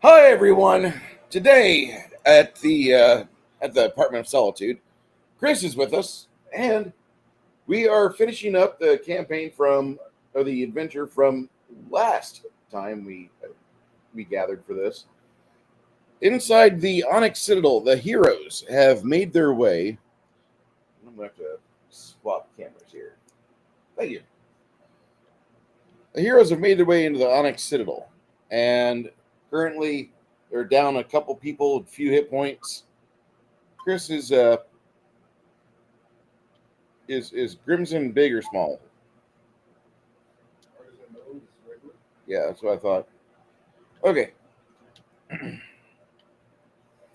Hi everyone. Today at the Apartment of Solitude, Chris is with us, and we are finishing up the campaign or the adventure from last time we gathered for this. Inside the Onyx Citadel, the heroes have made their way. I'm gonna have to swap cameras here. Thank you. The heroes have made their way into the Onyx Citadel, and currently they're down a couple people, a few hit points. Chris is Grimson big or small? Yeah, that's what I thought. Okay,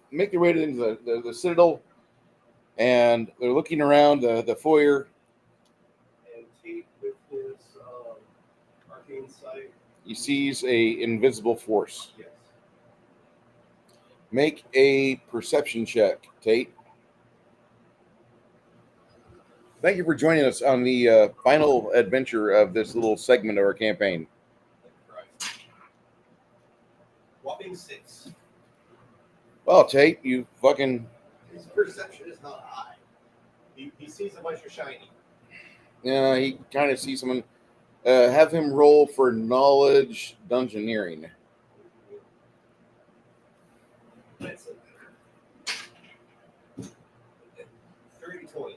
make their way into the Citadel, and they're looking around the foyer. And Tate, with his arcane sight, He sees a invisible force. yes. Make a perception check, Tate. Thank you for joining us on the final adventure of this little segment of our campaign. Christ. Whopping 6. Well, Tate, you fucking His perception is not high. He sees a bunch of shiny. he kind of sees someone. Have him roll for knowledge dungeoneering. That's it. 30-20.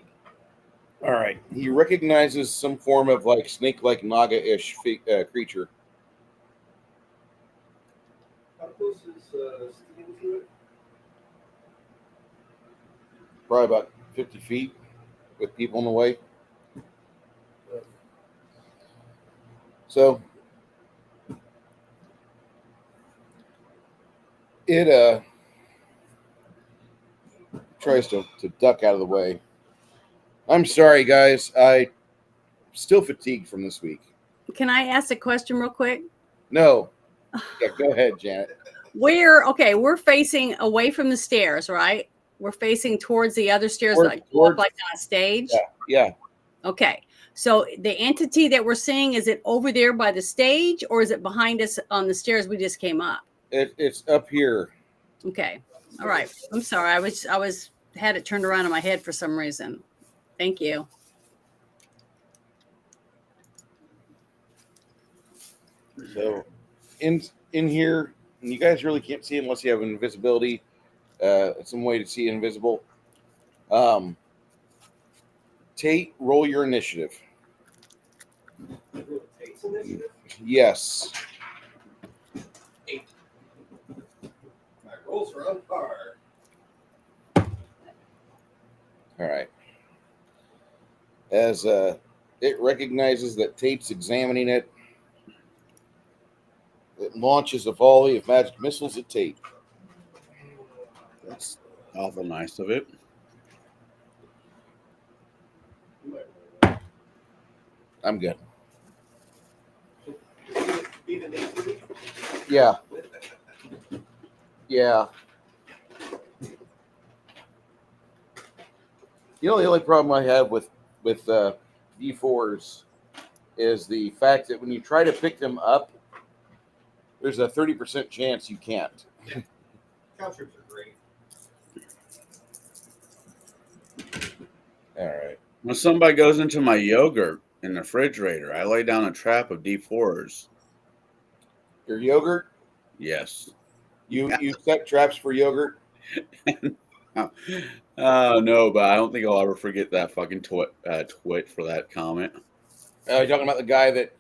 All right. He recognizes some form of like snake-like naga-ish creature. How close is Steven to it? Probably about 50 feet with people in the way. So it tries to duck out of the way. I'm sorry, guys. I'm still fatigued from this week. Can I ask a question real quick? No. Yeah, go ahead, Janet. We're facing away from the stairs, right? We're facing towards the other stairs, like up like on a stage. Yeah. Okay. So the entity that we're seeing, is it over there by the stage, or is it behind us on the stairs we just came up? It's up here. Okay. All right. I'm sorry. I was had it turned around in my head for some reason. Thank you. So in here, and you guys really can't see unless you have invisibility, some way to see invisible. Tate, roll your initiative. Tate's initiative? Yes. 8. My rolls are on par. All right. As it recognizes that Tate's examining it, it launches a volley of magic missiles at Tate. That's awful nice of it. I'm good. Even 18? Yeah. Yeah. You know, the only problem I have with D4s is the fact that when you try to pick them up, there's a 30% chance you can't. Counters are great. All right. When somebody goes into my yogurt in the refrigerator, I lay down a trap of D4s. Your yogurt? Yes. You set traps for yogurt? Oh, no, but I don't think I'll ever forget that fucking twit for that comment. You're talking about the guy that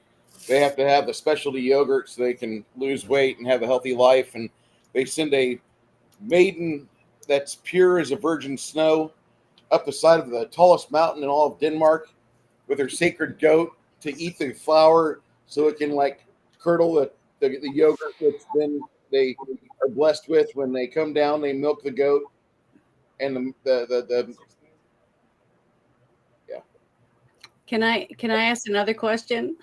they have to have the specialty yogurt so they can lose weight and have a healthy life, and they send a maiden that's pure as a virgin snow up the side of the tallest mountain in all of Denmark with her sacred goat to eat the flour so it can like curdle the yogurt, which then they are blessed with. When they come down, they milk the goat, and the yeah. Can I ask another question?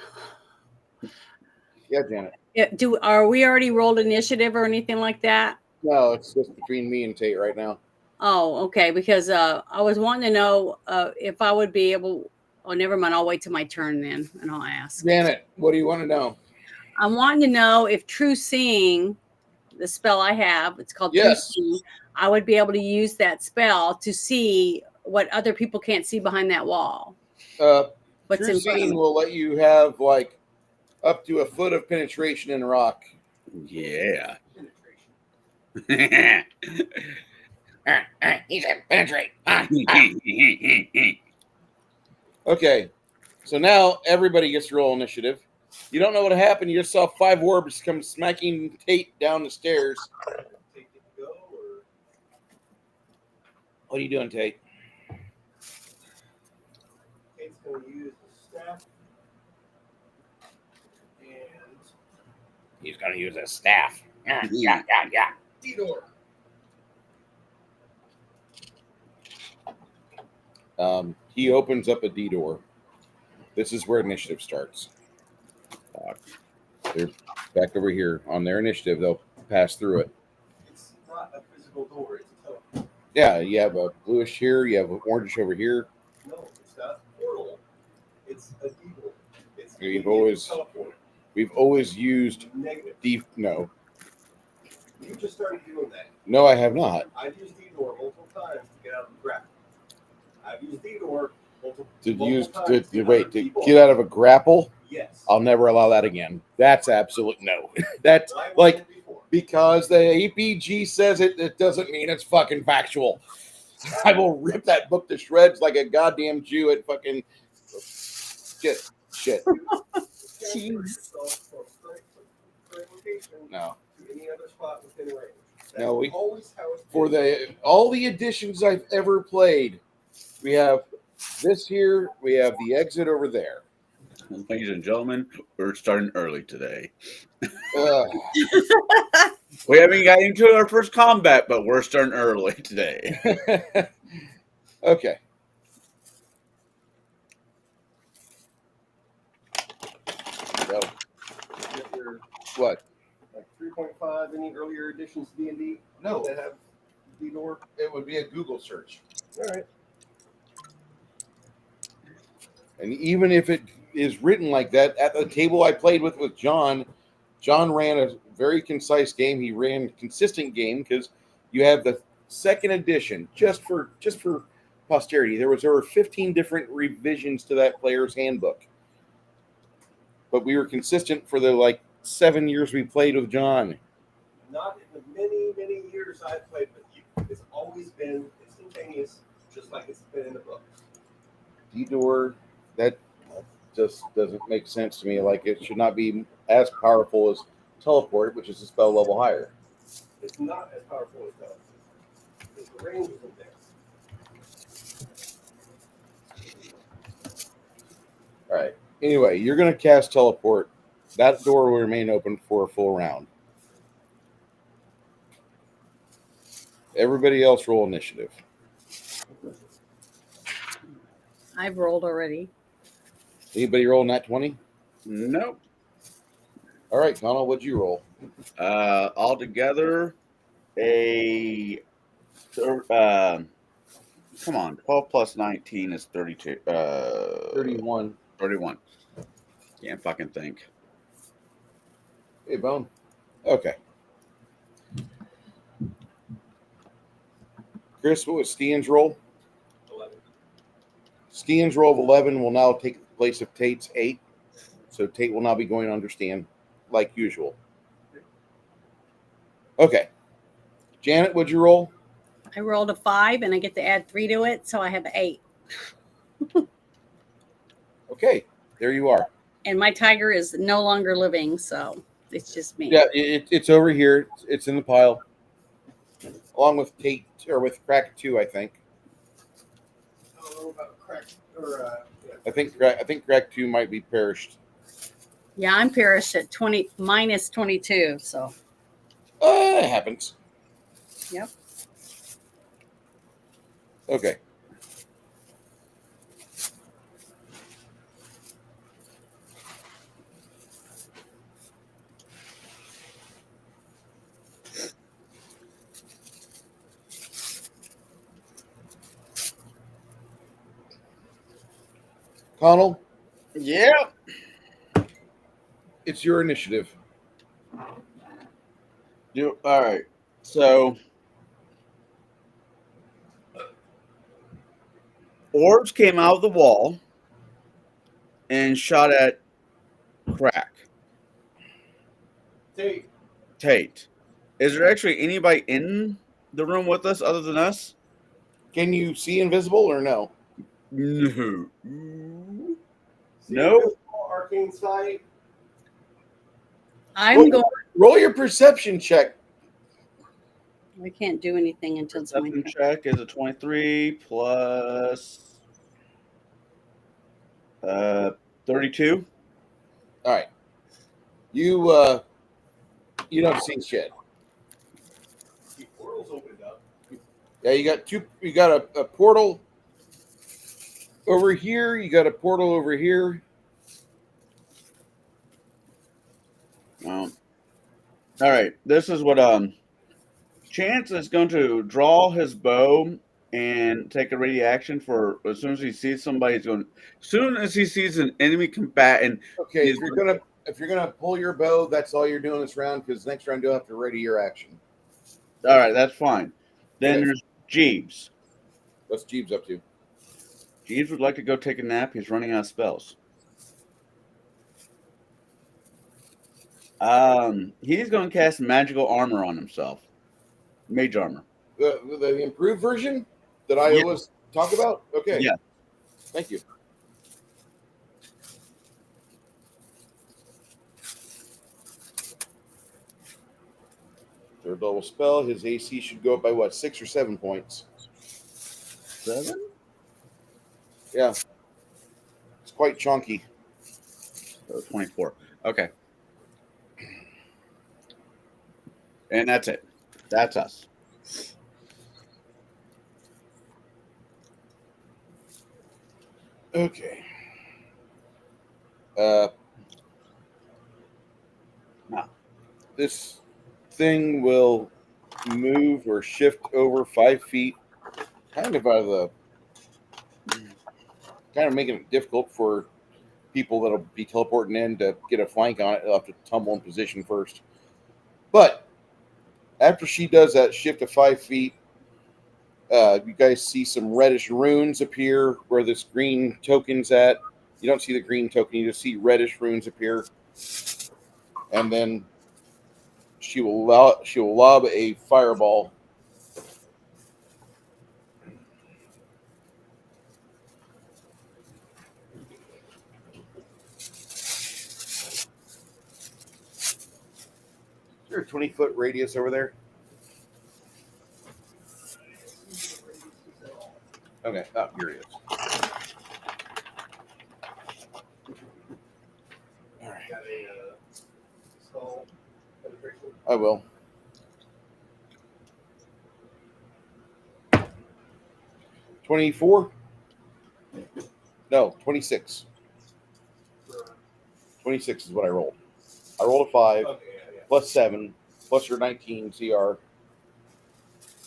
Yeah, Janet. Yeah, are we already rolled initiative or anything like that? No, it's just between me and Tate right now. Oh, okay. Because I was wanting to know if I would be able. Oh, never mind. I'll wait till my turn then, and I'll ask. Janet, what do you want to know? I'm wanting to know if True Seeing, the spell I have. It's called Yes. 3C. I would be able to use that spell to see what other people can't see behind that wall. What's True in front of seeing me. will let you have like up to a foot of penetration in rock. Yeah. He said penetrate. Okay, so now everybody gets to roll initiative. You don't know what happened. You just saw 5 orbs come smacking Tate down the stairs. Take it to go, or What are you doing, Tate? Kate's going to use the staff. And He's going to use a staff. Yeah. D-door. He opens up a D door. This is where initiative starts. They're back over here on their initiative. They'll pass through it. It's not a physical door, it's a teleport. Yeah, you have a bluish here. You have an orange over here. No, it's not a portal. It's a D-door. It's We've a always- teleport. We've always used Negative. No, You just started doing that. no, I have not. I've used D-door multiple times to get out of the grapple. I've used D-door multiple To multiple use times to get wait other to people get out of a grapple. Yes. I'll never allow that again. That's absolute no. That's Why wasn't like it before? because the APG says it. It doesn't mean it's fucking factual. I will rip that book to shreds like a goddamn Jew at fucking shit. Jeez. No. To any other spot within range. That's No, we- always how it's For been. all the editions I've ever played, we have this here. We have the exit over there. Ladies and gentlemen, we're starting early today. Ugh. We haven't got into our first combat, but we're starting early today. Okay. So, If you're what? like 3.5, any earlier editions of D&D No, that have D-door? it would be a Google search. All right. And even if it is written like that, at the table I played with John, John ran a very concise game. He ran a consistent game because you have the second edition just for posterity. There was over 15 different revisions to that player's handbook. But we were consistent for the 7 years we played with John. Not in the many, many years I've played with you. It's always been instantaneous, just like it's been in the books. D-door, that just doesn't make sense to me. Like, it should not be as powerful as teleport, which is a spell level higher. It's not as powerful as that. Because the range isn't there. All right. Anyway, you're going to cast teleport. That door will remain open for a full round. Everybody else roll initiative. I've rolled already. Anybody roll nat 20? Nope. All right, Connell, what'd you roll? Altogether, come on, 12 plus 19 is 32. 31. 31. Can't fucking think. Hey, Bone. Okay. Chris, what was Stian's roll? 11. Stian's roll of 11 will now take the place of Tate's 8. So Tate will now be going under Stian, like usual. Okay. Janet, what'd you roll? I rolled a 5 and I get to add 3 to it, so I have 8. Okay, there you are. And my tiger is no longer living, so it's just me. Yeah, it's over here. It's in the pile, along with Tate or with Crack 2, I think. I don't know about crack or yeah. I think Crack 2 might be perished. Yeah, I'm perished at minus 22, so It happens. yep. Okay. Connell, Yeah. it's your initiative. All right. So orbs came out of the wall and shot at Crack. Tate. Is there actually anybody in the room with us other than us? Can you see invisible or no? No. See, No. invisible arcane sight. I'm going. Roll your perception check. I can't do anything until it's my Perception turn. check is a 23 plus 32. All right. You don't see shit. The portal's opened up. Yeah, you got two. You got a portal over here. You got a portal over here. All right. This is what Chance is going to draw his bow and take a ready action for as soon as he sees somebody. He's going. As soon as he sees an enemy combatant. Okay, if you're gonna pull your bow, that's all you're doing this round. Because next round you'll have to ready your action. All right, that's fine. Then Okay. there's Jeeves. What's Jeeves up to? Jeeves would like to go take a nap. He's running out of spells. He's going to cast magical armor on himself. Mage armor. The improved version that I always talk about? Okay. Yeah. Thank you. Third level spell. His AC should go up by what, 6 or 7 points? 7? Yeah. It's quite chunky. 24. Okay. And that's it. That's us. Okay. Now, this thing will move or shift over 5 feet, kind of making it difficult for people that'll be teleporting in to get a flank on it. They'll have to tumble in position first. But after she does that shift of 5 feet, you guys see some reddish runes appear where this green token's at. You don't see the green token, you just see reddish runes appear. And then she will lob a fireball. Is there a 20-foot radius over there? Okay. Oh, here it is. All right. Got a skull penetration. I will. 24? No, 26. 26 is what I rolled. I rolled a 5, Okay, yeah. plus 7, plus your 19 CR.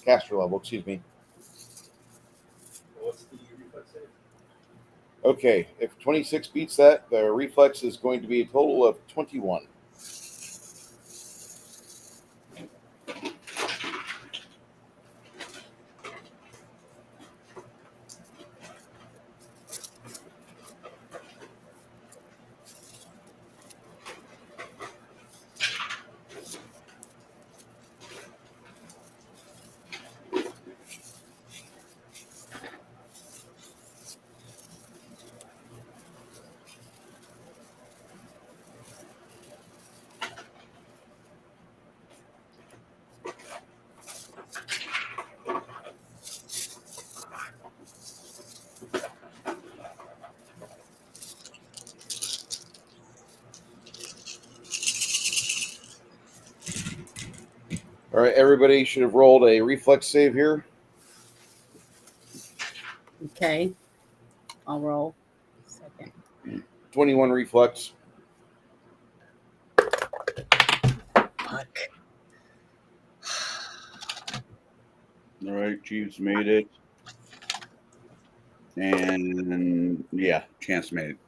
Caster level, excuse me. What's the reflex save? Okay, if 26 beats that, the reflex is going to be a total of 21. All right, everybody should have rolled a reflex save here. Okay. I'll roll. Second. 21 reflex. Fuck. all right, Jeeves made it. And yeah, Chance made it.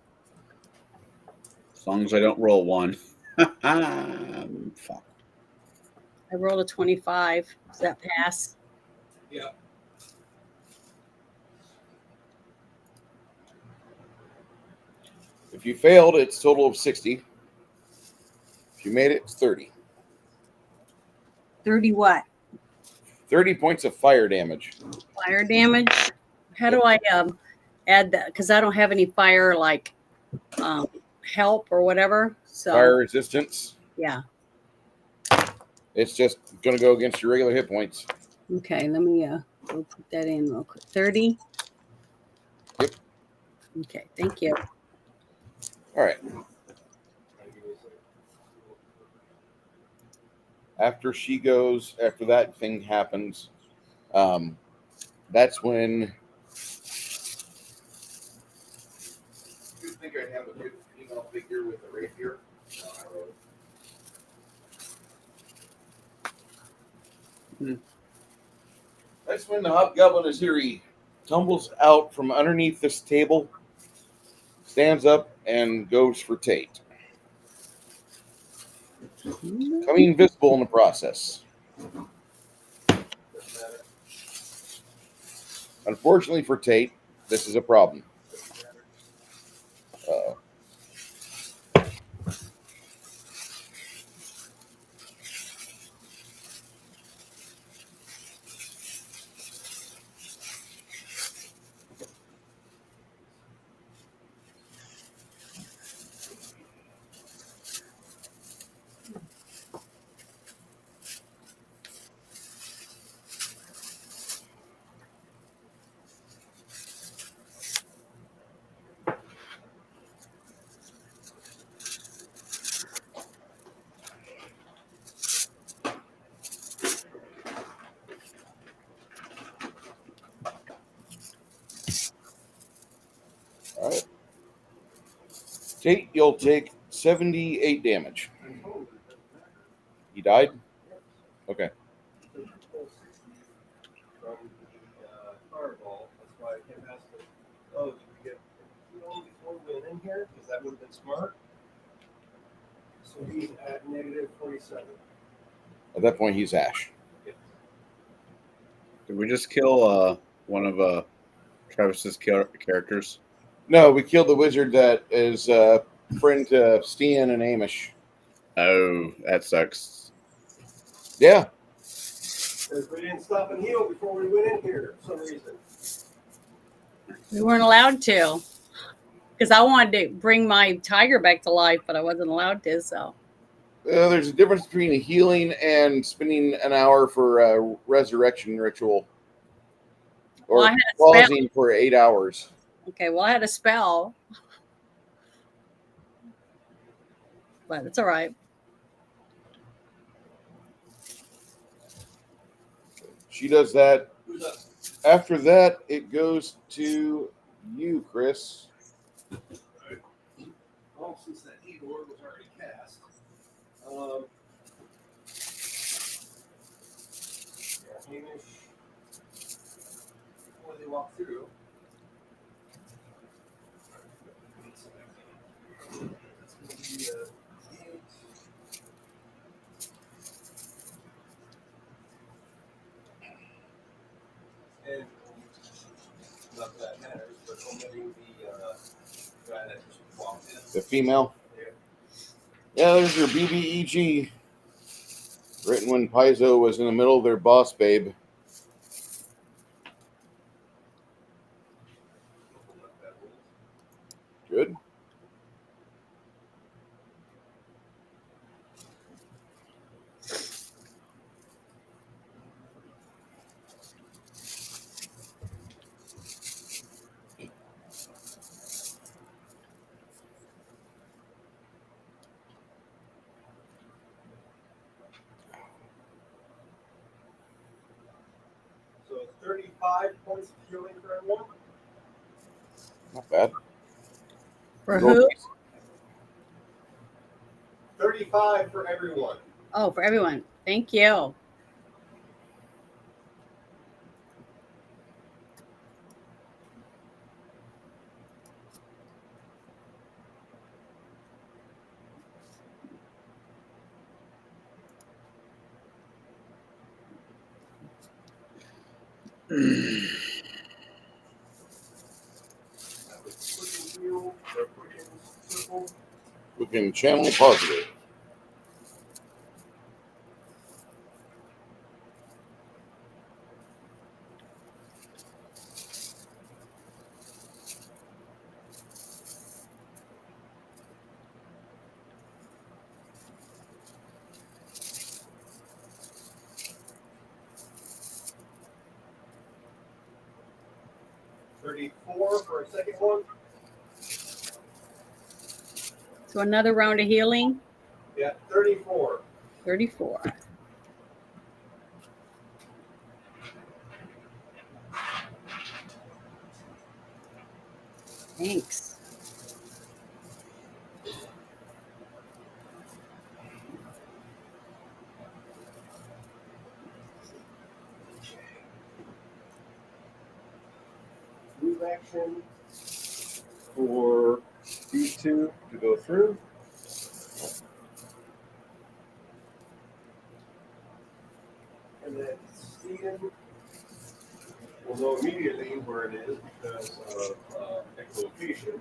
As long as I don't roll one. Fuck. I rolled a 25. Does that pass? Yeah. If you failed, it's a total of 60. If you made it, it's 30. 30 what? 30 points of fire damage. Fire damage? How do I add that? Because I don't have any fire like help or whatever. So Fire resistance. yeah. It's just going to go against your regular hit points. Okay, let me go put that in real quick. 30. Yep. Okay, thank you. All right. After she goes, after that thing happens, that's when. You think I have a good female figure with a rapier? That's when the hobgoblin is here. He tumbles out from underneath this table, stands up, and goes for Tate. Becoming invisible in the process. Unfortunately for Tate, this is a problem. All right. Tate, you'll take 78 damage. He died? Okay. From the fireball. That's why I kept asking, oh, did we get before we went in here? Because that would have been smart. So he's at negative 47. At that point, he's Ash. Did we just kill one of Travis's characters? No, we killed the wizard that is friend to Stian and Amish. Oh, that sucks. Yeah. Because we didn't stop and heal before we went in here for some reason. We weren't allowed to. Because I wanted to bring my tiger back to life, but I wasn't allowed to, so. There's a difference between a healing and spending an hour for a resurrection ritual. Or Well, I had a spell. pausing for 8 hours. Okay, well, I had a spell. But it's all right. She does that. After that, it goes to you, Chris. Well, since that heat orb was already cast. Yeah, Hamish. Before they walk through. That's going to be 8. And not that matters, but omitting the guy that just walked in. The female. There. Yeah, there's your BBEG. Written when Paizo was in the middle of their boss babe. Good. So 35 points of healing for everyone. Not bad. For who? 35 for everyone. Oh, for everyone. Thank you. That was pushing wheel or pushing circle. We can channel positive. $34 for a second one. So another round of healing. Yeah, 34. 34. Thanks. Move action for these two to go through. And then Steven will know immediately where it is because of echolocation.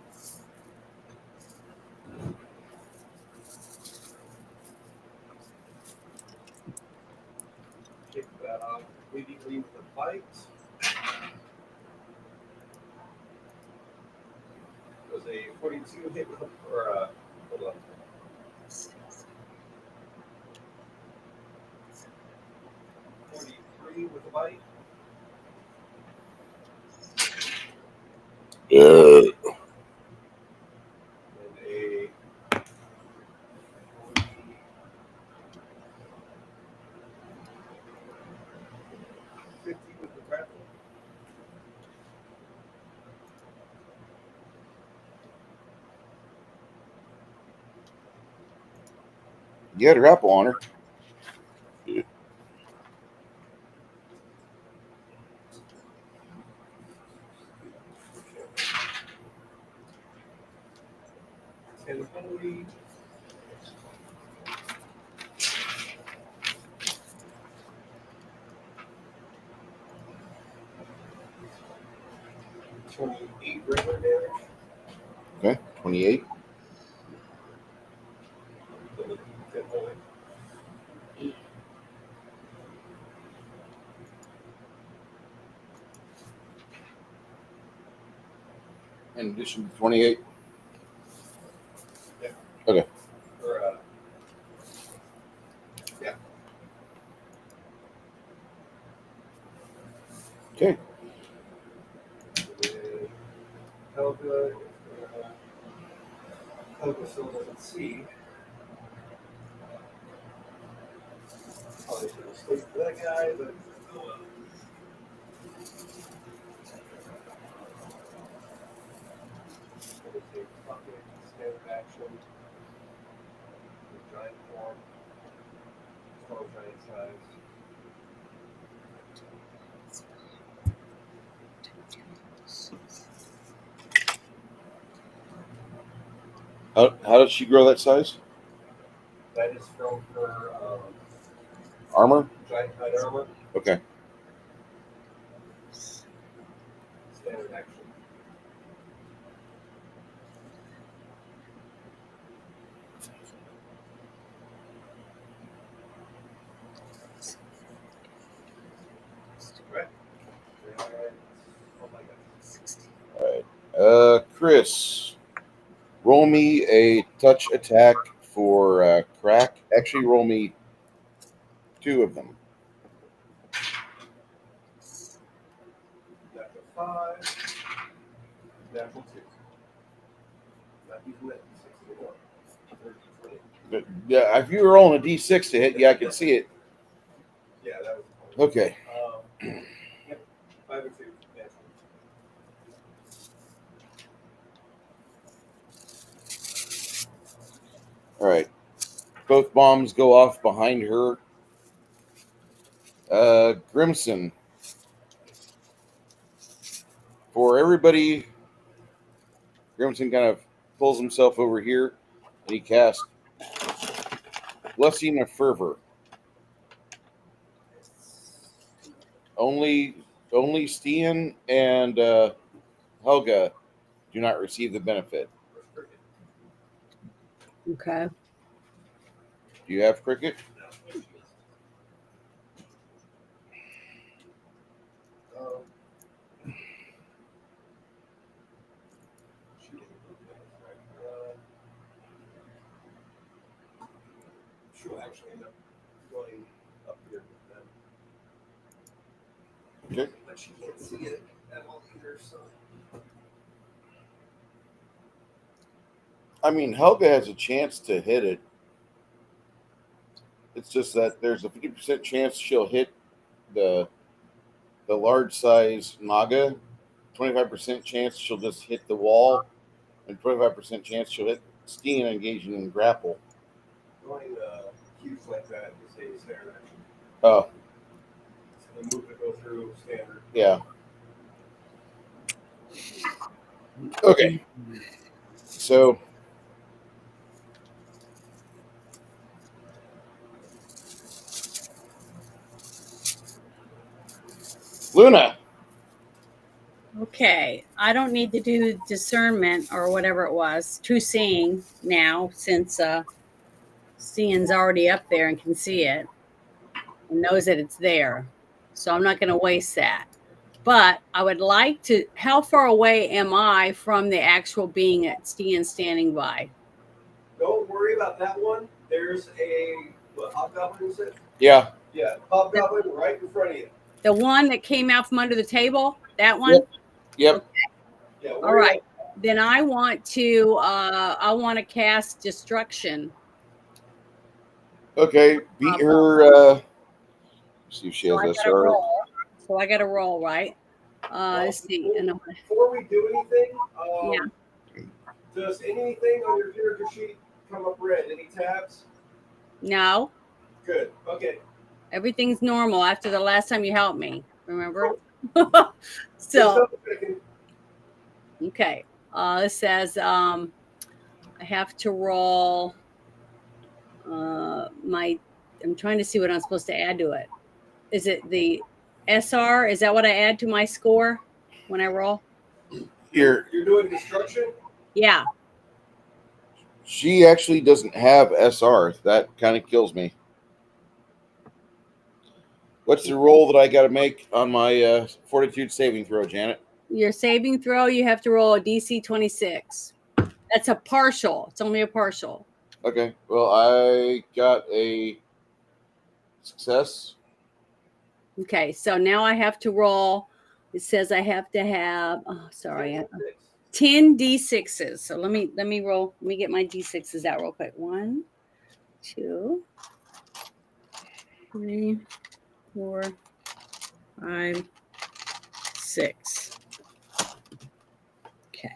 Kick that off immediately with a bite. It was a 42 hit or hold on. 43 with a bite. And a 50 with the grapple. You had a grapple on her. And penalty. $28 regular damage. Okay, 28. In addition to 28. Yeah. Okay. Or, yeah. Okay. Helga still doesn't see. Probably should have sleep for that guy, but oh well. Gonna take fucking standard action. Giant form. Strong giant size. How did she grow that size? That is from her Armor? giant height armor. Okay. Standard action. Right. Oh my god. All right. Chris, roll me a touch attack for crack. Actually, roll me 2 of them. Natural 5. Natural 2. Not using that 61. But, yeah, if you were rolling a d6 to hit, yeah, I can see it. Yeah, that was Okay. Yep. 5 and 2. Natural. All right. Both bombs go off behind her. Grimson. For everybody, Grimson kind of pulls himself over here and he casts Blessing of Fervor. Only only Stian and Helga do not receive the benefit. Okay. Do you have cricket? She'll actually end up going up here with them. Okay. But she can't see it at all either, so. I mean, Helga has a chance to hit it. It's just that there's a 50% chance she'll hit the large size naga, 25% chance she'll just hit the wall, and 25% chance she'll hit Stian engaging in grapple. Going cubes like that is a standard action. Oh, So the move to go through standard. yeah. Okay. So Luna. Okay. I don't need to do discernment or whatever it was. True seeing now, since Stian's already up there and can see it and knows that it's there. So I'm not going to waste that. But I would like to. How far away am I from the actual being at Stian standing by? Don't worry about that one. There's a hobgoblin, is it? Yeah. Yeah, hobgoblin right in front of you. The one that came out from under the table? That one? Yep. Yeah. All right. Then I want to cast destruction. Okay. Beat her. See if she has SR. So I got to roll, right? Let's see. Before we do anything, Yeah. Does anything on your character sheet come up red? Any tabs? No. Good. Okay. Everything's normal after the last time you helped me. Remember? So, okay. It says I have to roll I'm trying to see what I'm supposed to add to it. Is it the SR? Is that what I add to my score when I roll? You're doing destruction? Yeah. She actually doesn't have SR. That kind of kills me. What's the roll that I got to make on my fortitude saving throw, Janet? Your saving throw, you have to roll a DC 26. That's a partial. It's only a partial. Okay. Well, I got a success. Okay, so now I have to roll. It says I have to have 10 D6s. So let me roll. Let me get my D6s out real quick. 1, 2, 3, 4, 5, 6. Okay.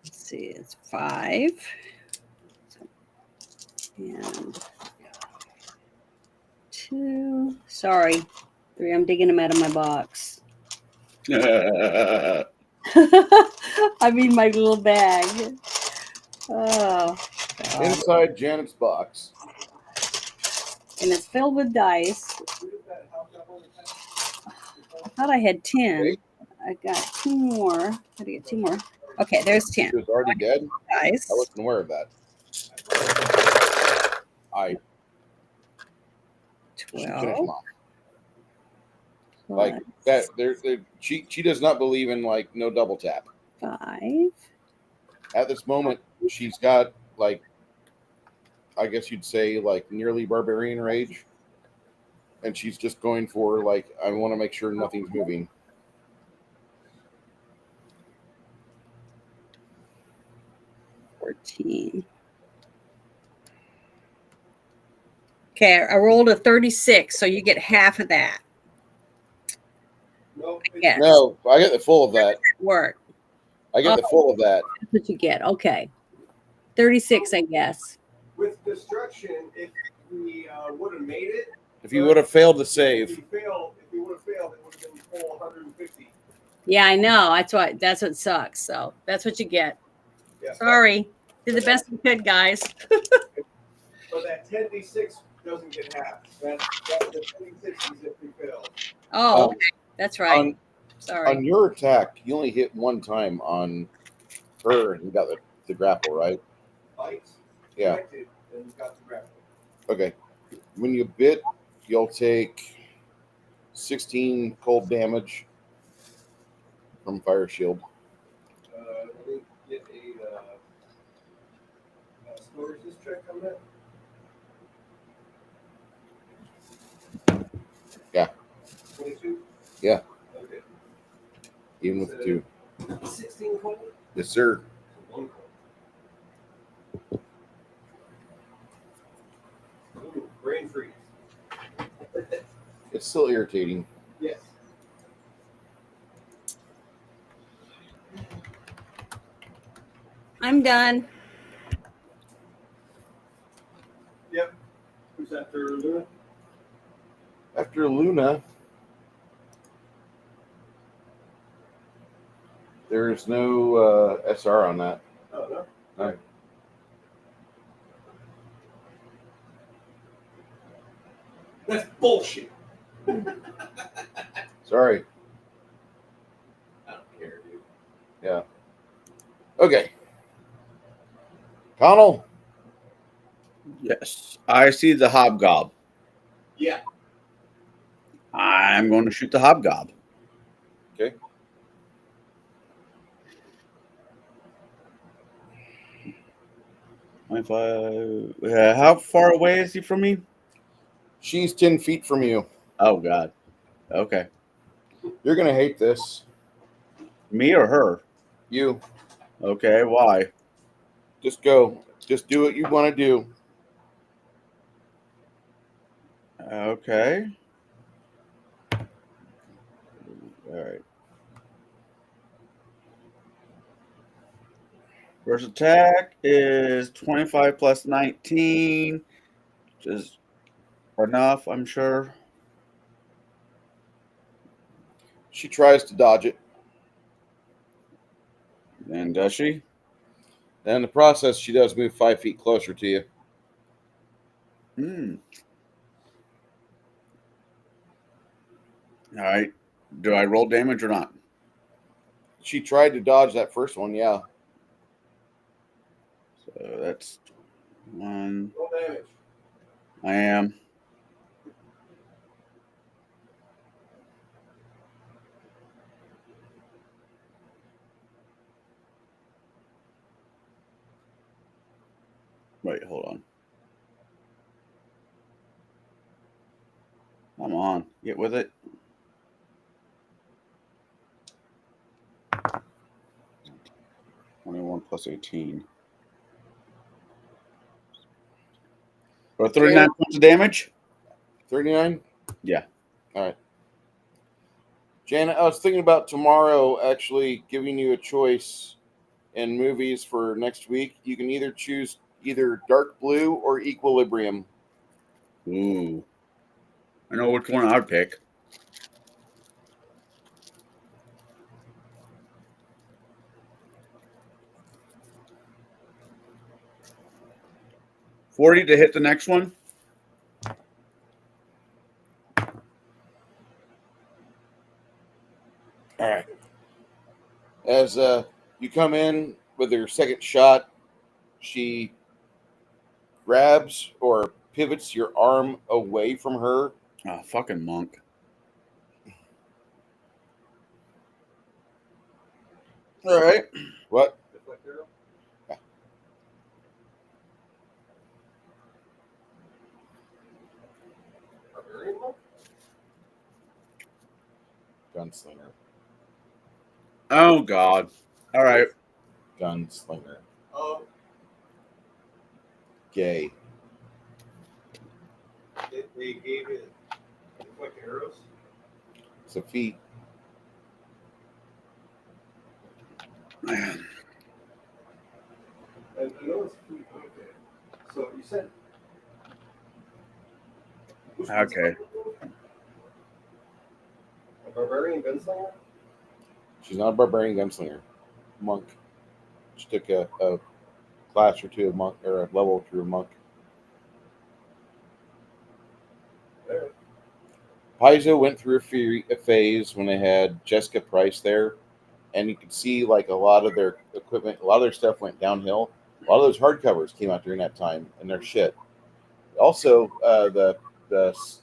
Let's see, it's 5. And 2. Sorry. 3. I'm digging them out of my box. I mean my little bag. Oh, God. Inside Janet's box. And it's filled with dice. I thought I had 10. Wait. I got 2 more. How to get 2 more? Okay, there's 10. She was already dead. Dice. I wasn't aware of that. 12. Like that. She does not believe in like no double tap. 5. At this moment, she's got like, I guess you'd say like nearly barbarian rage, and she's just going for like, I want to make sure nothing's moving. $14. Okay, I rolled a 36, so you get half of that. Yes. No, I get the full of that. Work. I get the full of that. That's what you get. Okay. 36, I guess. With destruction, if we would have made it. If you would have failed to save. If we would have failed, it would have been full 150. Yeah, I know. That's what sucks. So that's what you get. Yeah. Sorry. Did the best we could, guys. So that 10d6 doesn't get half. That's the 60s if we fail. Oh, okay. That's right. Sorry. On your attack, you only hit one time on her, and you got the grapple, right? Bites. Yeah. Connected, and you got the grapple. Okay. When you bit, you'll take 16 cold damage from fire shield. Let me get a storage check on that. Yeah. 22? Yeah. Okay. Even with the 2. 16 cold? Yes, sir. 1 cold. Ooh, brain freeze. It's still irritating. Yes. I'm done. Yep. Who's after Luna? After Luna, there's no SR on that. Oh, no? No. That's bullshit. Sorry. I don't care, dude. Yeah. Okay. Connell, Yes, I see the hobgob. Yeah. I'm going to shoot the hobgob. okay. 25. How far away is he from me? She's 10 feet from you. Oh, God. Okay. You're going to hate this. Me or her? You. Okay, why? Just go. Just do what you want to do. Okay. All right. First attack is 25 plus 19, which is enough, I'm sure. She tries to dodge it. And does she? And in the process, she does move 5 feet closer to you. Hmm. All right. Do I roll damage or not? She tried to dodge that first one, yeah. So that's 1. Roll damage. I am. Wait, hold on. Come on. Get with it. $21 plus 18. Or 39 points of damage? 39? Yeah. All right. Janet, I was thinking about tomorrow actually giving you a choice in movies for next week. You can either choose either Dark Blue or Equilibrium. Ooh. I know which one I'd pick. $40 to hit the next one. All right. As you come in with your second shot, she grabs or pivots your arm away from her. Oh, fucking monk. All right. What? Deflect arrow? Yeah. Barbarian monk? Gunslinger. Oh, God. All right. Gunslinger. Oh, Gay. they gave it deflect arrows. It's a feat. Man. And I know it's pretty okay. So you said. Which one's Okay. a barbarian gunslinger? She's not a barbarian gunslinger. Monk. She took a class or two of monk or a level or two of monk. Paizo went through a phase when they had Jessica Price there, and you could see like a lot of their equipment, a lot of their stuff went downhill. A lot of those hardcovers came out during that time, and they're shit. Also, the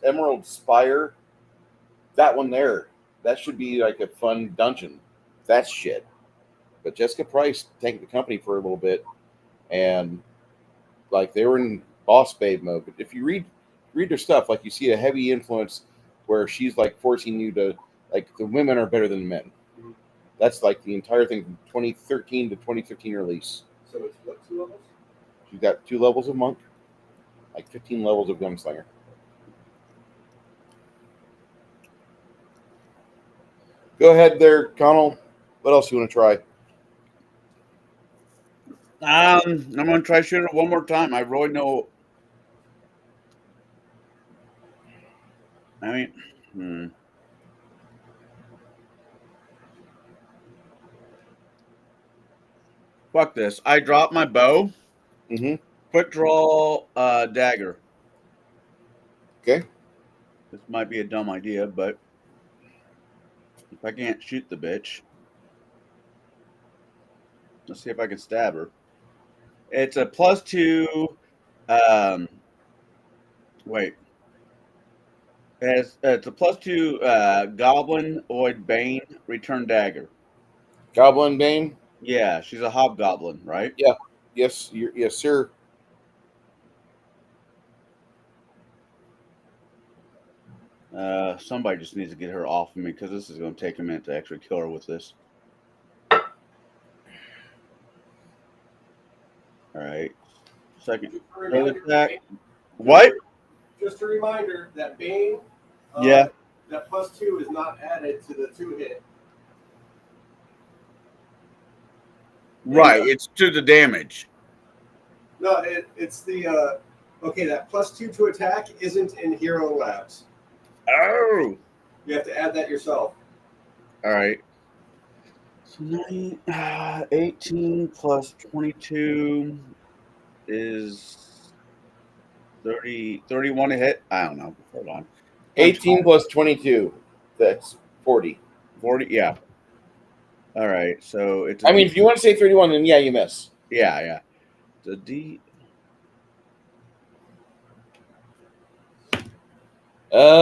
Emerald Spire, that one there, that should be like a fun dungeon. That's shit. But Jessica Price tanked the company for a little bit, and like they were in boss babe mode. But if you read their stuff, like you see a heavy influence where she's like forcing you to like the women are better than the men. That's like the entire thing from 2013 to 2015 release. So it's what, 2 levels? You've got 2 levels of monk, like 15 levels of gunslinger. Go ahead there, Connell. What else you want to try? I'm gonna try shooting it one more time. I really know. I mean, fuck this. I dropped my bow. Mm-hmm. Quick draw dagger. Okay. This might be a dumb idea, but if I can't shoot the bitch, let's see if I can stab her. It's a +2. Wait. It's a +2 Goblinoid Bane return dagger. Goblin Bane. Yeah, she's a hobgoblin, right? Yeah. Yes. Yes, sir. Somebody just needs to get her off of me because this is going to take a minute to actually kill her with this. All right. Second. Third attack. What? Just a reminder that Bane, Yeah. that +2 is not added to the 2 hit. Right. It's to the damage. No, it's the okay. That +2 to attack isn't in Hero Labs. Oh. You have to add that yourself. All right. So 18 plus 22 is 31 a hit. I don't know. Hold on. 18 plus 22. That's 40. 40. Yeah. All right. So it's. I mean, if you want to say 31, then yeah, you miss. Yeah. The D.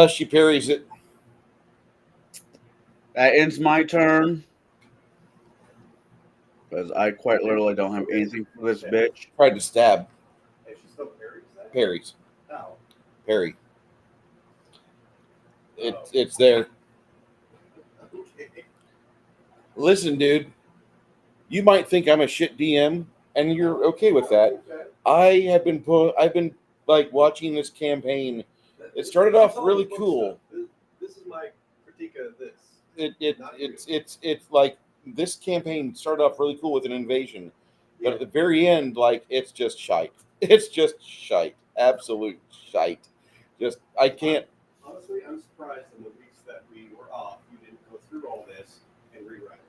She parries it. That ends my turn. Because I quite literally don't have anything for this bitch. Tried to stab. Hey, she still parries that? Parries. No. Parry. It's there. Okay. Listen, dude. You might think I'm a shit DM, and you're okay with that. I've been like watching this campaign. It started off really cool. This is my critique of this. It's like this campaign started off really cool with an invasion, but at the very end, like it's just shite. It's just shite, absolute shite. Just I can't. Honestly, I'm surprised in the weeks that we were off, you didn't go through all this and rewrite it.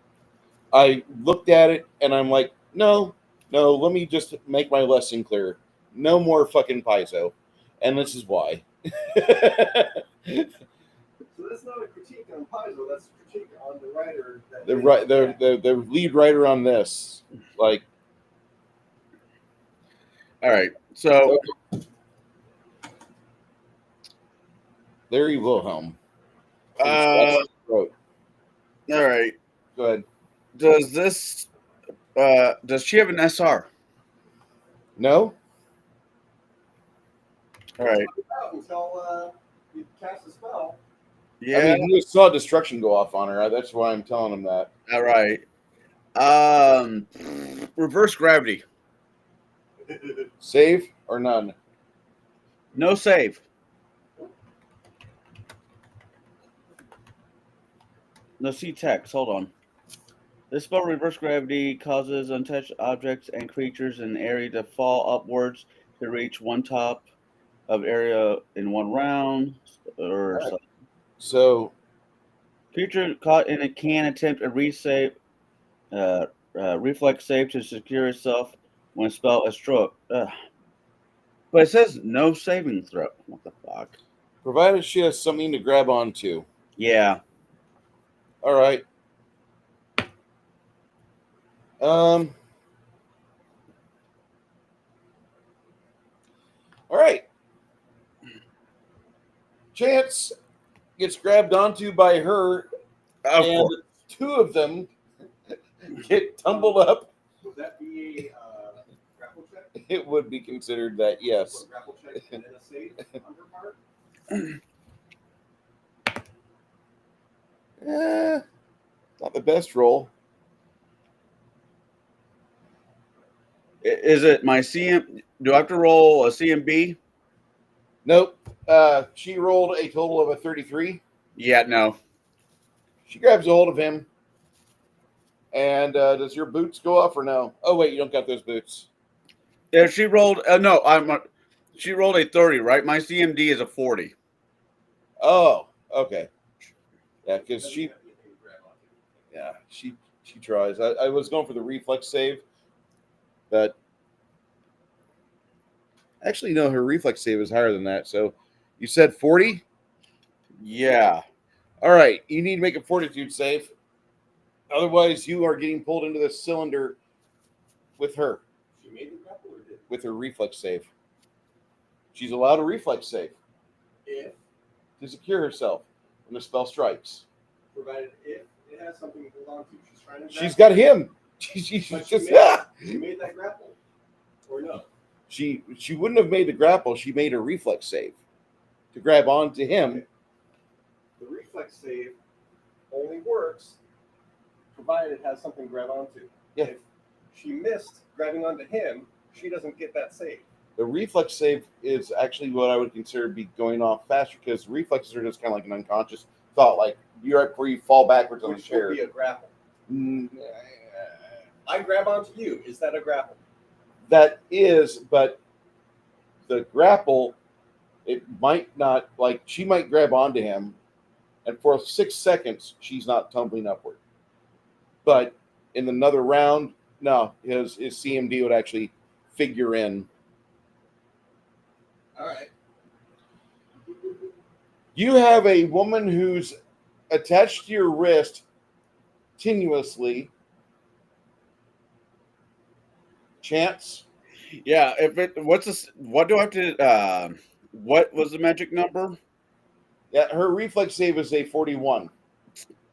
I looked at it and I'm like, no. Let me just make my lesson clear. No more fucking Paizo, and this is why. So that's not a critique on Paizo. That's a critique on the writer. The lead writer on this, like. All right. So. Larry Wilhelm. All right. Go ahead. Does this? Does she have an SR? No. All right. Until you cast a spell. Yeah. I mean, you saw destruction go off on her. That's why I'm telling him that. All right. Reverse gravity. Save or none? No save. No, see text. Hold on. This spell reverse gravity causes untouched objects and creatures in the area to fall upwards to reach one top of area in one round. Or right. So, creature caught in it can attempt a reflex save to secure itself when spell is struck. But it says no saving throw. What the fuck? Provided she has something to grab onto. Yeah. All right. All right. Chance gets grabbed onto by her, Of and course. two of them get tumbled up. Would that be a grapple check? It would be considered that, yes. What, grapple check and then a save under part? Not the best roll. Is it my CM? Do I have to roll a CMB? Nope. She rolled a total of a 33. Yeah, no. She grabs a hold of him. And does your boots go off or no? Oh, wait, you don't got those boots. Yeah, she rolled. No, she rolled a 30, right? My CMD is a 40. Oh, okay. Yeah, because she tries. I was going for the reflex save, but actually, no, her reflex save is higher than that. So you said 40? Yeah. All right, you need to make a fortitude save. Otherwise, you are getting pulled into the cylinder with her, She made the grapple or did? with her reflex save. She's allowed a reflex save If, to secure herself when the spell strikes. provided if it has something to hold on to. She's trying to She's grapple. got him. She's But just she made that grapple. Or no? She wouldn't have made the grapple. She made a reflex save to grab onto him. Okay. The reflex save only works provided it has something to grab onto. Yeah. If she missed grabbing onto him, she doesn't get that save. The reflex save is actually what I would consider be going off faster because reflexes are just kind of like an unconscious thought, like you're right before you fall backwards on the Which would chair. be a grapple. I grab onto you. Is that a grapple? That is, but the grapple, it might not, like she might grab onto him, and for 6 seconds she's not tumbling upward. But in another round, no, his CMD would actually figure in. All right. You have a woman who's attached to your wrist tenuously. Chance. Yeah. What do I have to? What was the magic number? Yeah, her reflex save is a 41.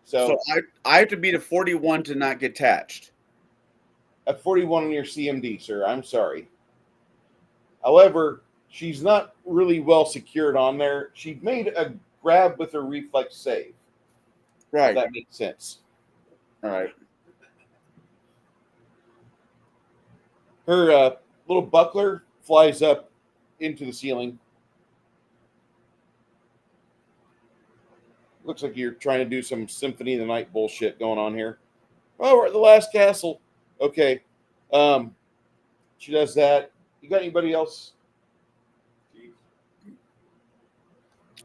So I have to beat a 41 to not get attached. a 41 on your CMD, sir. I'm sorry. However, she's not really well secured on there. She made a grab with her reflex save. Right. If that makes sense. All right. Her little buckler flies up into the ceiling. Looks like you're trying to do some Symphony of the Night bullshit going on here. Oh, we're at the last castle. Okay. She does that. You got anybody else?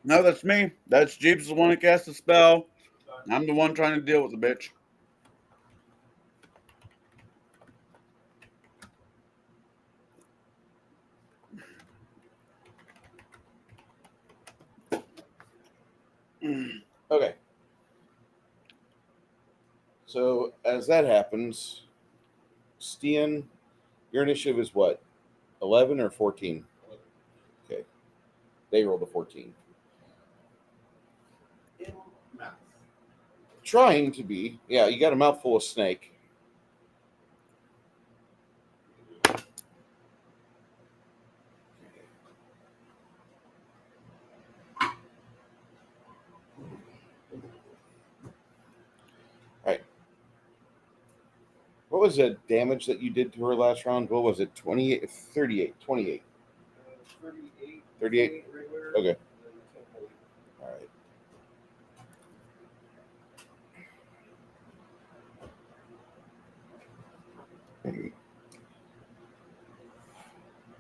No, that's me. That's Jeeps the one that cast the spell. I'm the one trying to deal with the bitch. Okay. So as that happens, Stian, your initiative is what? 11 or 14? Okay. They rolled a 14. In mouth. Trying to be. Yeah, you got a mouthful of snake. Alright. What was the damage that you did to her last round? What was it? 28, 38, 28. 38. 38? Regular, Okay. and then 10 holy. All right.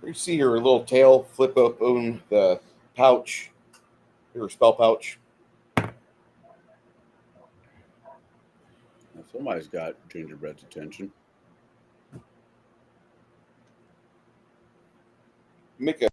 You see her little tail flip up on the pouch, her spell pouch. Somebody's got Gingerbread's attention. Make a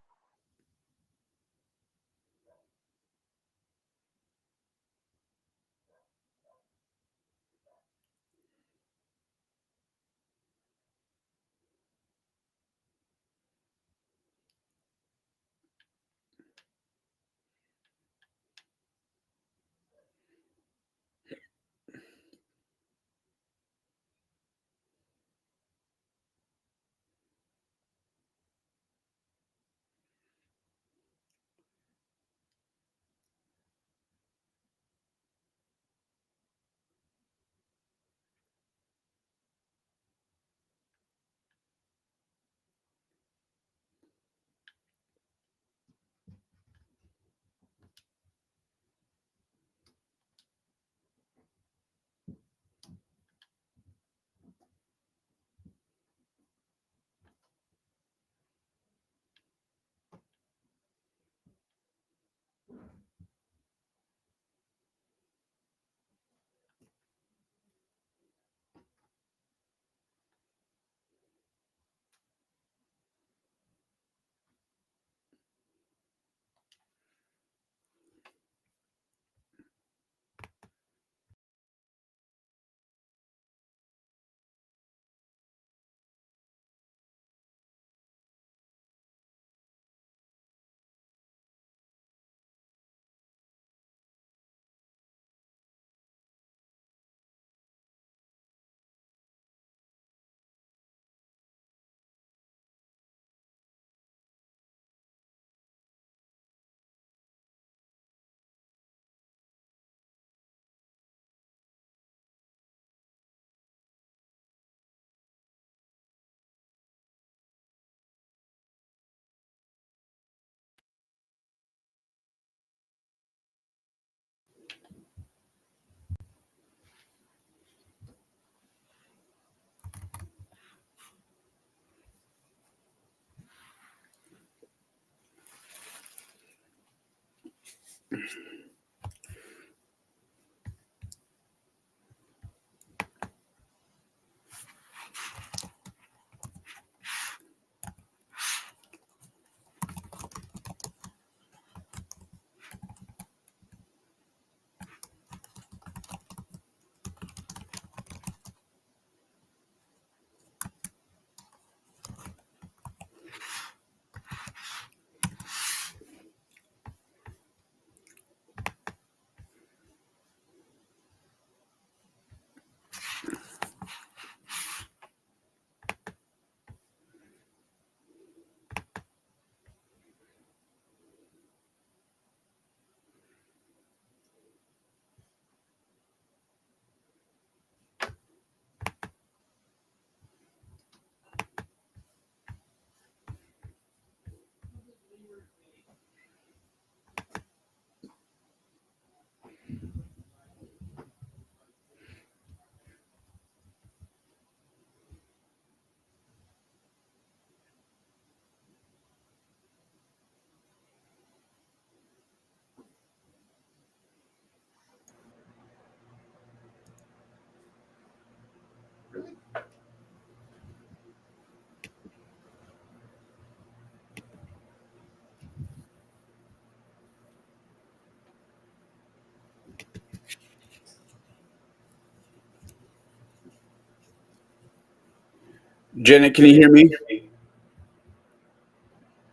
Janet, can you hear me?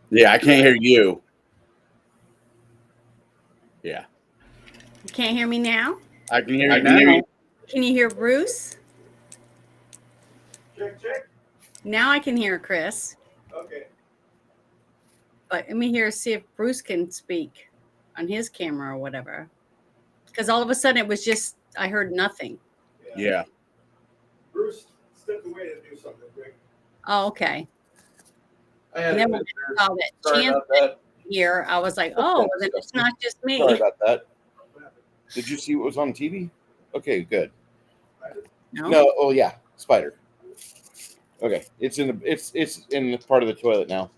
Yeah, I can't hear you. Yeah. You can't hear me now? I can hear you now. Can you hear Bruce? Check. Now I can hear Chris. Okay. But let me see if Bruce can speak on his camera or whatever. Because all of a sudden it was just, I heard nothing. Yeah. Bruce stepped away to do something quick. Oh, okay. I had And a then when visitor. I saw that Sorry Chance about that. here, I was like, That's oh, kinda then it's disgusting. not just me. Sorry about that. Did you see what was on TV? Okay, good. No, oh yeah, spider. Okay, it's in the part of the toilet now.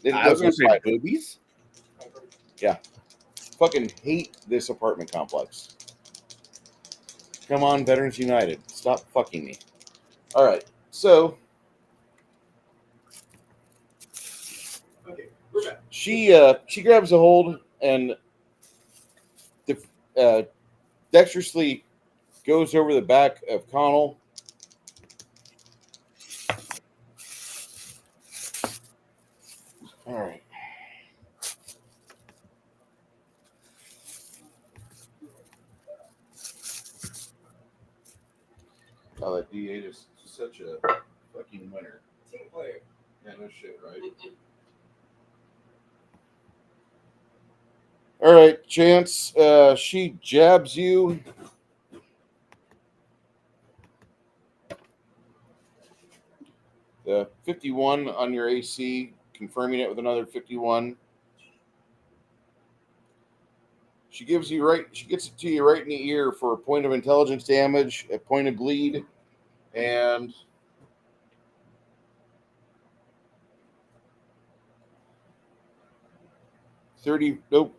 It I was was a going to say spider. boobies. Fucking hate this apartment complex. Come on, Veterans United, stop fucking me. All right, so Okay, we're back. she grabs a hold and dexterously goes over the back of Connell. All right. Oh, that D8 is such a fucking winner. Team player. Yeah, no shit, right? All right, Chance. She jabs you. The 51 on your AC, confirming it with another 51. She gets it to you right in the ear for a point of intelligence damage, a point of bleed, and nope.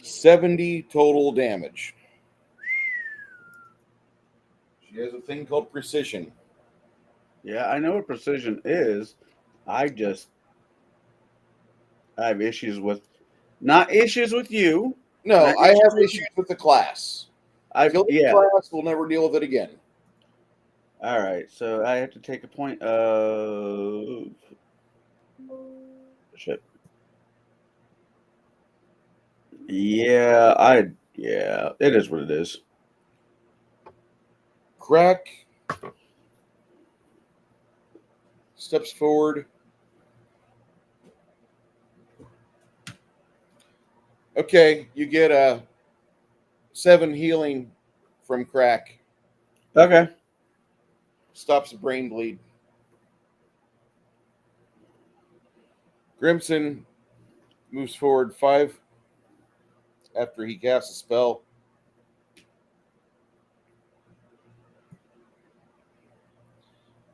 70 total damage. She has a thing called precision. Yeah, I know what precision is. I have issues with, not issues with you. No, Not I have with issues with the class. Kill the yeah. class, we'll never deal with it again. All right, so I have to take a point of shit. Yeah, it is what it is. Crack steps forward. Okay, you get a 7 healing from Crack. Okay. Stops the brain bleed. Grimson moves forward 5 after he casts a spell.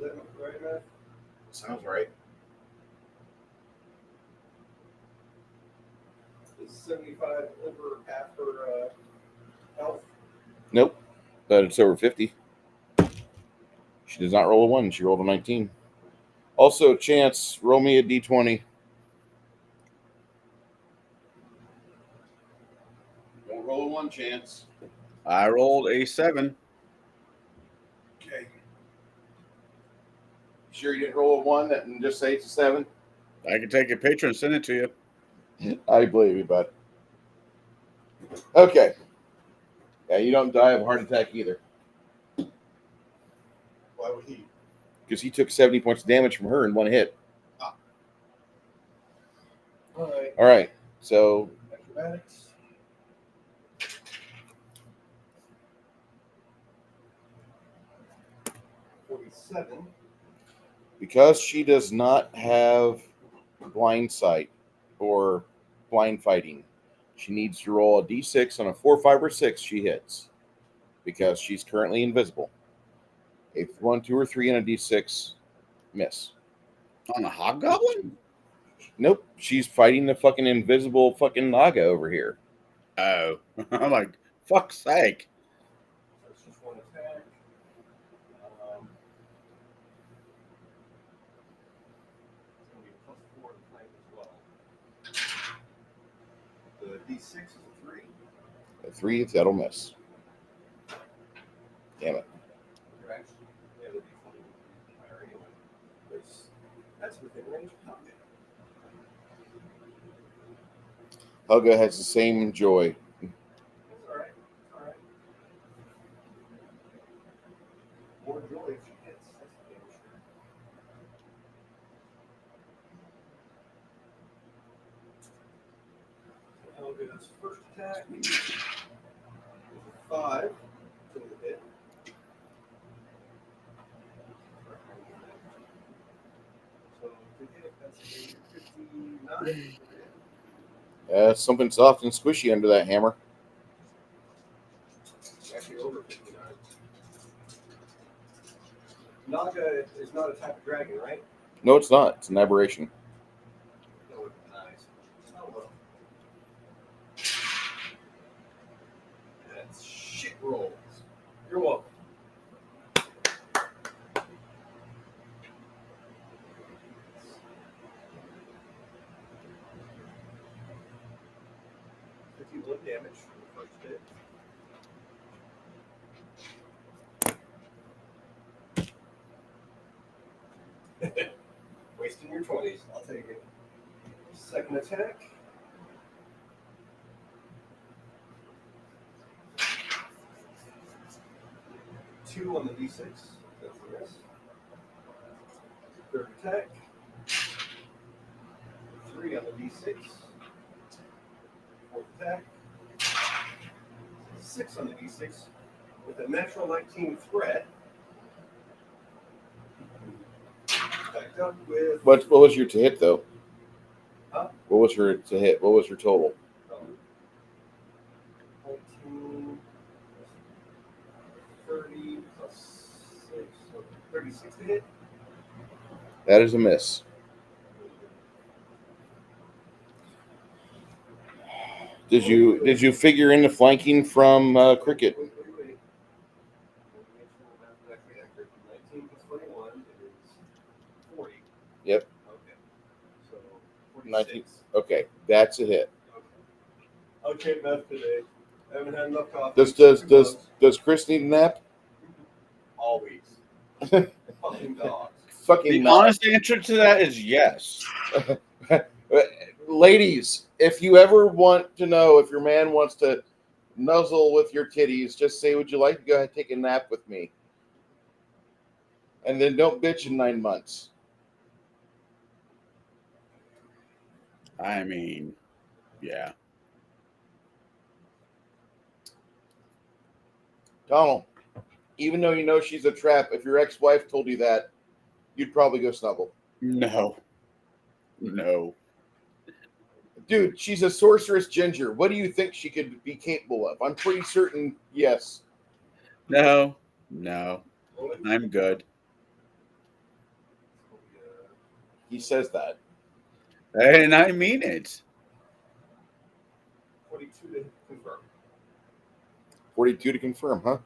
Is that right, Matt? Sounds right. Is 75 over half her health? Nope, but it's over 50. She does not roll a 1. She rolled a 19. Also, Chance, roll me a d20. Don't roll a 1, Chance. I rolled a 7. Okay. Sure you didn't roll a 1 and just say it's a 7? I can take a picture and send it to you. I believe you, bud. Okay. Yeah, you don't die of a heart attack either. Why would he? Because he took 70 points of damage from her in one hit. All right. All right. So, Acrobatics. $47. because she does not have blind sight or blind fighting, she needs to roll a d6 on a 4, 5, or 6. She hits because she's currently invisible. A 1, 2, or 3 on a d6, miss. On a hobgoblin? Nope, she's fighting the fucking invisible fucking naga over here. Oh. I'm like, fuck's sake. That's just one attack. It's going to be +4 to flank as well. The D6 is a 3. A 3, that'll miss. Damn it. You're actually, yeah, the D20 would be higher anyway. That's within range of combat. Helga has the same joy. That's all right. All right. More joy if she hits. That's the damn sure. Helga's first attack is a 5 to the hit. So to hit, that's a 59. Something soft and squishy under that hammer. Actually over 59. Naga is not a type of dragon, right? No, it's not. It's an aberration. That would be nice. Oh well. That's shit rolls. You're welcome. One damage from the first hit. Wasting your 20s. I'll take it. Second attack. Two on the D6. That's a miss. Third attack. 3 on the D6. Fourth attack. 6 on the D6 with a natural 19 threat. Backed up with. What was your to hit though? Huh? What was her to hit? What was her total? 19, 30 plus 6, so 36 to hit. That is a miss. Did you figure in the flanking from Cricket? Wait. Make sure the math is actually accurate. 19 plus 21 is 40. Yep. Okay. So 46. 19. Okay, that's a hit. Okay, math today. I haven't had enough coffee. Does Chris need a nap? Always. Fucking dogs. Fucking The honest answer to that is yes. Ladies, if you ever want to know if your man wants to nuzzle with your titties, just say, would you like to go ahead and take a nap with me? And then don't bitch in 9 months. I mean, yeah. Donald, even though you know she's a trap, if your ex-wife told you that, you'd probably go snuggle. No. Dude, she's a sorceress ginger. What do you think she could be capable of? I'm pretty certain, yes. No. I'm good. He says that. And I mean it. 42 to confirm. 42 to confirm, huh?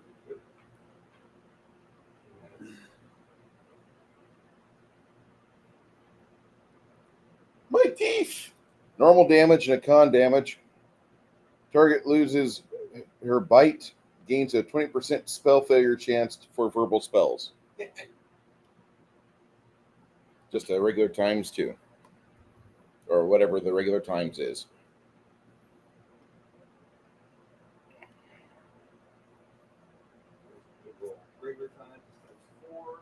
My teeth! Normal damage and a con damage. Target loses her bite, gains a 20% spell failure chance for verbal spells. Just a regular times 2. Or whatever the regular times is. Regular time times 4.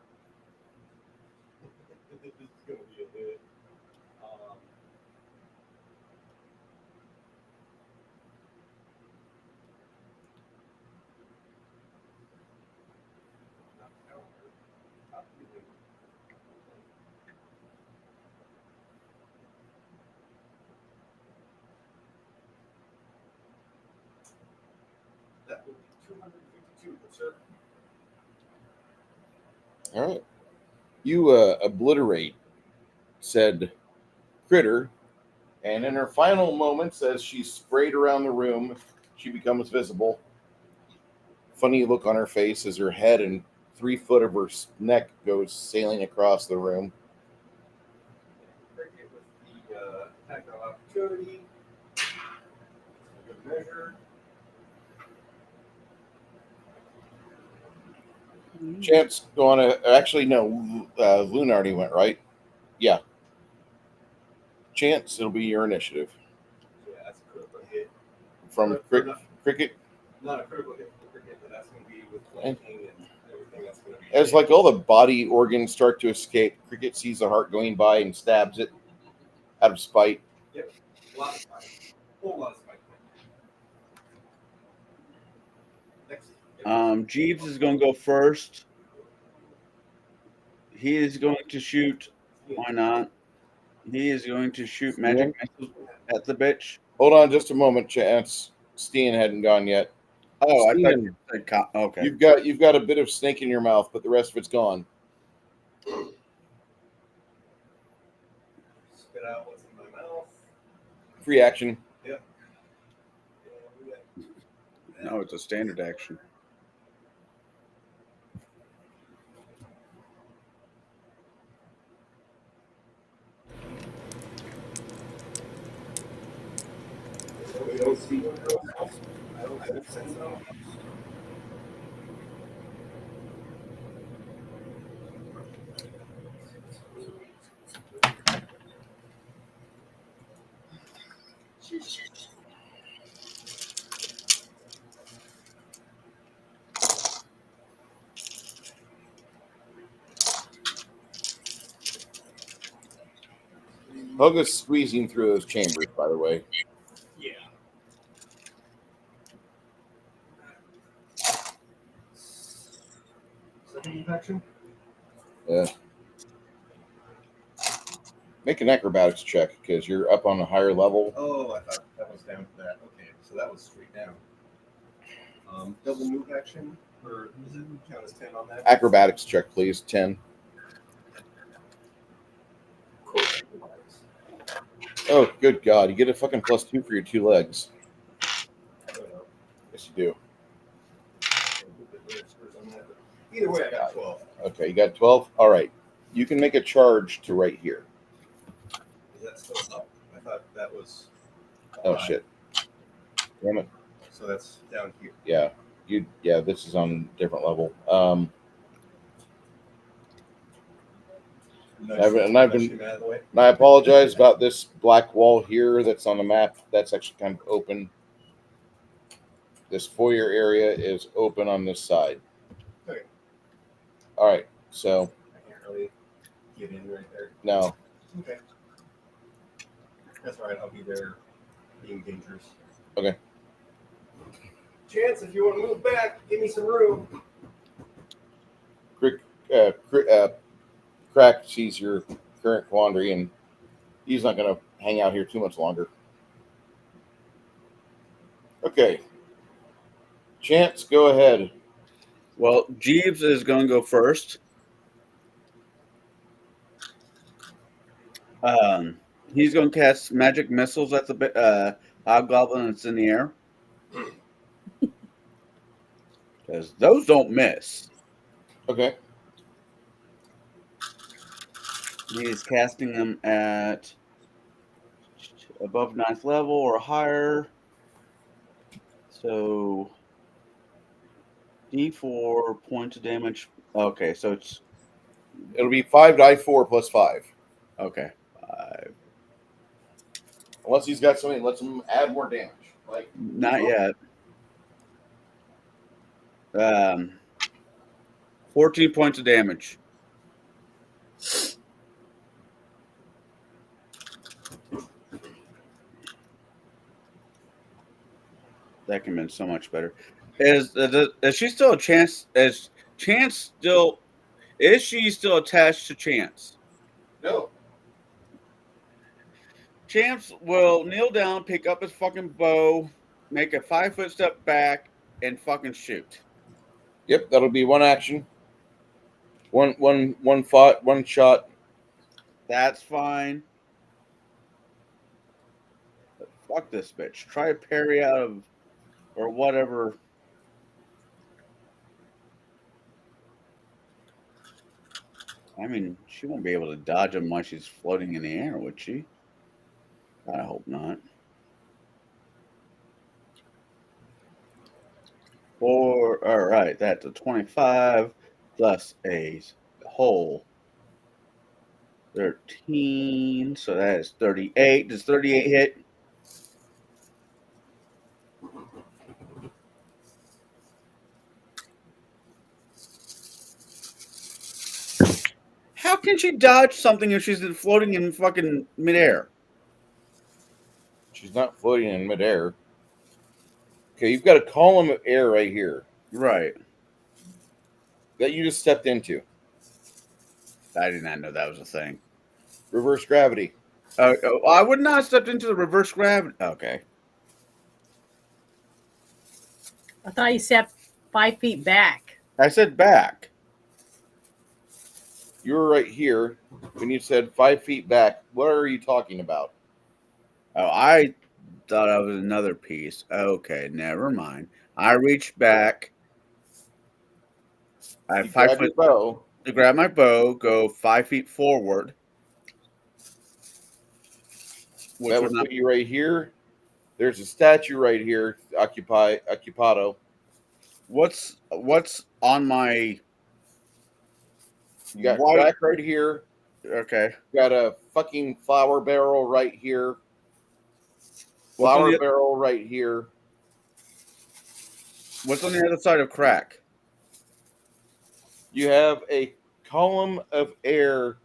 This is going to be a hit. That would be 252, sir. All right. You obliterate said critter, and in her final moments, as she's sprayed around the room, she becomes visible. Funny look on her face as her head and 3 foot of her neck goes sailing across the room. Cricket with the attack of opportunity. A good measure. Chance going to actually no, Luna already went right. Yeah. Chance, it'll be your initiative Yeah, that's a critical hit. from Cricket. Not a critical hit for cricket, but that's going to be with flanking and everything. That's going to be. As like all the body organs start to escape, Cricket sees the heart going by and stabs it out of spite. Yep. A lot of spike. Whole lot of spike. Next. Jeeves is going to go first. He is going to shoot. Why not? He is going to shoot magic missiles at the bitch. Hold on just a moment, Chance. Steen hadn't gone yet. Oh, I thought Steen, you said okay. you've got a bit of snake in your mouth, but the rest of it's gone. Spit out what's in my mouth. Free action. Yep. No, it's a standard action. We don't see I don't sense no. Hoga's squeezing through those chambers, by the way. Yeah. Second infection? Yeah. Make an acrobatics check because you're up on a higher level. Oh, I thought that was down to that. Okay, so that was straight down. Double move action, or does it count as 10 on that? Acrobatics check, please. 10. Cool. Oh, good God. You get a fucking +2 for your 2 legs. I don't know. Yes, you do. Either way, I got 12. Okay, you got 12? All right. You can make a charge to right here. Is that still up? I thought that was. Oh, 5. shit. Damn it. So that's down here. Yeah. This is on a different level. And I apologize about this black wall here that's on the map. That's actually kind of open. This foyer area is open on this side. Okay. All right. So, I can't really get in right there. no. Okay. That's all right. I'll be there being dangerous. Okay. Chance, if you want to move back, give me some room. Crack sees your current quandary, and he's not going to hang out here too much longer. Okay. Chance, go ahead. Well, Jeeves is going to go first. He's going to cast magic missiles at the hobgoblin that's in the air. Because those don't miss. Okay. He's casting them at above 9th level or higher. So D4 points of damage. Okay, so It'll be 5d4 plus 5. okay. 5. Unless he's got something that lets him add more damage. Like Not yet. 14 points of damage. That can have been so much better. Is she still a chance? Is she still attached to Chance? no. Chance will kneel down, pick up his fucking bow, make a 5-foot step back, and fucking shoot. Yep, that'll be one action. One shot. That's fine. But fuck this bitch. Try to parry out of or whatever. I mean, she won't be able to dodge him while she's floating in the air, would she? I hope not. All right, that's a 25 plus a whole 13, so that is 38. Does 38 hit? How can she dodge something if she's floating in fucking midair? She's not floating in midair. Okay, you've got a column of air right here Right. that you just stepped into. I did not know that was a thing. Reverse gravity. I would not have stepped into the reverse gravity. Okay. I thought you stepped 5 feet back. I said back. You were right here when you said 5 feet back. What are you talking about? Oh, I thought I was another piece. Okay, never mind. I reached back. I have You 5 grab your foot bow. to grab my bow, go 5 feet forward. Which That would would not put you right here. There's a statue right here, occupado. what's on my You got white crack right here. okay. You got a fucking flour barrel right here. What's on Flour the, barrel right here. what's on the other side of crack? You have a column of air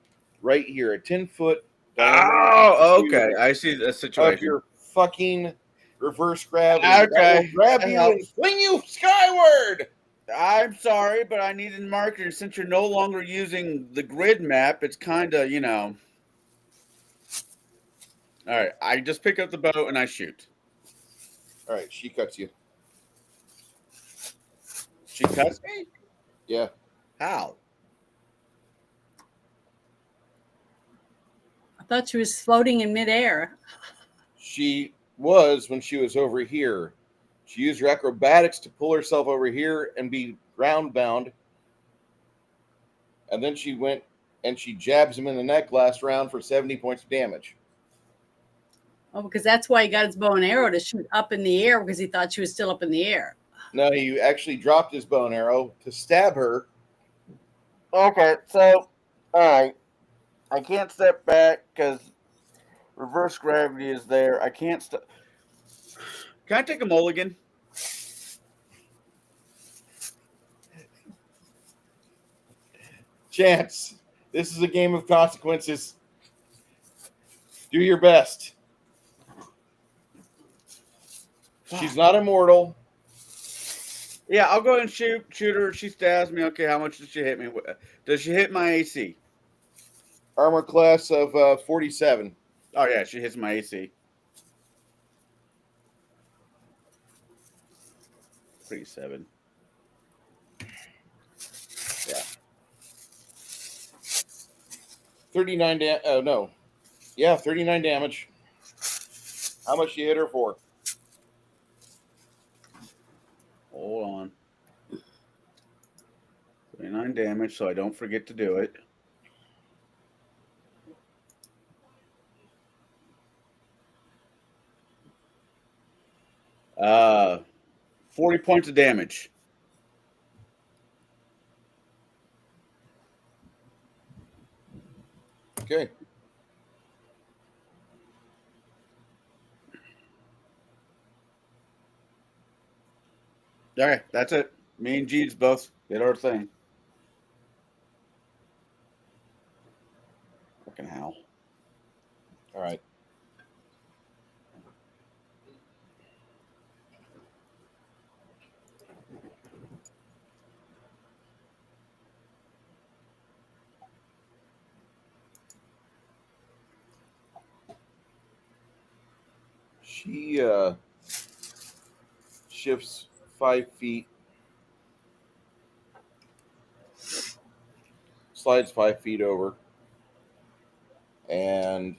right here, a 10-foot Oh, okay. I see the of situation. your fucking reverse gravity. Okay, That will grab that you helps. and fling you skyward. I'm sorry, but I needed marker since you're no longer using the grid map. It's kind of, All right, I just pick up the bow and I shoot. All right, she cuts you. She cuts me? Yeah. How? I thought she was floating in midair. She was when she was over here. She used her acrobatics to pull herself over here and be ground bound. And then she went and she jabs him in the neck last round for 70 points of damage. Oh, because that's why he got his bow and arrow to shoot up in the air because he thought she was still up in the air. No, he actually dropped his bow and arrow to stab her. Okay, so, all right. I can't step back because reverse gravity is there. I can't step. Can I take a mulligan? Chance, this is a game of consequences. Do your best. She's not immortal. Yeah, I'll go ahead and shoot her. She stabs me. Okay, how much does she hit me with? Does she hit my AC? Armor class of 47. Oh, yeah, she hits my AC. Pretty 7. Yeah. 39 damage. Oh, no. Yeah, 39 damage. How much you hit her for? Hold on. 39 damage, so I don't forget to do it. Uh, 40 points of damage. Okay. Okay, that's it. Me and Jeeves both did our thing. Fucking hell. All right. She shifts 5 feet, slides 5 feet over, and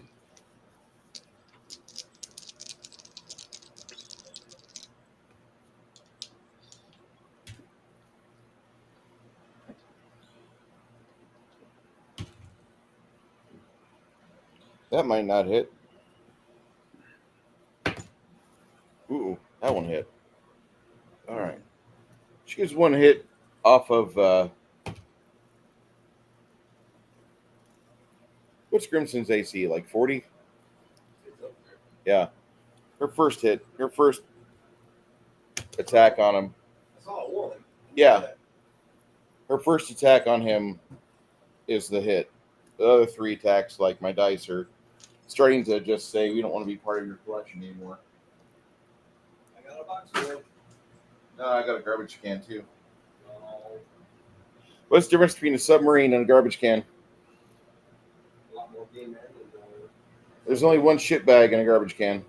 that might not hit. Ooh, that one hit. All right. She gets one hit off of what's Grimson's AC? Like 40? It's up there. Yeah. Her first hit, her first attack on him. I saw a woman. Yeah. Her first attack on him is the hit. The other 3 attacks, like my dice, are starting to just say, we don't want to be part of your collection anymore. I got a box full. No, I got a garbage can too. No, What's the difference between a submarine and a garbage can? a lot more game men and There's only one shit bag in a garbage can.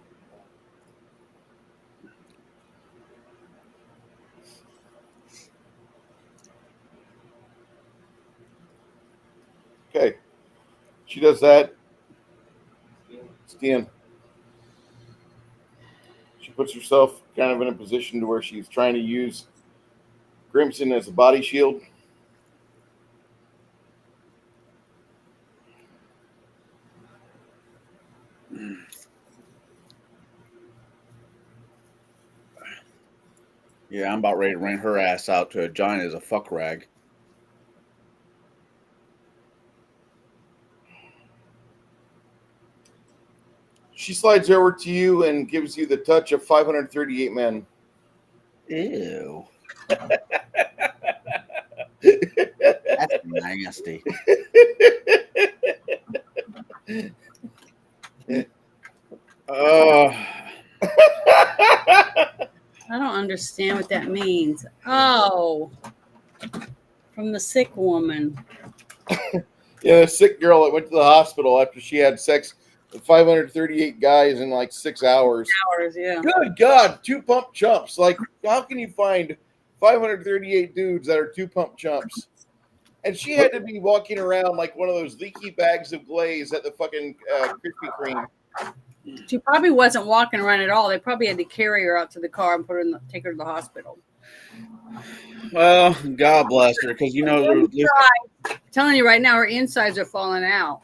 Okay. She does that. It's the end. She puts herself kind of in a position to where she's trying to use Grimson as a body shield. Yeah, I'm about ready to rain her ass out to a giant as a fuck rag. She slides over to you and gives you the touch of 538 men. Ew. That's nasty. I don't understand what that means. Oh, from the sick woman. Yeah, a sick girl that went to the hospital after she had sex with 538 guys in like 6 hours. Hours, yeah. Good God, 2 pump chumps. Like, how can you find 538 dudes that are 2 pump chumps? And she had to be walking around like one of those leaky bags of glaze at the fucking Krispy Kreme. She probably wasn't walking around at all. They probably had to carry her out to the car and take her to the hospital. Well, God bless her, because you know, I'm telling you right now, her insides are falling out.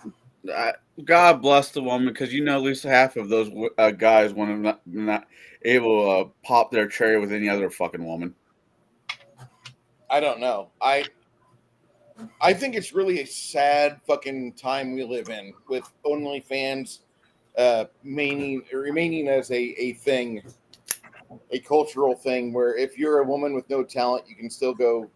God bless the woman, because you know, at least half of those guys want to not able to pop their cherry with any other fucking woman. I don't know. I think it's really a sad fucking time we live in with OnlyFans remaining as a thing, a cultural thing where if you're a woman with no talent, you can still go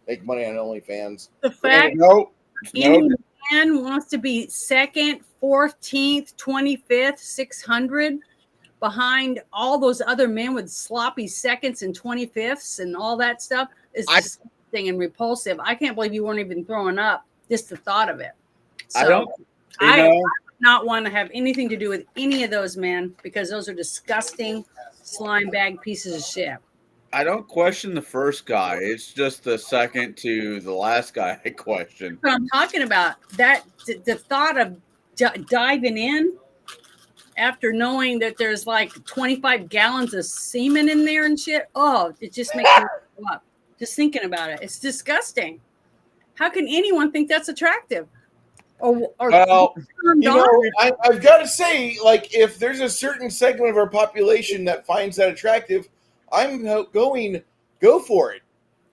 make money on OnlyFans. The fact No. any man wants to be second, 14th, 25th, 600 behind all those other men with sloppy seconds and 25ths and all that stuff is disgusting and repulsive. I can't believe you weren't even throwing up just the thought of it. So I would not want to have anything to do with any of those men because those are disgusting slime bag pieces of shit. I don't question the first guy. It's just the second to the last guy I question. What I'm talking about, that the thought of diving in after knowing that there's like 25 gallons of semen in there and shit. Oh, it just makes me throw up. Just thinking about it. It's disgusting. How can anyone think that's attractive? Or Well, turned You on? know, I've got to say, like, if there's a certain segment of our population that finds that attractive, I'm going, go for it.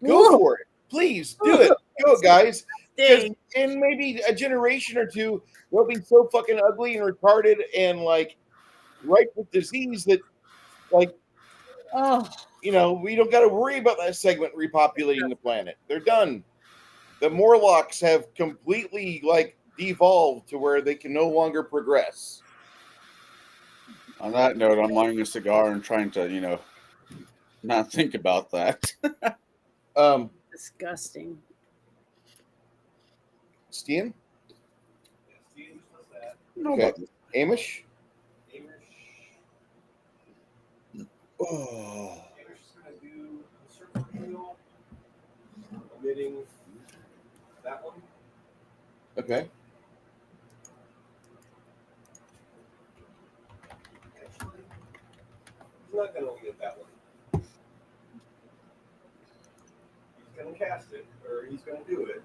Go Ooh. for it. Please do it. Go, guys. Because Dang. in maybe a generation or two, they'll be so fucking ugly and retarded and, like, ripe with disease that, like, Oh, you know, we don't got to worry about that segment repopulating the planet. They're done. The Morlocks have completely, like, devolved to where they can no longer progress. on that note, I'm lighting a cigar and trying to, you know, not think about that. disgusting. Stian? Yeah, Steve does that. No, Okay. but Amish? Amish Oh. is going to do the circle wheel, omitting that one. Okay. Actually, he's not going to omit that one. He's going to cast it, or he's going to do it.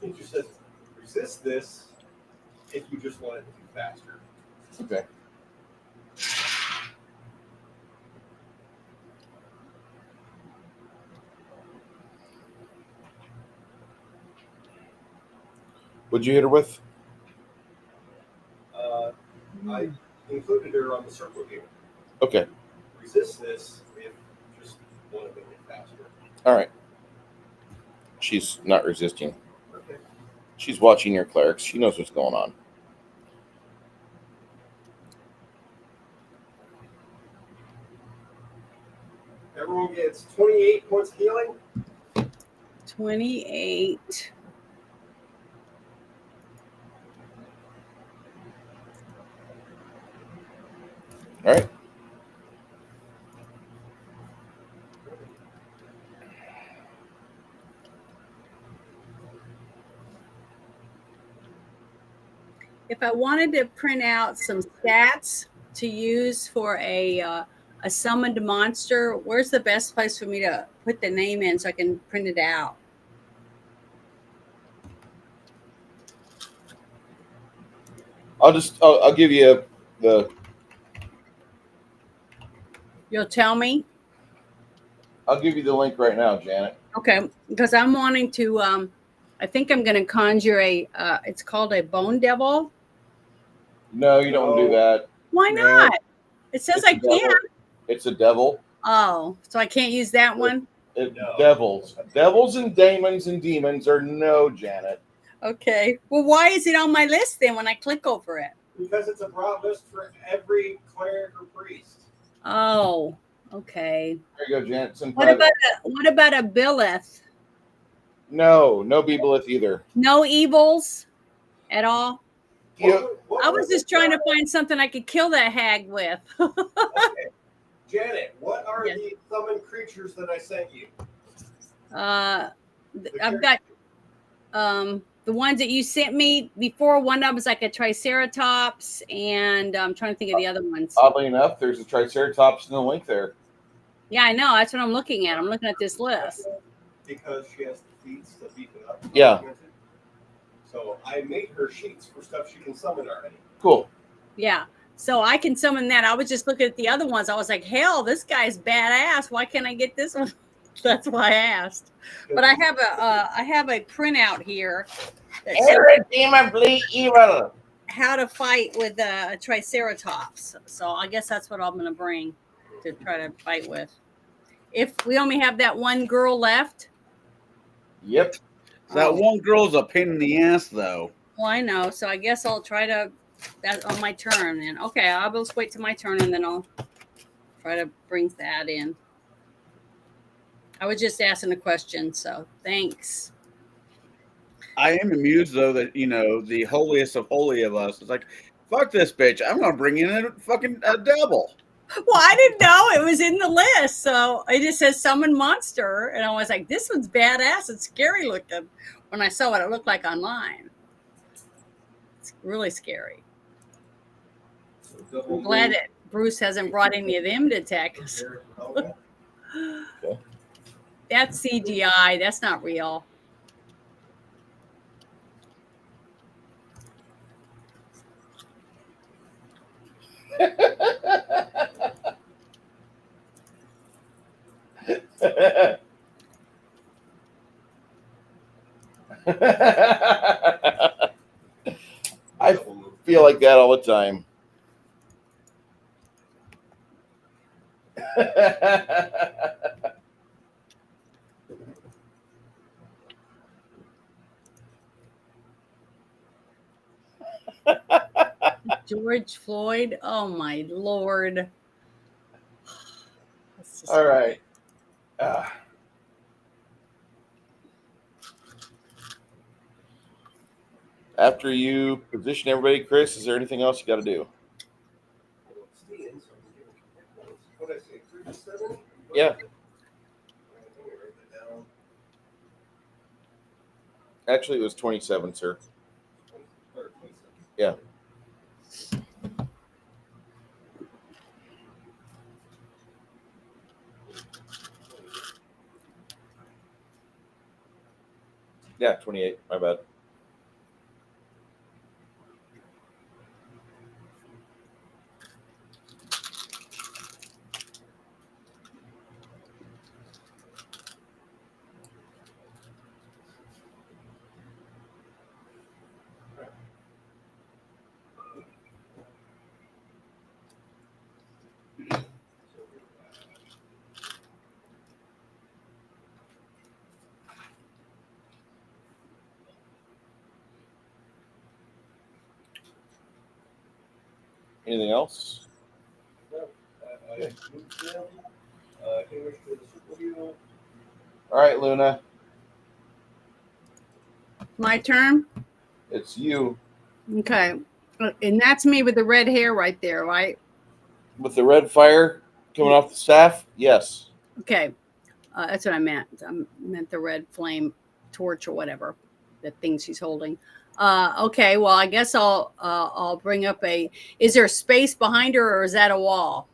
He just says, resist this if you just want it to be faster. Okay. What'd you hit her with? I included her on the circle here. Okay. Resist this if you just want to make it faster. All right. She's not resisting. Okay. She's watching your clerics. She knows what's going on. Everyone gets 28 points of healing. 28. All right. If I wanted to print out some stats to use for a summoned monster, where's the best place for me to put the name in so I can print it out? I'll give you the. You'll tell me? I'll give you the link right now, Janet. Okay, because I'm wanting to, I think I'm going to conjure it's called a bone devil. No, you don't do that. Why No. not? It says It's I a devil. can't. It's a devil. Oh, so I can't use that one? No. No. Devils and demons are no, Janet. Okay. Well, why is it on my list then when I click over it? Because it's a broad list for every cleric or priest. Oh, okay. There you go, Janet. It's in What private. about a Billith? No Beebleth either. No evils at all? What I was just trying to find something I could kill that hag with. Okay. Janet, what are Yes. the summoned creatures that I sent you? I've got the ones that you sent me before. One of them was like a Triceratops, and I'm trying to think of the other ones. Oddly enough, there's a Triceratops in the link there. Yeah, I know. That's what I'm looking at. I'm looking at this list. Because she has the feats to beef it up. Yeah. So I made her sheets for stuff she can summon already. Cool. Yeah. So I can summon that. I was just looking at the other ones. I was like, hell, this guy's badass. Why can't I get this one? That's why I asked. But I have a printout here that says evil. how to fight with a Triceratops. So I guess that's what I'm going to bring to try to fight with. If we only have that one girl left. Yep. That one girl's a pain in the ass, though. Well, I know. So I guess I'll try to that on my turn. And okay, I'll just wait till my turn and then I'll try to bring that in. I was just asking a question, so thanks. I am amused, though, that, you know, the holiest of holy of us is like, fuck this bitch. I'm going to bring in a fucking devil. Well, I didn't know it was in the list, so it just says summon monster, and I was like, "This one's badass. It's scary looking." When I saw what it looked like online, it's really scary. So double I'm glad blue. that Bruce hasn't brought any of them to attack us. Okay. That's CGI. That's not real. I feel like that all the time. George Floyd. Oh my Lord. All right. After you position everybody, Chris, is there anything else you got to do? What did I say? 37? Yeah. Actually, it was 27, sir. Yeah. Yeah, 28. My bad. Anything else? All right, Luna. My turn. It's you Okay, and that's me with the red hair right there, right? with the red fire coming off the staff. Yes. Okay, that's what I meant. I meant the red flame torch or whatever, the thing she's holding. Okay, well, I guess I'll bring up a. Is there space behind her, or is that a wall?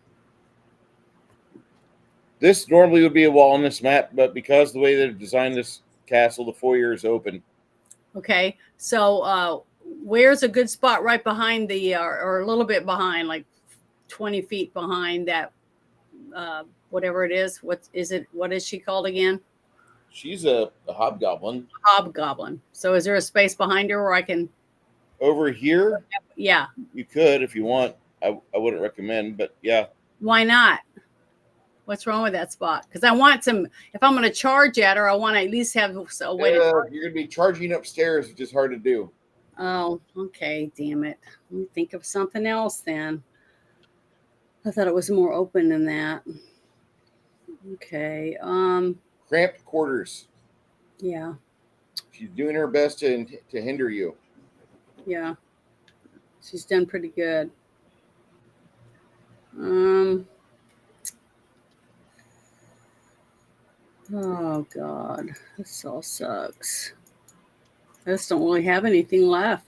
This normally would be a wall on this map, but because the way they've designed this castle, the foyer is open. Okay, so where's a good spot right behind the, or a little bit behind, like 20 feet behind that, whatever it is? What is it? What is she called again? She's a hobgoblin. Hobgoblin. So is there a space behind her where I can? Over here, Yeah. you could if you want. I wouldn't recommend, but yeah. Why not? What's wrong with that spot? Because I want some. If I'm going to charge at her, I want to at least have a way to. You're going to be charging upstairs, which is hard to do. Oh, okay. Damn it. Let me think of something else then. I thought it was more open than that. Okay. Cramped quarters. Yeah. She's doing her best to hinder you. Yeah. She's done pretty good. Oh God, this all sucks. I just don't really have anything left.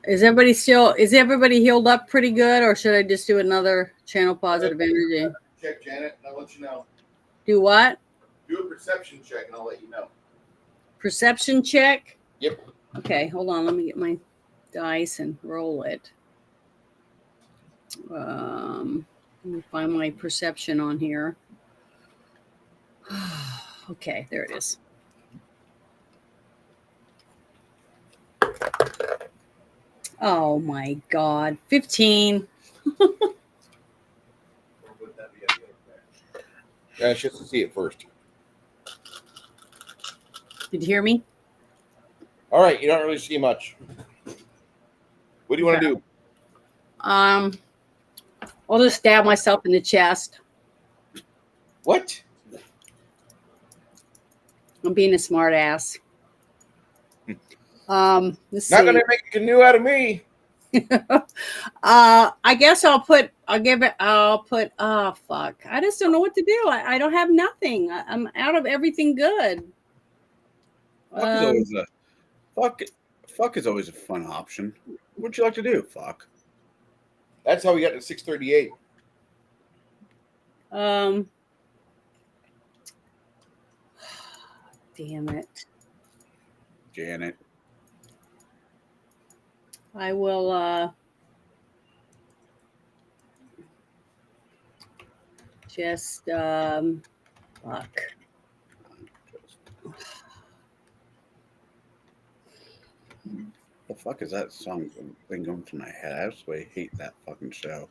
Is everybody healed up pretty good, or should I just do another channel positive energy? Check, Janet, and I'll let you know. Do what? Do a perception check, and I'll let you know. Perception check? Yep. Okay, hold on. Let me get my dice and roll it. Let me find my perception on here. Okay, there it is. Oh my God, 15. Yeah, she has to see it first. Did you hear me? All right, you don't really see much. What do you want to do? I'll just stab myself in the chest. What? I'm being a smart ass. Let's Not see. gonna make a canoe out of me. I guess I'll put oh fuck. I just don't know what to do. I don't have nothing. I'm out of everything good. Fuck is always a fuck is always a fun option. What'd you like to do? Fuck. That's how we got to 638. Damn it. Janet. I will just fuck. The fuck is that song been going through my head? I absolutely hate that fucking show.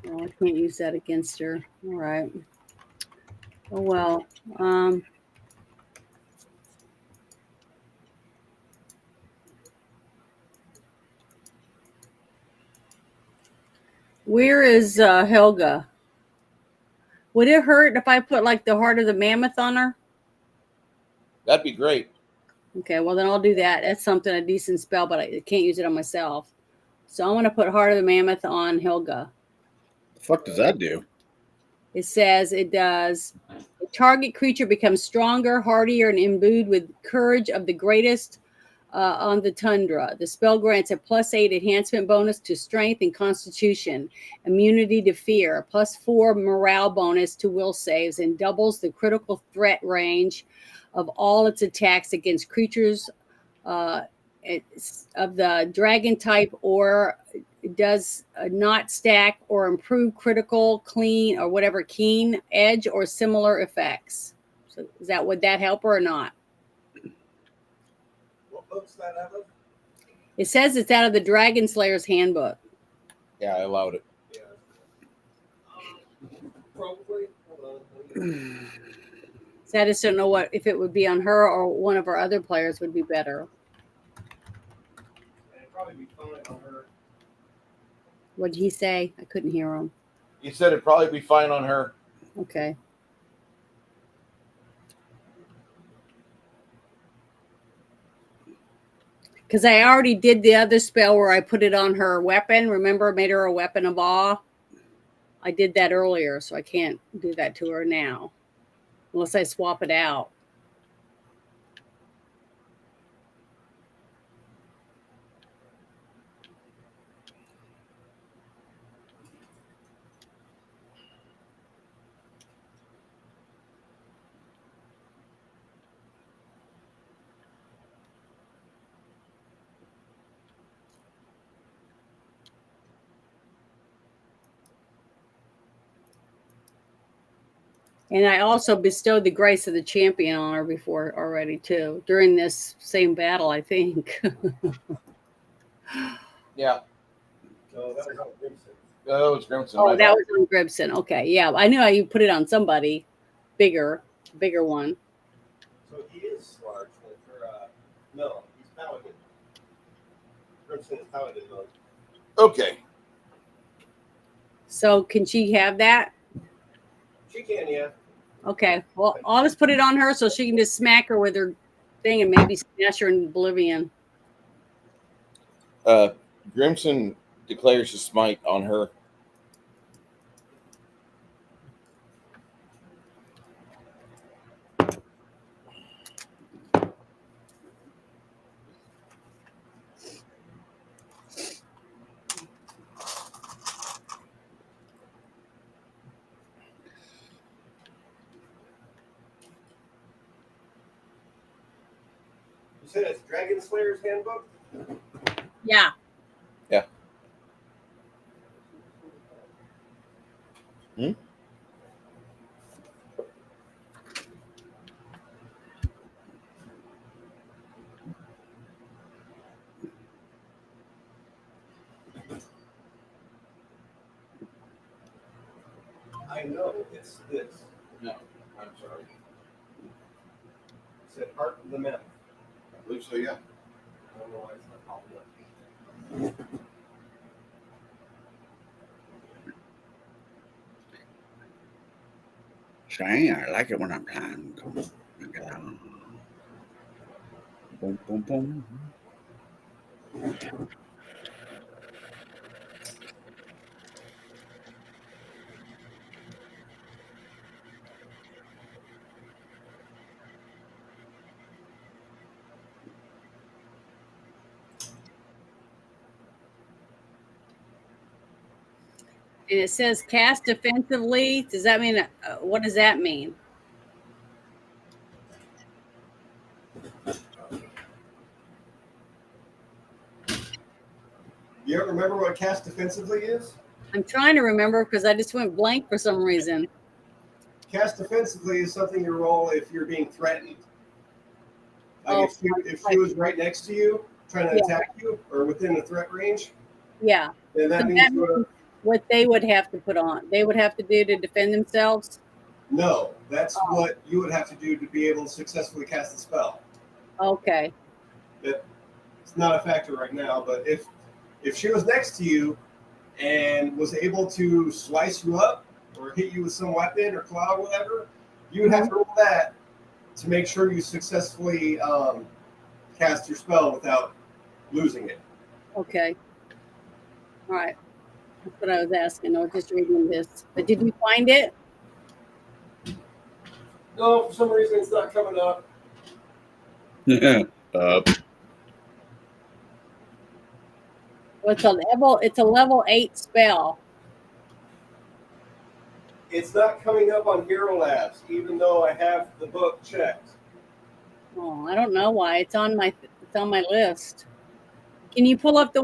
Oh, I can't use that against her. All right. Oh well. Where is Helga? Would it hurt if I put like the heart of the mammoth on her? That'd be great. Okay, well then I'll do that. That's something, a decent spell, but I can't use it on myself. So I'm going to put heart of the mammoth on Helga. The fuck does that do? It says it does. The target creature becomes stronger, hardier, and imbued with courage of the greatest on the tundra. The spell grants a +8 enhancement bonus to strength and constitution, immunity to fear, +4 morale bonus to will saves, and doubles the critical threat range of all its attacks against creatures of the dragon type, or does not stack or improve critical, clean, or whatever keen edge or similar effects. So would that help her or not? What book's that out of? It says it's out of the Dragon Slayer's Handbook. Yeah, I allowed it. Yeah. Probably. Hold on. So I just don't know if it would be on her or one of our other players would be better. It'd probably be fine on her. What did he say? I couldn't hear him. He said it'd probably be fine on her. Okay. Because I already did the other spell where I put it on her weapon. Remember, made her a weapon of awe? I did that earlier, so I can't do that to her now. Unless I swap it out. And I also bestowed the grace of the champion on her before already, too, during this same battle, I think. Yeah. No, that was on Grimson. That was Grimson. Oh, that was on Gribson. Okay, yeah. I knew you put it on somebody bigger one. So he is large. No, he's Paladin. Grimson is Paladin mode. Okay. So can she have that? She can, yeah. Okay. Well, I'll just put it on her so she can just smack her with her thing and maybe smash her in oblivion. Grimson declares his smite on her. You said it's Dragon Slayer's Handbook? Yeah. Yeah. Hmm? I know it's this. No, I'm sorry. It said Heart of the Mammoth. I believe so, yeah. I don't know why it's not popping up. Dang, I like it when I'm trying. Boom, boom, boom. And it says cast defensively. Does that mean, what does that mean? You don't remember what cast defensively is? I'm trying to remember because I just went blank for some reason. Cast defensively is something you roll if you're being threatened. Like Oh, if she was right next to you, trying to attack you, or within the threat range, Yeah. then that So means that means what they would have to put on. They would have to do to defend themselves. no. That's what you would have to do to be able to successfully cast the spell. Okay. It's not a factor right now, but if she was next to you and was able to slice you up or hit you with some weapon or claw or whatever, you would have to roll that to make sure you successfully cast your spell without losing it. Okay. All right. That's what I was asking. I was just reading this. But did you find it? No, for some reason it's not coming up. Well, it's a level 8 spell. It's not coming up on Hero Labs, even though I have the book checked. Oh, I don't know why. It's on my list. Can you pull up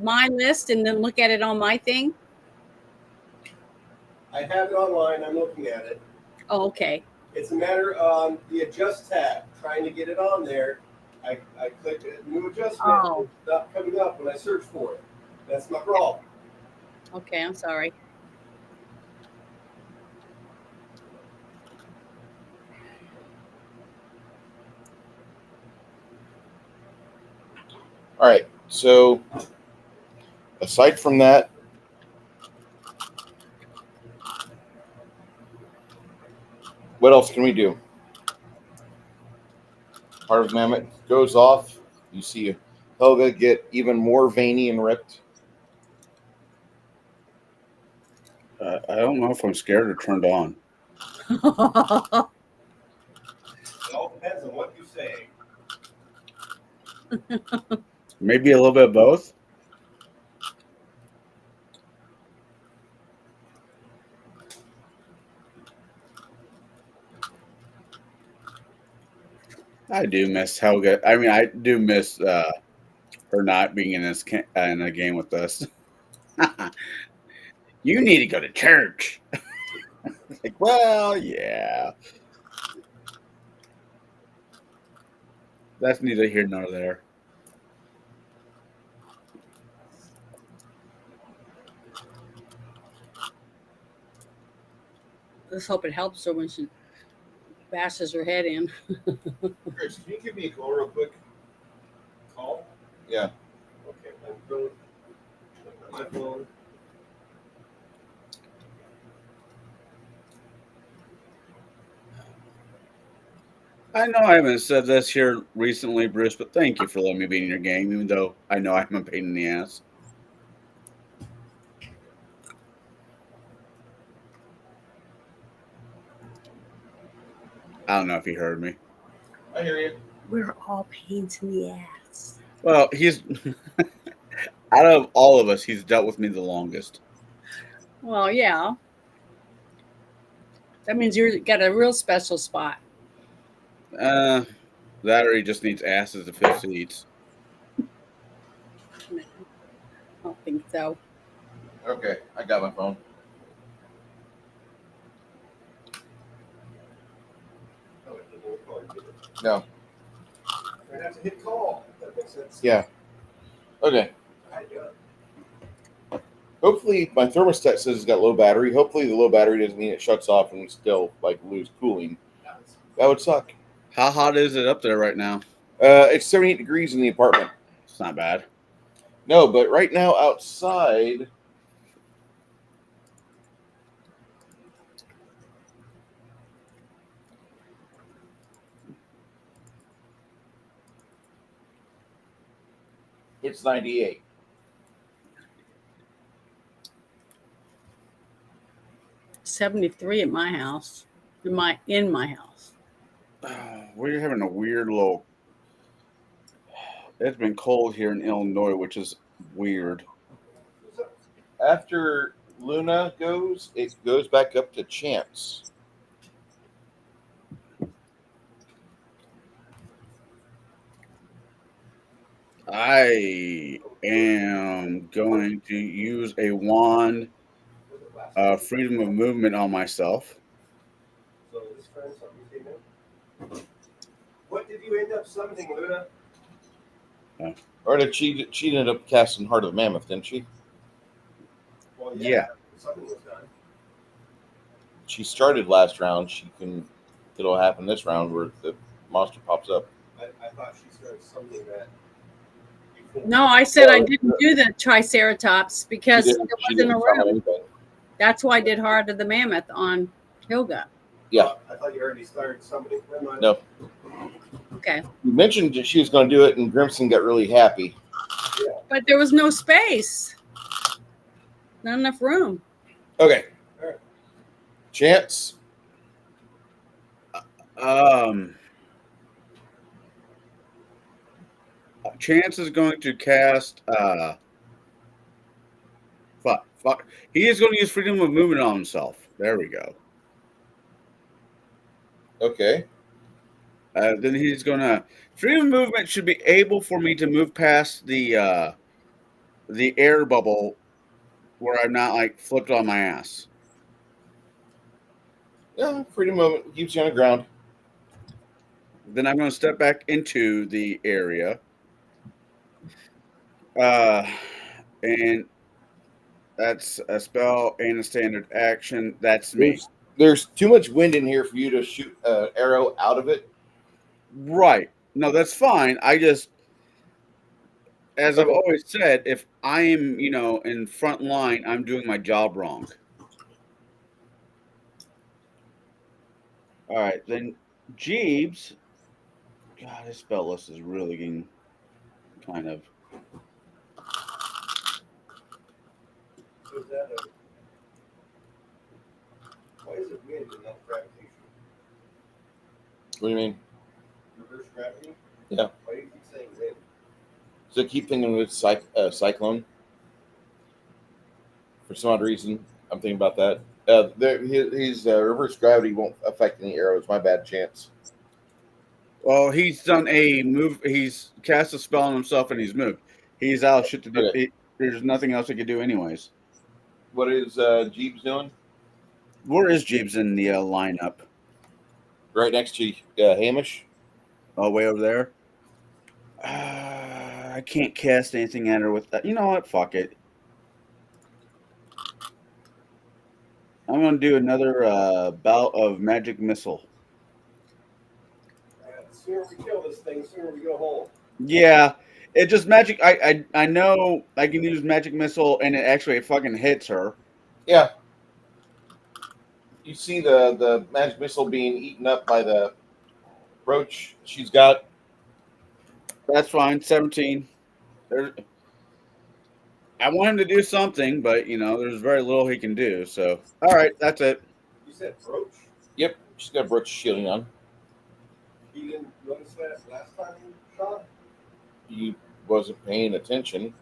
my list and then look at it on my thing? I have it online. I'm looking at it. Oh, okay. It's a matter of the adjust tab, trying to get it on there. I clicked new adjustment. Oh. It's not coming up when I search for it. That's my problem. Okay, I'm sorry. All right. So, aside from that, what else can we do? Heart of Mammoth goes off. You see Helga get even more veiny and ripped. I don't know if I'm scared or turned on. It all depends on what you say. Maybe a little bit of both. I do miss Helga. I mean, I do miss her not being in in a game with us. You need to go to church. Like, well, yeah. That's neither here nor there. Let's hope it helps her when she bashes her head in. Chris, can you give me a call real quick? Call? Yeah. Okay, I'm going my phone. I know I haven't said this here recently, Bruce, but thank you for letting me be in your game, even though I know I'm a pain in the ass. I don't know if he heard me. I hear you. We're all pains in the ass. Well, he's out of all of us, he's dealt with me the longest. Well, yeah. That means you got a real special spot. That or he just needs asses to fill seats. I don't think so. Okay, I got my phone. No. I have to hit call. That makes sense. Yeah. Okay. I do it. Hopefully, my thermostat says it's got low battery. Hopefully, the low battery doesn't mean it shuts off and we still lose cooling. That would suck. How hot is it up there right now? It's 78 degrees in the apartment. It's not bad. No, but right now outside, It's 98. $73 at my house. In my house. We're having a weird little. It's been cold here in Illinois, which is weird. After Luna goes, it goes back up to Chance. I am going to use a wand freedom of movement on myself. So this turn something came in. What did you end up summoning, Luna? Or did she ended up casting Heart of the Mammoth, didn't she? Well, Yeah. Something was done. She started last round. It'll happen this round where the monster pops up. I thought she started something that. Before. No, I said I didn't do the Triceratops because She there didn't wasn't a summon room. anything. That's why I did Heart of the Mammoth on Hilga. Yeah. I thought you already started summoning. Never mind. No. Okay. You mentioned that she was going to do it, and Grimson got really happy. But there was no space. Not enough room. Okay. All right. Chance. Chance is going to cast. Fuck. He is going to use freedom of movement on himself. There we go. Okay. Then he's going to. Freedom of movement should be able for me to move past the air bubble where I'm not like flipped on my ass. Yeah, freedom moment keeps you on the ground. Then I'm going to step back into the area. And that's a spell and a standard action. That's me. There's too much wind in here for you to shoot an arrow out of it. Right. No, that's fine. I just, as I've always said, if I am, in front line, I'm doing my job wrong. All right, then Jeeves. God, this spell list is really getting kind of. So is that why is it wind and not gravitation? What do you mean? Reverse gravity? Yeah. Why do you keep saying wind? So keep thinking with cyclone. For some odd reason, I'm thinking about that. His reverse gravity won't affect any arrows. My bad, Chance. Well, he's done a move. He's cast a spell on himself and he's moved. He's out of shit to do. Okay. There's nothing else he could do, anyways. What is Jeeves doing? Where is Jeeves in the lineup? Right next to Hamish. Oh, way over there. I can't cast anything at her with that. You know what? Fuck it. I'm going to do another bout of magic missile. The sooner we kill this thing, the sooner we go home. Yeah, it just magic. I know I can use magic missile, and it fucking hits her. Yeah. You see the magic missile being eaten up by the roach she's got. That's fine. 17. I want him to do something, but there's very little he can do. So, all right, that's it. You said brooch? Yep, she's got a brooch shielding on. You didn't notice that last time you shot? He wasn't paying attention.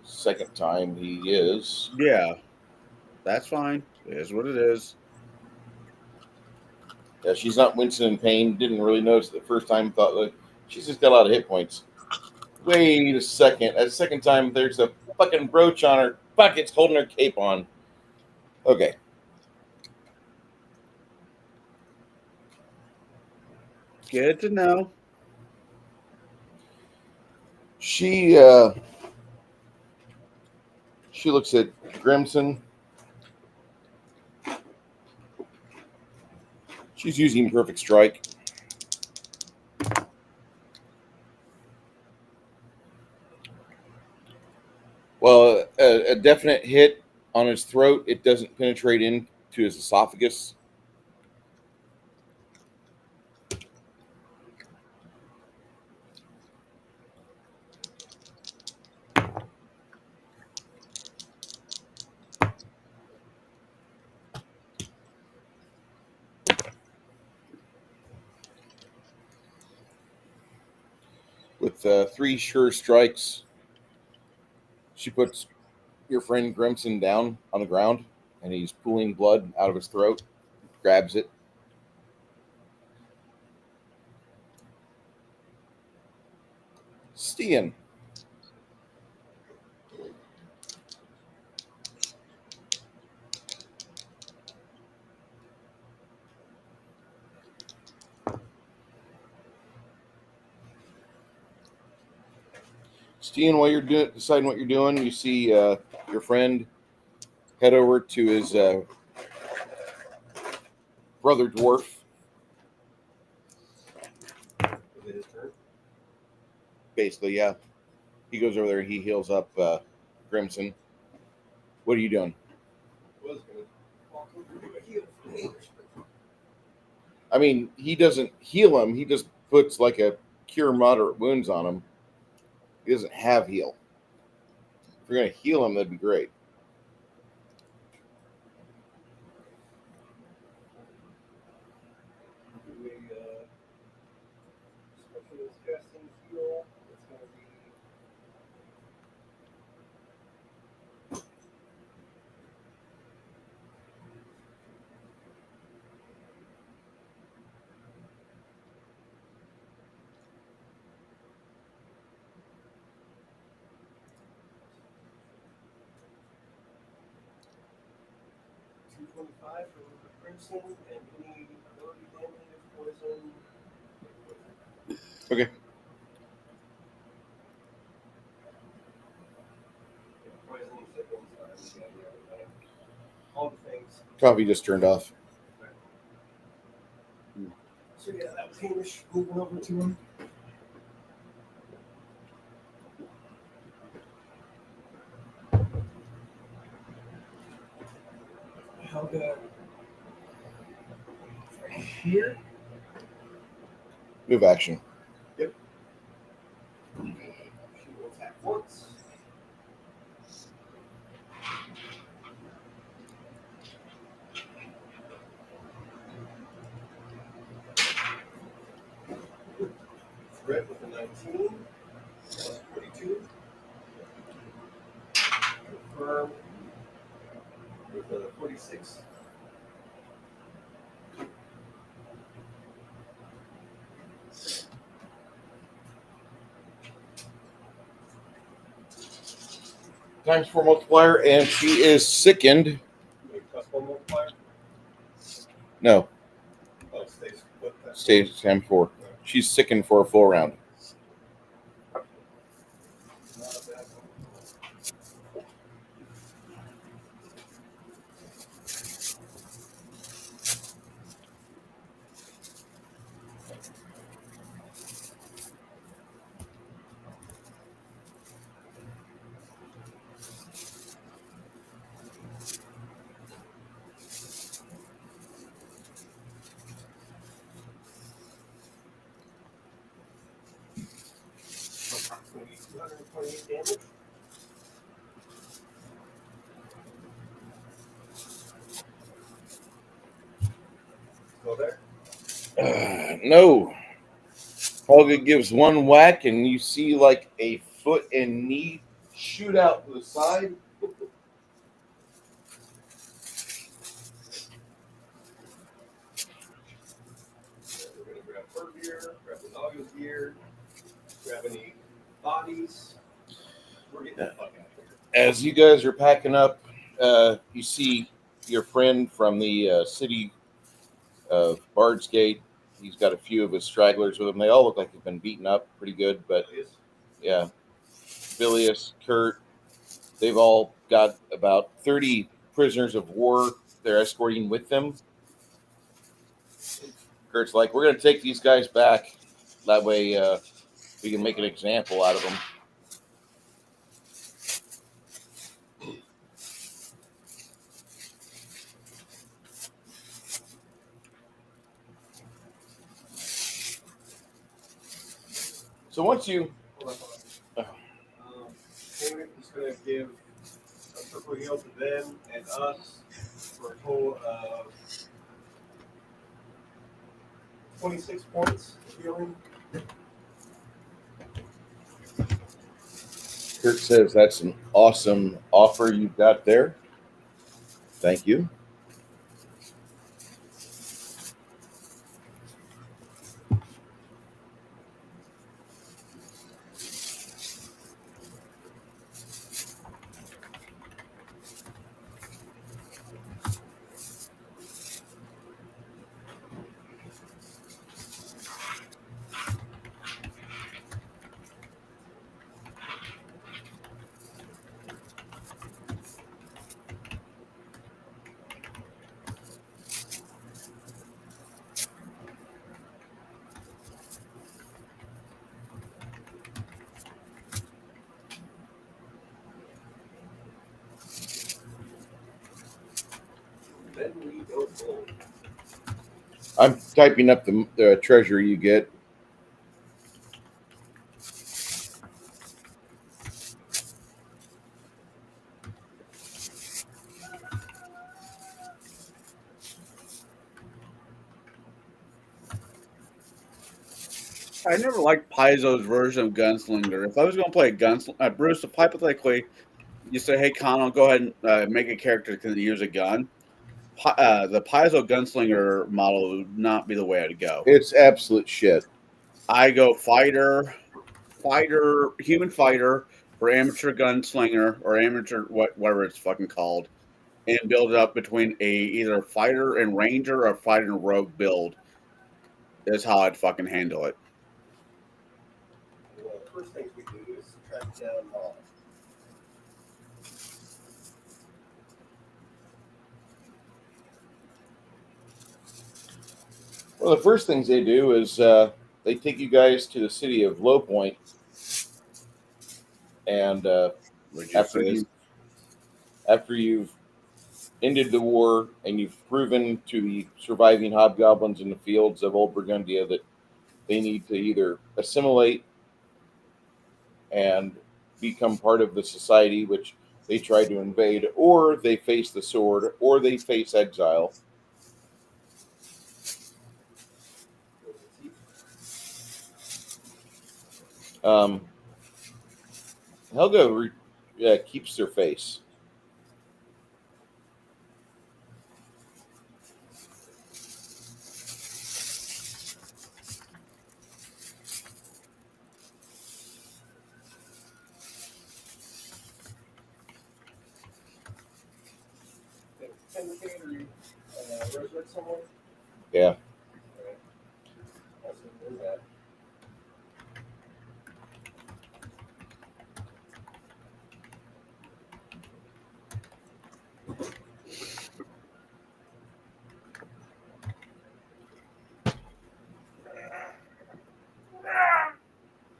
Second time he is. Yeah, that's fine. It is what it is. Yeah, she's not wincing in pain. Didn't really notice it the first time. Thought like she's just got a lot of hit points. Wait a second. At the second time, there's a fucking brooch on her. Fuck, it's holding her cape on. Okay. Good to know. She looks at Grimson. She's using Perfect Strike. Well, a definite hit on his throat. It doesn't penetrate into his esophagus. with 3 sure strikes, she puts your friend Grimson down on the ground, and he's pooling blood out of his throat, grabs it. Stian. Stian, while you're deciding what you're doing, you see your friend head over to his brother dwarf. Is it his turn? Basically, yeah. He goes over there and he heals up Grimson. What are you doing? Was going to walk over to do a heal for me. I mean, he doesn't heal him. He just puts like a cure moderate wounds on him. He doesn't have heal. If you're going to heal him, that'd be great. Do a specialist casting heal. It's going to be 225 for Crimson, and any ability damage, poison. Okay. Poison, sickness, all the things. Coffee just turned off. So yeah, that was Hamish moving over to him. Helga right here. Move action. Yep. She will attack once. Threat with a 19. Plus 42. Confirm with a 46. Times 4 multiplier, and she is sickened. Wait, plus 1 multiplier? No, Oh, stays with that. stays times 4. She's sickened for a full round. Not a bad one. It's going to be 228 damage. Go there. No. Helga gives one whack, and you see like a foot and knee shoot out to the side. We're going to grab her gear, grab the Naga's gear, grab any bodies. We're getting the fuck out of here. As you guys are packing up, you see your friend from the city of Bard's Gate. He's got a few of his stragglers with him. They all look like they've been beaten up pretty good, but yeah. Bilius, Kurt, they've all got about 30 prisoners of war they're escorting with them. Kurt's like, we're going to take these guys back. That way we can make an example out of them. So once you... Henrik is going to give a triple heal to them and us for a total of 26 points of healing. Kurt says that's an awesome offer you've got there. Thank you. Then we go gold. I'm typing up the treasure you get. I never liked Paizo's version of Gunslinger. If I was going to play a Gunslinger, Bruce, if hypothetically you say, hey, Connell, go ahead and make a character that can use a gun, the Paizo Gunslinger model would not be the way I'd go. It's absolute shit. I go fighter, human fighter, or amateur gunslinger, or amateur whatever it's fucking called, and build it up between either fighter and ranger or fighter and rogue build. Is how I'd fucking handle it. Well, the first things we do is track down all. Well, the first things they do is they take you guys to the city of Low Point, and after you've ended the war and you've proven to the surviving hobgoblins in the fields of Old Burgundia that they need to either assimilate and become part of the society which they tried to invade, or they face the sword, or they face exile. Helga keeps their face. Resurrect someone? Yeah. Okay. Also do that.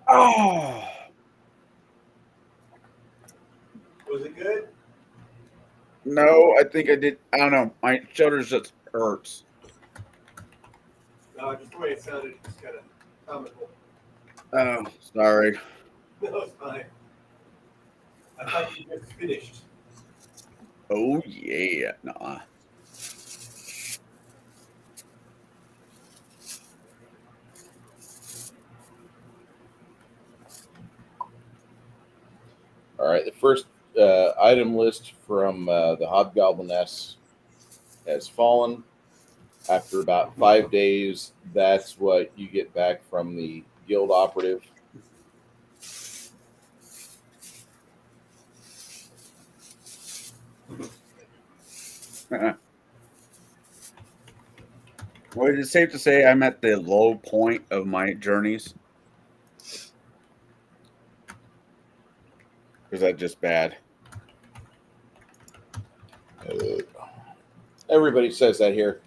Oh, Was it good? no, I think I did. I don't know. My shoulders just hurts. No, just the way it sounded, just kind of comical. Oh, sorry. No, it's fine. I thought you just finished. Oh, yeah. Nah. All right. The first item list from the Hobgobliness has fallen. After about 5 days, that's what you get back from the guild operative. Well, is it safe to say I'm at the low point of my journeys? Is that just bad? Everybody says that here.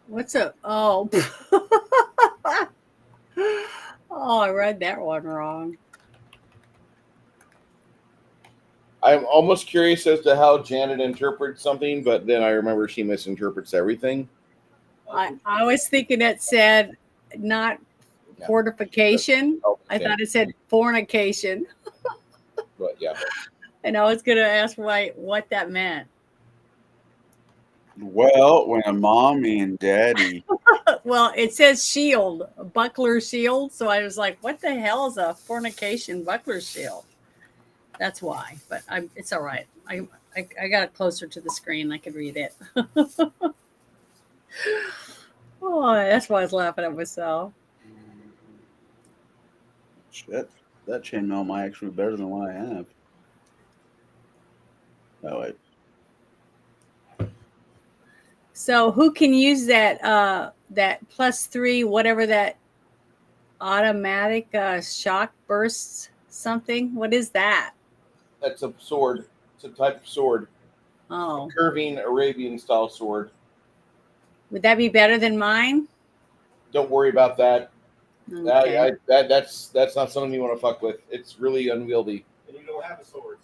What's up? Oh. Oh, I read that one wrong. I'm almost curious as to how Janet interprets something, but then I remember she misinterprets everything. I was thinking it said not No. fortification. Oh, I thought it said fornication. But yeah. And I was going to ask what that meant. Well, when mommy and daddy. Well, it says shield, buckler shield. So I was like, what the hell is a fornication buckler shield? That's why. But it's all right. I got it closer to the screen. I could read it. Oh, that's why I was laughing at myself. Shit, that chainmail might actually be better than what I have. Oh wait. So who can use that +3, whatever that automatic shock bursts something? What is that? That's a sword. It's a type of sword. Oh, Curving Arabian style sword. would that be better than mine? Don't worry about that. Okay. That's not something you want to fuck with. It's really unwieldy. And you don't have a sword.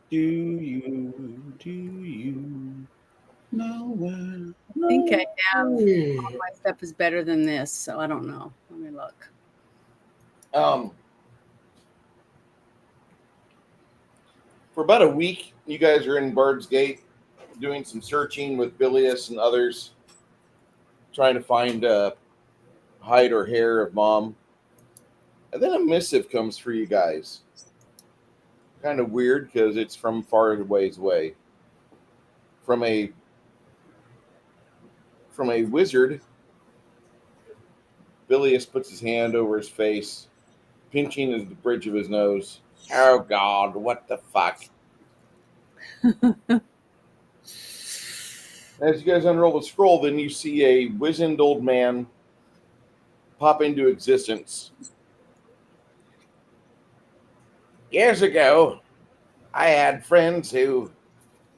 Do you know where? I think I have all my stuff is better than this, so I don't know. Let me look. For about a week, you guys are in Bard's Gate doing some searching with Bilius and others, trying to find hide or hair of mom. And then a missive comes for you guys. Kind of weird because it's from far ways away. From a wizard. Bilius puts his hand over his face, pinching the bridge of his nose. Oh God, what the fuck? As you guys unroll the scroll, then you see a wizened old man pop into existence. Years ago, I had friends who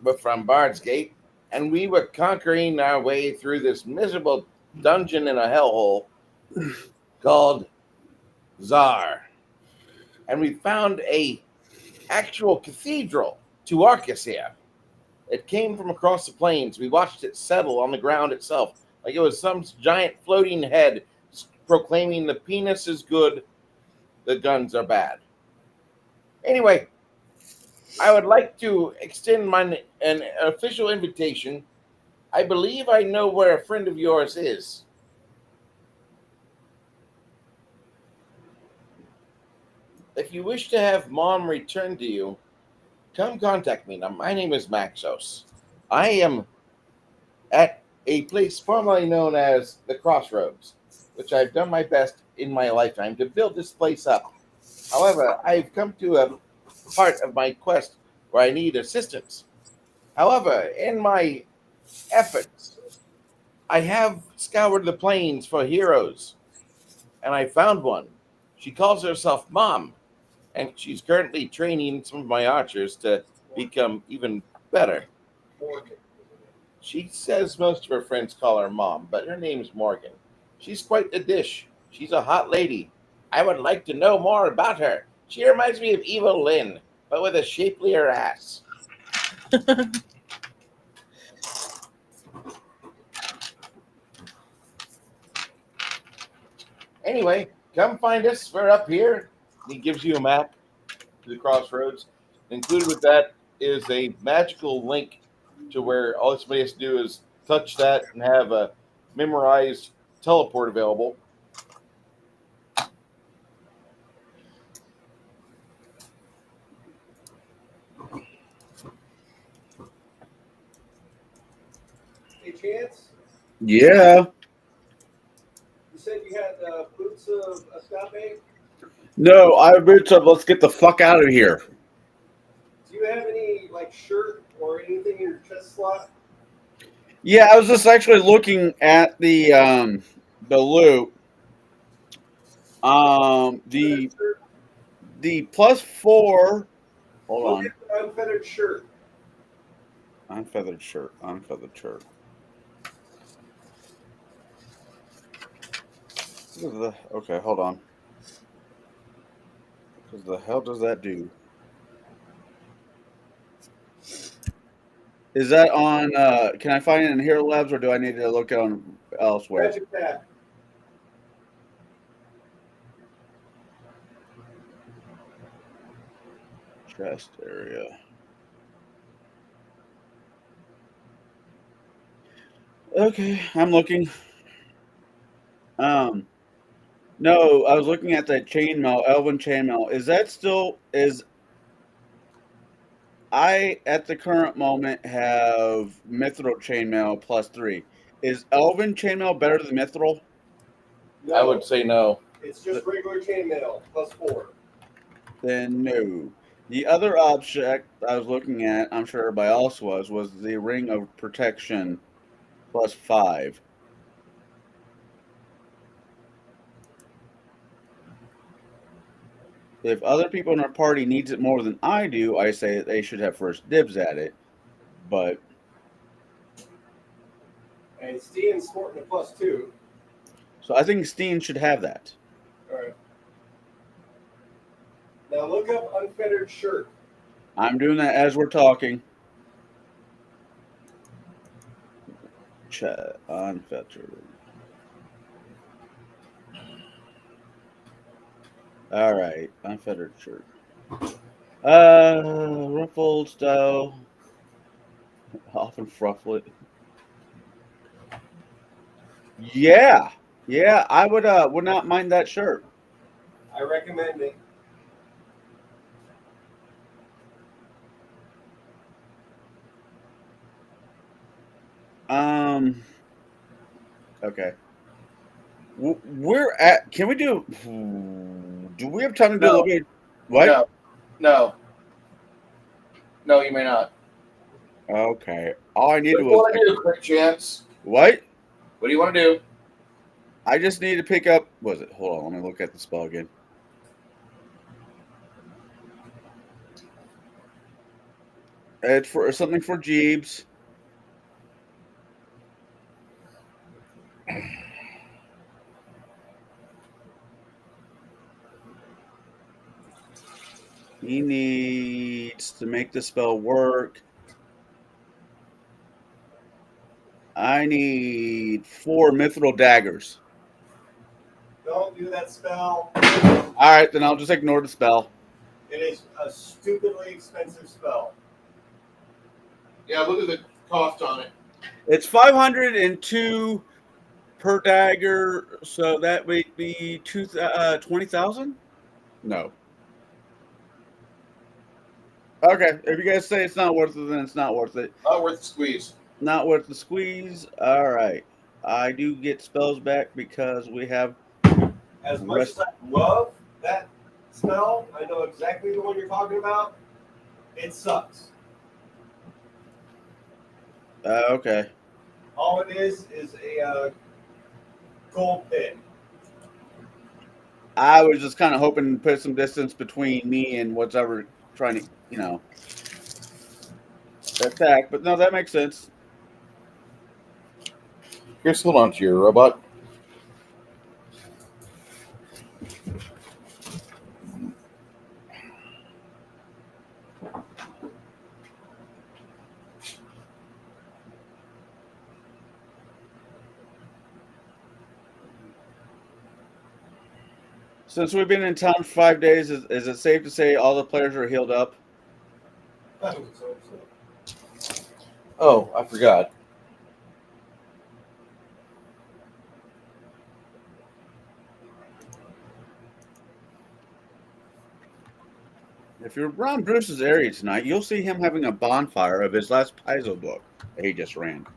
were from Bard's Gate, and we were conquering our way through this miserable dungeon in a hellhole called Czar. And we found a actual cathedral to Arcus here. It came from across the plains. We watched it settle on the ground itself, like it was some giant floating head proclaiming the penis is good, the guns are bad. Anyway, I would like to extend an official invitation. I believe I know where a friend of yours is. If you wish to have mom return to you, come contact me. Now, my name is Maxos. I am at a place formerly known as the Crossroads, which I've done my best in my lifetime to build this place up. However, I've come to a part of my quest where I need assistance. However, in my efforts, I have scoured the plains for heroes, and I found one. She calls herself Mom, and she's currently training some of my archers to become even better. Morgan. She says most of her friends call her Mom, but her name's Morgan. She's quite a dish. She's a hot lady. I would like to know more about her. She reminds me of Evil Lynn, but with a shapelier ass. Anyway, come find us. We're up here. He gives you a map to the crossroads. Included with that is a magical link to where all somebody has to do is touch that and have a memorized teleport available. Hey, Chance, Yeah. you said you had boots of escape. No, I bitch up. Let's get the fuck out of here. Do you have any like shirt or anything in your chest slot? Yeah, I was just actually looking at the loot. The Shirt? +4. Hold Go on. get the unfeathered shirt. Unfeathered shirt. Unfeathered shirt. Okay, hold on. What the hell does that do? Is that on? Can I find it in Hero Labs, or do I need to look on elsewhere? Magic pad. Chest area. Okay, I'm looking. No, I was looking at that chainmail, Elven chainmail. Is that still is? I at the current moment have Mithril chainmail +3. Is Elven chainmail better than Mithril? No, I would say no. it's just regular chainmail +4. Then no. The other object I was looking at, I'm sure everybody else was the Ring of Protection +5. If other people in our party needs it more than I do, I say that they should have first dibs at it. But And Steven's sporting a +2. so I think Steen should have that. All right. Now look up unfettered shirt. I'm doing that as we're talking. Chat unfettered. All right, unfettered shirt. Ruffled style. Often frufflet. Yeah, I would not mind that shirt. I recommend it. Okay. We're at. Can we do? Do we have time to do a No. little bit? What? No, you may not. Okay. All I needed What do you was want to do, quick chance? what? What do you want to do? I just need to pick up. Was it? Hold on. Let me look at the spell again. It's for something for Jeeves. He needs to make the spell work. I need 4 mithril daggers. Don't do that spell. All right, then I'll just ignore the spell. It is a stupidly expensive spell. Yeah, look at the cost on it. It's 502 per dagger, so that would be 20,000? No. Okay, if you guys say it's not worth it, then it's not worth it. Not worth the squeeze. Not worth the squeeze. All right. I do get spells back because we have. As much as I love that spell, I know exactly the one you're talking about. It sucks. Okay. All it is a gold pin. I was just kind of hoping to put some distance between me and whatever trying to, attack. But no, that makes sense. Chris, hold on to your robot. Since we've been in town for 5 days, is it safe to say all the players are healed up? I would so. Oh, I forgot. If you're around Bruce's area tonight, you'll see him having a bonfire of his last Paizo book that he just ran.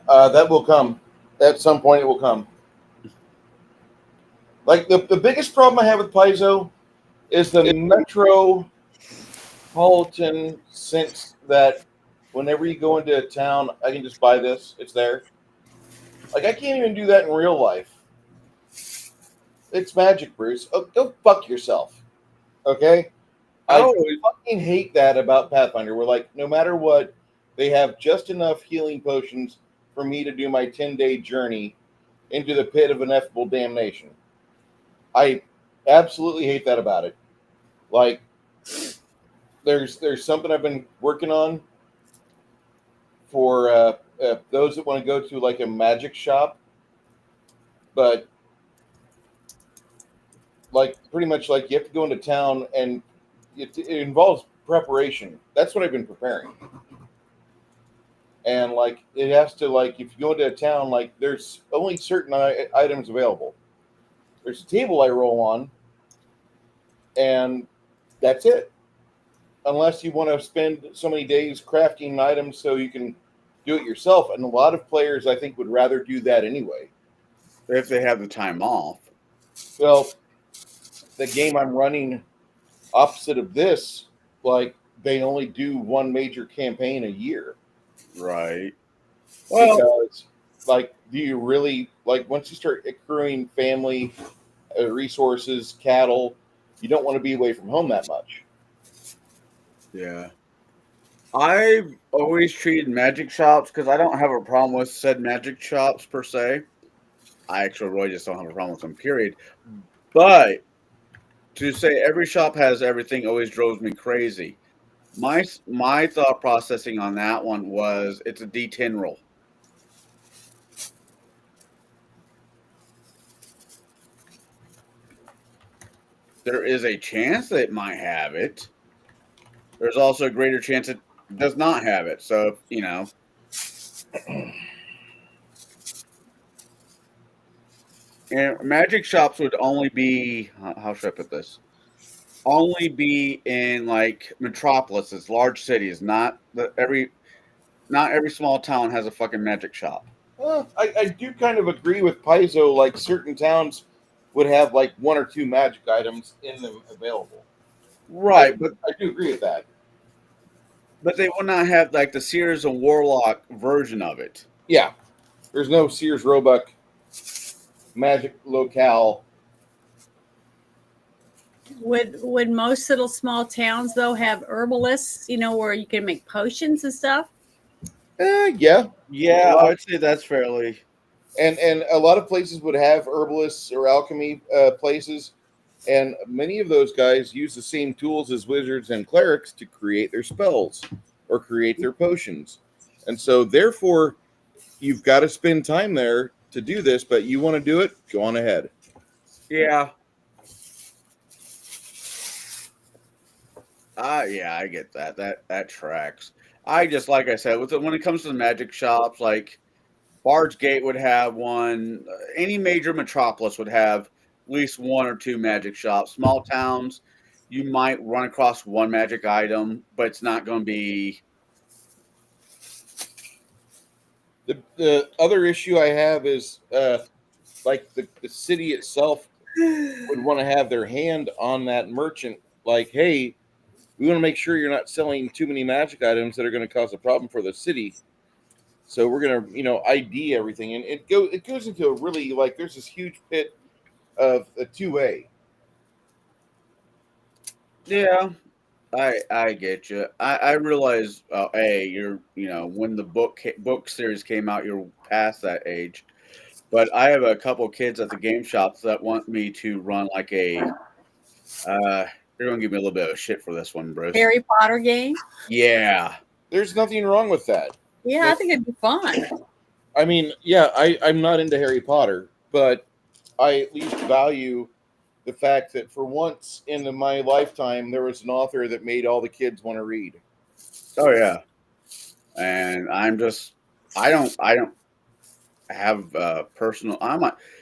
That will come. At some point, it will come. Like, the biggest problem I have with Paizo is the metropolitan sense that whenever you go into a town, I can just buy this. It's there. Like, I can't even do that in real life. It's magic, Bruce. Oh, go fuck yourself. Okay? I fucking hate that about Pathfinder. Where, like, no matter what, they have just enough healing potions for me to do my 10-day journey into the pit of ineffable damnation. I absolutely hate that about it. Like, there's something I've been working on for those that want to go to like a magic shop, but like pretty much like you have to go into town and it involves preparation. That's what I've been preparing. and like it has to like if you go to a town, like there's only certain items available. There's a table I roll on, and that's it. Unless you want to spend so many days crafting items so you can do it yourself, and a lot of players I think would rather do that anyway. If they have the time off. Well, the game I'm running opposite of this, like they only do one major campaign a year. Right. Well, Because, like, do you really like once you start accruing family resources, cattle, you don't want to be away from home that much. yeah. I've always treated magic shops because I don't have a problem with said magic shops per se. I actually really just don't have a problem with them, period. But to say every shop has everything always drove me crazy. My thought processing on that one was it's a D10 roll. There is a chance that it might have it. There's also a greater chance it does not have it. So, you know. And magic shops would only be, how should I put this? Only be in like metropolises, large cities. Not every small town has a fucking magic shop. I do kind of agree with Paizo. Like certain towns would have like one or two magic items in them available. Right, but I do agree with that. But they would not have like the Sears and Warlock version of it. Yeah, there's no Sears Roebuck magic locale. Would most little small towns though have herbalists? You know, where you can make potions and stuff. Yeah, Yeah, I would say that's fairly. and a lot of places would have herbalists or alchemy places, and many of those guys use the same tools as wizards and clerics to create their spells or create their potions, and so therefore you've got to spend time there to do this. But you want to do it, go on ahead. Yeah. Yeah, I get that. That tracks. I just like I said, when it comes to the magic shops, like Bard's Gate would have one. Any major metropolis would have at least one or two magic shops. Small towns, you might run across one magic item, but it's not going to be. The other issue I have is like the city itself would want to have their hand on that merchant. Like, hey, we want to make sure you're not selling too many magic items that are going to cause a problem for the city. So we're going to, ID everything, and it goes into a really like there's this huge pit of a 2A. Yeah, I get you. I realize, you're when the book series came out, you're past that age. But I have a couple kids at the game shops that want me to run like a. You're gonna give me a little bit of shit for this one, Bruce. Harry Potter game. Yeah. There's nothing wrong with that. Yeah, I think it'd be fun. I mean, yeah, I'm not into Harry Potter, but I at least value the fact that for once in my lifetime there was an author that made all the kids want to read. Oh yeah. And I don't have personal.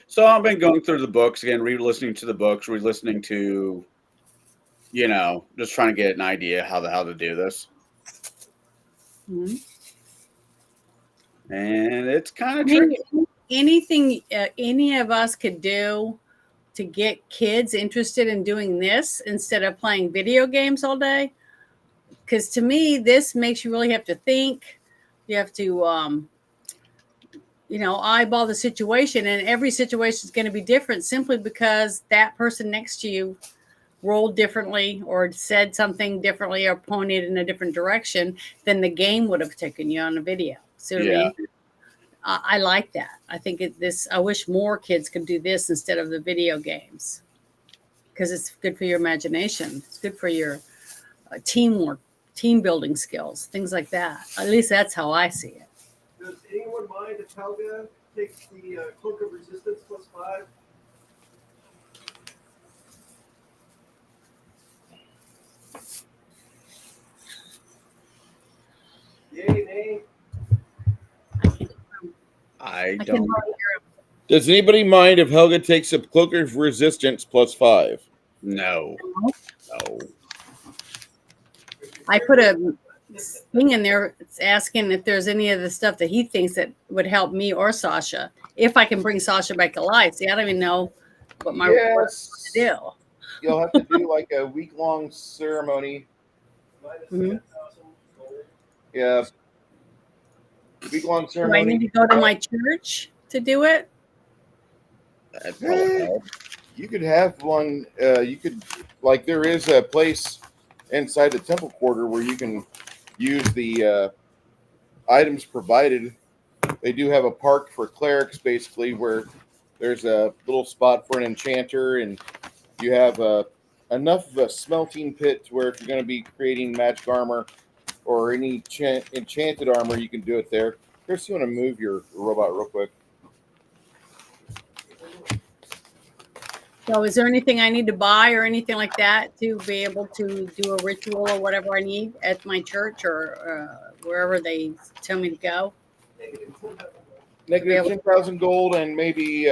So I've been going through the books again, re-listening to the books, re-listening to, just trying to get an idea how to do this. Mm-hmm. And it's kind of I mean, tricky. anything any of us could do to get kids interested in doing this instead of playing video games all day. Because to me, this makes you really have to think. You have to, eyeball the situation, and every situation is going to be different simply because that person next to you rolled differently or said something differently or pointed in a different direction than the game would have taken you on a video. See what I mean? I like that. I think I wish more kids could do this instead of the video games because it's good for your imagination. It's good for your teamwork, team building skills, things like that. At least that's how I see it. Does anyone mind if Helga takes the Cloak of Resistance +5? Yay, nay. I I can don't. hardly Does anybody mind if Helga takes a cloak of resistance +5? No. hear him. No. I put a thing in there. It's asking if there's any of the stuff that he thinks that would help me or Sasha. If I can bring Sasha back to life. See, I don't even know what my what Yes. to do. You'll have to do like a week-long ceremony. Mhm. Yeah. Week-long Do I ceremony. need to go to my church to do it? That'd probably help. You could have one. You could, like, there is a place inside the temple quarter where you can use the items provided. They do have a park for clerics, basically, where there's a little spot for an enchanter, and you have enough of a smelting pit to where if you're going to be creating magic armor or any enchanted armor, you can do it there. Chris, you want to move your robot real quick? So, is there anything I need to buy or anything like that to be able to do a ritual or whatever I need at my church or wherever they tell me to go? Negative 10,000 gold, and maybe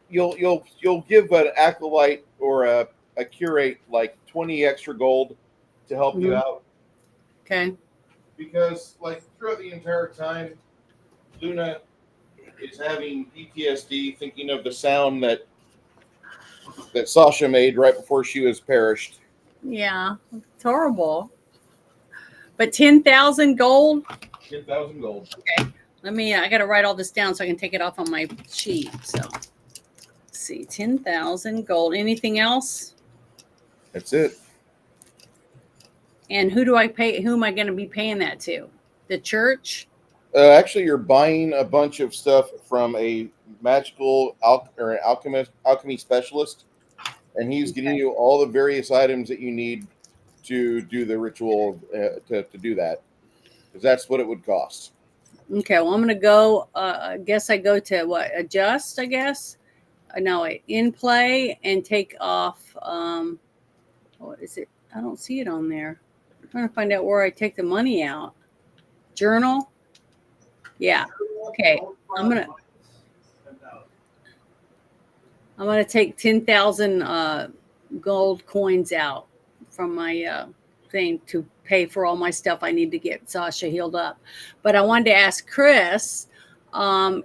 you'll give an acolyte or a curate like 20 extra gold to help you Mhm. out, Okay. because like throughout the entire time, Luna is having PTSD, thinking of the sound that Sasha made right before she was perished. Yeah, it's horrible. But 10,000 gold. 10,000 gold. Okay. I got to write all this down so I can take it off on my sheet. So, let's see, 10,000 gold. Anything else? That's it. And who do I pay? Who am I going to be paying that to? The church? Actually, you're buying a bunch of stuff from a magical or an alchemy specialist, and he's getting Okay. you all the various items that you need to do the ritual to do that, because that's what it would cost. Okay. Well, I'm going to go. I guess I go to what? Adjust, I guess. No, in play and take off. What is it? I don't see it on there. I'm trying to find out where I take the money out. Journal. Yeah. Okay. I'm gonna take 10,000 gold coins out from my thing to pay for all my stuff I need to get Sasha healed up. But I wanted to ask Chris,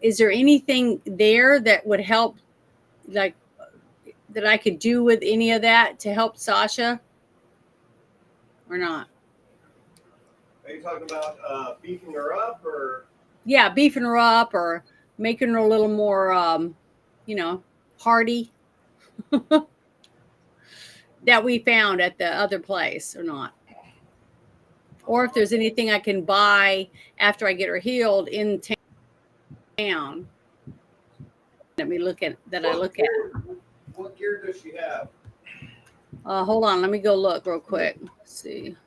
is there anything there that would help, like that I could do with any of that to help Sasha, or not? Are you talking about beefing her up, or? Yeah, beefing her up or making her a little more, hardy. That we found at the other place, or not? Or if there's anything I can buy after I get her healed in town. Let me look at that. I look at. What gear does she have? Hold on, let me go look real quick. Let's see.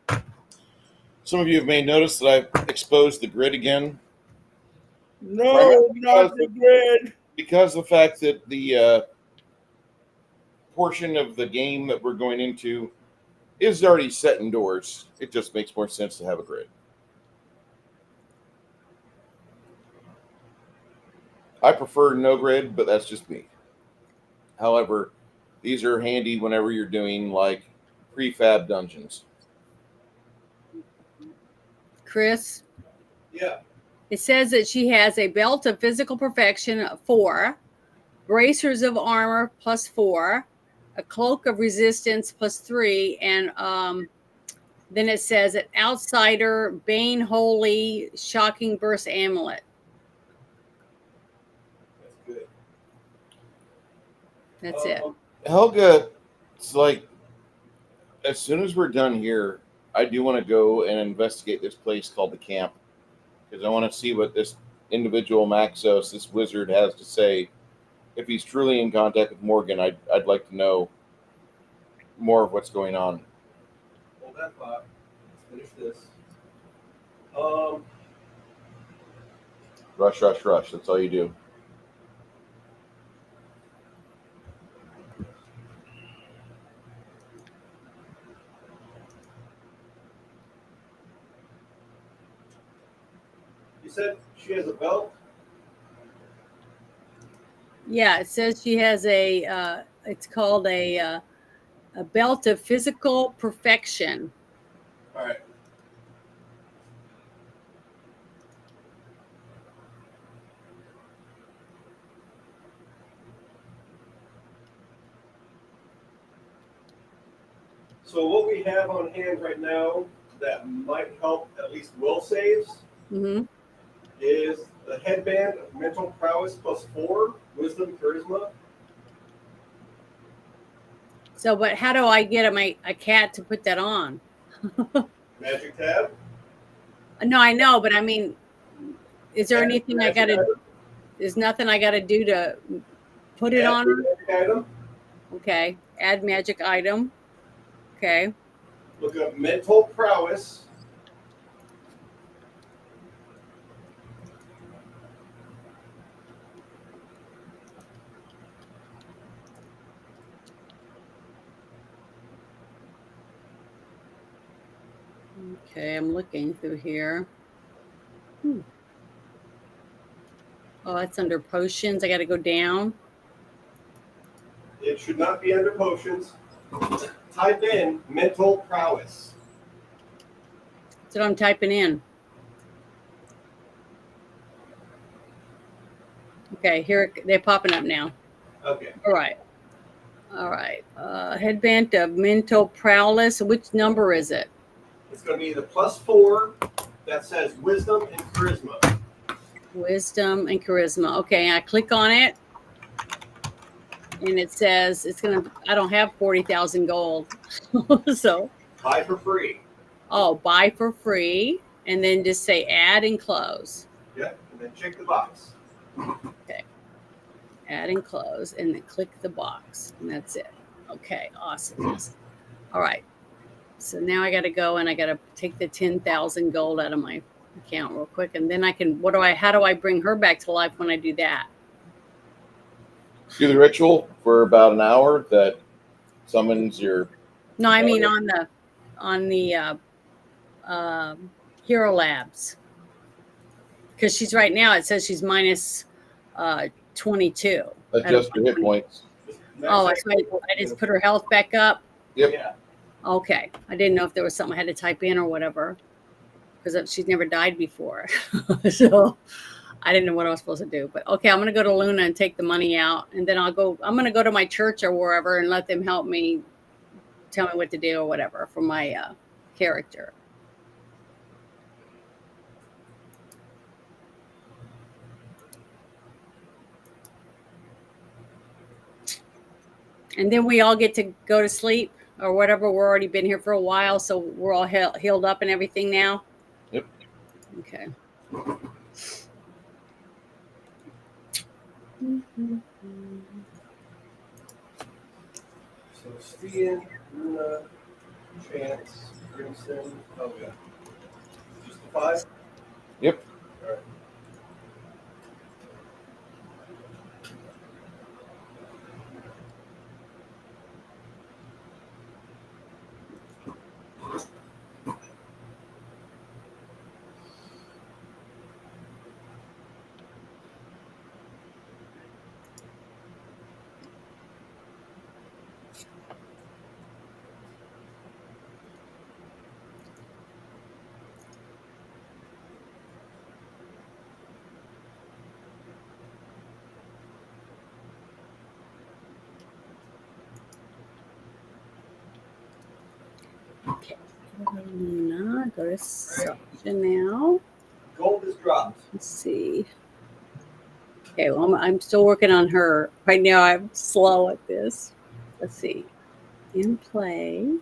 Some of you may notice that I've exposed the grid again. No, not the grid. Because of the fact that the portion of the game that we're going into is already set indoors, it just makes more sense to have a grid. I prefer no grid, but that's just me. However, these are handy whenever you're doing like prefab dungeons. Chris, Yeah. it says that she has a belt of physical perfection 4, bracers of armor +4, a cloak of resistance +3, and then it says an outsider, Bane Holy, shocking burst amulet. That's good. That's it. Helga, it's like, as soon as we're done here, I do want to go and investigate this place called the camp, because I want to see what this individual Maxos, this wizard, has to say. If he's truly in contact with Morgan, I'd like to know more of what's going on. Hold that thought. Let's finish this. Rush, rush, rush. That's all you do. You said she has a belt Yeah, it says she has a. It's called a belt of physical perfection. All right. So what we have on hand right now that might help at least will saves Mm-hmm. is the headband of mental prowess +4, wisdom, charisma. So, but how do I get a cat to put that on? Magic tab. No, I know, but I mean, is there Add anything I magic got to? item. There's nothing I got to do to put it Add on her. magic item. Okay, add magic item. Okay, Look up mental prowess. okay, I'm looking through here. Oh, that's under potions. I got to go down. It should not be under potions. Type in mental prowess. That's what I'm typing in. Okay, here they're popping up now. Okay. All right. All right. Headband of mental prowess. Which number is it? It's going to be the +4 that says wisdom and charisma. Wisdom and charisma. Okay, I click on it, and it says it's gonna. I don't have 40,000 gold, so Buy for free. buy for free, and then just say add and close. Yep. And then check the box. Okay, add and close, and then click the box, and that's it. Okay, awesome. All right. So now I got to go and I got to take the 10,000 gold out of my account real quick, and then I can. How do I bring her back to life when I do that? Do the ritual for about an hour that summons your. No, I mean on the Hero Labs, because she's right now. It says she's minus 22. Adjust your hit points. Oh, so I just put her health back up. Yep. Yeah. Okay, I didn't know if there was something I had to type in or whatever, because she's never died before, so I didn't know what I was supposed to do. But okay, I'm gonna go to Luna and take the money out, and then I'm gonna go to my church or wherever and let them help me, tell me what to do or whatever for my character. And then we all get to go to sleep or whatever. We're already been here for a while, so we're all healed up and everything now. Yep. Okay. So Stian, Luna, Chance, Crimson. Oh yeah. Just the 5. Yep. All right. Okay. Luna, go to section now. Gold is dropped. Let's see. Okay, well, I'm still working on her. Right now, I'm slow at this. Let's see. In play.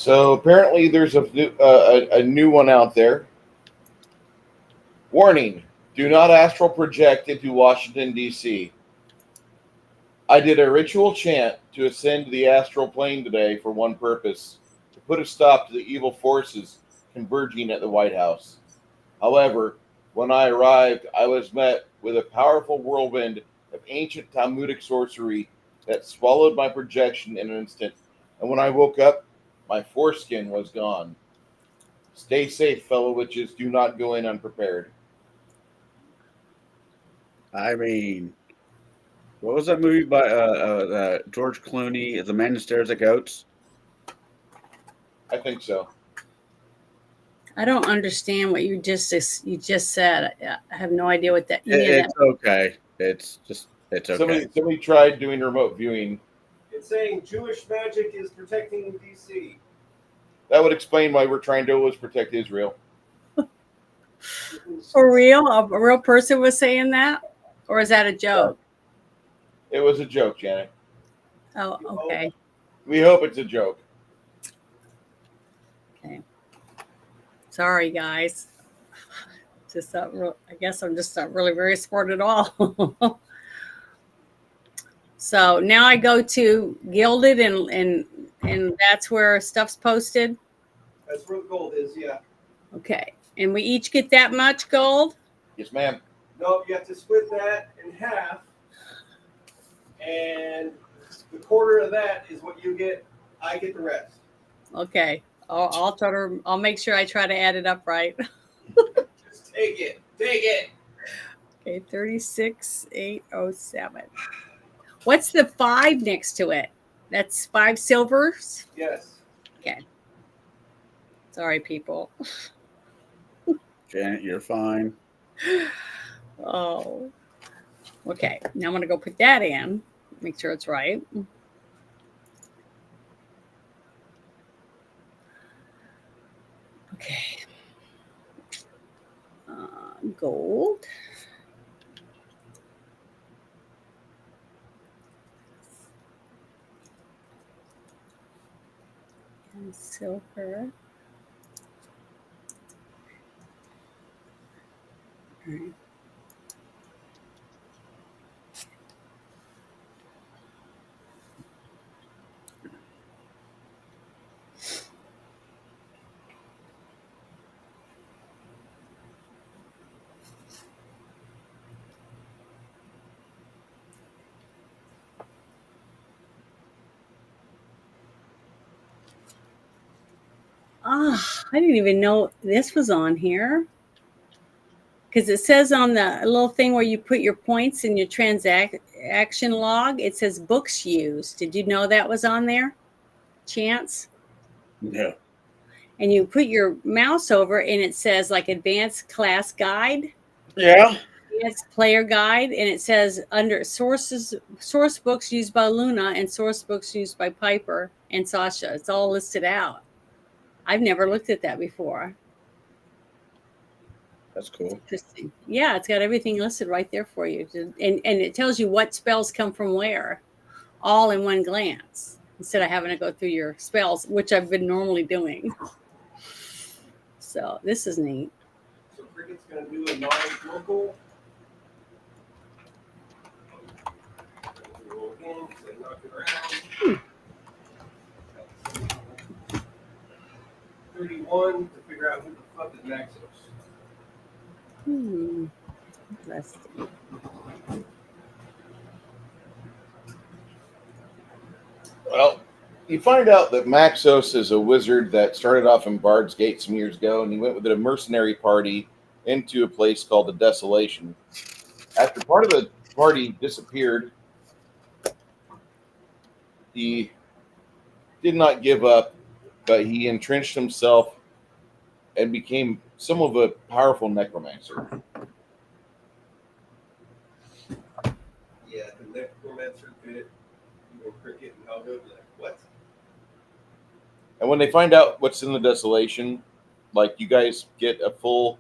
So apparently there's a new one out there. Warning, do not astral project into Washington, D.C. I did a ritual chant to ascend to the astral plane today for one purpose, to put a stop to the evil forces converging at the White House. However, when I arrived, I was met with a powerful whirlwind of ancient Talmudic sorcery that swallowed my projection in an instant, and when I woke up, my foreskin was gone. Stay safe, fellow witches. Do not go in unprepared. I mean, what was that movie by George Clooney? The Man Who Stares at Goats. I think so. I don't understand what you just said. I have no idea what that. Any of that. It's okay. It's okay. Somebody tried doing remote viewing. It's saying Jewish magic is protecting DC. That would explain why we're trying to always protect Israel. For real? A real person was saying that? Or is that a joke? It was a joke, Janet. Oh, okay. We hope it's a joke. Okay. Sorry, guys. Just not real. I guess I'm just not really very smart at all. So now I go to Gilded and that's where stuff's posted. That's where the gold is, yeah. Okay. And we each get that much gold? Yes, ma'am. No, you have to split that in half. And the quarter of that is what you get. I get the rest. Okay. I'll make sure I try to add it up right. Just take it. Take it. Okay, 36,807. What's the 5 next to it? That's 5 silvers? Yes. Okay. Sorry, people. Janet, you're fine. Oh. Okay. Now I'm going to go put that in. Make sure it's right. Okay. Gold. And silver. All right. I didn't even know this was on here. Because it says on the little thing where you put your points in your transaction log, it says books used. Did you know that was on there? Chance? No. And you put your mouse over and it says like advanced class guide. Yeah. Advanced player guide. And it says under source books used by Luna and source books used by Piper and Sasha. It's all listed out. I've never looked at that before. That's cool. Interesting. Yeah, it's got everything listed right there for you. And it tells you what spells come from where, all in one glance, instead of having to go through your spells, which I've been normally doing. So this is neat. So Cricket's going to do a non-local. Roll again, because I knocked it around. 31 to figure out who the fuck is Maxos. Interesting. Well, you find out that Maxos is a wizard that started off in Bard's Gate some years ago, and he went with a mercenary party into a place called the Desolation. After part of the party disappeared, he did not give up, but he entrenched himself and became somewhat of a powerful necromancer. Yeah, the necromancer bit. Cricket and Helga be like, what? And when they find out what's in the Desolation, like you guys get a full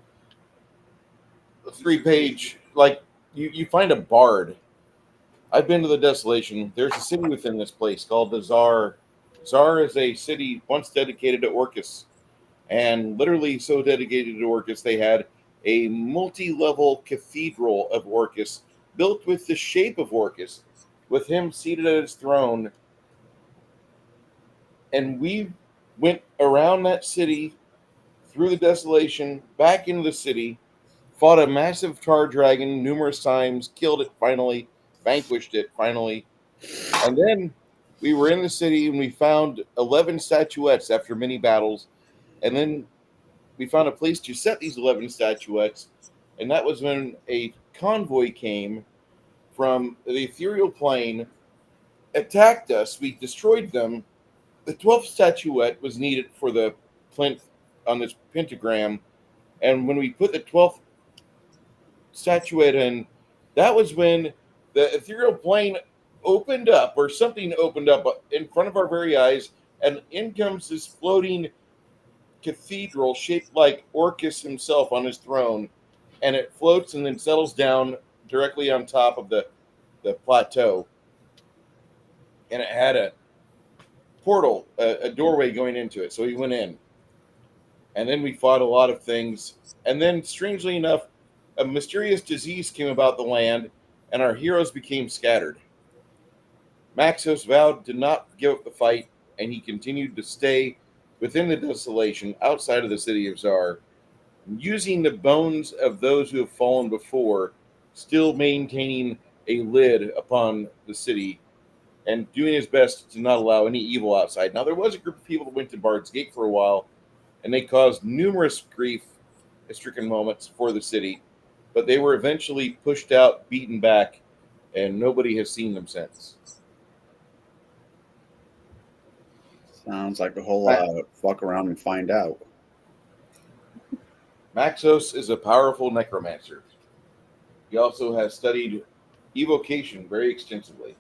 3-page, like you find a bard. I've been to the Desolation. There's a city within this place called the Zar is a city once dedicated to Orcus, and literally so dedicated to Orcus, they had a multi-level cathedral of Orcus built with the shape of Orcus, with him seated at his throne. And we went around that city, through the desolation, back into the city, fought a massive tar dragon numerous times, killed it finally, vanquished it finally, and then we were in the city and we found 11 statuettes after many battles, and then we found a place to set these 11 statuettes, and that was when a convoy came from the ethereal plane, attacked us, we destroyed them. The 12th statuette was needed for the plinth on this pentagram, and when we put the 12th statuette in, that was when the ethereal plane opened up, or something opened up in front of our very eyes, and in comes this floating cathedral shaped like Orcus himself on his throne, and it floats and then settles down directly on top of the plateau, and it had a portal, a doorway going into it, so we went in, and then we fought a lot of things, and then strangely enough, a mysterious disease came about the land, and our heroes became scattered. Maxos vowed to not give up the fight, and he continued to stay within the desolation outside of the city of Zar, using the bones of those who have fallen before, still maintaining a lid upon the city, and doing his best to not allow any evil outside. Now, there was a group of people that went to Bard's Gate for a while, and they caused numerous grief-stricken moments for the city, but they were eventually pushed out, beaten back, and nobody has seen them since. Sounds like a whole lot of fuck around and find out. Maxos is a powerful necromancer. He also has studied evocation very extensively.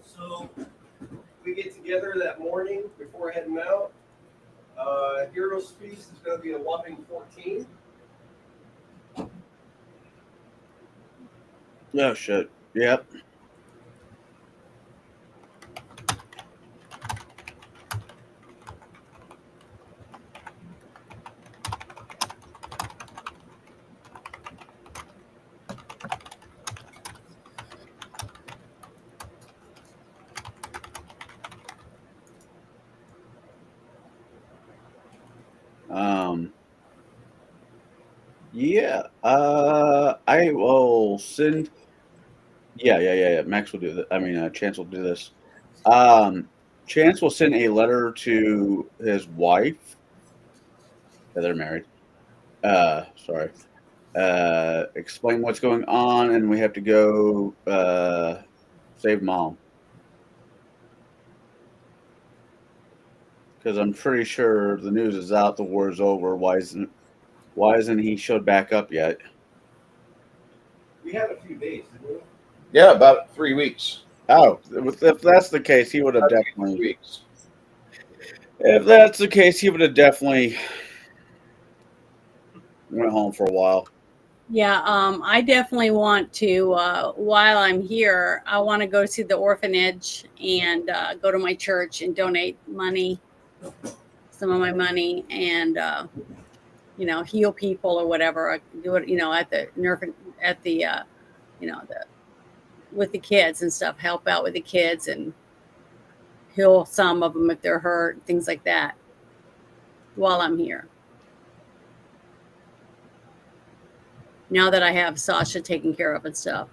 So we get together that morning before heading out. Heroes Feast is going to be a whopping 14. Oh, shit. Yep. Yeah. I will send. Yeah. Max will do that. I mean, Chance will do this. Chance will send a letter to his wife. Yeah, they're married. Sorry. Explain what's going on, and we have to go save Mom. Because I'm pretty sure the news is out, the war is over. Why isn't he showed back up yet? We had a few days, didn't we? Yeah, about 3 weeks. Oh, if that's the case, he would have About definitely. 3 weeks. If that's the case, he would have definitely went home for a while. Yeah, I definitely want to, while I'm here, I want to go to the orphanage and go to my church and donate money, some of my money, and, heal people or whatever. I do it, at the with the kids and stuff, help out with the kids and heal some of them if they're hurt, things like that, while I'm here. Now that I have Sasha taken care of and stuff.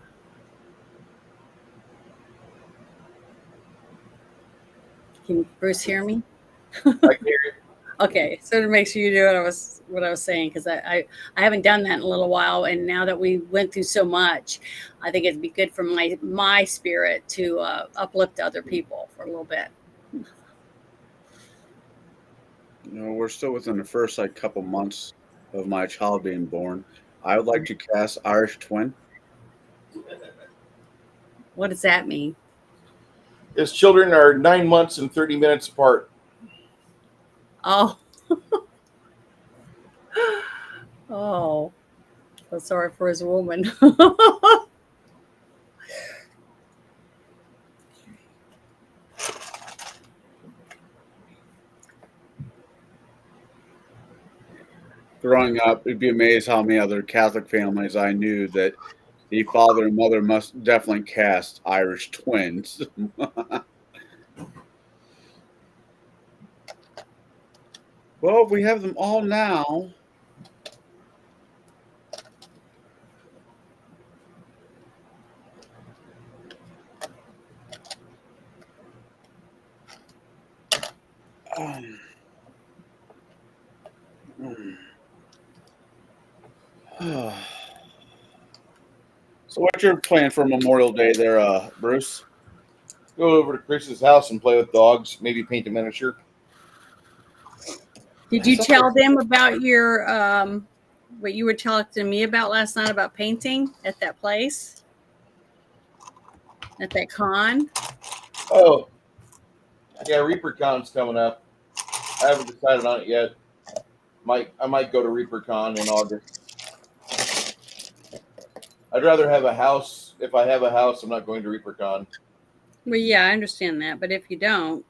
Can Bruce hear me? I can hear you. Okay, so to make sure you do what I was saying, because I haven't done that in a little while, and now that we went through so much, I think it'd be good for my spirit to uplift other people for a little bit. We're still within the first couple months of my child being born. I would like to cast Irish Twin. What does that mean? His children are 9 months and 30 minutes apart. Oh. Oh. Feel sorry for his woman. Growing up, you'd be amazed how many other Catholic families I knew that the father and mother must definitely cast Irish twins. Well, we have them all now. So what's your plan for Memorial Day there, Bruce? Go over to Chris's house and play with dogs. Maybe paint a miniature. Did you tell them about your what you were talking to me about last night about painting at that place? At that con? Oh, yeah, ReaperCon's coming up. I haven't decided on it yet. I might go to ReaperCon in August. I'd rather have a house. If I have a house, I'm not going to ReaperCon. Well, yeah, I understand that, but if you don't,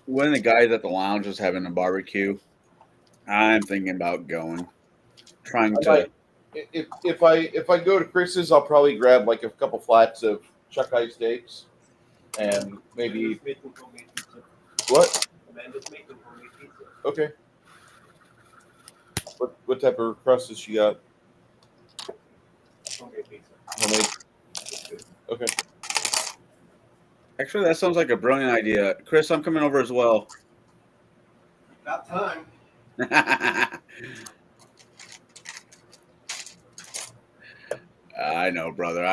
When the guys at the lounge is having a barbecue, I'm thinking about going. Trying to. If I go to Chris's, I'll probably grab like a couple flats of chuck eye steaks and maybe what? Amanda's making homemade pizza. Okay. What type of crust has she got? Homemade pizza. Homemade. Okay. Actually, that sounds like a brilliant idea. Chris, I'm coming over as well. About time. I know, brother.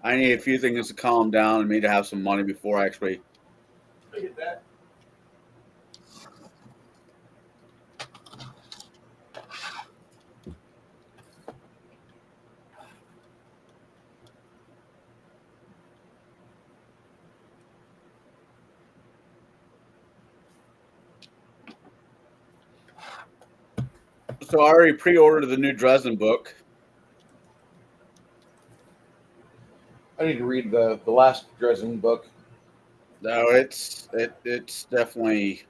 I need a few things to calm down and me to have some money before I actually. I get that. So I already pre-ordered the new Dresden book. I need to read the last Dresden book. No, it's definitely,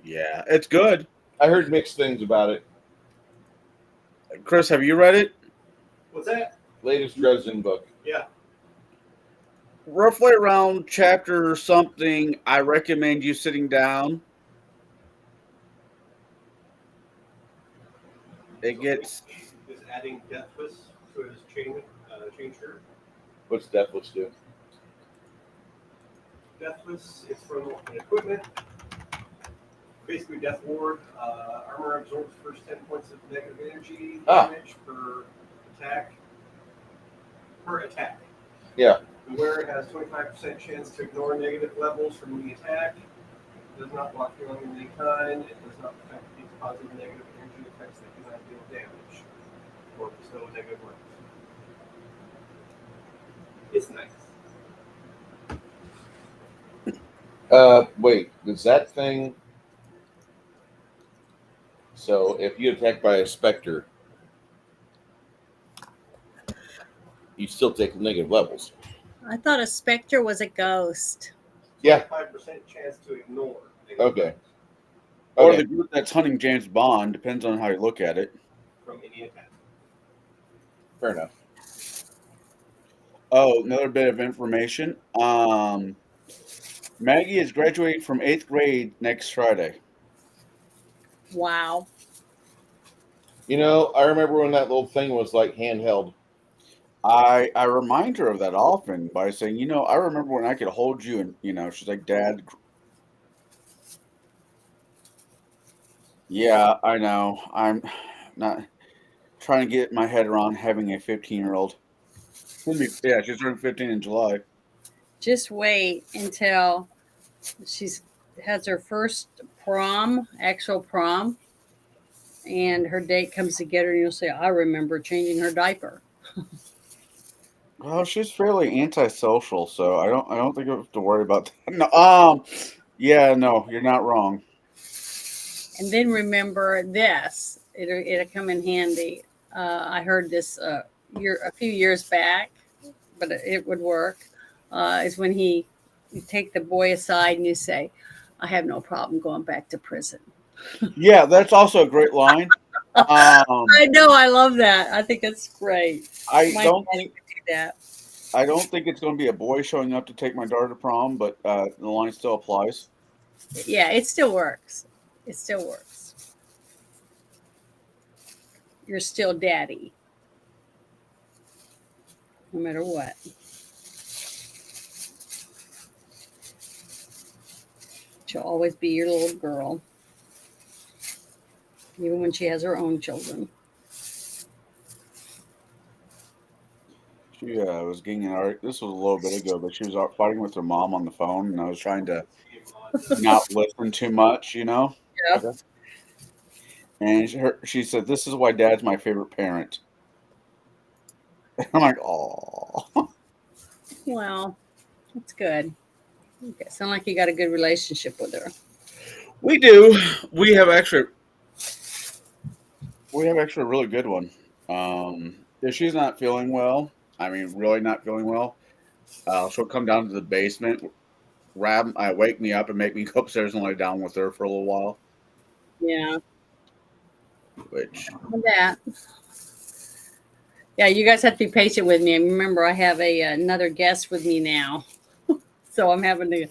yeah, it's good. I heard mixed things about it. Chris, have you read it? What's that? Latest Dresden book. Yeah. Roughly around chapter something, I recommend you sitting down. It gets. Is adding Deathless to his chain shirt. What's Deathless do? Deathless is from an equipment. Basically, Death Ward. Armor absorbs first 10 points of negative energy damage per attack. Yeah. The wearer has 25% chance to ignore negative levels from the attack. It does not block healing of any kind. It does not affect these positive and negative energy effects that do not deal damage or bestow negative levels. It's nice. Wait, is that thing? So if you attack by a specter, you still take negative levels. I thought a specter was a ghost. Yeah. 5% chance to ignore. Okay. Or Okay. the group that's hunting James Bond, depends on how you look at it. From any attack. Fair enough. Oh, another bit of information. Maggie is graduating from 8th grade next Friday. Wow. You know, I remember when that little thing was like handheld. I remind her of that often by saying, you know, I remember when I could hold you and, you know, she's like, Dad. Yeah, I know. I'm not trying to get my head around having a 15-year-old. Yeah, she's turning 15 in July. Just wait until she's has her first prom, actual prom, and her date comes to get her, and you'll say, I remember changing her diaper. Well, she's fairly antisocial, so I don't think I have to worry about that. No, yeah, no, you're not wrong. And then remember this, it'll come in handy. I heard this a few years back, but it would work. Is when you take the boy aside and you say, I have no problem going back to prison. Yeah, that's also a great line. I know, I love that. I think that's great. I My don't daddy think would do that. I don't think it's going to be a boy showing up to take my daughter to prom, but the line still applies. Yeah, it still works. It still works. You're still daddy, no matter what. She'll always be your little girl, even when she has her own children. She was getting an art. This was a little bit ago, but she was out fighting with her mom on the phone, and I was trying to not listen too much, you know. Yeah. Okay. And she said, "This is why Dad's my favorite parent." I'm like, "Oh." Well, that's good. Okay, sound like you got a good relationship with her. We do. We have actually a really good one. If she's not feeling well, I mean, really not feeling well, she'll come down to the basement, wake me up, and make me go upstairs and lay down with her for a little while. Yeah, Which with that. Yeah, you guys have to be patient with me. And remember, I have another guest with me now, so I'm having to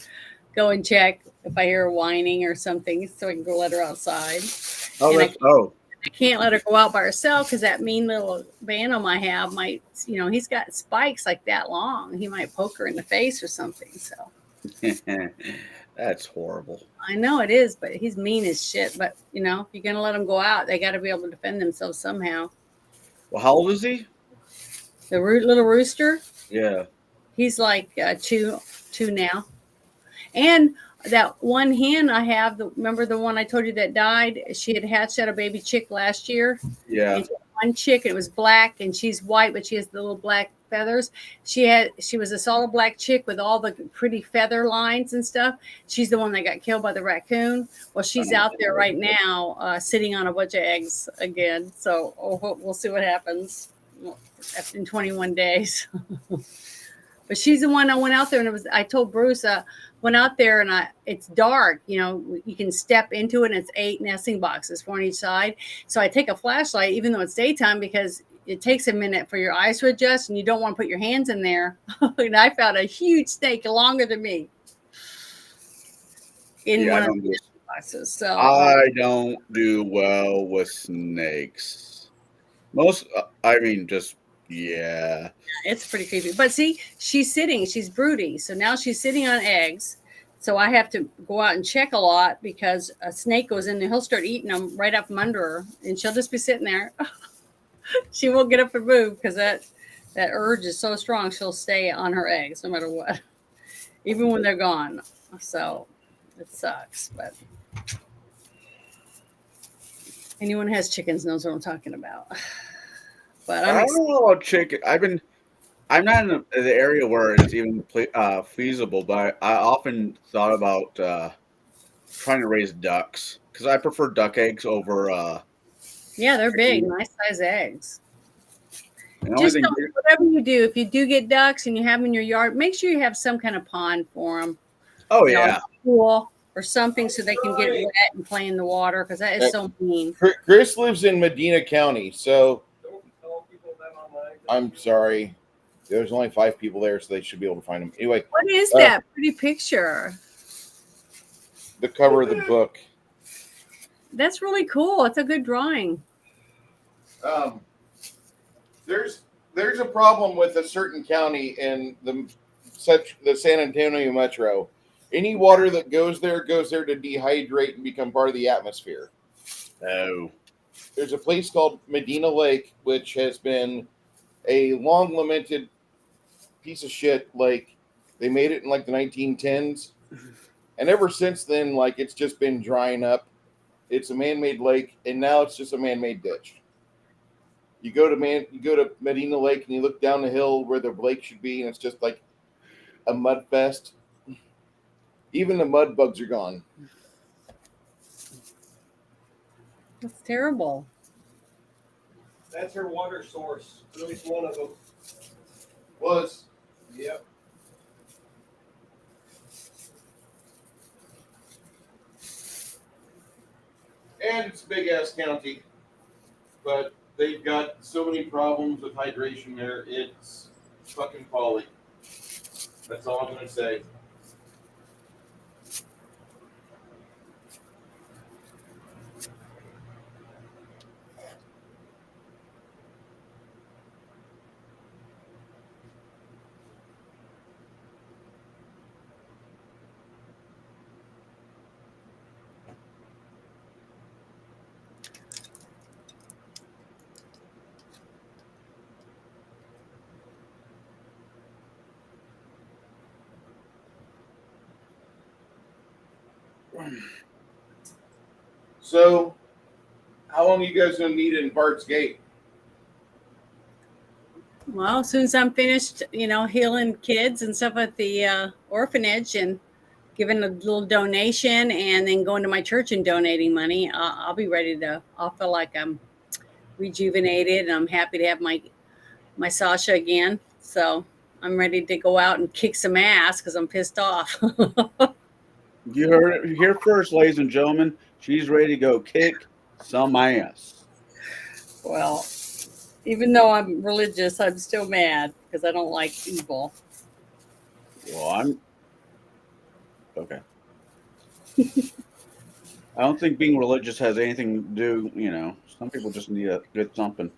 go and check if I hear her whining or something, so I can go let her outside. And I can't let her go out by herself because that mean little Bantam I have might, he's got spikes like that long. He might poke her in the face or something. So that's horrible. I know it is, but he's mean as shit. But if you're gonna let them go out, they got to be able to defend themselves somehow. Well, how old is he? The little rooster, Yeah. he's like two now, and that one hen I have, remember the one I told you that died? She had hatched out a baby chick last year. Yeah. And one chick, and it was black, and she's white, but she has the little black feathers. She was a solid black chick with all the pretty feather lines and stuff. She's the one that got killed by the raccoon. Well, she's out there right now, sitting on a bunch of eggs again. So we'll see what happens in 21 days. But she's the one I went out there, and I told Bruce, went out there, and it's dark. You can step into it, and it's 8 nesting boxes, 4 on each side. So I take a flashlight, even though it's daytime, because it takes a minute for your eyes to adjust, and you don't want to put your hands in there. And I found a huge snake longer than me in one of the nesting boxes. So I don't do well with snakes. Yeah. It's pretty creepy. But see, she's broody. So now she's sitting on eggs. So I have to go out and check a lot because a snake goes in there. He'll start eating them right up from under her. And she'll just be sitting there. She won't get up and move because that urge is so strong. She'll stay on her eggs no matter what, even when they're gone. So it sucks. But anyone who has chickens knows what I'm talking about. But I don't know about chicken. I'm not in the area where it's even feasible, but I often thought about trying to raise ducks because I prefer duck eggs over. Yeah, they're big, nice size eggs. Just whatever you do, if you do get ducks and you have them in your yard, make sure you have some kind of pond for them. Oh, yeah. Pool or something so they can get wet and play in the water because that is so mean. Chris lives in Medina County, so I'm sorry. There's only 5 people there, so they should be able to find them. Anyway. What is that pretty picture? The cover of the book. That's really cool. It's a good drawing. There's a problem with a certain county in the San Antonio metro. Any water that goes there to dehydrate and become part of the atmosphere. Oh. There's a place called Medina Lake, which has been a long lamented piece of shit. Like, they made it in like the 1910s. And ever since then, like, it's just been drying up. it's a man-made lake, and now it's just a man-made ditch. You go to Medina Lake, and you look down the hill where the lake should be, and it's just like a mud fest. Even the mud bugs are gone. That's terrible. That's her water source. At least one of them. Was Yep. and it's a big ass county, but they've got so many problems with hydration there. It's fucking folly. That's all I'm gonna say. So, how long are you guys gonna need in Bart's Gate? Well, as soon as I'm finished, healing kids and stuff at the orphanage and giving a little donation and then going to my church and donating money, I'll be ready to. I'll feel like I'm rejuvenated and I'm happy to have my Sasha again. So I'm ready to go out and kick some ass because I'm pissed off. You heard it here first, ladies and gentlemen. She's ready to go kick some ass. Well, even though I'm religious, I'm still mad because I don't like evil. Well, I'm okay. I don't think being religious has anything to do. Some people just need a good something.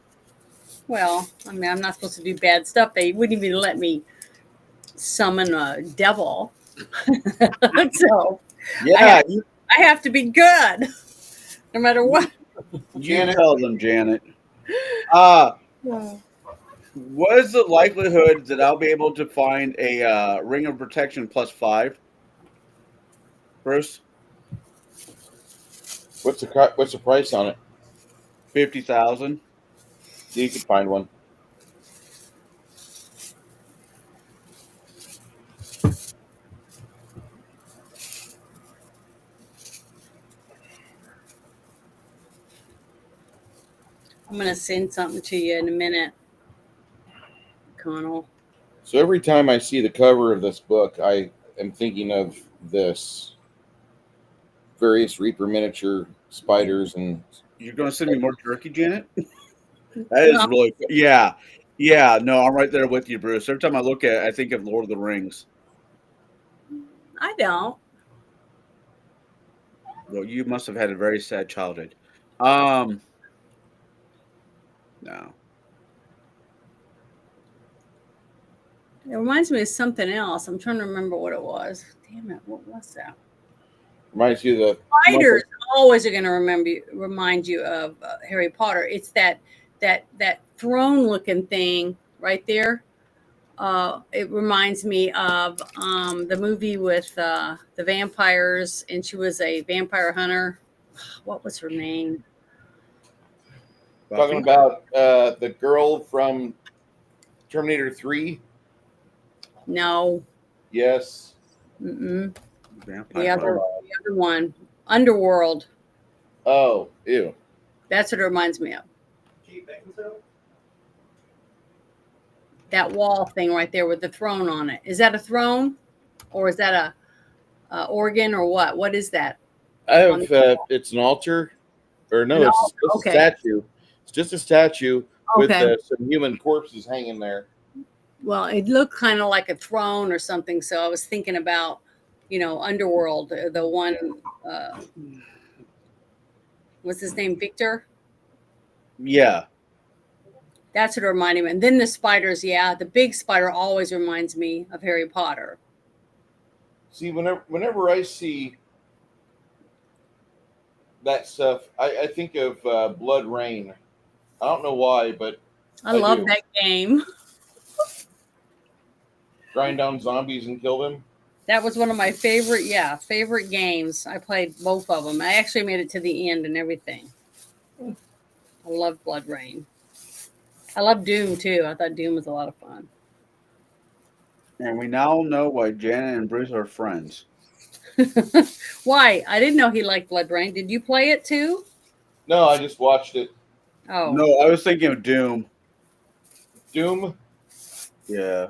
Well, I mean, I'm not supposed to do bad stuff. They wouldn't even let me summon a devil. So Yeah, I have to be good no matter what. you tell them, Janet. What is the likelihood that I'll be able to find a Ring of Protection +5? Bruce? What's the price on it? 50,000. You can find one. I'm going to send something to you in a minute, Connell. So every time I see the cover of this book, I am thinking of this various Reaper miniature spiders and. You're going to send me more jerky, Janet? That is really cool. Yeah. Yeah, no, I'm right there with you, Bruce. Every time I look at it, I think of Lord of the Rings. I don't. Well, you must have had a very sad childhood. No. It reminds me of something else. I'm trying to remember what it was. Damn it, what was that? Reminds you of the Spiders always are going to remind you of Harry Potter. It's that throne-looking thing right there. It reminds me of the movie with the vampires, and she was a vampire hunter. What was her name? talking about the girl from Terminator 3. No. Yes. Mm-mm. Vampire The other one, Underworld. Oh, ew. That's what it reminds me of. Kate Beckinsale? That wall thing right there with the throne on it. Is that a throne, or is that a organ, or what? What is that? I have. It's an altar, or no, it's just a statue. It's just a statue with some human corpses hanging there. Well, it looked kind of like a throne or something. So I was thinking about, Underworld, the one. What's his name? Victor? Yeah. That's what it reminded me. And then the spiders, the big spider always reminds me of Harry Potter. See, whenever I see that stuff, I think of Blood Rain. I don't know why, but I love that game. Grind down zombies and kill them. That was one of my favorite games. I played both of them. I actually made it to the end and everything. I love Blood Rain. I love Doom too. I thought Doom was a lot of fun. And we now know why Janet and Bruce are friends. Why? I didn't know he liked Blood Rain. Did you play it too? No, I just watched it. Oh. No, I was thinking of Doom. Doom. Yeah.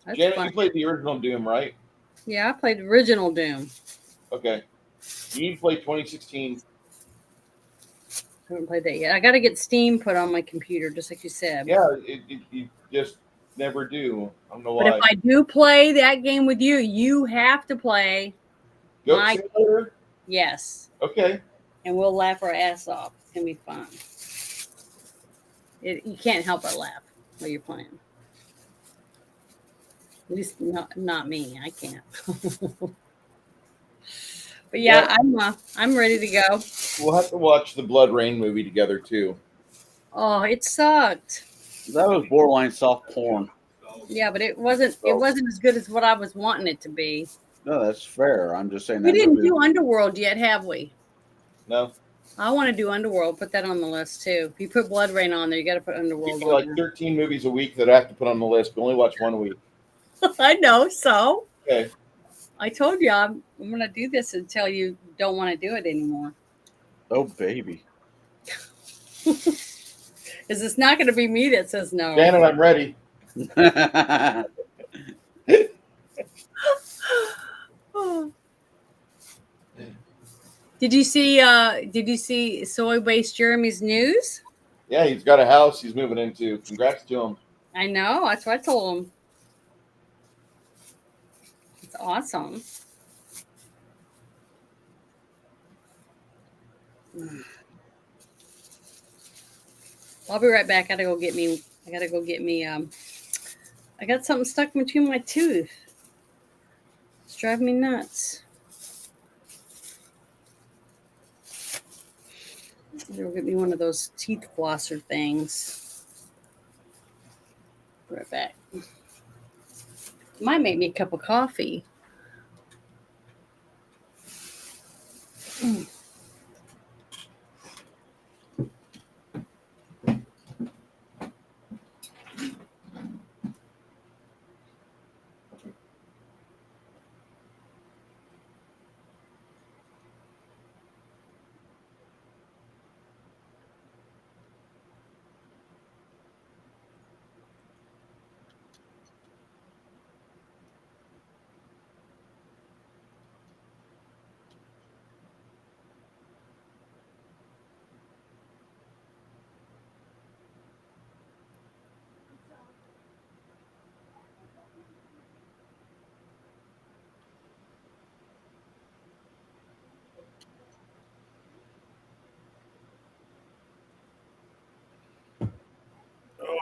That's Janet, fun. you played the original Doom, right? Yeah, I played original Doom. Okay. You need to play 2016. I haven't played that yet. I got to get Steam put on my computer, just like you said. Yeah, you just never do. I don't know But why. if I do play that game with you, you have to play. Goat Simulator? Yes. Okay. And we'll laugh our ass off. It's going to be fun. You can't help but laugh while you're playing. At least not me. I can't. But yeah, I'm ready to go. We'll have to watch the Blood Rain movie together too. Oh, it sucked. That was borderline soft porn. Yeah, but it wasn't as good as what I was wanting it to be. No, that's fair. I'm just saying We that didn't movie. do Underworld yet, have we? No. I want to do Underworld. Put that on the list too. If you put Blood Rain on there, you got to put Underworld You on like 13 movies a week that I have to put on the list, but only watch one a week. I know. So Okay. I told you I'm going to do this until you don't want to do it anymore. Oh, baby. Because it's not going to be me that says no. Janet, I'm ready. Did you see Soy Based Jeremy's news? Yeah, he's got a house he's moving into. Congrats to him. I know. That's what I told him. It's awesome. I'll be right back. I gotta go get me. I got something stuck between my tooth. It's driving me nuts. I'll get me one of those teeth flosser things. Right back. Might make me a cup of coffee.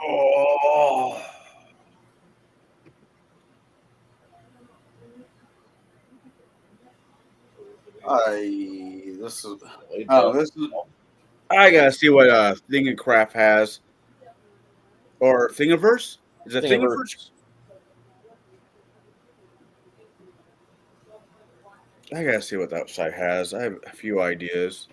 Oh. This is. I gotta see what Thingincraft has, or Thingiverse. Is it Thingiverse? I gotta see what that site has. I have a few ideas.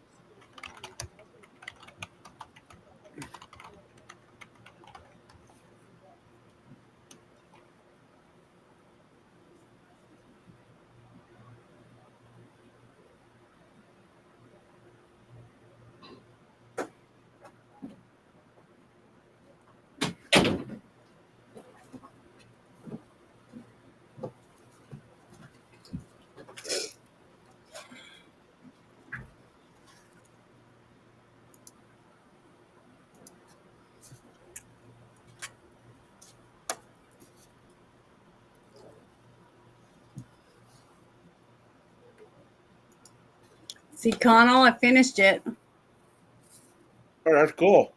See, Connell, I finished it. Oh, that's cool.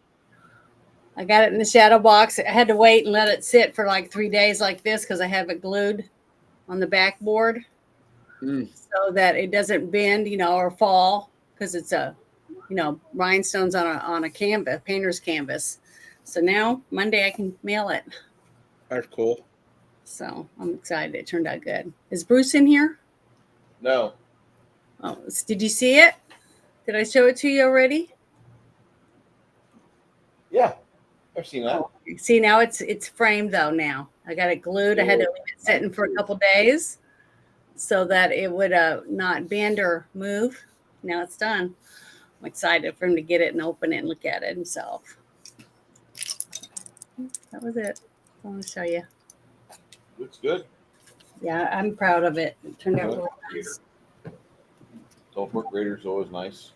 I got it in the shadow box. I had to wait and let it sit for like 3 days like this because I have it glued on the backboard so that it doesn't bend, or fall because it's rhinestones on a canvas, painter's canvas. So now Monday I can mail it. That's cool. So I'm excited. It turned out good. Is Bruce in here? No. Oh, did you see it? Did I show it to you already? Yeah, I've seen that. Oh, see, now it's framed though. Now I got it glued. I had to leave it sitting for a couple days so that it would not bend or move. Now it's done. I'm excited for him to get it and open it and look at it himself. That was it. I want to show you. Looks good. Yeah, I'm proud of it. It turned out Good. really nice. Teleport Raider is always nice.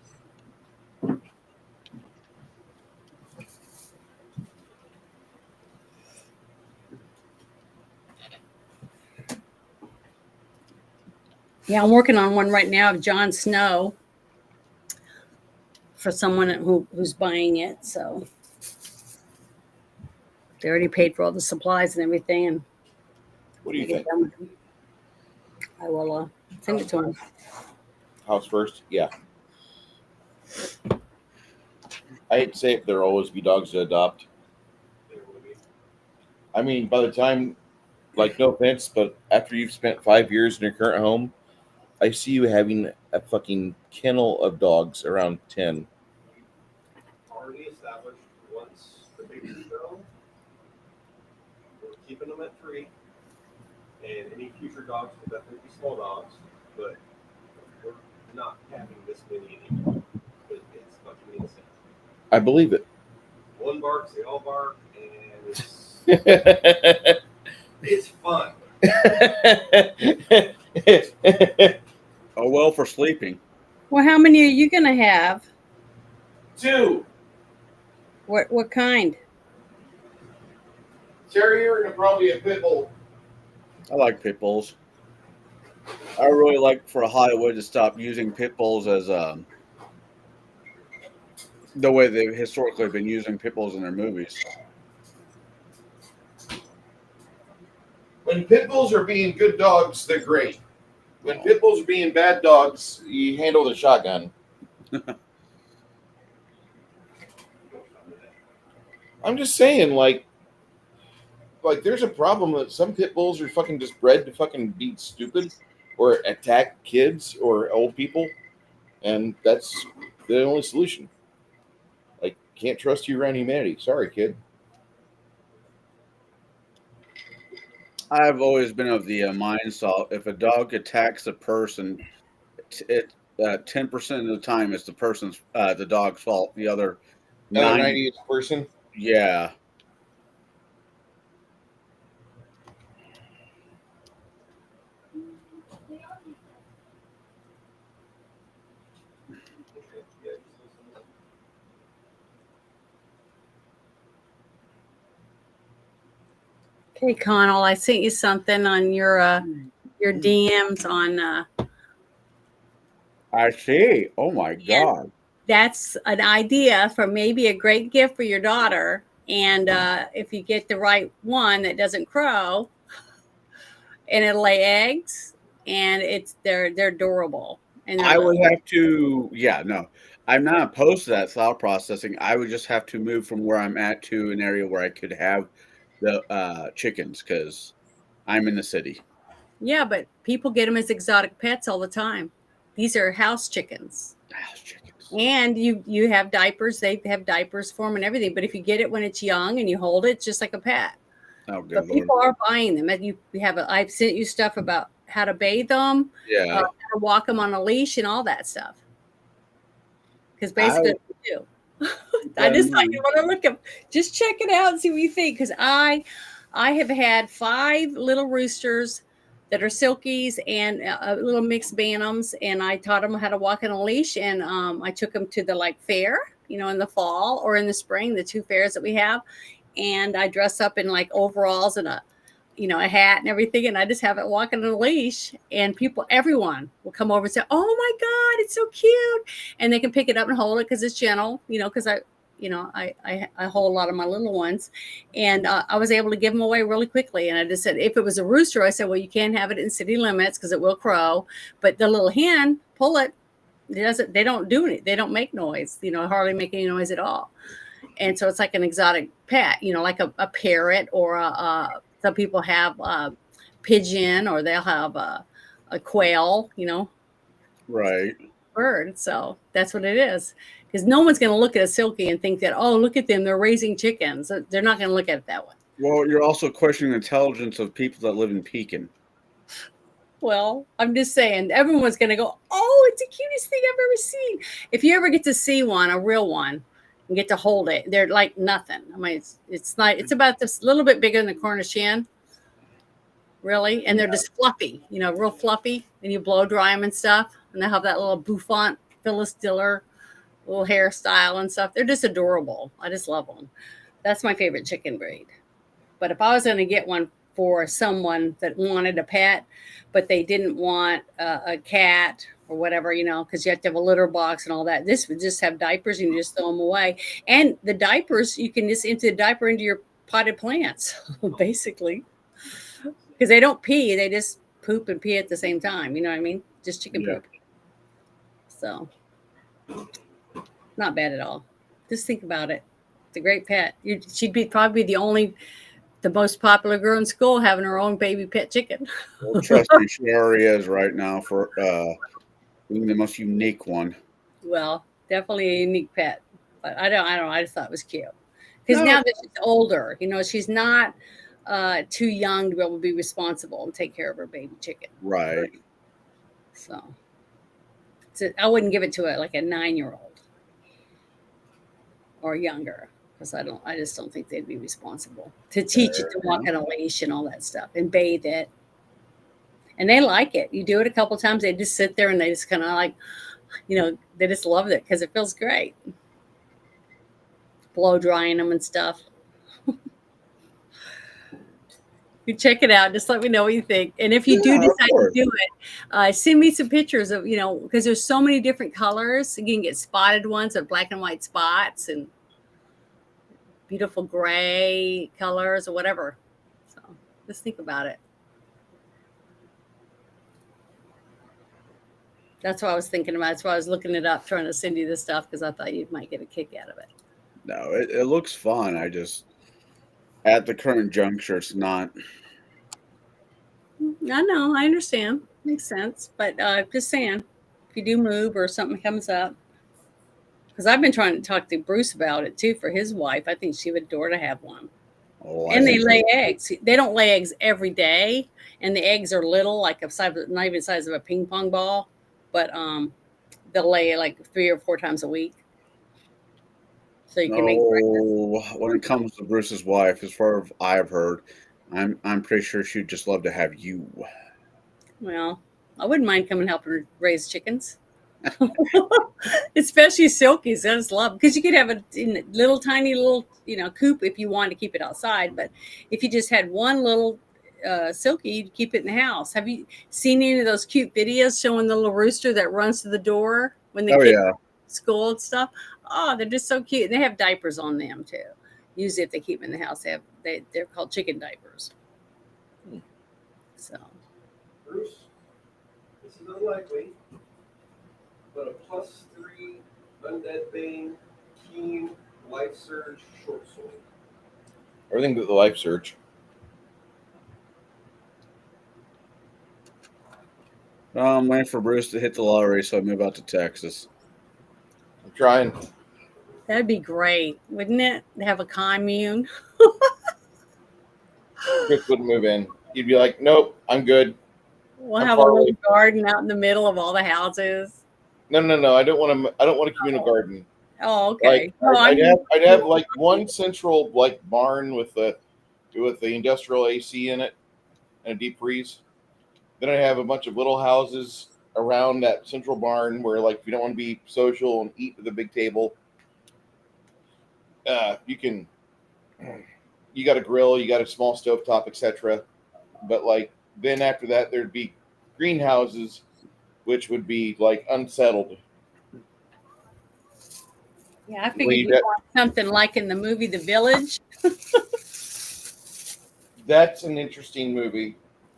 Yeah, I'm working on one right now of Jon Snow for someone who's buying it. So they already paid for all the supplies and everything. And What do you I get think? done with them. I will send it to him. House first? Yeah. I hate to say it, there'll always be dogs to adopt. I mean, by the time, like, no offense, but after you've spent 5 years in your current home, I see you having a fucking kennel of dogs around 10. Already established once the babies go, we're keeping them at 3. And any future dogs will definitely be small dogs, but we're not having this many anymore. It's fucking insane. I believe it. One barks, they all bark, and it's Two. it's fun. Oh, well, for sleeping. Well, how many are you gonna have? What kind? Terrier and probably a pit bull. I like pit bulls. I really like for Hollywood to stop using pit bulls as the way they've historically been using pit bulls in their movies. When pit bulls are being good dogs, they're great. When pit bulls are being bad dogs, you handle the shotgun. I'm just saying, like there's a problem that some pit bulls are fucking just bred to fucking be stupid or attack kids or old people, and that's the only solution. Like, can't trust you around humanity. Sorry, kid. I've always been of the mindset if a dog attacks a person, it 10% of the time it's the dog's fault. The other Another 90, 90 person. yeah. Okay, Connell, I sent you something on your DMs on. I see. Oh my God. That's an idea for maybe a great gift for your daughter. And if you get the right one that doesn't crow, and it'll lay eggs, and they're adorable. And I would have to, yeah, no, I'm not opposed to that thought processing. I would just have to move from where I'm at to an area where I could have the chickens because I'm in the city. Yeah, but people get them as exotic pets all the time. These are house chickens. House chickens. And you have diapers. They have diapers for them and everything. But if you get it when it's young and you hold it, it's just like a pet. Oh, good But Lord. people are buying them. And I've sent you stuff about how to bathe them, Yeah. how to walk them on a leash, and all that stuff. Because basically, you do. I just thought you want to look up. Just check it out and see what you think. Because I have had 5 little roosters that are silkies and little mixed bantams, and I taught them how to walk on a leash, and I took them to the fair, in the fall or in the spring, the 2 fairs that we have, and I dress up in overalls and a hat and everything, and I just have it walking on a leash, and everyone will come over and say, "Oh my God, it's so cute," and they can pick it up and hold it because it's gentle, because I hold a lot of my little ones, and I was able to give them away really quickly. And I just said, if it was a rooster, I said, well, you can't have it in city limits because it will crow, but the little hen, pull it. They don't do it. They don't make noise, hardly make any noise at all. And so it's like an exotic pet, like a parrot or a Some people have pigeon, or they'll have a quail, Right. bird. So that's what it is. Because no one's going to look at a silkie and think that, oh, look at them, they're raising chickens. They're not going to look at it that way. Well, you're also questioning the intelligence of people that live in Pekin. Well, I'm just saying, everyone's going to go, oh, it's the cutest thing I've ever seen. If you ever get to see one, a real one, and get to hold it, they're like nothing. I mean, it's not. It's about this little bit bigger than the Cornish hen, really, and they're just fluffy, real fluffy. And you blow dry them and stuff, and they have that little bouffant Phyllis Diller little hairstyle and stuff. They're just adorable. I just love them. That's my favorite chicken breed. But if I was going to get one for someone that wanted a pet, but they didn't want a cat or whatever, because you have to have a litter box and all that. This would just have diapers and you just throw them away. And the diapers, you can just empty the diaper into your potted plants, basically. Because they don't pee. They just poop and pee at the same time. You know what I mean? Just chicken poop. So, not bad at all. Just think about it. It's a great pet. She'd be probably the most popular girl in school having her own baby pet chicken. Well, trust me, she already is right now for being the most unique one. Well, definitely a unique pet. But I don't know. I just thought it was cute. Because now that she's older, she's not too young to be able to be responsible and take care of her baby chicken. Right. So I wouldn't give it to like a 9-year-old or younger. Because I just don't think they'd be responsible to teach it to walk on a leash and all that stuff and bathe it. And they like it. You do it a couple times, they just sit there and they just kind of like, they just love it because it feels great. Blow drying them and stuff. You check it out. Just let me know what you think. And if you do decide to do it, send me some pictures of, because there's so many different colors. You can get spotted ones with black and white spots and beautiful gray colors or whatever. So just think about it. That's what I was thinking about. That's why I was looking it up, trying to send you this stuff because I thought you might get a kick out of it. No, it looks fun. I just, at the current juncture, it's not. I know. I understand. Makes sense. But just saying, if you do move or something comes up, because I've been trying to talk to Bruce about it, too, for his wife. I think she would adore to have one. Oh, and they lay eggs. They don't lay eggs every not even the size of a ping pong ball, but they'll lay like 3 or 4 times a week. So you can make breakfast. When it comes to Bruce's wife, as far as I've heard, I'm pretty sure she'd just love to have you. Well, I wouldn't mind coming and helping her raise chickens. Especially silkies. I just love, because you could have a tiny little coop if you wanted to keep it outside, but if you just had one little silky, you'd keep it in the house. Have you seen any of those cute videos showing the little rooster that runs to the door when the kids go to school and stuff? Oh, they're just so cute. And they have diapers on them too. Usually if they keep them in the house, they're called chicken diapers. So Bruce, this is unlikely, but a +3 Undead Bane, Keen, Life Surge, Short Sword. Everything but the life surge. I'm waiting for Bruce to hit the lottery so I move out to Texas. I'm trying. that'd be great, wouldn't it? To have a commune. Chris wouldn't move in. He'd be like, nope, I'm good. We'll have a little garden out in the middle of all the houses. No. I don't want a communal garden. Oh, okay. I'd have like one central barn with the industrial AC in it and a deep freeze. Then I have a bunch of little houses around that central barn where, if you don't want to be social and eat at the big table, you got a grill, you got a small stovetop, etc. But then after that, there'd be greenhouses, which would be unsettled. Yeah, I figured you'd want something like in the movie The Village. That's an interesting movie.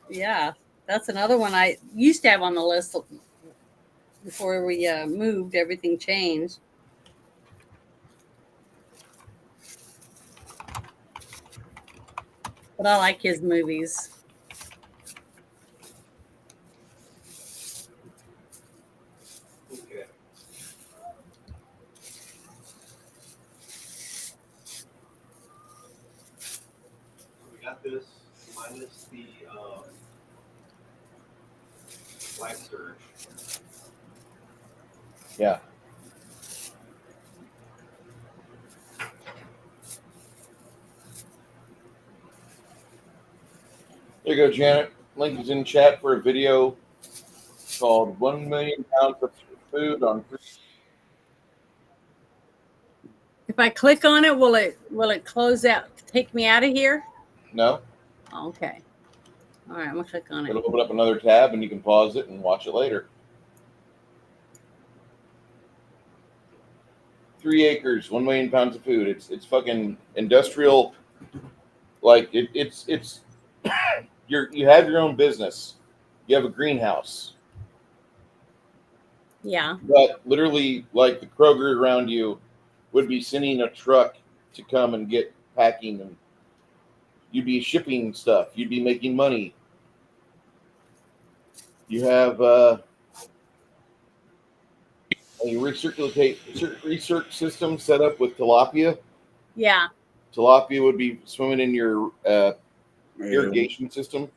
Yeah, that's another one I used to have on the list before we moved. Everything changed. But I like his movies. Okay. We got this minus the life surge. Yeah. There you go, Janet. Link is in chat for a video called 1 million pounds of food on food. If I click on it, will it close out, take me out of here? No, Okay. All right, I'm gonna click on it. it'll open up another tab and you can pause it and watch it later. 3 acres, 1 million pounds of food. It's fucking industrial. Like it's you have your own business. You have a greenhouse. Yeah. But literally, like the Kroger around you would be sending a truck to come and get packing, and you'd be shipping stuff. You'd be making money. You have a research system set up with tilapia. Yeah. Tilapia would be swimming in your irrigation system.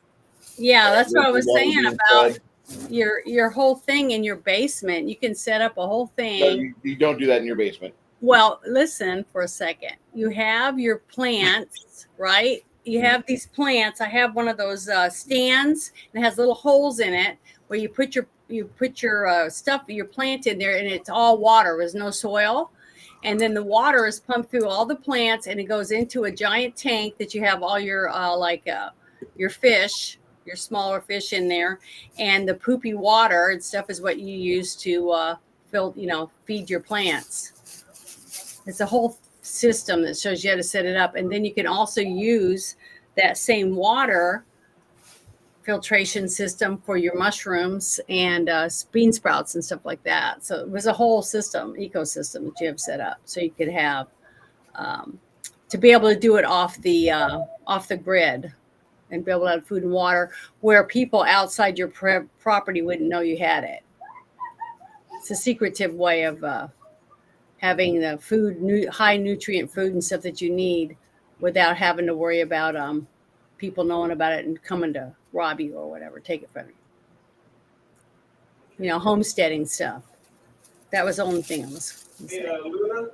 Yeah, that's what I was Water saying being about fed. your whole thing in your basement. You can set up a whole thing. No, you don't do that in your basement. Well, listen for a second. You have your plants, right? You have these plants. I have one of those stands, and it has little holes in it where you put your stuff, your plant in there, and it's all water. There's no soil, and then the water is pumped through all the plants, and it goes into a giant tank that you have all your fish, your smaller fish in there, and the poopy water and stuff is what you use to feed your plants. It's a whole system that shows you how to set it up. And then you can also use that same water filtration system for your mushrooms and bean sprouts and stuff like that. So it was a whole ecosystem that you have set up. So you could have to be able to do it off the grid and be able to have food and water where people outside your property wouldn't know you had it. It's a secretive way of having the food, high nutrient food and stuff that you need without having to worry about people knowing about it and coming to rob you or whatever, take it from you. Homesteading stuff. That was the only thing I was Hey, Luna?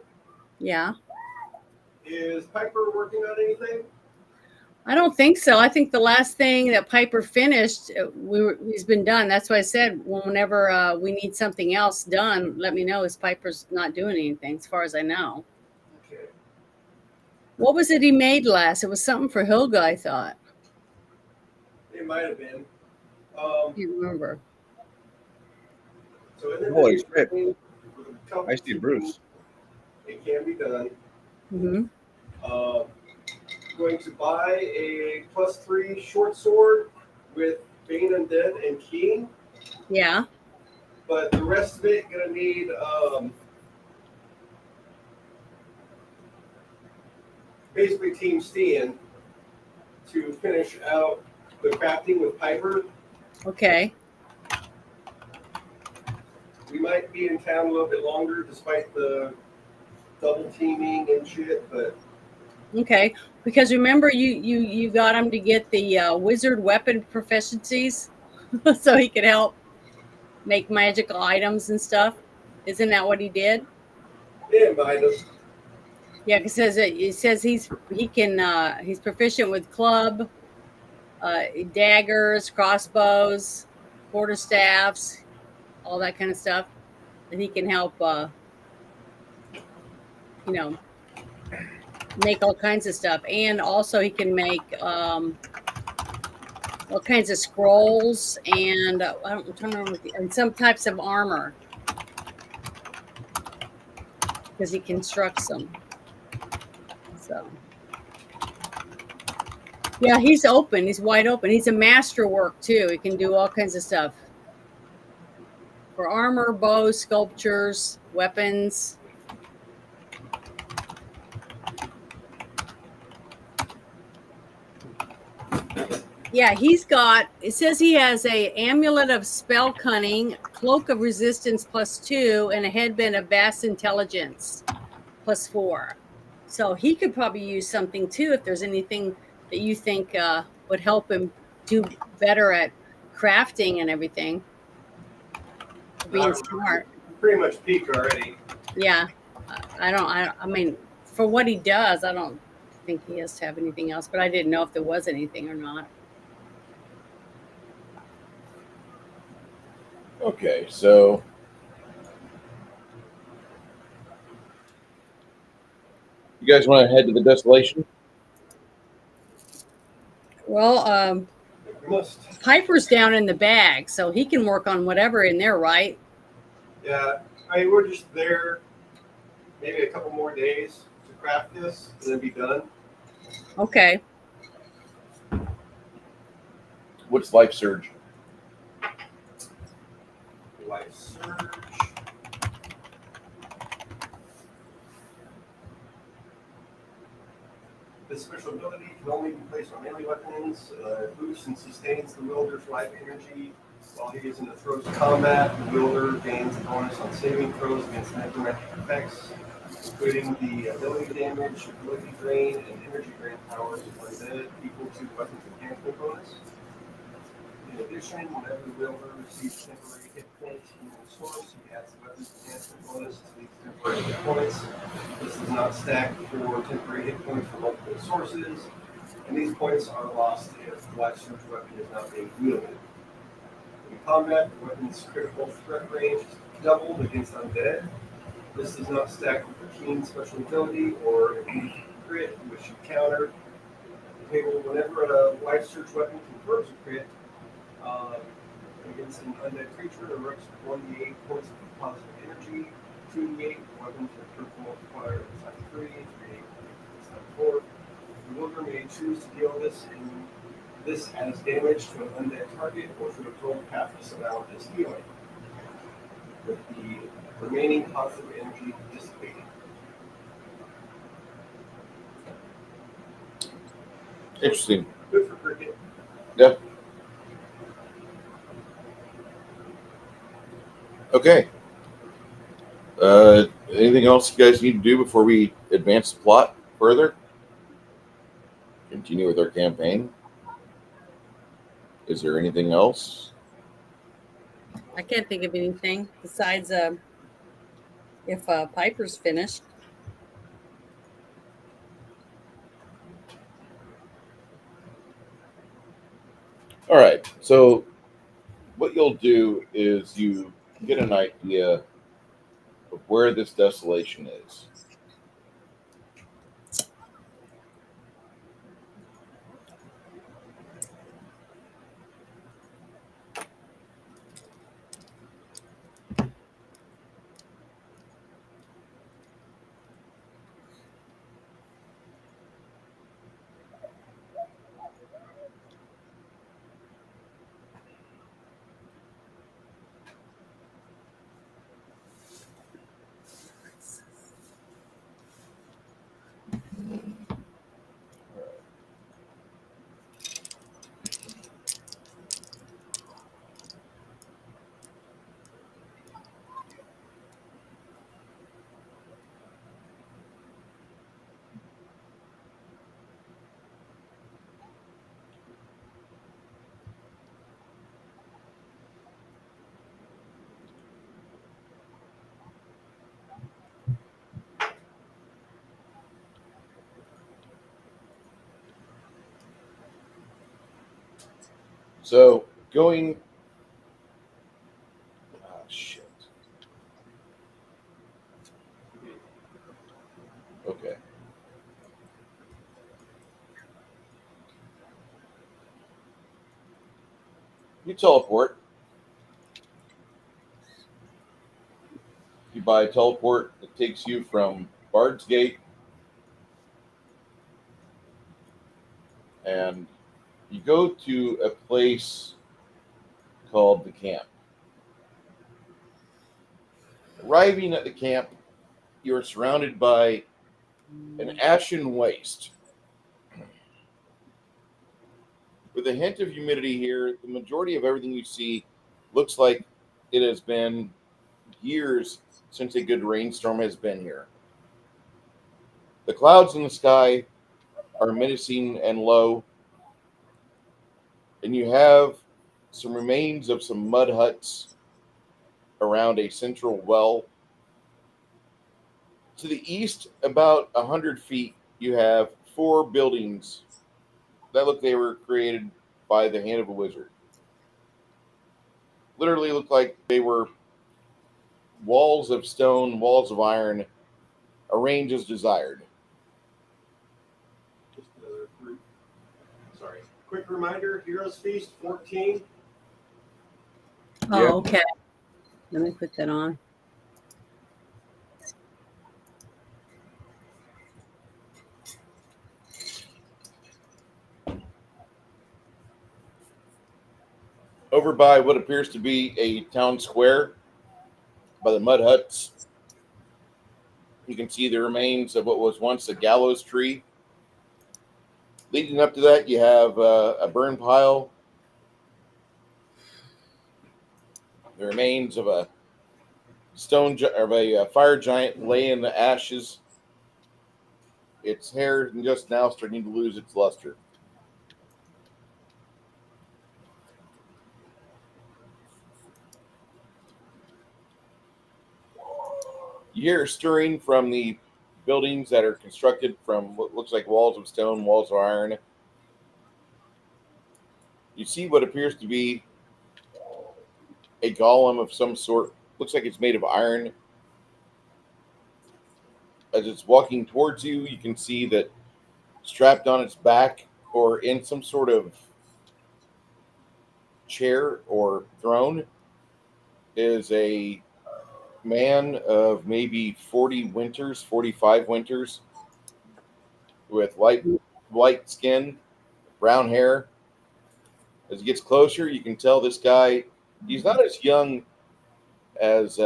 Yeah. Is Piper working on anything? I don't think so. I think the last thing that Piper finished, he's been done. That's why I said whenever we need something else done, let me know. As Piper's not doing anything, as far as I know. Okay. What was it he made last? It was something for Hilga, I thought. It might have been. I can't remember. So in the Holy news, shit. with a couple I see Bruce. It can be done. Mm-hmm. Going to buy a +3 short sword with Bane Undead and Keen, Yeah. but the rest of it gonna need basically Team Steen to finish out the crafting with Piper. Okay. We might be in town a little bit longer despite the double teaming and shit, but Okay. Because remember, you got him to get the wizard weapon proficiencies, so he could help make magical items and stuff. Isn't that what he did? yeah, behind us. Yeah, because it says he's proficient with club, daggers, crossbows, quarterstaffs, all that kind of stuff, and he can help. Make all kinds of stuff, and also he can make all kinds of scrolls and I'm trying to remember, and some types of armor because he constructs them. So yeah, he's open. He's wide open. He's a masterwork too. He can do all kinds of stuff for armor, bows, sculptures, weapons. Yeah, he's got, it says he has a amulet of spell cunning, cloak of resistance +2, and a headband of vast intelligence +4. So he could probably use something too if there's anything that you think would help him do better at crafting and everything. Being smart. Pretty much peaked already. Yeah. I mean, for what he does, I don't think he has to have anything else, but I didn't know if there was anything or not. Okay, so you guys want to head to the desolation? Well, We must. Piper's down in the bag, so he can work on whatever in there, right? Yeah, I mean, we're just there maybe a couple more days to craft this and then be done. Okay. What's Life Surge? Life Surge. This special ability can only be placed on melee weapons. Boosts and sustains the wielder's life energy while he is in the throes of combat. The wielder gains a bonus on saving throws against necromantic effects, including the ability damage, ability drain, and energy drain powers when dead equal to the weapon's enhancement bonus. In addition, whenever the wielder receives temporary hit points from the source, he adds the weapon's enhancement bonus to these temporary hit points. This does not stack for temporary hit points from multiple sources, and these points are lost if the life surge weapon is not being wielded. In combat, the weapon's critical threat range is doubled against undead. This does not stack with the keen special ability or crit, which you counter. Table whenever a life surge weapon confirms a crit against an undead creature, erupts 1d8 points of positive energy, 2d8 weapons with critical multiplier of side 3, 3d8 side 4. The wielder may choose to deal this as damage to an undead target or to absorb half this amount as healing, with the remaining positive energy dissipating. Interesting. Good for cricket. Yeah. Okay. Anything else you guys need to do before we advance the plot further? Continue with our campaign? Is there anything else? I can't think of anything besides if Piper's finished. All right. So what you'll do is you get an idea of where this desolation is. So going. Oh, shit. Okay. You teleport. You buy a teleport that takes you from Bard's Gate, and you go to a place called the camp. Arriving at the camp, you are surrounded by an ashen waste with a hint of humidity here, the majority of everything you see looks like it has been years since a good rainstorm has been here. The clouds in the sky are menacing and low, and you have some remains of some mud huts around a central well. To the east, about 100 feet, you have 4 buildings that look they were created by the hand of a wizard. Literally look like they were walls of stone, walls of iron, arranged as desired. Just sorry. Quick reminder: Heroes Feast 14. Oh, Yep. okay. Let me put that on. Over by what appears to be a town square, by the mud huts, you can see the remains of what was once a gallows tree. Leading up to that, you have a burn pile, the remains of a fire giant laying in the ashes. Its hair just now starting to lose its luster. You hear stirring from the buildings that are constructed from what looks like walls of stone, walls of iron. You see what appears to be a golem of some sort. Looks like it's made of iron. As it's walking towards you, you can see that strapped on its back or in some sort of chair or throne is a man of maybe 40 winters, 45 winters, with white skin, brown hair. As it gets closer, you can tell this guy, he's not as young as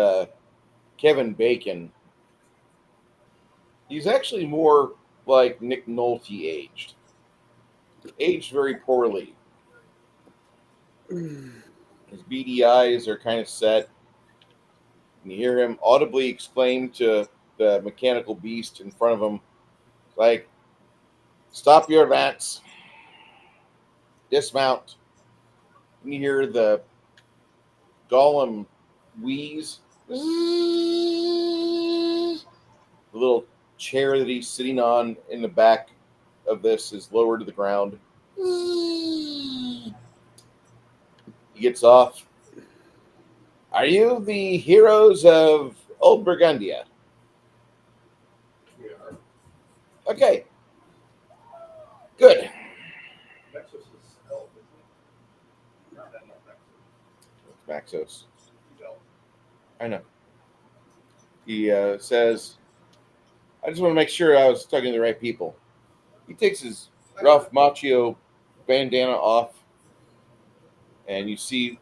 Kevin Bacon. He's actually more like Nick Nolte aged. Aged very poorly. His beady eyes are kind of set. And you hear him audibly exclaim to the mechanical beast in front of him, like, "Stop your advance. Dismount." And you hear the golem wheeze. The little chair that he's sitting on in the back of this is lowered to the ground. He gets off. "Are you the heroes of Old Burgundia?" We are. "Okay. Good." Nexus is elf, isn't it? Not that, not Nexus. Maxos. He's elf. I know. He says, "I just want to make sure I was talking to the right people." He takes his Ralph Macchio bandana off, and you see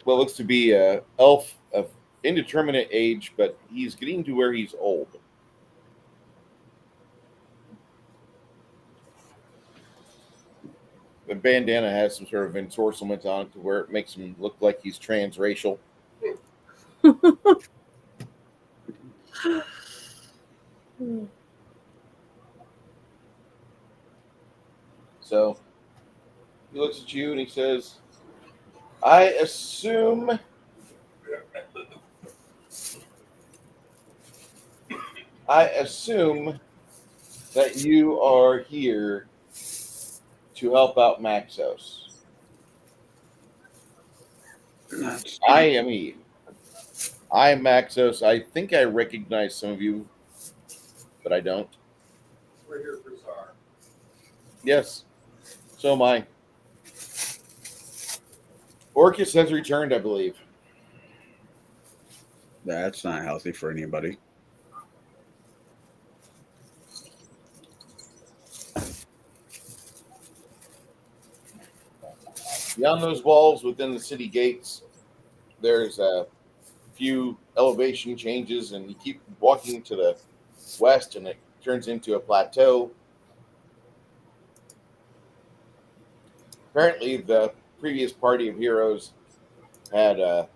what looks to be a elf of indeterminate age, but he's getting to where he's old. The bandana has some sort of ensorcement on it to where it makes him look like he's transracial. So he looks at you and he says, I assume that you are here to help out Maxos." I am he. I'm Maxos. I think I recognize some of you, but I don't. We're here for Czar. Yes, so am I. Orcus has returned, I believe. That's not healthy for anybody. Beyond those walls within the city gates, there's a few elevation changes, and you keep walking to the west, and it turns into a plateau. Apparently, the previous party of heroes had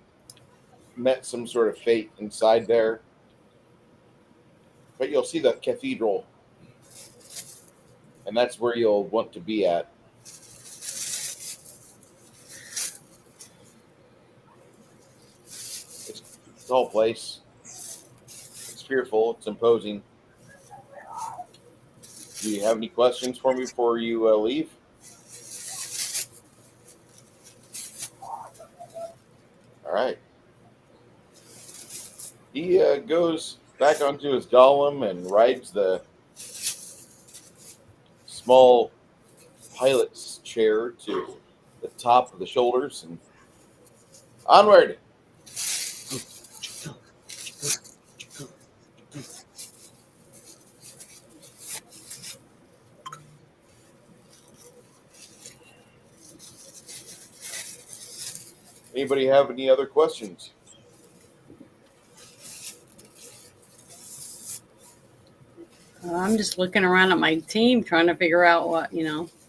met some sort of fate inside there. But you'll see the cathedral, and that's where you'll want to be at. It's the whole place. It's fearful. It's imposing. Do you have any questions for me before you leave? All right. He goes back onto his golem and rides the small pilot's chair to the top of the shoulders and onward. Anybody have any other questions? I'm just looking around at my team trying to figure out what,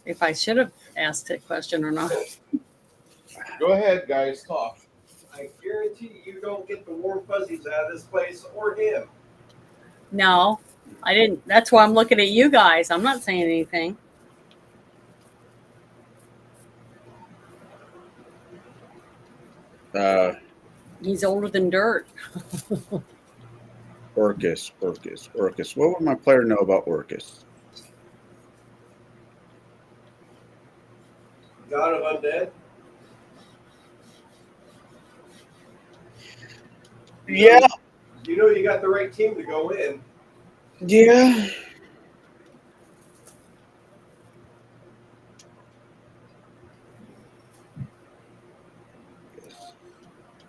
if I should have asked a question or not. Go ahead, guys. Talk. I guarantee you don't get the warm fuzzies out of this place or him. No, I didn't. That's why I'm looking at you guys. I'm not saying anything. He's older than dirt. Orcus. What would my player know about Orcus? God of Undead. Yeah. You know you got the right team to go in. Yeah.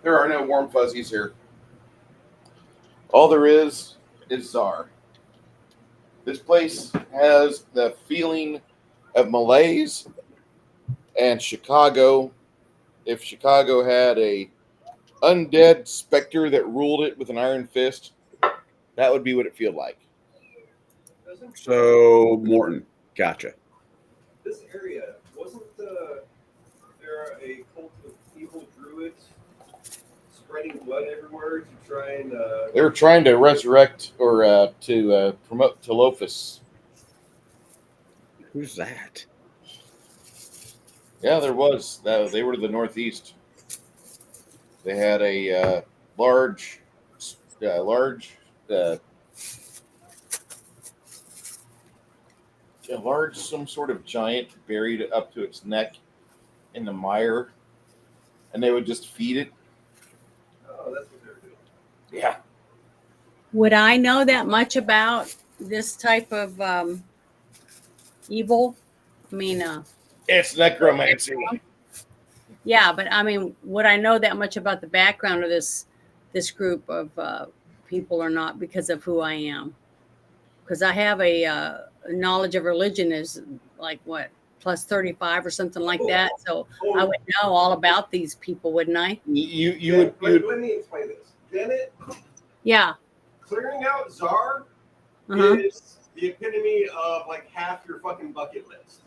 There are no warm fuzzies here. All there is Czar. This place has the feeling of malaise and Chicago. If Chicago had a undead specter that ruled it with an iron fist, that would be what it feel like. So Morton, gotcha. This area, wasn't there a cult of evil druids spreading blood everywhere to try and... They were trying to resurrect or to promote Telophus. Who's that? Yeah, there was. They were to the northeast. They had a large, some sort of giant buried up to its neck in the mire, and they would just feed it. Oh, that's what they're doing. Yeah. Would I know that much about this type of evil? I mean, It's necromancy. yeah, but I mean, would I know that much about the background of this group of people or not because of who I am? Because I have a knowledge of religion is like what plus 35 or something like that. So I would know all about these people, wouldn't I? You would. Let me explain this. Janet, Yeah. clearing out Czar Uh-huh. is the epitome of like half your fucking bucket list.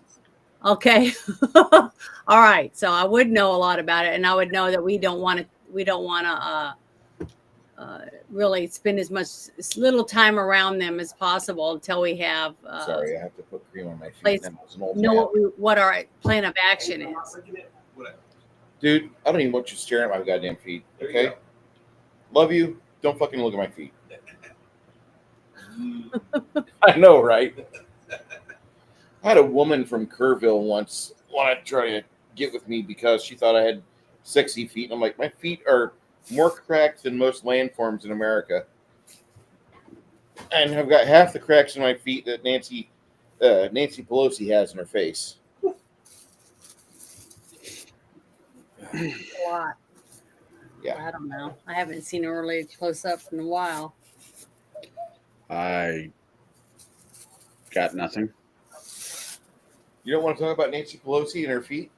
Okay. All right. So I would know a lot about it, and I would know that we don't want to really spend as little time around them as possible until we have. Sorry, I have to put cream on my feet. Place- That was an old Know man. what our plan of action I'm not is. freaking it. Whatever. Dude, I don't even want you staring at my goddamn feet. There you Okay? go. Love you. Don't fucking look at my feet. I know, right? I had a woman from Kerrville once want to try to get with me because she thought I had sexy feet. And I'm like, my feet are more cracked than most landforms in America. And I've got half the cracks in my feet that Nancy Pelosi has in her face. A lot. Yeah. I don't know. I haven't seen her really close up in a while. I got nothing. You don't want to talk about Nancy Pelosi and her feet?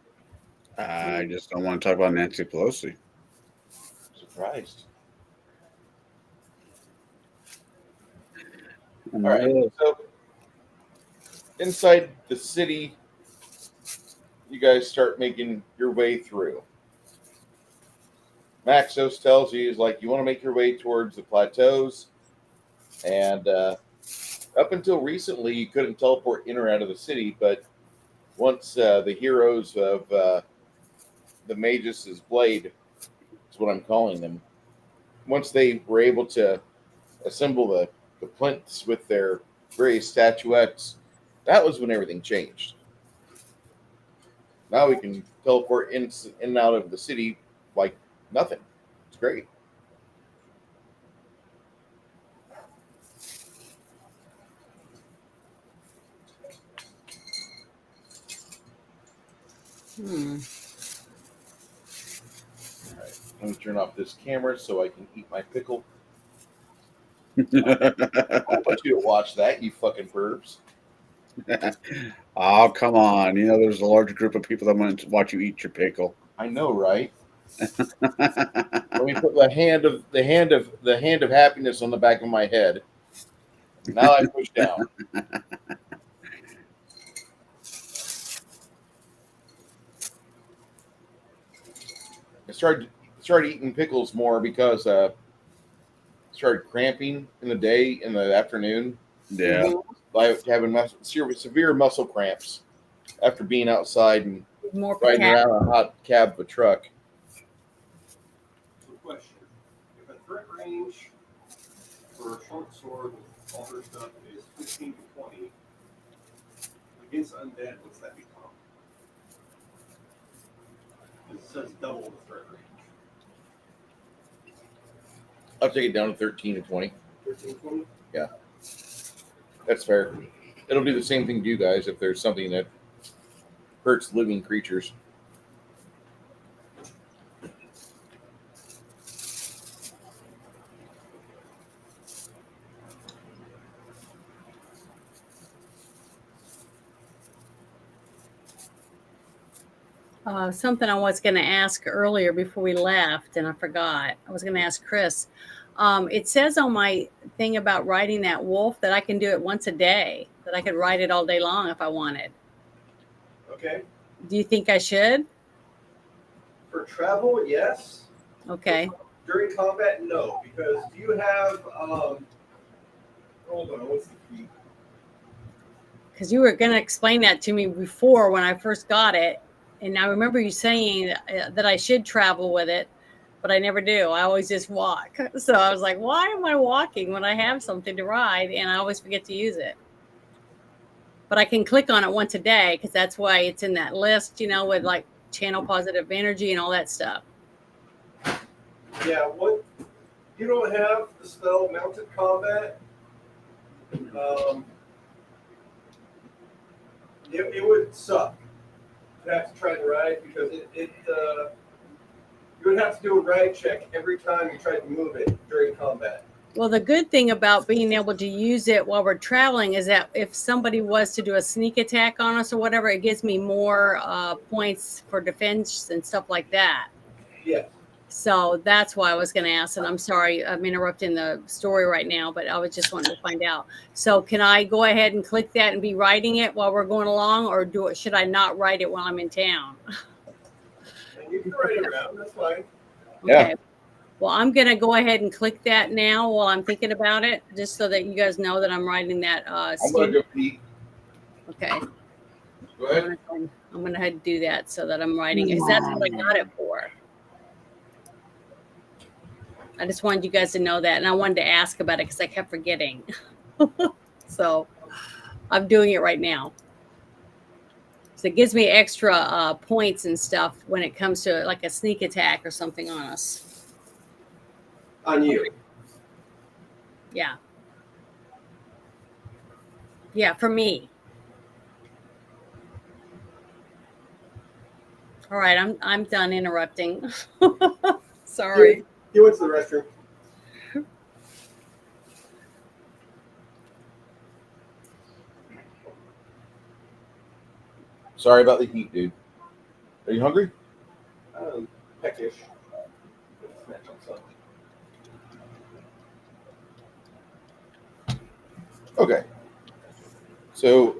I just don't want to talk about Nancy Pelosi. Surprised. All All right. So inside the city, you guys start making your way through. Maxos tells you is like you want to make your way towards the plateaus, and up until recently you couldn't teleport in or out of the city, but once the heroes of the Magus' Blade is what I'm calling them, once they were able to assemble the plinths with their various statuettes, that was when everything changed. Now we can teleport in and out of the city like nothing. It's great. Let me turn off this camera so I can eat my pickle. I don't want you to watch that, you fucking pervs. Oh, come on. You know, there's a large group of people that want to watch you eat your pickle. I know, right? Let me put the hand of happiness on the back of my head. Now I push down. I started eating pickles more because I started cramping in the day, in the afternoon. Yeah. Like having severe muscle cramps after being outside and More riding protection. around a hot cab of a truck. Good question. If a threat range for a short sword with all her stuff is 15 to 20, against undead, what's that become? It says double the threat range. I'll take it down to 13 and 20. 13, 20? Yeah. That's fair. It'll do the same thing to you guys if there's something that hurts living creatures. Something I was going to ask earlier before we left, and I forgot. I was going to ask Chris. It says on my thing about riding that wolf that I can do it once a day, that I could ride it all day long if I wanted. Okay. Do you think I should? For travel, yes. Okay. During combat, no. Because do you have, hold on, what's the key? Because you were going to explain that to me before when I first got it. And I remember you saying that I should travel with it, but I never do. I always just walk. So I was like, why am I walking when I have something to ride? And I always forget to use it. But I can click on it once a day because that's why it's in that list, you know, with like channel positive energy and all that stuff. Yeah, what you don't have the spell mounted combat. It would suck to have to try to ride because you would have to do a ride check every time you tried to move it during combat. Well, the good thing about being able to use it while we're traveling is that if somebody was to do a sneak attack on us or whatever, it gives me more points for defense and stuff like that. Yeah. So that's why I was going to ask, and I'm sorry, I'm interrupting the story right now, but I was just wanting to find out. So can I go ahead and click that and be writing it while we're going along, or should I not write it while I'm in town? And you can ride around, that's fine. Okay. Yeah. Well, I'm going to go ahead and click that now while I'm thinking about it, just so that you guys know that I'm writing that. I'm going to go pee. Okay. Go ahead. I'm going to head and do that so that I'm writing it, because that's what I got it for. I just wanted you guys to know that, and I wanted to ask about it because I kept forgetting. So I'm doing it right now. So it gives me extra points and stuff when it comes to like a sneak attack or something on us. On you. Yeah. Yeah, for me. All right, I'm done interrupting. Sorry. He went to the restroom. Sorry about the heat, dude. Are you hungry? Peckish. Snatch on something. Okay. So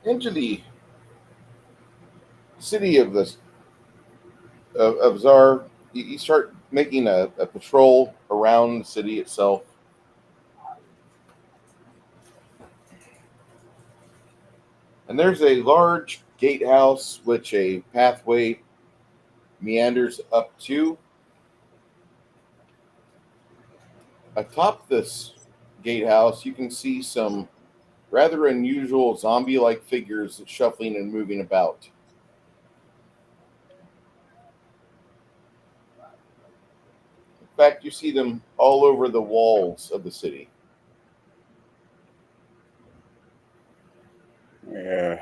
into the city of Zar. You start making a patrol around the city itself. And there's a large gatehouse which a pathway meanders up to. Atop this gatehouse, you can see some rather unusual zombie-like figures shuffling and moving about. In fact, you see them all over the walls of the city. Yeah.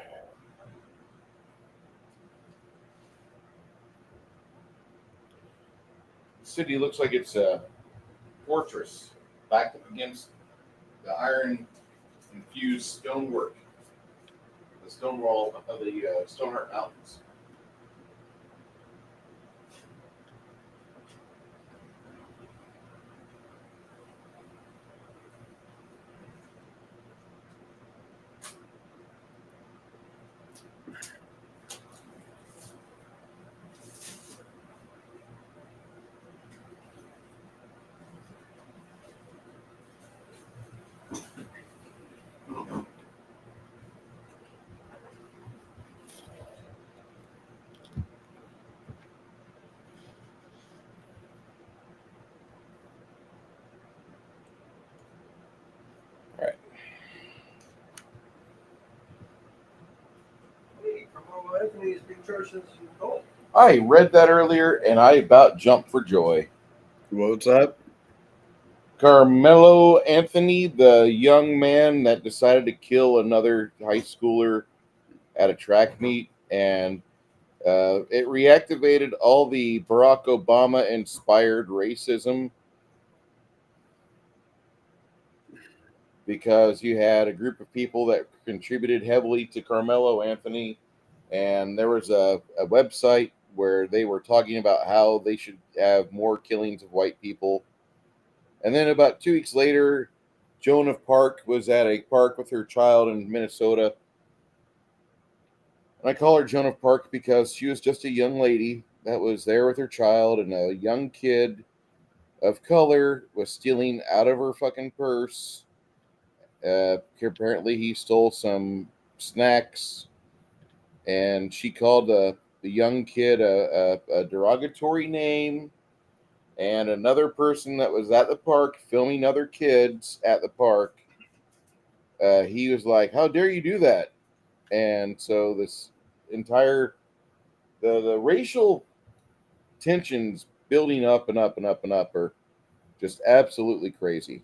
The city looks like it's a fortress backed up against the iron-infused stonework, the stone wall of the Stoneheart Mountains. Hey, Carmelo Anthony is being charged as an adult. I read that earlier, and I about jumped for joy. What's that? Carmelo Anthony, the young man that decided to kill another high schooler at a track meet, and it reactivated all the Barack Obama inspired racism because you had a group of people that contributed heavily to Carmelo Anthony, and there was a website where they were talking about how they should have more killings of white people. And then about 2 weeks later, Joan of Park was at a park with her child in Minnesota. And I call her Joan of Park because she was just a young lady that was there with her child, and a young kid of color was stealing out of her fucking purse. Apparently, he stole some snacks, and she called the young kid a derogatory name. And another person that was at the park filming other kids at the park, he was like, "How dare you do that?" And so this entire the racial tensions building up and up and up and up are just absolutely crazy.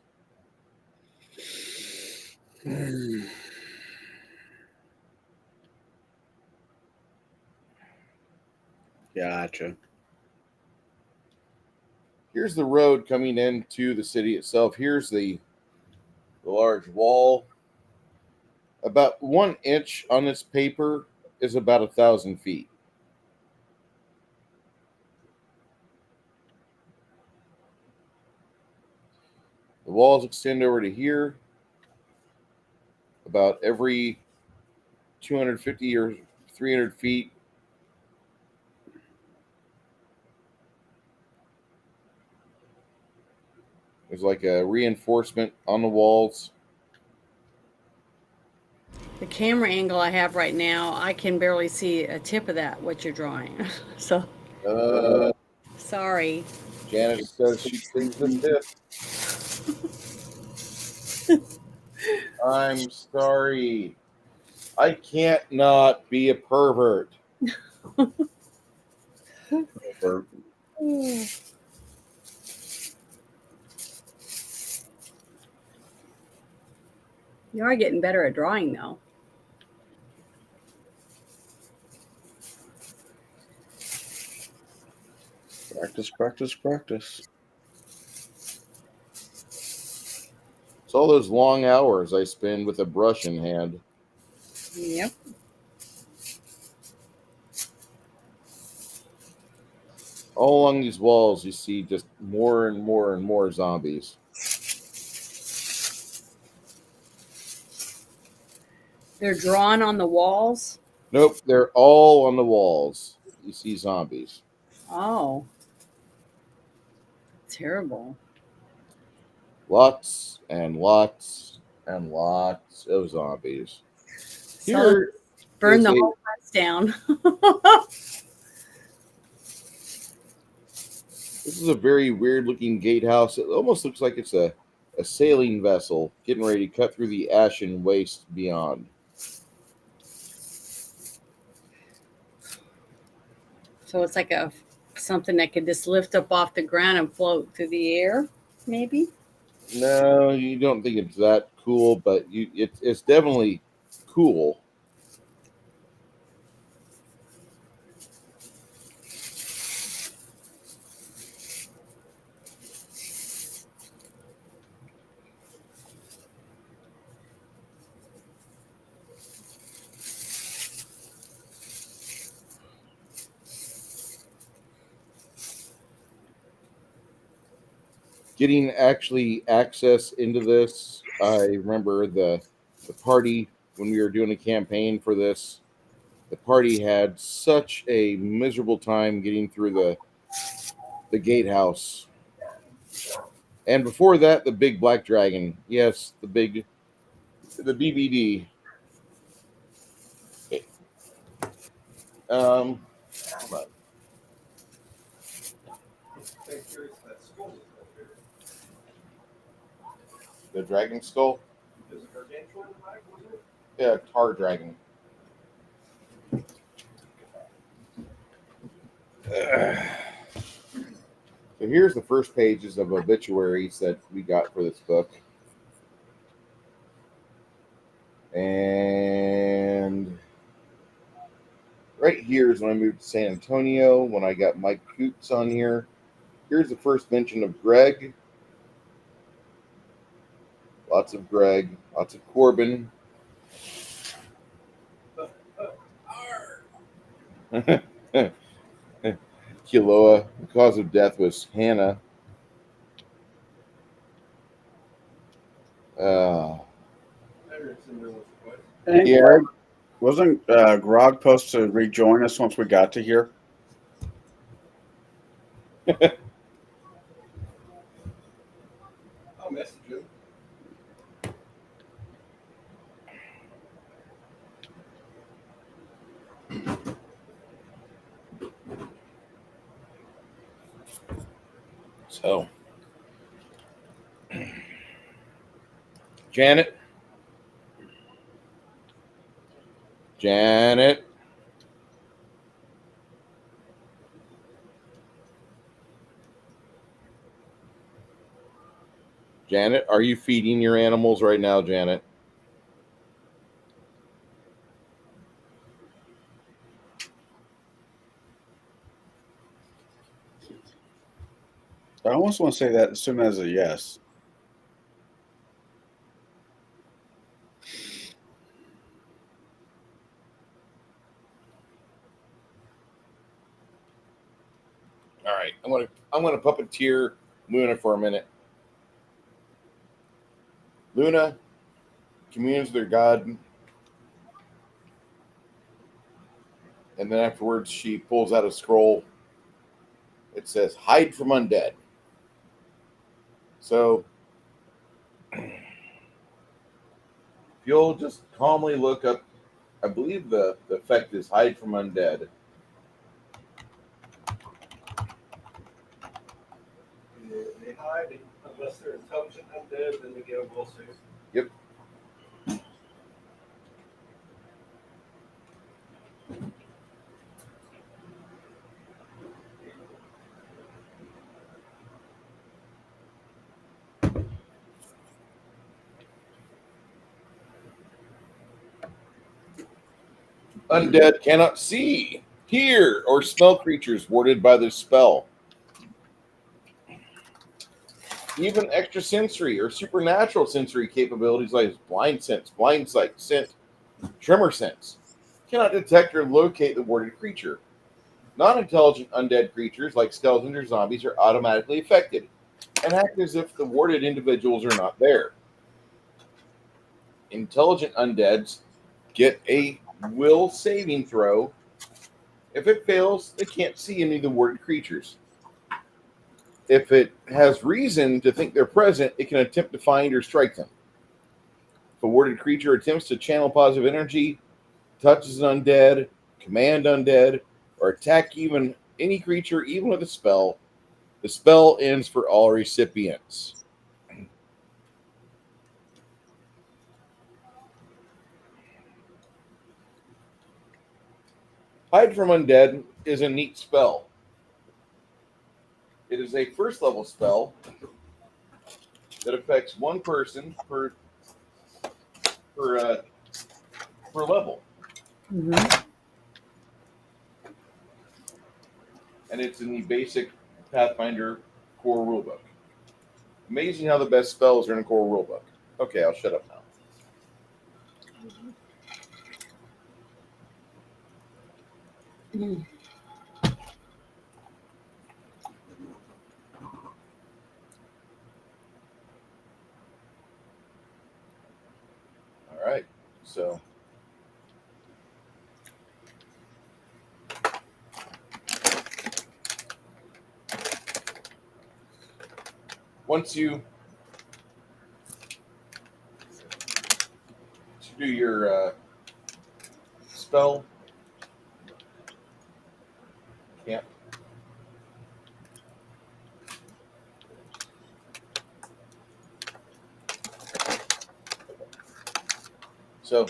Gotcha. Here's the road coming into the city itself. Here's the large wall. About 1 inch on this paper is about 1,000 feet. The walls extend over to here. About every 250 or 300 feet, there's like a reinforcement on the walls. The camera angle I have right now, I can barely see a tip of that, what you're drawing. So, sorry. Janice says she sees the tip. I'm sorry. I can't not be a pervert. You are getting better at drawing, though. Practice, practice, practice. It's all those long hours I spend with a brush in hand. Yep. All along these walls, you see just more and more and more zombies. They're drawn on the walls. Nope, they're all on the walls. You see zombies. Oh, terrible. Lots and lots and lots of zombies. So Here burn is the a- whole house down. This is a very weird looking gatehouse. It almost looks like it's a sailing vessel getting ready to cut through the ashen waste beyond. So it's like something that could just lift up off the ground and float through the air, maybe. No, you don't think it's that cool, but it's definitely cool. Getting actually access into this, I remember the party when we were doing a campaign for this. The party had such a miserable time getting through the gatehouse. And before that, the big black dragon. Yes, the BBD. Hold on. The dragon skull. Is it gargantuan in the back, wasn't it? Yeah, tar dragon. So here's the first pages of obituaries that we got for this book. And right here is when I moved to San Antonio, when I got Mike Coots on here. Here's the first mention of Greg. Lots of Greg, lots of Corbin. Kiloa. The cause of death was Hannah. Yeah. Greg, wasn't Grog supposed to rejoin us once we got to here? I'll message him. So, Janet. Janet. Janet, are you feeding your animals right now, Janet? I almost want to say that as soon as a yes. All right, I'm gonna puppeteer Luna for a minute. Luna communes with their god, and then afterwards she pulls out a scroll. It says, "Hide from undead." So, if you'll just calmly look up, I believe the effect is "Hide from undead." They hide unless they're intelligent undead, then they get a will save. Yep. Undead cannot see, hear, or smell creatures warded by this spell. Even extrasensory or supernatural sensory capabilities like blind sense, blind sight, scent, tremor sense cannot detect or locate the warded creature. Non-intelligent undead creatures like skeletons or zombies are automatically affected and act as if the warded individuals are not there. Intelligent undeads get a will saving throw. If it fails, they can't see any of the warded creatures. If it has reason to think they're present, it can attempt to find or strike them. If a warded creature attempts to channel positive energy, touches an undead, command undead, or attack even any creature, even with a spell, the spell ends for all recipients. Hide from Undead is a neat spell. It is a first level spell that affects one person per level, Mhm. and it's in the basic Pathfinder core rulebook. Amazing how the best spells are in a core rulebook. Okay, I'll shut up now. Mm. All right, so once you do your spell camp, so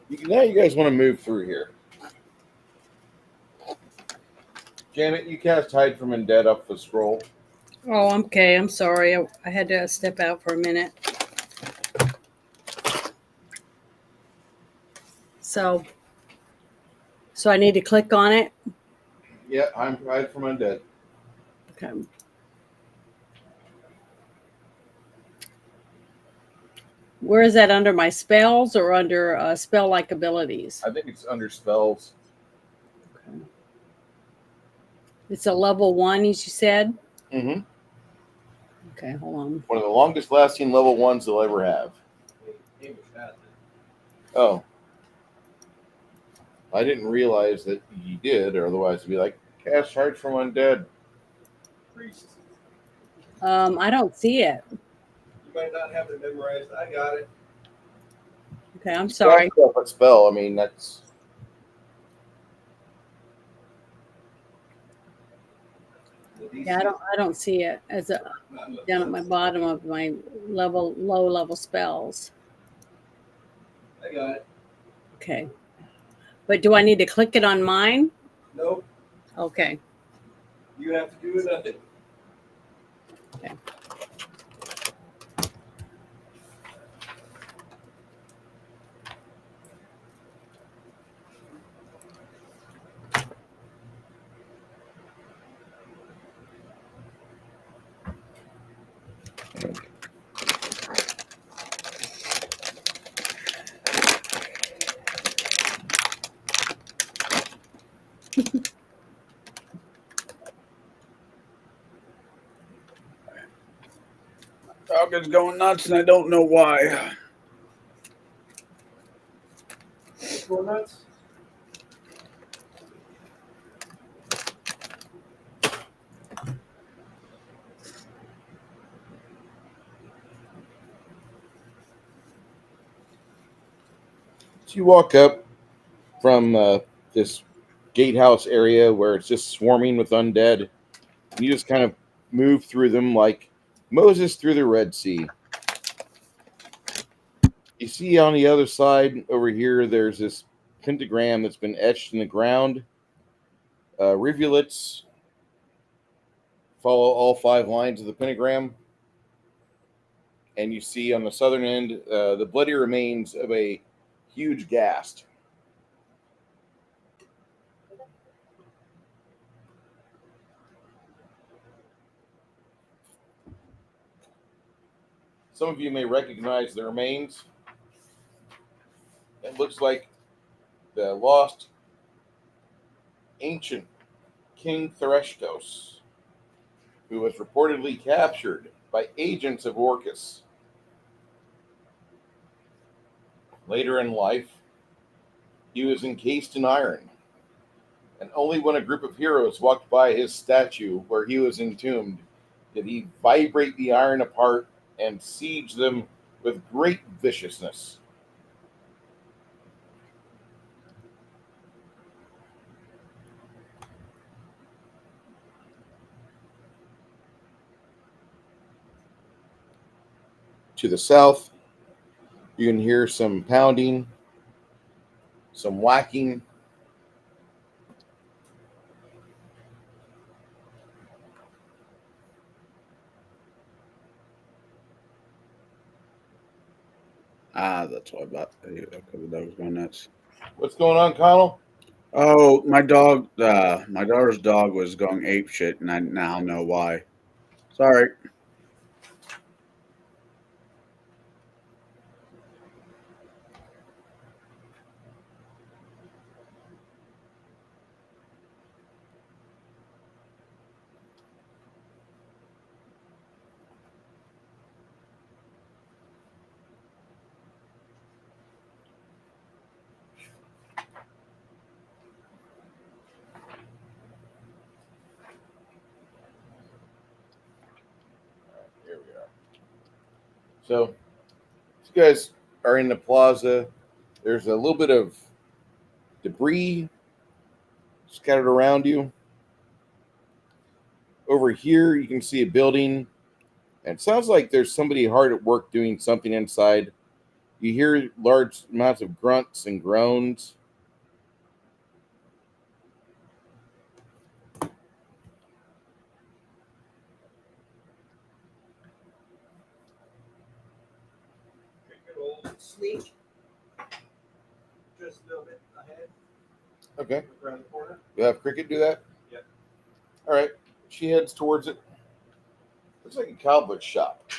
now you guys want to move through here. Janet, you cast Hide from Undead up the scroll. Oh, okay. I'm sorry. I had to step out for a minute. So I need to click on it. Yeah, I'm Hide from Undead. Okay. Where is that, under my spells or under spell-like abilities? I think it's under spells. Okay. It's a level 1, as you said? Mm-hmm. Okay, hold on. One of the longest lasting level 1s they'll ever have. Oh. I didn't realize that you did, or otherwise it'd be like, cast Hide from Undead. Priest. I don't see it. You might not have it memorized. I got it. Okay, I'm sorry. But spell, I mean, that's... Yeah, I don't see it as a down at my bottom of my low level spells. I got it. Okay. But do I need to click it on mine? Nope. Okay. You have to do nothing. Okay. Falcon's going nuts, and I don't know why. Go nuts. So you walk up from this gatehouse area where it's just swarming with undead. And you just kind of move through them like Moses through the Red Sea. You see on the other side over here, there's this pentagram that's been etched in the ground. Rivulets follow all 5 lines of the pentagram. And you see on the southern end the bloody remains of a huge ghast. Some of you may recognize the remains. It looks like the lost ancient King Threshtos, who was reportedly captured by agents of Orcus. Later in life, he was encased in iron, and only when a group of heroes walked by his statue where he was entombed did he vibrate the iron apart and siege them with great viciousness. To the south, you can hear some pounding, some whacking. That's why about that was going nuts. What's going on, Connell? Oh, my dog, my daughter's dog was going ape shit, and I now know why. Sorry. Here we are. So, you guys are in the plaza. There's a little bit of debris scattered around you. Over here, you can see a building, and it sounds like there's somebody hard at work doing something inside. You hear large amounts of grunts and groans. Good old sneak. Just a little bit ahead. Okay. Around the corner. You have Cricket do that? Yep. All right. She heads towards it. Looks like a cowboy shop.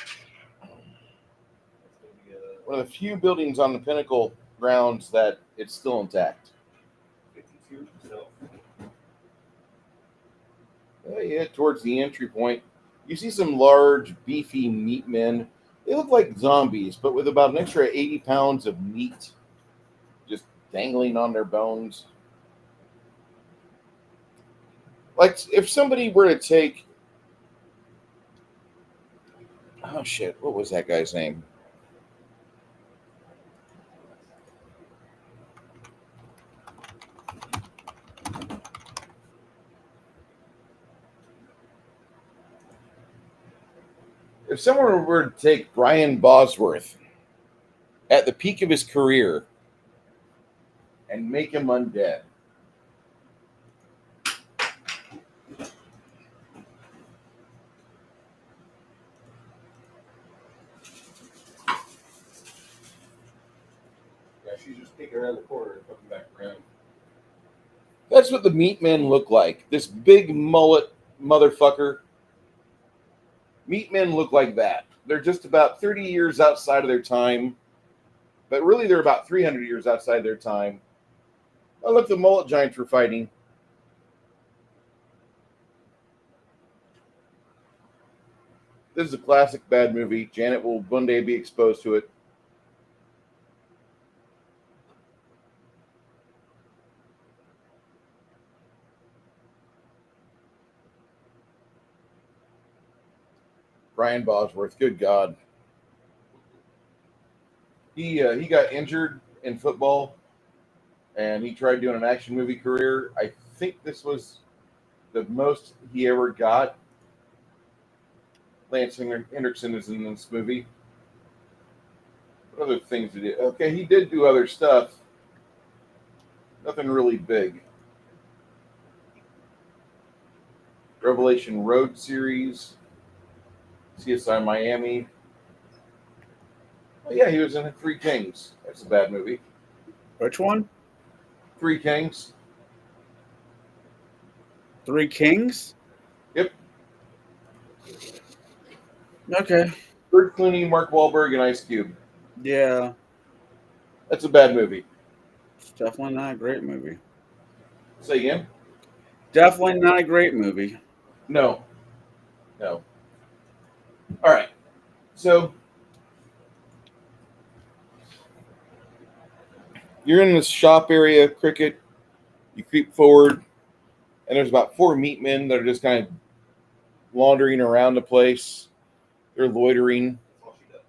One of the few buildings on the Pinnacle grounds that it's still intact. 52. So. You head towards the entry point. You see some large, beefy meat men. They look like zombies, but with about an extra 80 pounds of meat just dangling on their bones. Like if somebody were to take, oh shit, what was that guy's name? If someone were to take Brian Bosworth at the peak of his career and make him undead, yeah, she's just peeking around the corner and coming back around. That's what the meat men look like. This big mullet motherfucker. Meat men look like that. They're just about 30 years outside of their time, but really they're about 300 years outside their time. Oh, look, the mullet giants were fighting. This is a classic bad movie. Janet will one day be exposed to it. Brian Bosworth, good God. He got injured in football, and he tried doing an action movie career. I think this was the most he ever got. Lance Henriksen is in this movie. What other things did he? Okay, he did do other stuff. Nothing really big. Revelation Road series. CSI Miami. Oh, yeah, he was in Three Kings. That's a bad movie. Which one? Three Kings. Three Kings? Yep. Okay. George Clooney, Mark Wahlberg, and Ice Cube. Yeah. That's a bad movie. It's definitely not a great movie. Say again? Definitely not a great movie. No. No. All right. So You're in the shop area, Cricket. You creep forward, and there's about 4 meat men that are just kind of wandering around the place. They're loitering. That's all she does.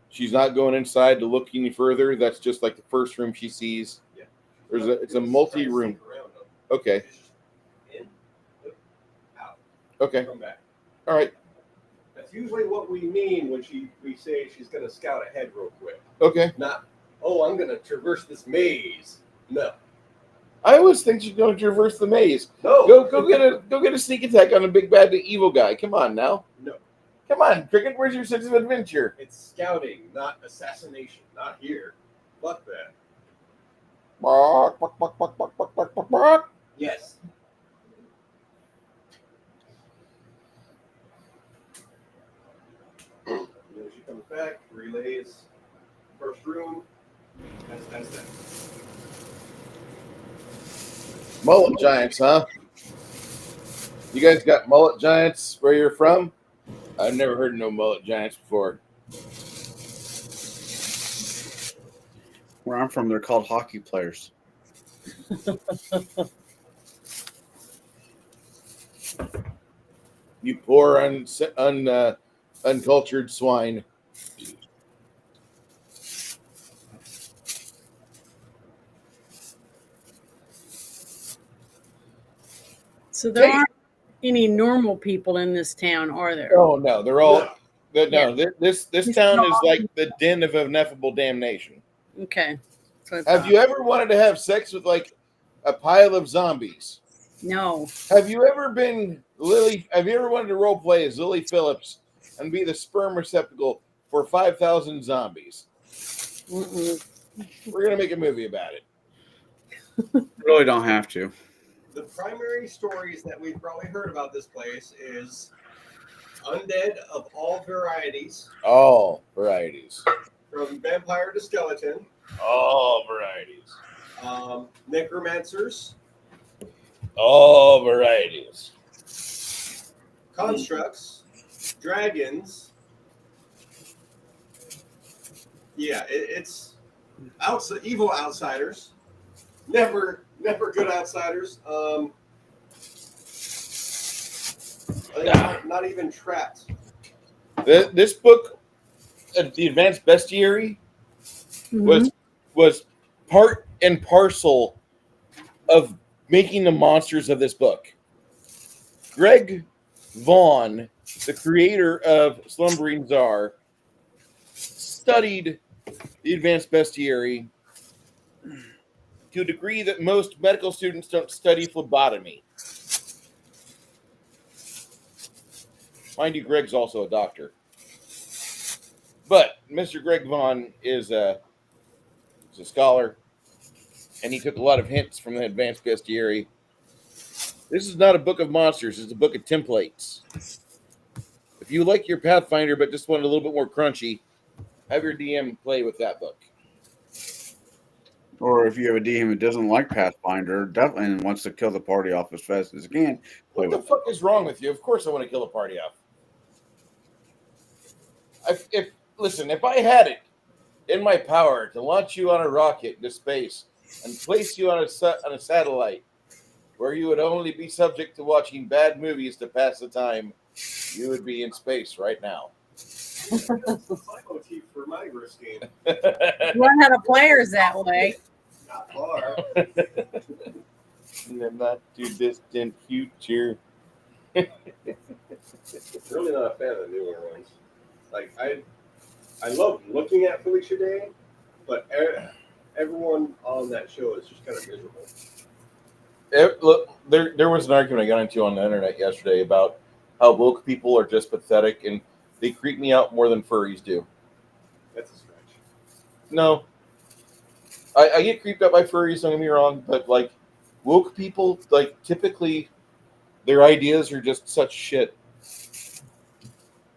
She's not going inside to look any further. That's just like the first room she sees. Yeah. It's a multi-room. Okay. She's just in, out, Okay. come back. All right. That's usually what we mean when we say she's going to scout ahead real quick. Okay. Not, oh, I'm going to traverse this maze. No. I always think she's going to traverse the maze. No. Go get a sneak attack on a big bad evil guy. Come on now. No. Come on, Cricket. Where's your sense of adventure? It's scouting, not assassination. Not here. Fuck that. Bark, bark, bark, bark, bark, bark, bark, bark, bark. Yes. And then she comes back, relays first room. That's that. Mullet giants, huh? You guys got mullet giants where you're from? I've never heard of no mullet giants before. Where I'm from, they're called hockey players. You poor uncultured swine. So there aren't any normal people in this town, are there? Oh no, they're all No. This town is like the den of ineffable damnation. Okay. So Have you ever wanted to have sex with like a pile of zombies? No. Have you ever been Lily? Have you ever wanted to role play as Lily Phillips and be the sperm receptacle for 5,000 zombies? Mm-mm. We're gonna make a movie about it. Really don't have to. The primary stories that we've probably heard about this place is undead of all varieties, All varieties. from vampire to skeleton, All varieties. necromancers, All varieties. constructs, dragons. Yeah, it's evil outsiders. Never good outsiders. Not even trapped. This book, the Advanced Bestiary, was part and parcel of making the monsters of this book. Greg Vaughn, the creator of Slumbering Czar, studied the Advanced Bestiary to a degree that most medical students don't study phlebotomy. Mind you, Greg's also a doctor. But Mr. Greg Vaughn is a scholar, and he took a lot of hints from the Advanced Bestiary. This is not a book of monsters. It's a book of templates. If you like your Pathfinder but just want it a little bit more crunchy, have your DM play with that book. Or if you have a DM who doesn't like Pathfinder definitely and wants to kill the party off as fast as he can, play What the with fuck is wrong with you? Of course I want to kill a party off. If I had it in my power to launch you on a rocket into space and place you on a satellite where you would only be subject to watching bad movies to pass the time, you would be in space right now. That's the psychomotif for my risk game. Run out of players that way. Not far. In the not too distant future. Really not a fan of the newer ones. Like I love looking at Felicia Day, but everyone on that show is just kind of miserable. Look, there was an argument I got into on the internet yesterday about how woke people are just pathetic and they creep me out more than furries do. That's a stretch. No. I get creeped out by furries, don't get me wrong, but like woke people, like typically their ideas are just such shit.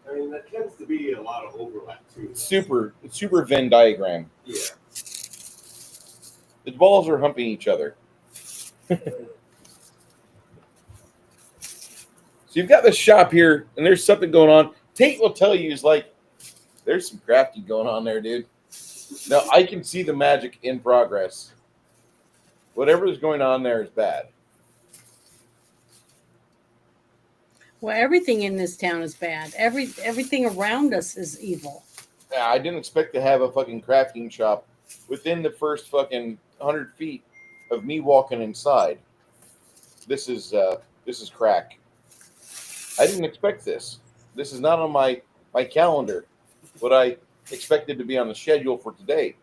I mean, that tends to be a lot of overlap too. It's super Venn diagram. Yeah. The balls are humping each other. So you've got this shop here, and there's something going on. Tate will tell you, is like, there's some crafty going on there, dude. No, I can see the magic in progress. Whatever is going on there is bad. Well, everything in this town is bad. Everything around us is evil. Yeah, I didn't expect to have a fucking crafting shop within the first fucking 100 feet of me walking inside. This is crack. I didn't expect this. This is not on my calendar. What I expected to be on the schedule for today.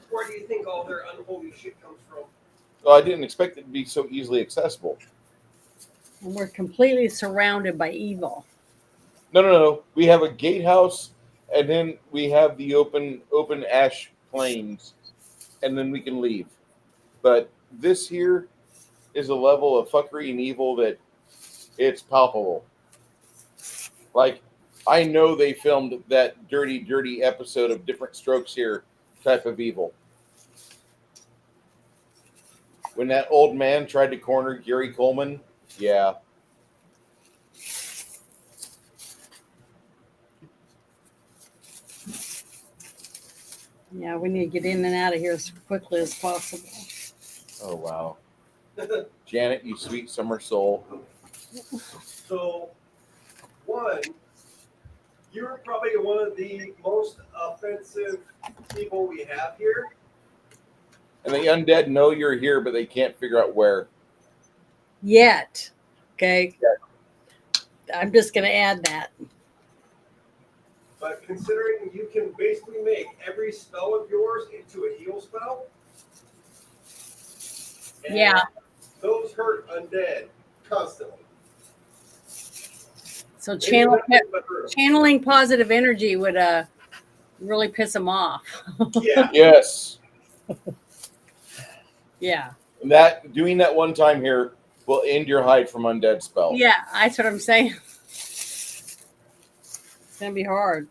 Where do you think all their unholy shit comes from? So I didn't expect it to be so easily accessible. And we're completely surrounded by evil. No. We have a gatehouse, and then we have the open ash plains, and then we can leave. But this here is a level of fuckery and evil that it's palpable. Like, I know they filmed that dirty episode of Different Strokes Here type of evil. When that old man tried to corner Gary Coleman, yeah. Yeah, we need to get in and out of here as quickly as possible. Oh, wow. Janet, you sweet summer soul. So, one, you're probably one of the most offensive people we have here. And the undead know you're here, but they can't figure out where. Yet. Okay. I'm just going to add that. But considering you can basically make every spell of yours into a heal spell. and Yeah. Those hurt undead constantly. So They do nothing but hurt 'em. channeling positive energy would really piss them off. Yeah. Yes. Yeah. And that doing that one time here will end your hide from undead spell. Yeah, that's what I'm saying. It's going to be hard.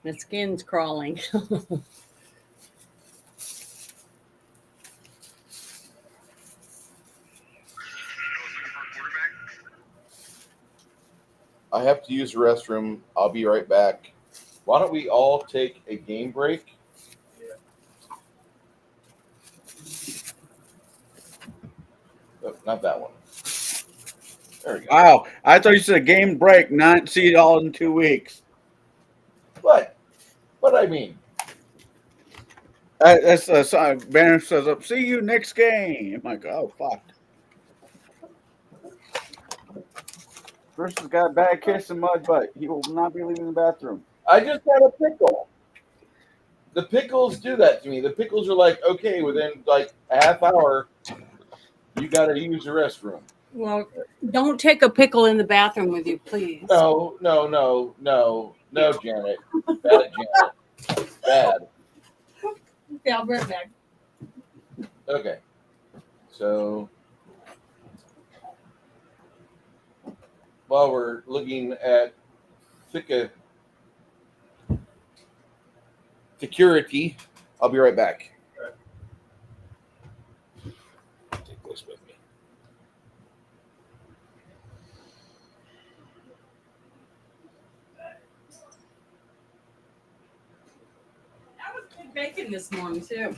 My skin's crawling. I have to use the restroom. I'll be right back. Why don't we all take a game break? Oh, not that one. There we go. Wow, I thought you said game break, not see it all in 2 weeks. What? What I mean? That's Banner says up. See you next game. I'm like, oh fuck. Bruce has got a bad kiss and mud, but he will not be leaving the bathroom. I just had a pickle. The pickles do that to me. The pickles are like, okay, within like a half hour, you got to use the restroom. Well, don't take a pickle in the bathroom with you, please. No, Janet. Bad, Janet. Bad. Okay, I'll bring it back. Okay. So, while we're looking at security, I'll be right back. Take this with me. That was good bacon this morning, too.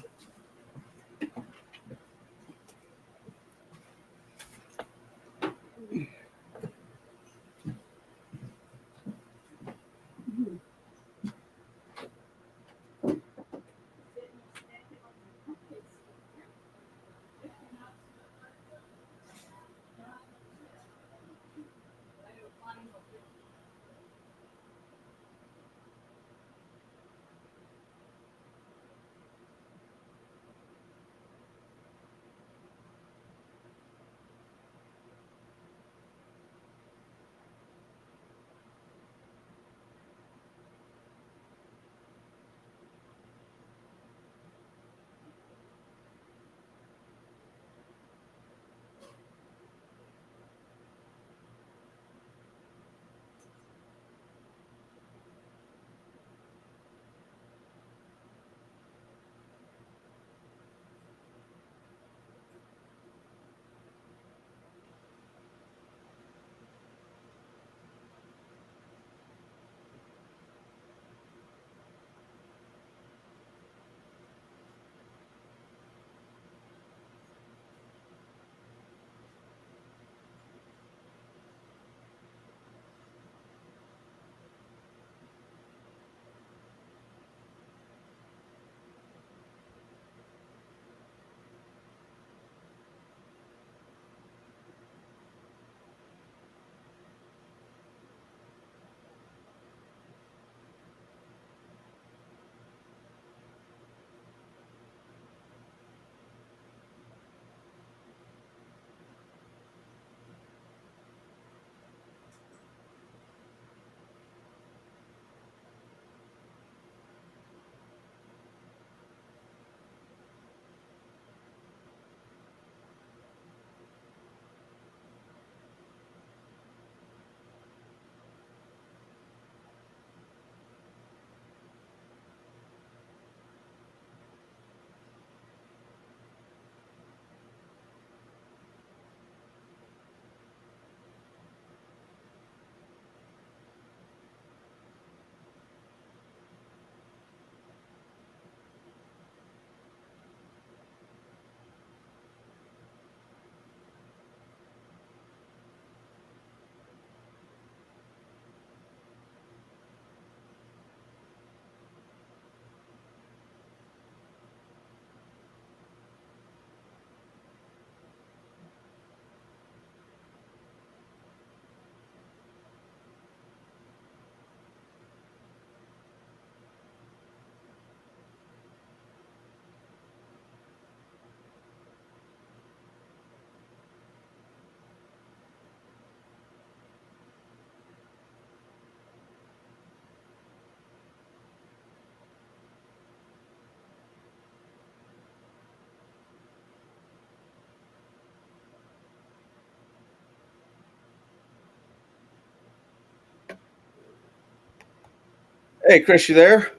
Hey, Chris, you there?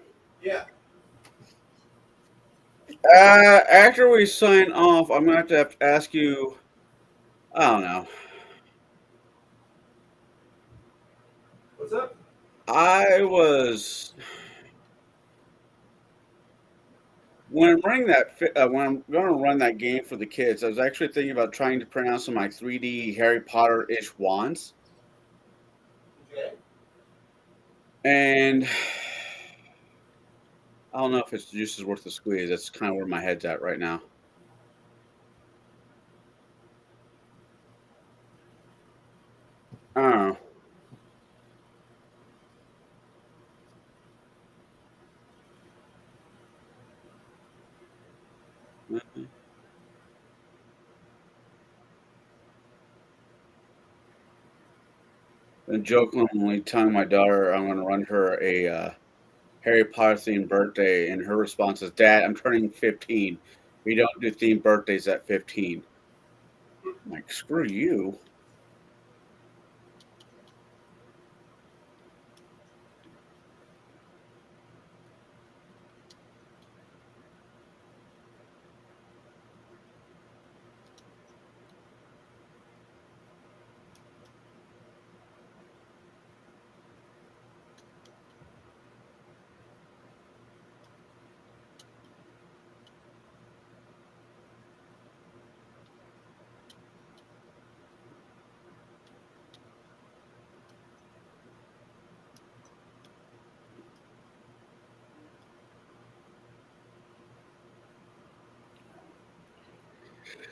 Yeah. After we sign off, I'm gonna have to ask you. I don't know. What's up? I was when I'm running when I'm going to run that game for the kids. I was actually thinking about trying to print out some like 3D Harry Potter-ish wands, Okay. and I don't know if it's juice is worth the squeeze. That's kind of where my head's at right now. I don't know. And jokingly telling my daughter I'm going to run her a Harry Potter themed birthday, and her response is, "Dad, I'm turning 15. We don't do themed birthdays at 15." I'm like, screw you.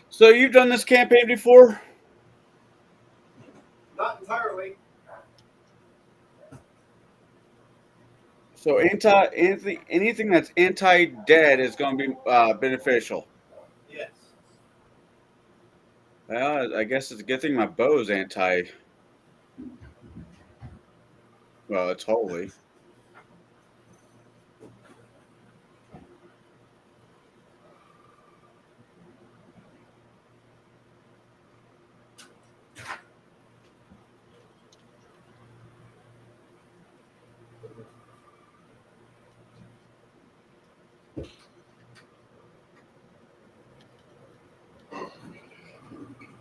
So you've done this campaign before? Not entirely. So anything that's anti-dead is going to be beneficial. Yes. Well, I guess it's a good thing my bow is anti. Well, it's holy.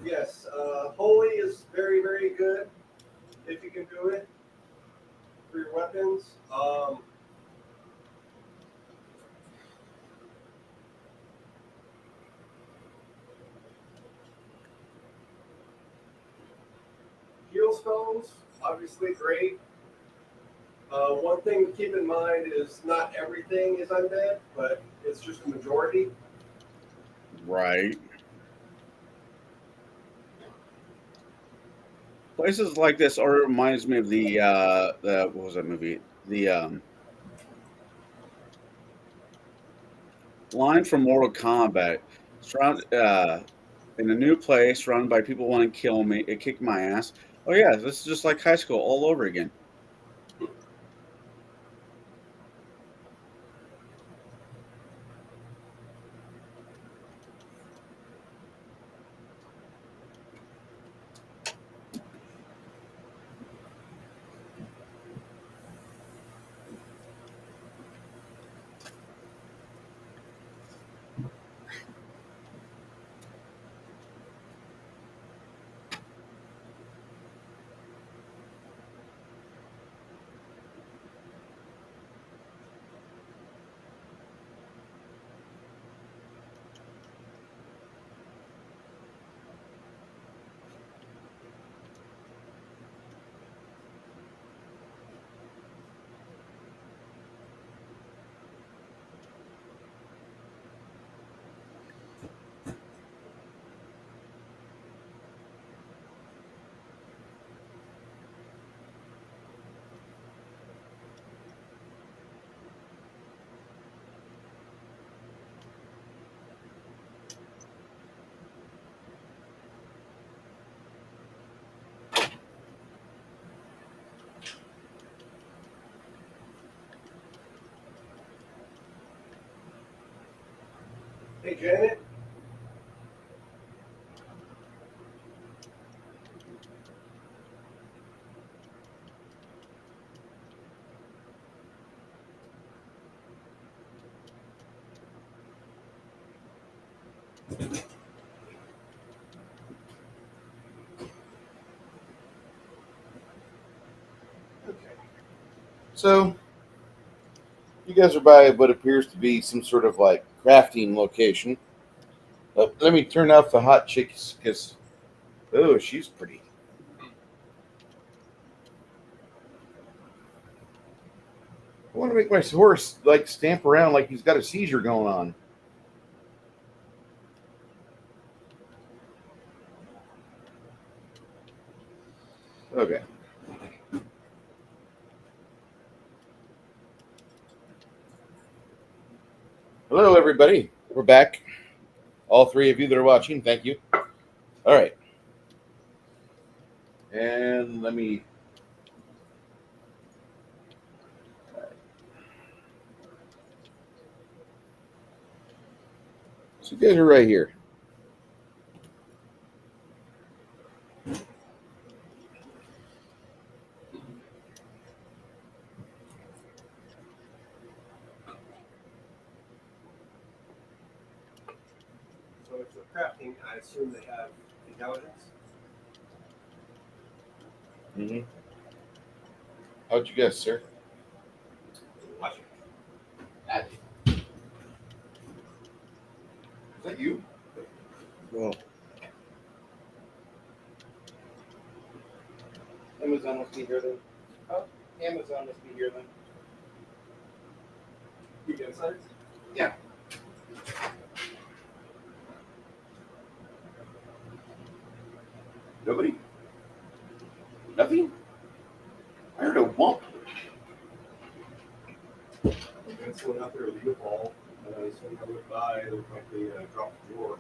Yes. Holy is very, very good if you can do it for your weapons. Heal spells, obviously great. One thing to keep in mind is not everything is undead, but it's just a majority. Right. Places like this are reminds me of the what was that movie? The line from Mortal Kombat. In a new place, surrounded by people wanting to kill me, it kicked my ass. Oh yeah, this is just like high school all over again. Hey, Janet. So, you guys are by what appears to be some sort of like crafting location. Oh, let me turn off the hot chicks because, oh, she's pretty. I want to make my horse like stamp around like he's got a seizure going on. Okay. Hello, everybody. We're back. All three of you that are watching, thank you. All right. And let me. So, you guys are right here. So if they're crafting, I assume they have intelligence. Mm-hmm. How'd you guess, sir? Watch it. Is that you? Well, Amazon must be here then. Oh, Amazon must be here then. You get insights? Yeah. Nobody? Nothing? I heard a whomp. And someone out there leave a ball. Someone I went by, it looked like they dropped the drawer.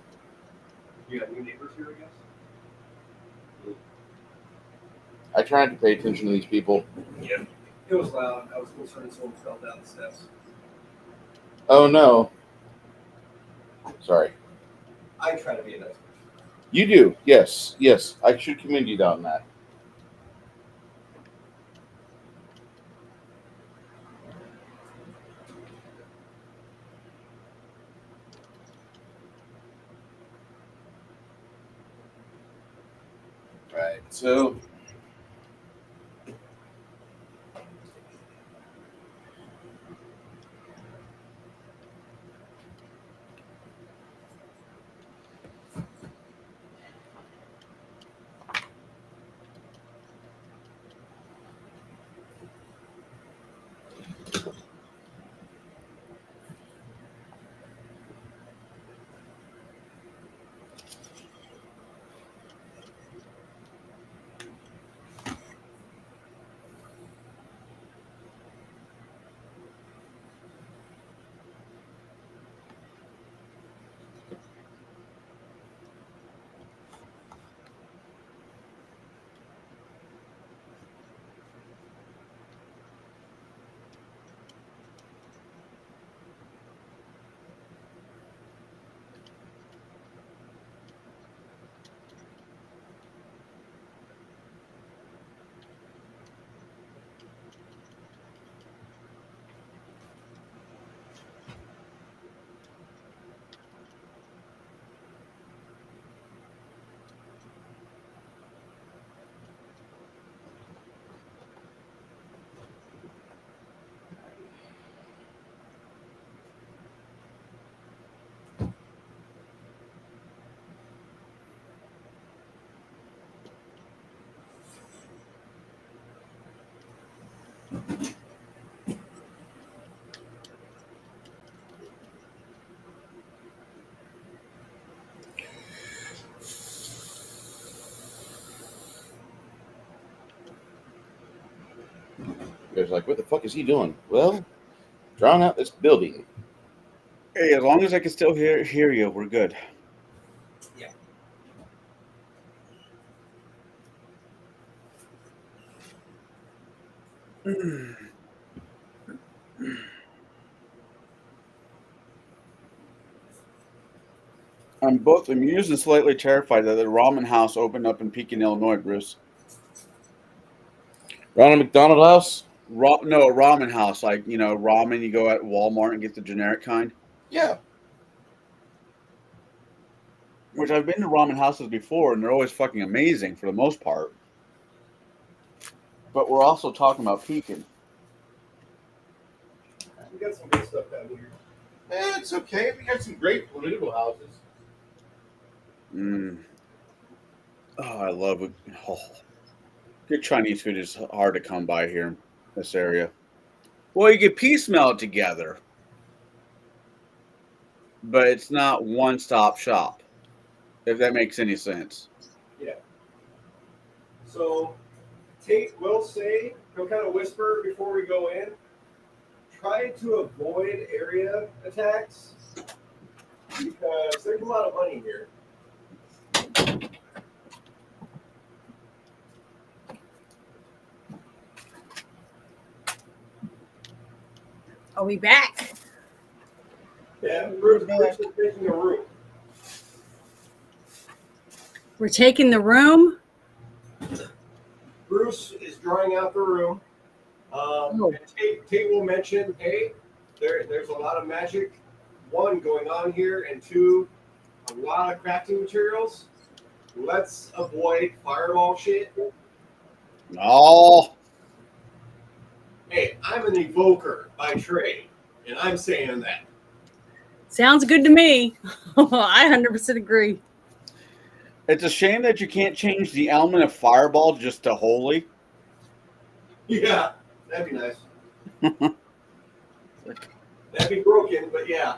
You got new neighbors here, I guess? I tried to pay attention to these people. Yeah. It was loud. I was concerned someone fell down the steps. Oh no. Sorry. I try to be a nice person. You do. Yes. Yes. I should commend you on that. Right. So you guys are like, what the fuck is he doing? Well, drawing out this building. hey, as long as I can still hear you, we're good. Yeah. I'm both amused and slightly terrified that the ramen house opened up in Pekin, Illinois, Bruce. Ronald McDonald House? No, a ramen house. Like, you know, ramen you go at Walmart and get the generic kind. Yeah. Which I've been to ramen houses before, and they're always fucking amazing for the most part. But we're also talking about Pekin. We got some good stuff down here. It's okay. We got some great political houses. Mm. Oh, I love it. Oh. Good Chinese food is hard to come by here in this area. Well, you can piecemeal it together, but it's not one-stop shop, if that makes any sense. Yeah. So Tate will say, he'll kind of whisper before we go in, try to avoid area attacks because there's a lot of money here. Are we back? Yeah, Bruce is taking a room. We're taking the room. Bruce is drawing out the room. And Tate will mention, hey, there's a lot of magic, one, going on here, and two, a lot of crafting materials. Let's avoid fireball shit. Oh, Hey, I'm an evoker by trade, and I'm saying that. Sounds good to me. I 100% agree. it's a shame that you can't change the element of fireball just to holy. Yeah, that'd be nice. That'd be broken, but yeah.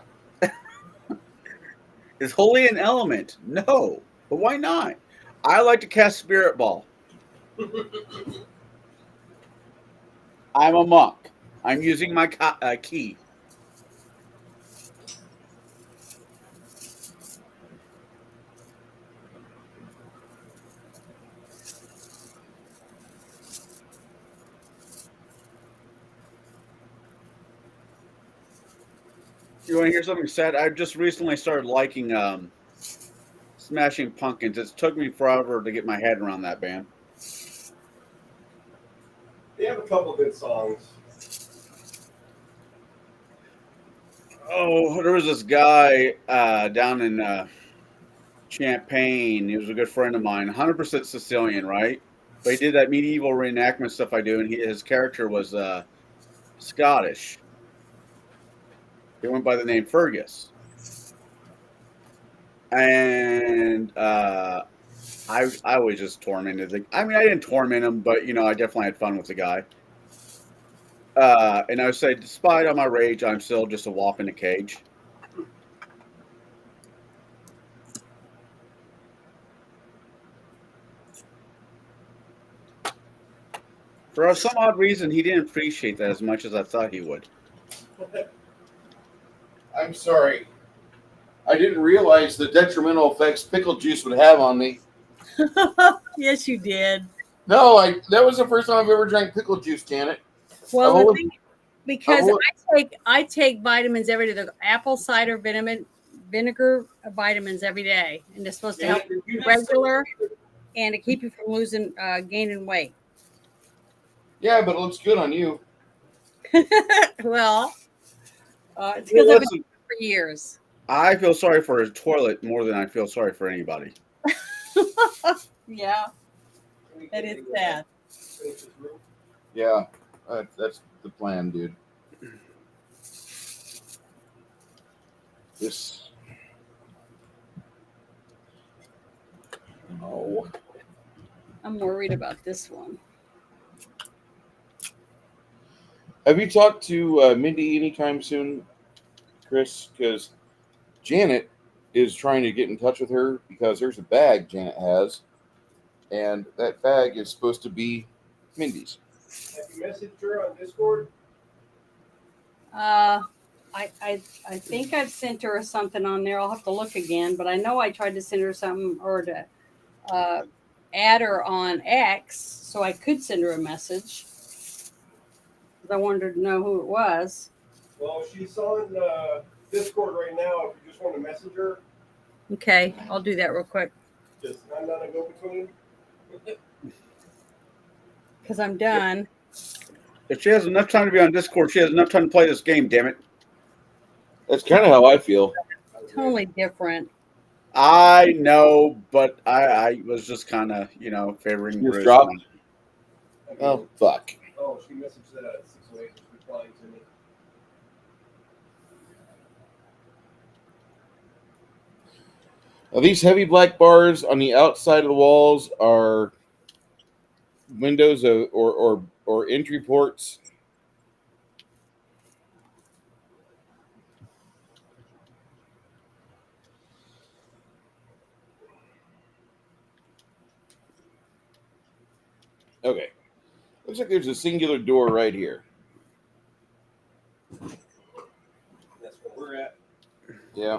Is holy an element? No, but why not? I like to cast spirit ball. I'm a monk. I'm using my key. You want to hear something sad? I've just recently started liking Smashing Pumpkins. It took me forever to get my head around that band. They have a couple good songs. Oh, there was this guy down in Champaign. He was a good friend of mine, 100% Sicilian, right? But he did that medieval reenactment stuff I do, and his character was Scottish. He went by the name Fergus. And I was just tormented. I mean, I didn't torment him, but, I definitely had fun with the guy. And I would say, despite all my rage, I'm still just a whop in a cage. For some odd reason, he didn't appreciate that as much as I thought he would. I'm sorry. I didn't realize the detrimental effects pickle juice would have on me. Yes, you did. No, that was the first time I've ever drank pickle juice, Janet. Well, Oh, the thing, because I take vitamins every day. The apple cider vinegar vitamins every day, and they're supposed to help you regular and to keep you from gaining weight. Yeah, but it looks good on you. Well, it's because I've been doing it for years. I feel sorry for his toilet more than I feel sorry for anybody. Yeah, that is sad. Yeah, that's the plan, dude. This. Oh. I'm worried about this one. Have you talked to Mindy anytime soon, Chris? Because Janet is trying to get in touch with her because there's a bag Janet has, and that bag is supposed to be Mindy's. Have you messaged her on Discord? I think I've sent her something on there. I'll have to look again, but I know I tried to send her something or to add her on X so I could send her a message because I wanted her to know who it was. Well, she's on Discord right now. If you just want to message her, Okay, I'll do that real quick I'm not a go-between. because I'm done. If she has enough time to be on Discord, she has enough time to play this game, damn it. That's kind of how I feel. Totally different. I know, but I was just kind of, favoring Just Bruce. dropped? Oh, fuck. Oh, she messaged that 608 replying to me. Now, these heavy black bars on the outside of the walls are windows or entry ports. Okay. Looks like there's a singular door right here. That's where we're at. Yeah.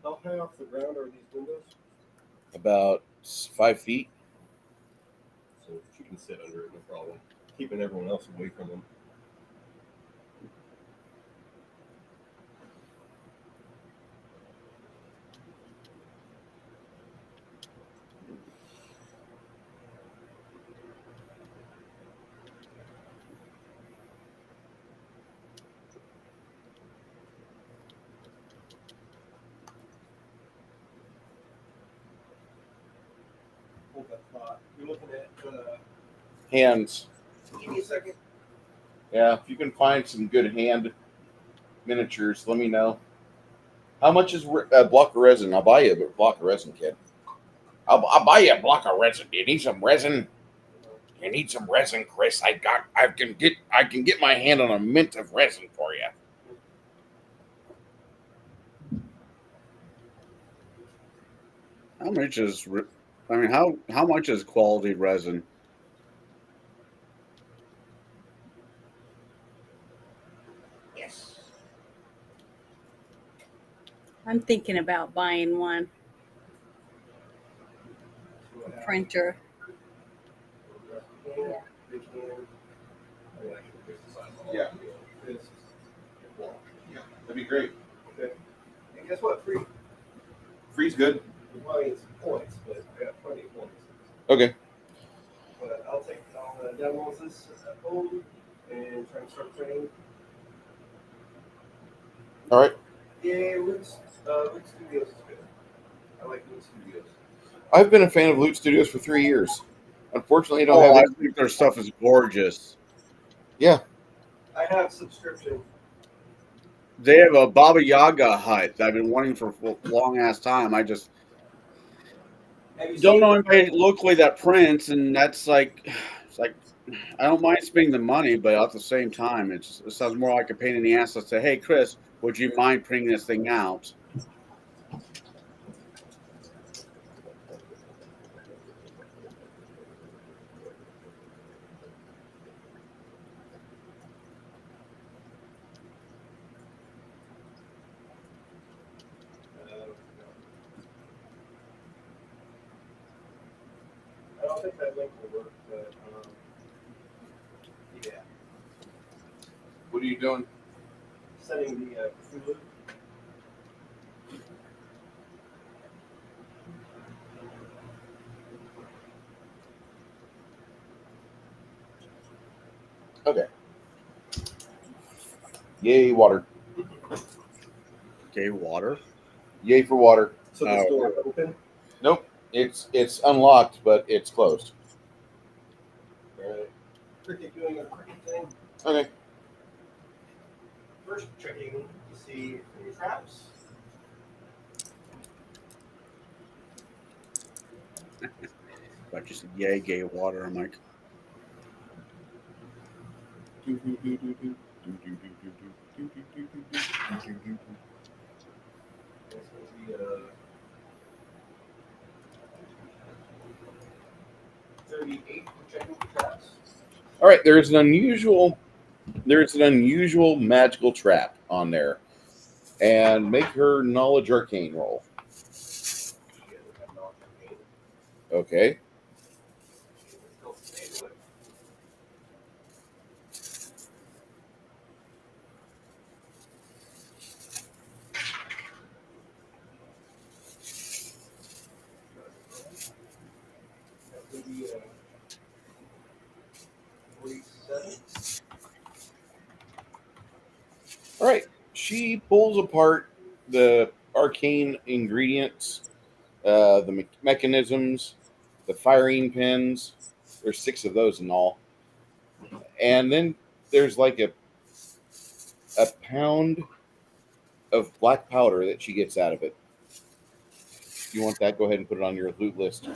How high off the ground are these windows? About 5 feet. So you can sit under it, no problem. Keeping everyone else away from them. Hold that thought. You're looking at. Hands. Give me a second. Yeah, if you can find some good hand miniatures, let me know. How much is a block of resin? I'll buy you a block of resin, kid. I'll buy you a block of resin. Do you need some resin? You need some resin, Chris? I can get my hand on a mint of resin for you. How much is? I mean, how much is quality resin? Yes. I'm thinking about buying one, a printer. Yeah. That'd be great. Okay. And guess what? Free. Free's good. Well, it's points, but I got plenty of points. Okay. But I'll demo this at home and try and start training. All right. Yeah, Loot Studios is good. I like Loot Studios. I've been a fan of Loot Studios for 3 years. Unfortunately, I don't Oh, have I it. think their stuff is gorgeous. Yeah. I have subscription. They have a Baba Yaga hut that I've been wanting for a long ass time. I just Have you don't seen know anybody locally that prints, and that's like, it's like, I don't mind spending the money, but at the same time, it sounds more like a pain in the ass to say, "Hey, Chris, would you mind printing this thing out?" I don't think that link will work, but yeah. What are you doing? Sending the Cthulhu. Okay. Yay, water. Okay, water. Yay for water. So this door open. Nope. It's unlocked, but it's closed. Right. Cricket doing a cricket thing. Okay. First checking to see any traps. But just yay, gay water. I'm like, This would be 38 projecting traps. All right, there's an unusual magical trap on there, and make her knowledge arcane roll. Okay. That would be 47. All right. She pulls apart the arcane ingredients, the mechanisms, the firing pins. There's 6 of those in all, and then there's like a pound of black powder that she gets out of it. If you want that, go ahead and put it on your loot list. You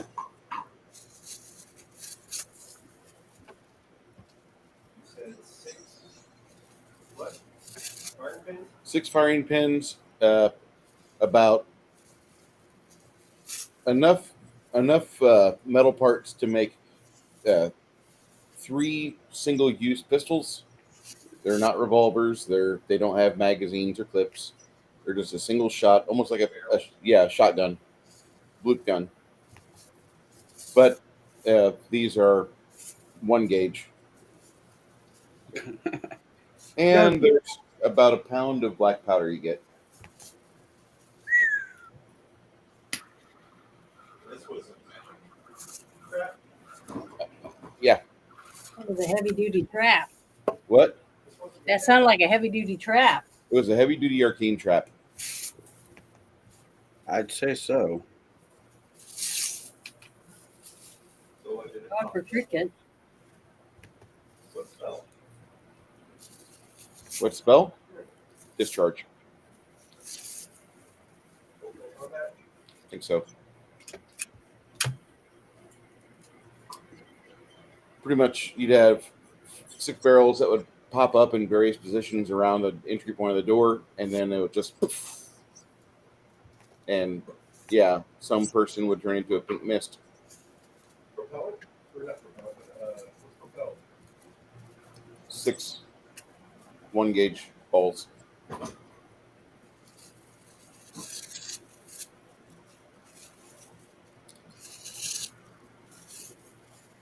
said 6. What? Iron pins? 6 firing pins, about enough metal parts to make 3 single-use pistols. They're not revolvers. They don't have magazines or clips. They're just a single shot, almost like a shotgun, loop gun. But these are 1 gauge. And there's about a pound of black powder you get. This was a crap. Yeah. That was a heavy duty trap. What? That sounded like a heavy duty trap. It was a heavy-duty arcane trap. I'd say so. So what did it God for cricket. What spell? What spell? Discharge. Combat? I think so. Pretty much, you'd have 6 barrels that would pop up in various positions around the entry point of the door, and then it would just, and yeah, some person would turn into a pink mist. Propellant? Or not propellant, but what's propellant? 6 1-gauge balls.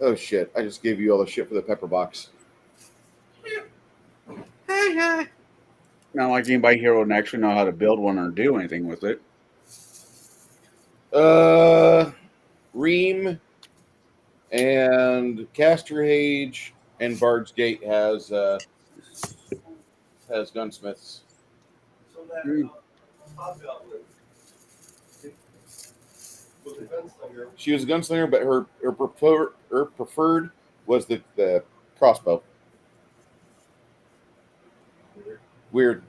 Oh shit! I just gave you all the shit for the pepper box. Not like anybody here would actually know how to build one or do anything with it. Ream and Casterhage and Bard's Gate has gunsmiths. So that hobgoblin was a gunslinger. She was a gunslinger, but her preferred was the crossbow. Weird.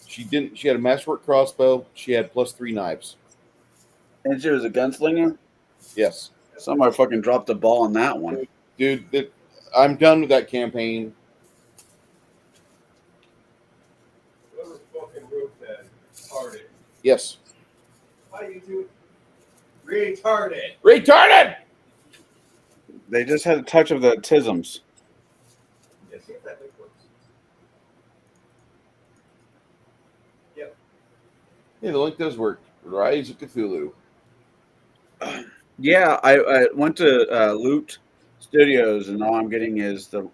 She had a masterwork crossbow. She had +3 knives. And she was a gunslinger? Yes. Somebody fucking dropped the ball on that one. Dude, I'm done with that campaign. Whoever fucking wrote that, retarded. Yes. Hi, YouTube. Retarded. Retarded! They just had a touch of the tisms. Yeah, see if that thing works. Yep. Yeah, the link does work. Rise of Cthulhu. Yeah, I went to Loot Studios, and all I'm getting is the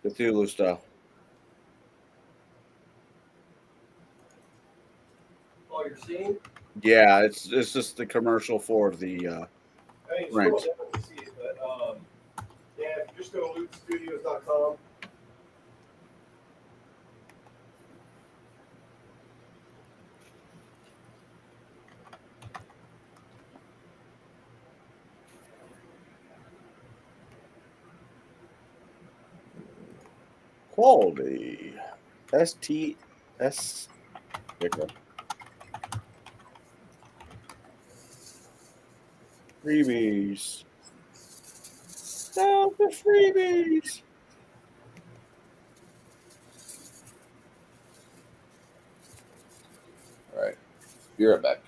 Cthulhu stuff. All you're seeing? Yeah, it's just the commercial for the I mean, Right. still definitely see it, but yeah, if you just go to lootstudios.com. quality STS. Okay. Freebies. Oh, the freebies. Be right back.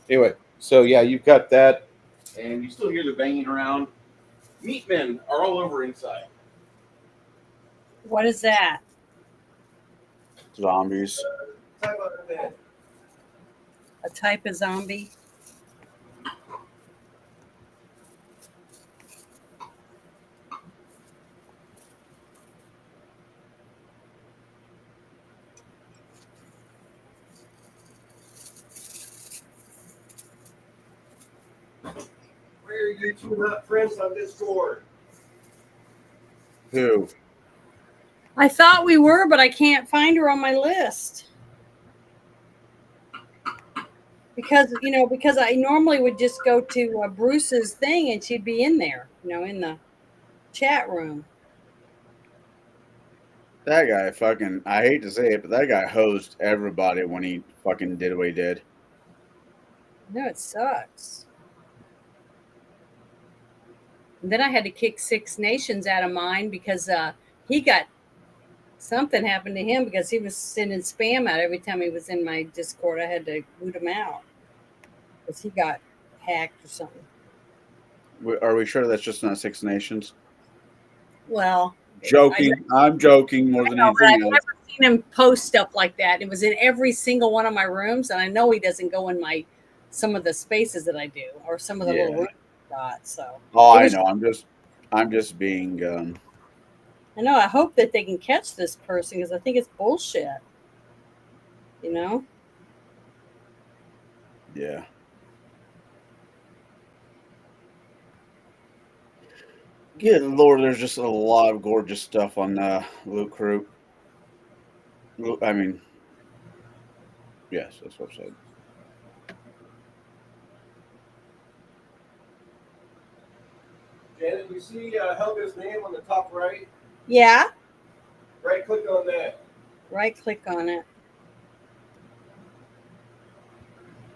Anyway, so yeah, you've got that, and you still hear the banging around. Meat men are all over inside. What is that? Zombies. Type on that. A type of zombie? Where are you two not friends on Discord? Who? I thought we were, but I can't find her on my list. Because I normally would just go to Bruce's thing and she'd be in there, in the chat room. That guy fucking, I hate to say it, but that guy hosed everybody when he fucking did what he did. No, it sucks. And then I had to kick Six Nations out of mine because he got something happened to him because he was sending spam out every time he was in my Discord. I had to boot him out because he got hacked or something. Are we sure that's just not Six Nations? Well, Joking. I'm joking more than anything I've else. never seen him post stuff like that. It was in every single one of my rooms, and I know he doesn't go in some of the spaces that I do or some of the little rooms I got. So I know. I'm just being. I know. I hope that they can catch this person because I think it's bullshit. Yeah. Good Lord, there's just a lot of gorgeous stuff on Loot Crew. I mean, yes, that's what I said. Janet, you see Helga's name on the top right? Yeah. Right click on that. Right click on it.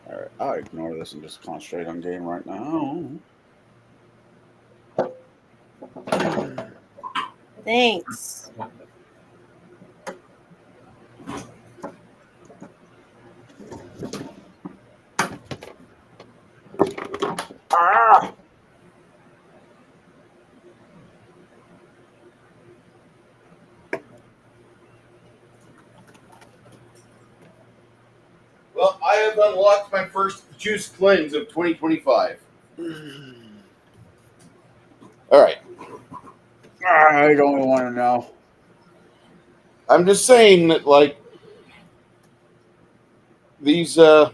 All right, I'll ignore this and just concentrate on game right now. Thanks. Ah! Well, I have unlocked my first juice cleanse of 2025. All right. I don't want to know. I'm just saying that, like, these, I'll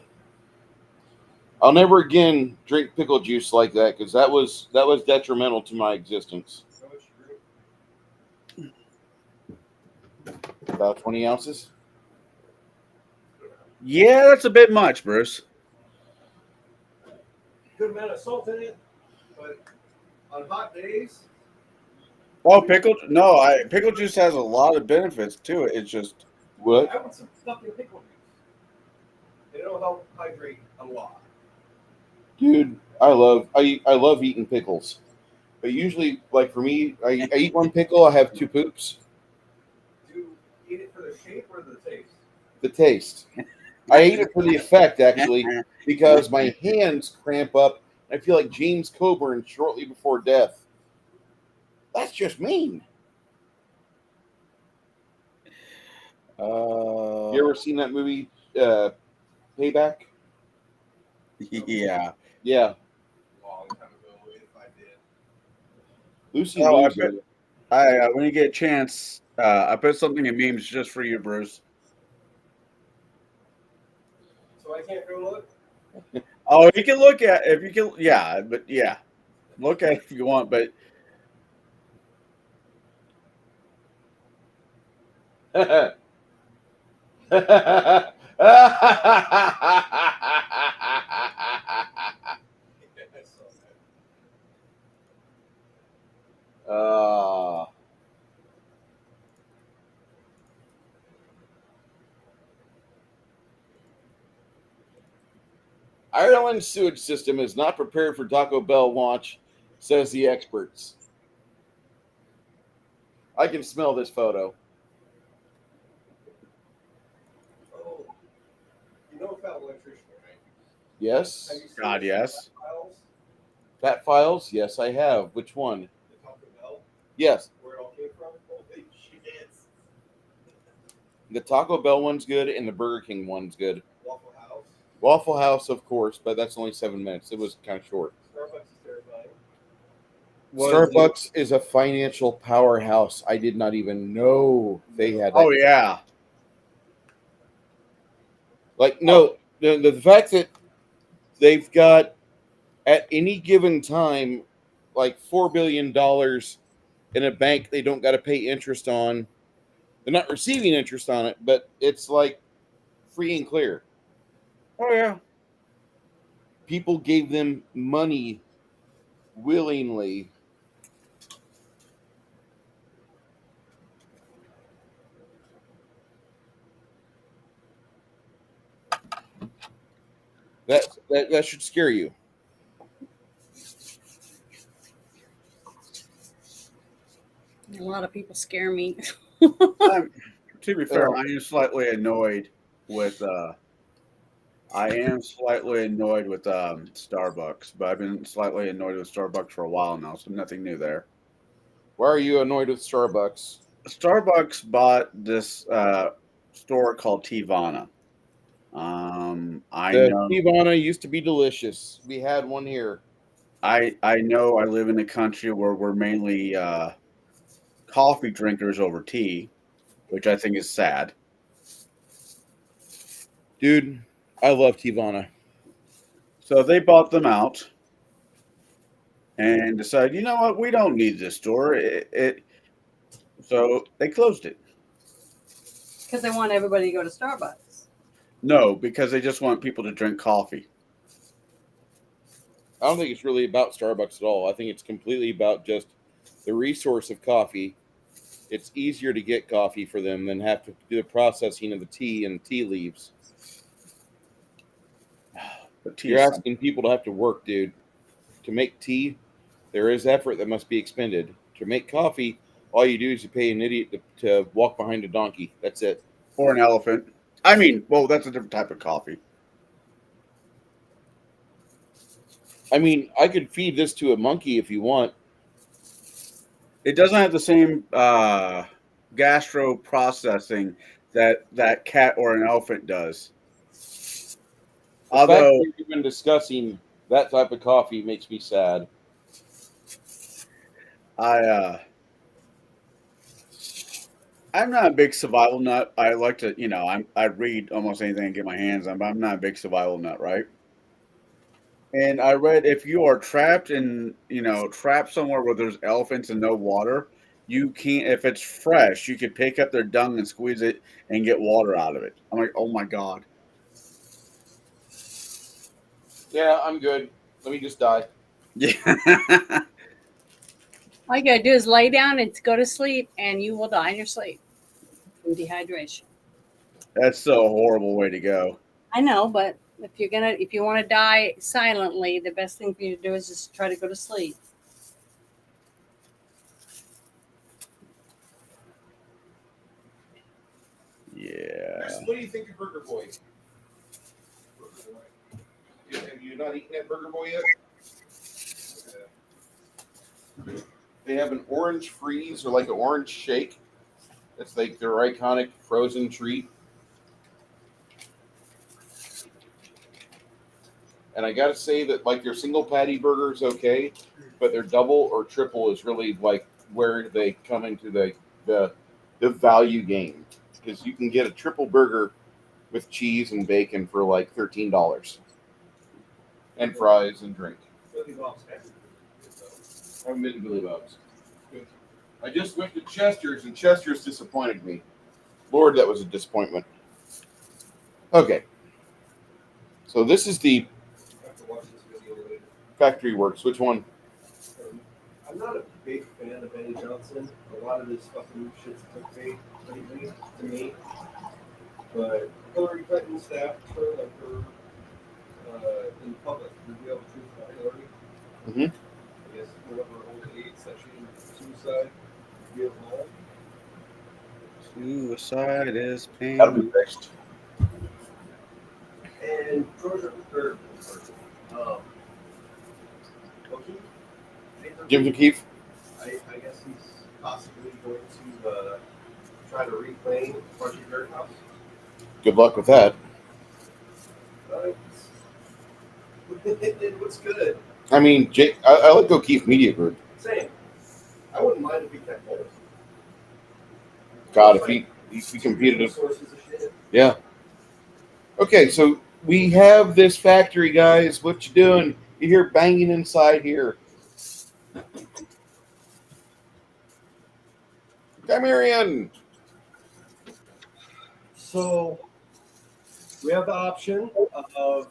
never again drink pickle juice like that because that was detrimental to my existence. So much room. About 20 ounces. Yeah, that's a bit much, Bruce. Good amount of salt in it, but on hot days, Oh, pickle juice has a lot of benefits to it. It's just What? I want some fucking pickle juice. It'll help hydrate a lot. Dude, I love eating pickles. But usually, like for me, I eat one pickle, I have two poops. Do you eat it for the shape or the taste? The taste. I eat it for the effect, actually, because my hands cramp up. I feel like James Coburn shortly before death. That's just mean. You ever seen that movie, Payback? yeah. Yeah. Long time ago, if I did. Lucy Oh, Liu's in it. when you get a chance, I put something in memes just for you, Bruce. So I can't go look? Oh, you can look at if you can. Yeah, but yeah, look at it if you want. But uh, Ireland's sewage system is not prepared for Taco Bell launch, says the experts. I can smell this photo. Oh. Yes. Have you seen God, the yes. files? Fat Files? Yes, I have. Which one? The Taco Bell, Yes. where it all came from? Holy shit. The Taco Bell one's good and the Burger King one's good. Waffle House. Waffle House, of course, but that's only 7 minutes. It was kind of short. Starbucks is terrifying. Starbucks is a financial powerhouse. I did not even know they had that. Oh yeah. Like, no, the fact that they've got at any given time like $4 billion in a bank they don't got to pay interest on. They're not receiving interest on it, but it's like free and clear. Oh yeah. People gave them money willingly. That should scare you. A lot of people scare me. To be fair, Oh. I am slightly annoyed with Starbucks, but I've been slightly annoyed with Starbucks for a while now, so nothing new there. Why are you annoyed with Starbucks? Starbucks bought this store called Tivana. I The know Tivana used to be delicious. We had one here. I know I live in a country where we're mainly coffee drinkers over tea, which I think is sad. Dude, I love Tivana. So they bought them out and decided, you know what, we don't need this store. So they closed it. Because they want everybody to go to Starbucks. No, because they just want people to drink coffee. I don't think it's really about Starbucks at all. I think it's completely about just the resource of coffee. It's easier to get coffee for them than have to do the processing of the tea and tea leaves. But tea You're is asking people to have to work, dude. To make tea, there is effort that must be expended. To make coffee, all you do is you pay an idiot to walk behind a donkey. That's it. or an elephant. I mean, well, that's a different type of coffee. I mean, I could feed this to a monkey if you want. It doesn't have the same gastro processing that cat or an elephant does. The fact Although that you've been discussing that type of coffee makes me sad. I'm not a big survival nut. I like to, I read almost anything I get my hands on, but I'm not a big survival nut, right? And I read if you are trapped trapped somewhere where there's elephants and no water, you can't. If it's fresh, you could pick up their dung and squeeze it and get water out of it. I'm like, oh my god. Yeah, I'm good. Let me just die. Yeah. All you gotta do is lay down and go to sleep, and you will die in your sleep from dehydration. That's a horrible way to go. I know, but if you want to die silently, the best thing for you to do is just try to go to sleep. Yeah. What do you think of Burger Boy? Have you not eaten that Burger Boy yet? They have an orange freeze or like an orange shake. That's like their iconic frozen treat. And I gotta say that like their single patty burger is okay, but their double or triple is really like where they come into the value game, because you can get a triple burger with cheese and bacon for like $13 and fries and drink. I haven't been to Billy Bob's. I just went to Chester's and Chester's disappointed me. Lord, that was a disappointment. Okay. So this is the Factory Works. Which one? I'm not a big fan of Benny Johnson. A lot of this fucking shit's clickbait lately to me. But Hillary Clinton staff her like her in public revealed the truth about Hillary. Mm-hmm. I guess whatever old age that she suicide revealed all. Suicide is pain. That'll be fixed. And And Georgia, O'Keefe, Jim O'Keefe. I guess he's possibly going to try to reclaim Marcy Dirt House. Good luck with that. It looks good. I mean, I like O'Keefe Media Group. Same. I wouldn't mind if he kept both. God, if he competed. Yeah. Okay, so we have this factory, guys. What you doing? You hear banging inside here. Come here in. So we have the option of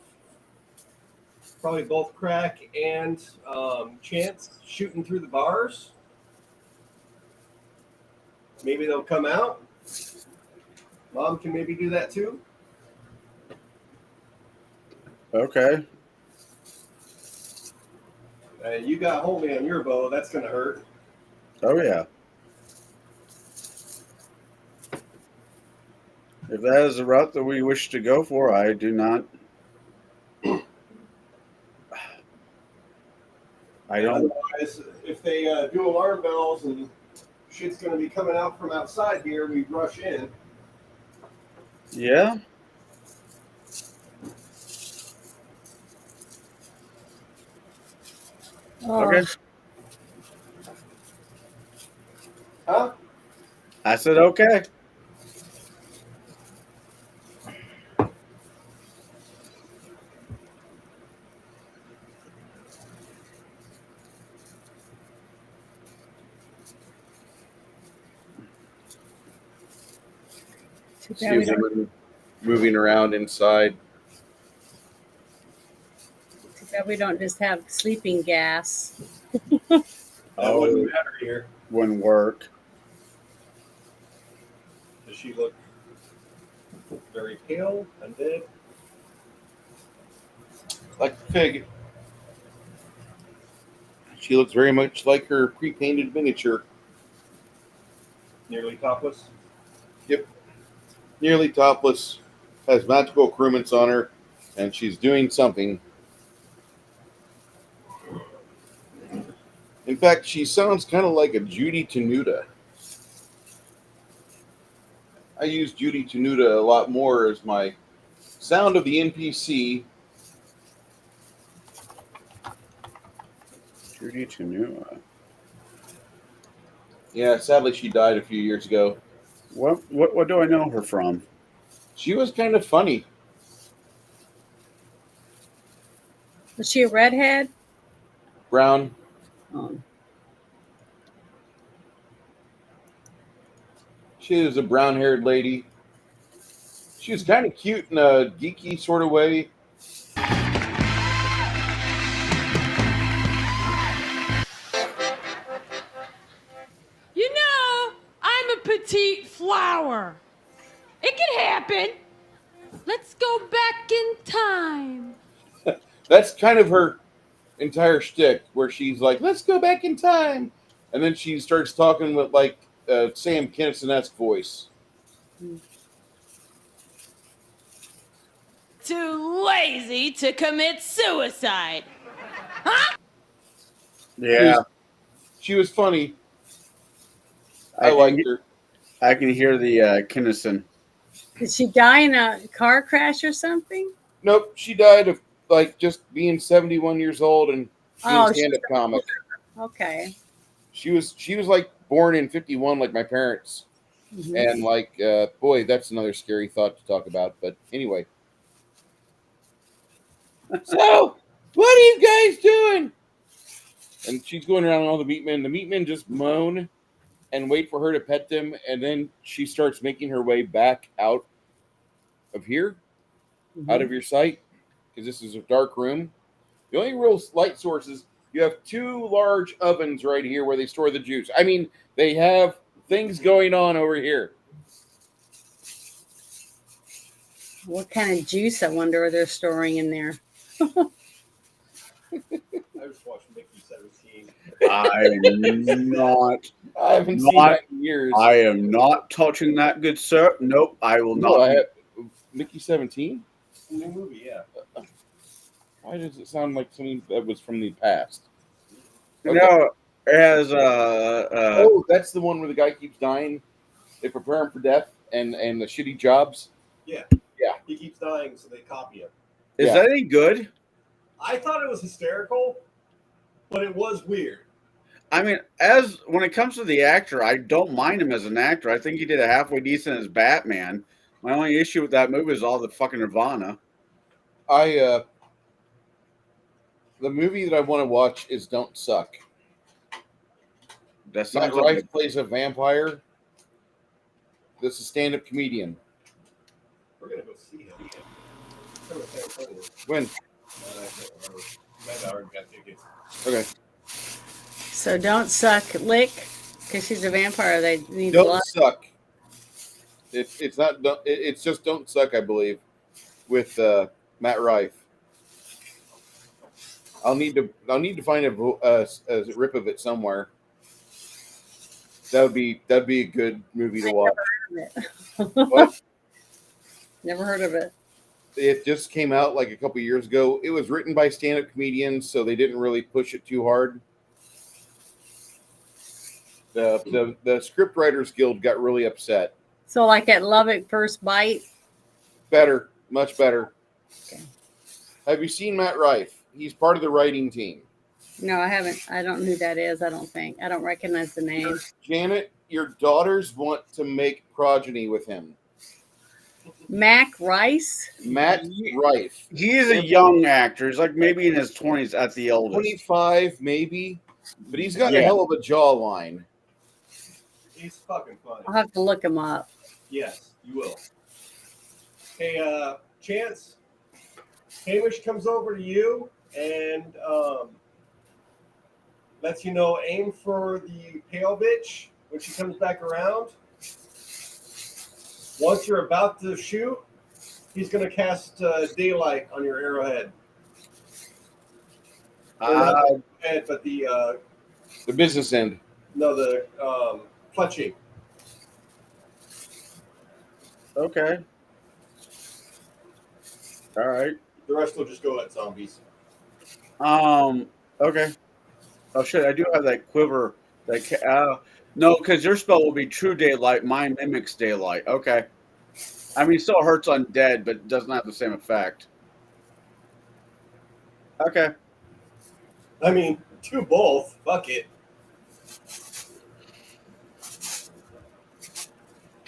probably both Crack and Chance shooting through the bars. Maybe they'll come out. Mom can maybe do that too. Okay. You got Homie on your bow. That's going to hurt. Oh, yeah. If that is the route that we wish to go for, I do not. I don't. Otherwise, if they do alarm bells and shit's going to be coming out from outside here, we rush in. Yeah. Oh, Okay. Huh? I said okay. too See bad we a don't, woman moving around inside. too bad we don't just have sleeping gas. That Oh, wouldn't matter here. wouldn't work. Does she look very pale and dead? Like a pig. She looks very much like her pre-painted miniature. Nearly topless? Nearly topless, has magical accoutrements on her, and she's doing something. In fact, she sounds kind of like a Judy Tenuta. I use Judy Tenuta a lot more as my sound of the NPC. Judy Tenuta. Yeah, sadly, she died a few years ago. What do I know her from? She was kind of funny. Was she a redhead? Brown. Oh. She is a brown-haired lady. She was kind of cute in a geeky sort of way. You know, I'm a petite flower. It can happen. Let's go back in time. That's kind of her entire shtick, where she's like, "Let's go back in time," and then she starts talking with like Sam Kinison-esque voice. Too lazy to commit suicide. Yeah, She was funny. I liked her. I can hear the Kinnison. Did she die in a car crash or something? Nope, she died of like just being 71 years old and being Oh, a stand-up comic. Okay. She was like born in 51, like my parents, Mhm. and like boy, that's another scary thought to talk about. But anyway, so what are you guys doing? And she's going around all the meatmen. The meatmen just moan and wait for her to pet them, and then she starts making her way back out of here, out of your sight, because this is a dark room. The only real light sources, you have two large ovens right here where they store the juice. I mean, they have things going on over here. What kind of juice, I wonder, they're storing in there? I just watched Mickey 17. I am not. I haven't seen that in years. I am not touching that, good sir. Nope, I will No, not. I have Mickey 17. New movie, yeah. Why does it sound like something that was from the past? Okay. No, it has Oh, that's the one where the guy keeps dying. They prepare him for death and the shitty jobs. He keeps dying, so they copy him. is yeah. that any good? I thought it was hysterical, but it was weird. I mean, as when it comes to the actor, I don't mind him as an actor. I think he did a halfway decent as Batman. My only issue with that movie is all the fucking Nirvana. The movie that I want to watch is Don't Suck. That Matt sounds like Rife plays a vampire. This is a stand-up comedian. We're gonna go see him. Come to San Antonio. When? I can't remember. Matt already got tickets. Okay. So don't suck lick because she's a vampire. They need Don't blood. Suck. It's not. It's just Don't Suck, I believe, with Matt Rife. I'll need to find a rip of it somewhere. That'd be a good movie to watch. What? Never heard of it. It just came out like a couple years ago. It was written by stand-up comedians, so they didn't really push it too hard. The Scriptwriters Guild got really upset. So like at Love at First Bite. Better, much better. Okay. Have you seen Matt Rife? He's part of the writing team. No, I haven't. I don't know who that is. I don't think. I don't recognize the name. Janet, your daughters want to make progeny with him. Mac Rice. Matt Rife. he is a young actor. He's like maybe in his 20s at the oldest. 25 maybe, but he's got a Yeah. hell of a jawline. He's fucking funny. I'll have to look him up. Yes, you will. Hey, Chance, Hamish comes over to you and lets you know aim for the pale bitch when she comes back around. Once you're about to shoot, he's going to cast daylight on your arrowhead. Or not the head, but the business end. clutching. Okay. All right. The rest will just go at zombies. Okay. Oh shit! I do have that quiver. No, because your spell will be true daylight. Mine mimics daylight. Okay. I mean, it still hurts undead, but it doesn't have the same effect. Okay. I mean, do both. Fuck it.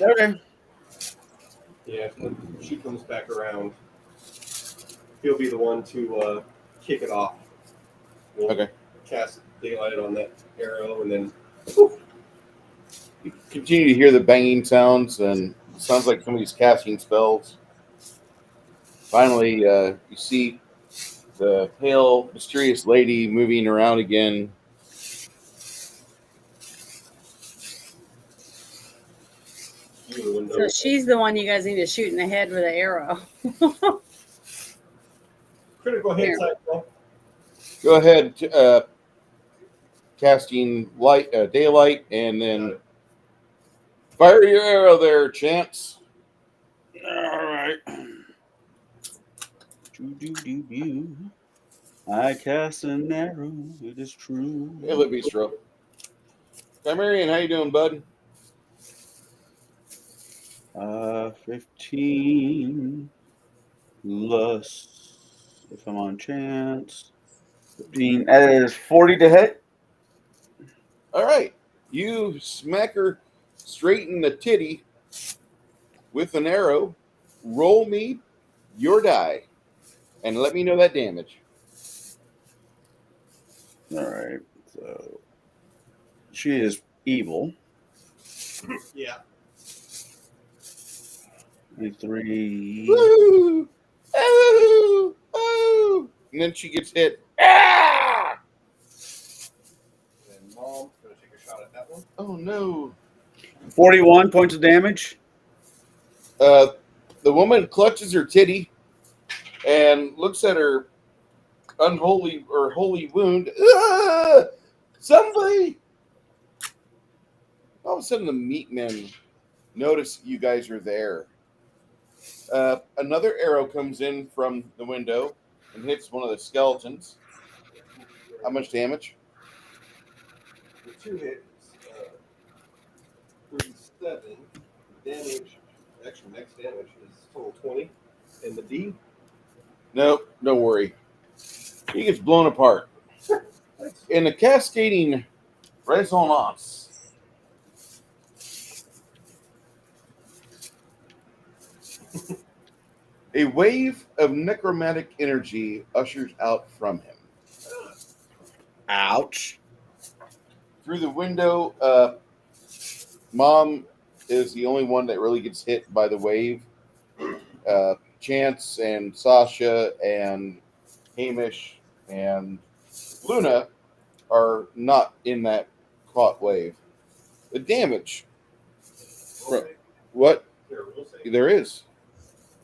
Okay. Yeah, when she comes back around, he'll be the one to kick it off. We'll Okay. cast daylight on that arrow, and then You continue to hear the banging sounds, and it sounds like somebody's casting spells. Finally, you see the pale, mysterious lady moving around again. through the window. So she's the one you guys need to shoot in the head with an arrow. Critical hit cycle. Go ahead, casting light, daylight, and then fire your arrow there, Chance. All right. I cast an arrow. It is true. Hey, look, Bistro. Marion, how you doing, bud? 15 plus if I'm on chance. 15. That is 40 to hit. All right. You smack her straight in the titty with an arrow. Roll me your die and let me know that damage. All right. So she is evil. Yeah. 23. Woo! Oh! Oh! And then she gets hit. Ah! And Mom's going to take a shot at that one. Oh, no. 41 points of damage. The woman clutches her titty and looks at her unholy or holy wound. Ah! Somebody! All of a sudden, the meat men notice you guys are there. Another arrow comes in from the window and hits one of the skeletons. How much damage? The 2 hits, 37. Damage, actually, max damage is total 20. And the D? Nope, don't worry. He gets blown apart. In the cascading resonance, a wave of necromantic energy ushers out from him. Ouch. Through the window, Mom is the only one that really gets hit by the wave. Chance and Sasha and Hamish and Luna are not in that caught wave. The damage. What? There is.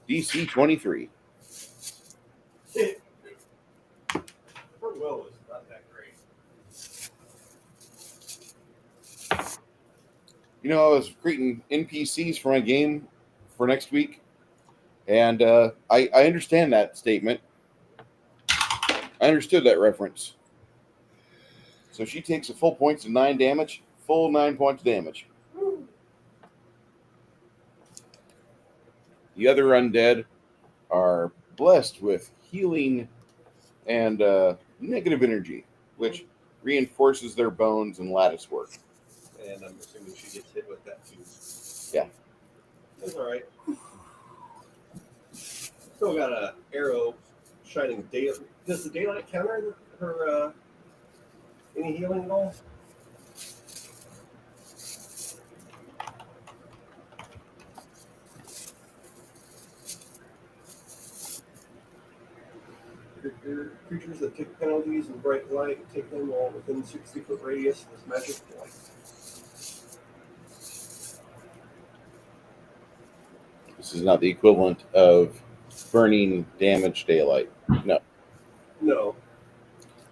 DC 23. Her will is not that great. You know, I was creating NPCs for my game for next week, and I understand that statement. I understood that reference. So she takes a full points of 9 damage, full 9 points of damage. The other undead are blessed with healing and negative energy, which reinforces their bones and lattice work. And I'm assuming she gets hit with that too. Yeah. That's all right. Still got a arrow shining daylight. Does the daylight counter her any healing at all? Creatures that take penalties in bright light take them all within 60-foot radius of this magic point. This is not the equivalent of burning damage daylight. No. No.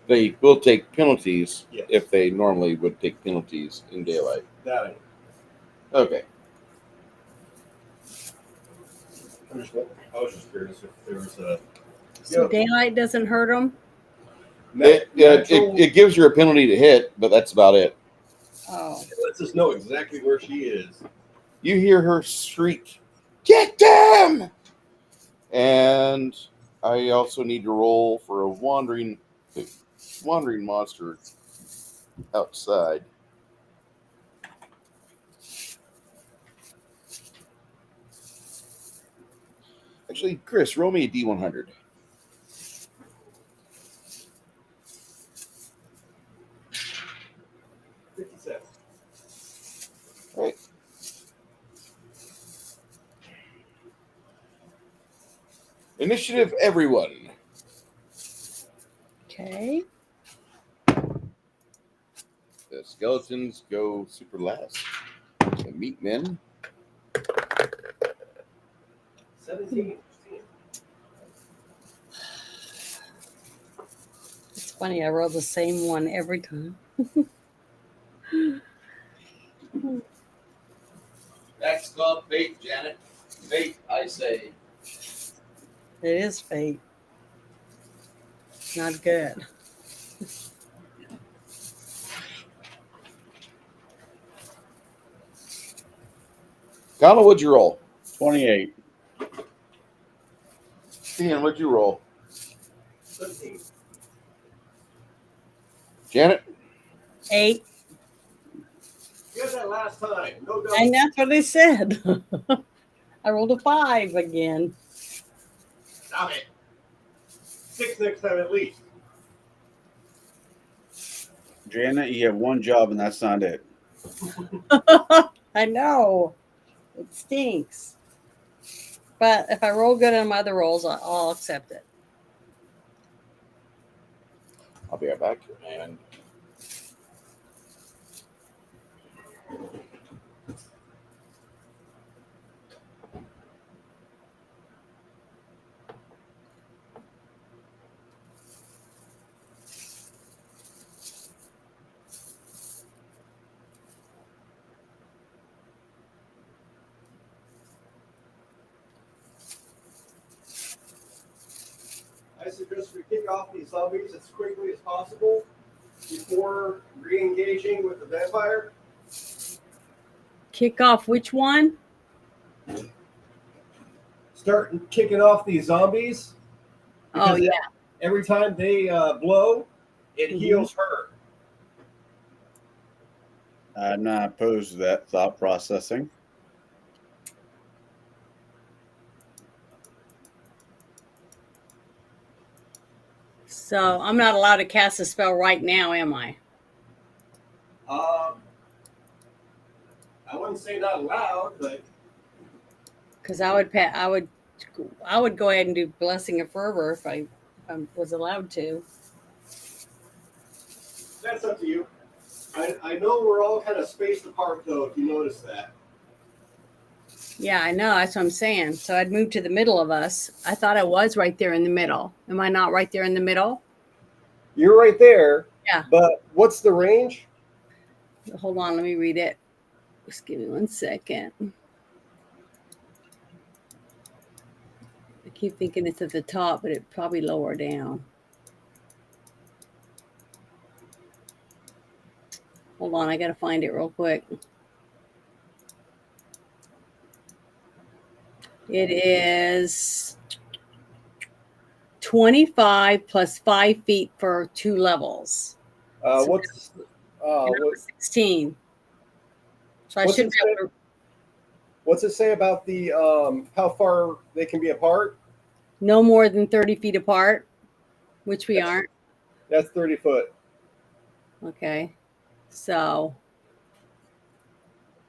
They will take penalties Yes. if they normally would take penalties in daylight. That I know. Okay. I was just curious if there was a. So daylight doesn't hurt them? It gives her a penalty to hit, but that's about it. Oh. It lets us know exactly where she is. You hear her shriek, "Get them!" And I also need to roll for a wandering monster outside. Actually, Chris, roll me a D100. Right. Initiative, everyone. Okay. The skeletons go super last. The meat men. 17. It's funny, I roll the same one every time. That's called fate, Janet. Fate, I say. It is fate. Not good. Connell, what'd you roll? 28. Ian, what'd you roll? 17. Janet? 8. You got that last time. No doubt. And that's what I said. I rolled a 5 again. Stop it. 6 next time at least. Janet, you have one job, and that's not it. I know. It stinks. But if I roll good on my other rolls, I'll accept it. I'll be right back. And suggest we kick off these zombies as quickly as possible before re-engaging with the vampire. Kick off which one? Start kicking off these zombies. Oh, because yeah. Every time they blow, it heals her. I'm not opposed to that thought processing. So I'm not allowed to cast a spell right now, am I? I wouldn't say not allowed, but Because I would go ahead and do Blessing of Fervor if I was allowed to. that's up to you. I know we're all kind of spaced apart, though, if you notice that. Yeah, I know. That's what I'm saying. So I'd move to the middle of us. I thought I was right there in the middle. Am I not right there in the middle? You're right there. Yeah. But what's the range? Hold on. Let me read it. Just give me 1 second. I keep thinking it's at the top, but it probably lower down. Hold on. I got to find it real quick. It is 25 plus 5 feet for 2 levels. So What's and I was 16. So I What's should it be able to. What's it say about the how far they can be apart? No more than 30 feet apart, which we aren't. That's 30 foot. Okay. So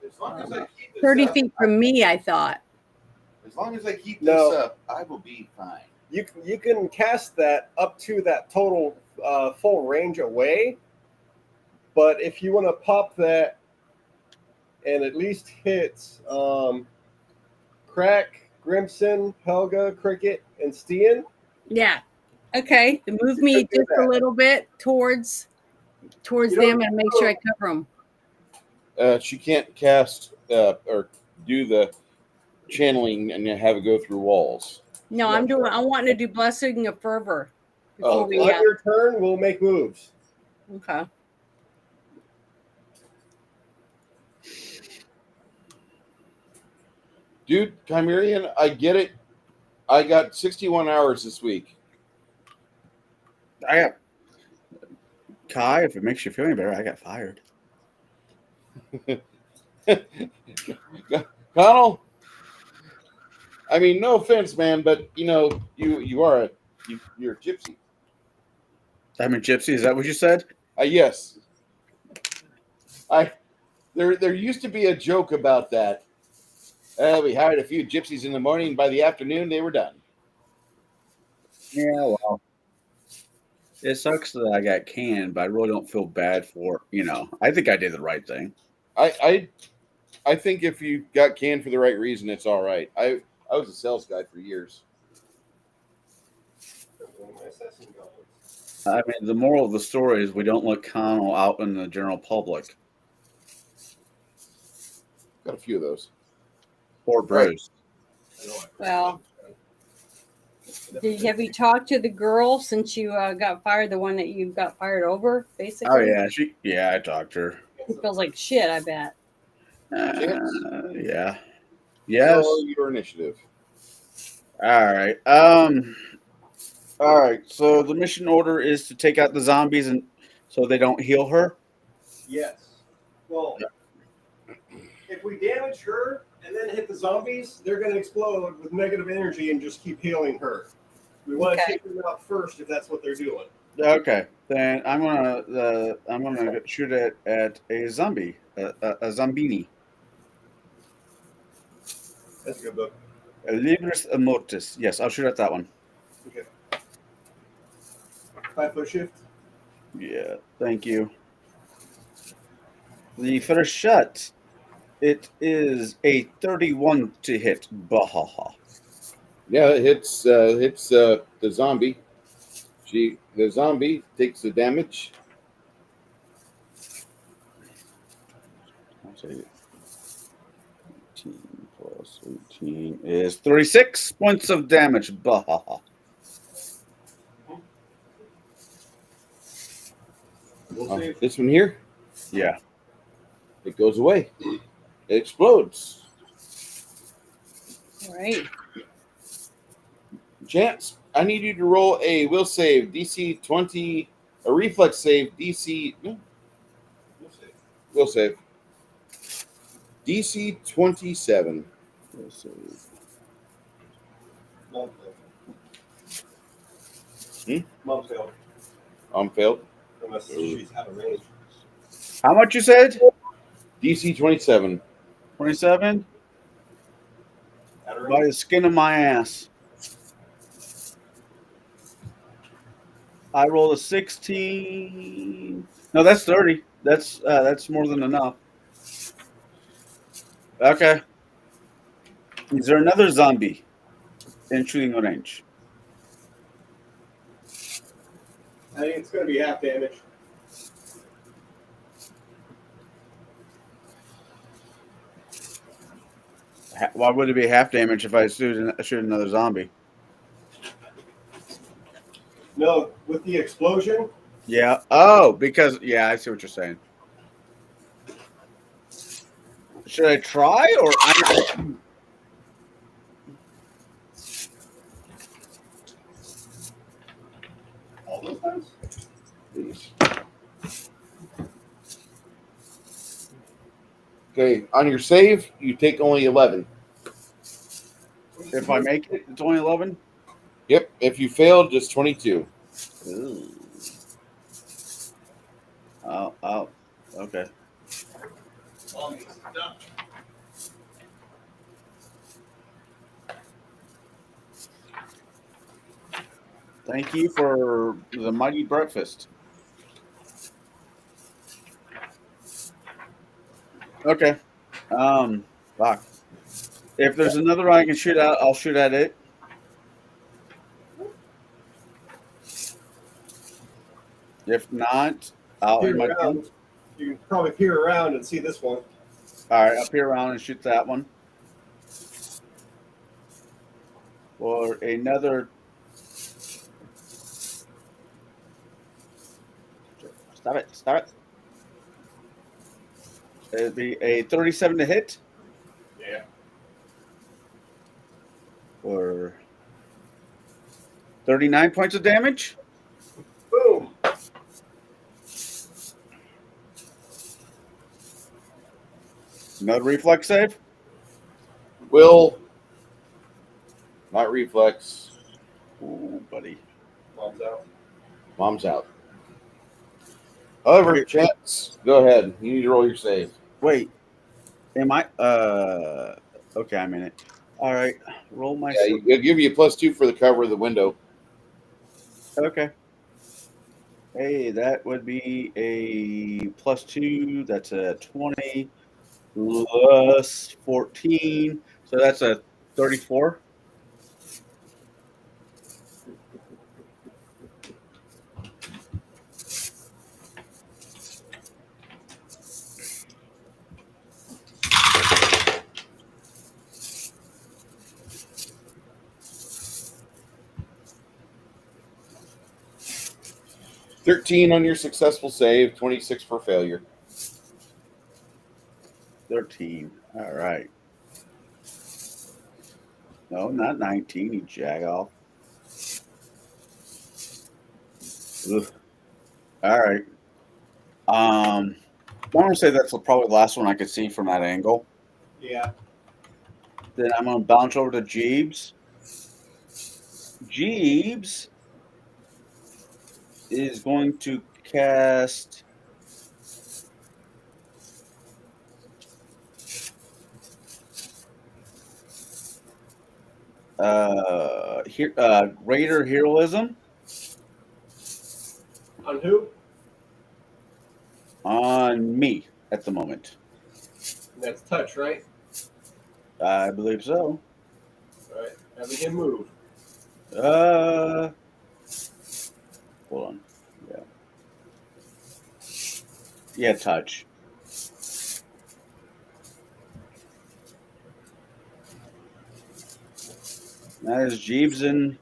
As long as I keep this 30 up, feet from me, I thought. As long as I keep No. this up, I will be fine. You can cast that up to that total full range away, but if you want to pop that and at least hit Crack, Grimson, Helga, Cricket, and Stian. Yeah. Okay. Move me just a little bit towards them and make sure I cover them. She can't cast or do the channeling and have it go through walls. No, I'm wanting to do Blessing of Fervor before we. On your turn, we'll make moves. Okay. Dude, Chimerian, I get it. I got 61 hours this week. I got Kai. If it makes you feel any better, I got fired. Connell, I mean, no offense, man, but you're a gypsy. I'm a gypsy. Is that what you said? Yes. There used to be a joke about that. We hired a few gypsies in the morning. By the afternoon, they were done. Yeah, well, it sucks that I got canned, but I really don't feel bad for I think I did the right thing. I think if you got canned for the right reason, it's all right. I was a sales guy for years. I mean, the moral of the story is we don't let Connell out in the general public. Got a few of those. Or Bruce. Well, have you talked to the girl since you got fired? The one that you got fired over, basically. Oh yeah, I talked to her. It feels like shit. I bet. Yeah. Yes. So your initiative. All right. All right. So the mission order is to take out the zombies, and so they don't heal her. Yes. Well, if we damage her and then hit the zombies, they're going to explode with negative energy and just keep healing her. We want to take them out first if that's what they're doing. Okay. Then I'm gonna shoot it at a zombie, a zombini. That's a good book. Libris Mortis. Yes, I'll shoot at that one. Okay. 5 foot shift. Yeah, thank you. The first shot, it is a 31 to hit. Bahaha. Yeah, it hits the zombie. The zombie takes the damage. I'll take it. 18 plus 18 is 36 points of damage. Bahaha. We'll see. This one here, Yeah. it goes away. It explodes. All right. Chance, I need you to roll a will save DC 20, a reflex save DC. No, We'll see. will save DC 27. Let's see. Mom Hmm? failed. Mom failed. Failed. Unless she's out of range. How much you said? DC 27. 27? Out of By range. the skin of my ass. I rolled a 16. No, that's 30. That's more than enough. Okay. Is there another zombie in shooting range? I think it's going to be half damage. Why would it be half damage if I shoot another zombie? No, with the explosion. Yeah. Oh, because I see what you're saying. Should I try or All those times? Please. Okay, on your save, you take only 11. if I make it? It's only 11. Yep. If you fail, just 22. Ooh. Oh. Okay. Mommy's done. Thank you for the mighty breakfast. Okay. Fuck. If there's another I can shoot at, I'll shoot at it. If not, I'll end my turn. Around. You can probably peer around and see this one. All right, I'll peer around and shoot that one. Or another. Stop it. It'd be a 37 to hit. Yeah. Or 39 points of damage. Boom. Another reflex save. Will, not reflex. Ooh, buddy. Mom's out. Mom's out. However, Chance, go ahead. You need to roll your save. Wait. Am I? Okay, I'm in it. All right. Roll my. Yeah, it'll give you a +2 for the cover of the window. Okay. Hey, that would be a +2. That's a 20 plus 14. So that's a 34. $13 on your successful save, 26 for failure. 13. All right. No, not 19. You jag off. Ugh. All right. I'm gonna say that's probably the last one I could see from that angle. Yeah. Then I'm gonna bounce over to Jeeves. Jeeves is going to cast greater heroism On who? on me at the moment. That's touch, right? I believe so. All right. Having him move. Hold on. Yeah, touch. That is Jeeves and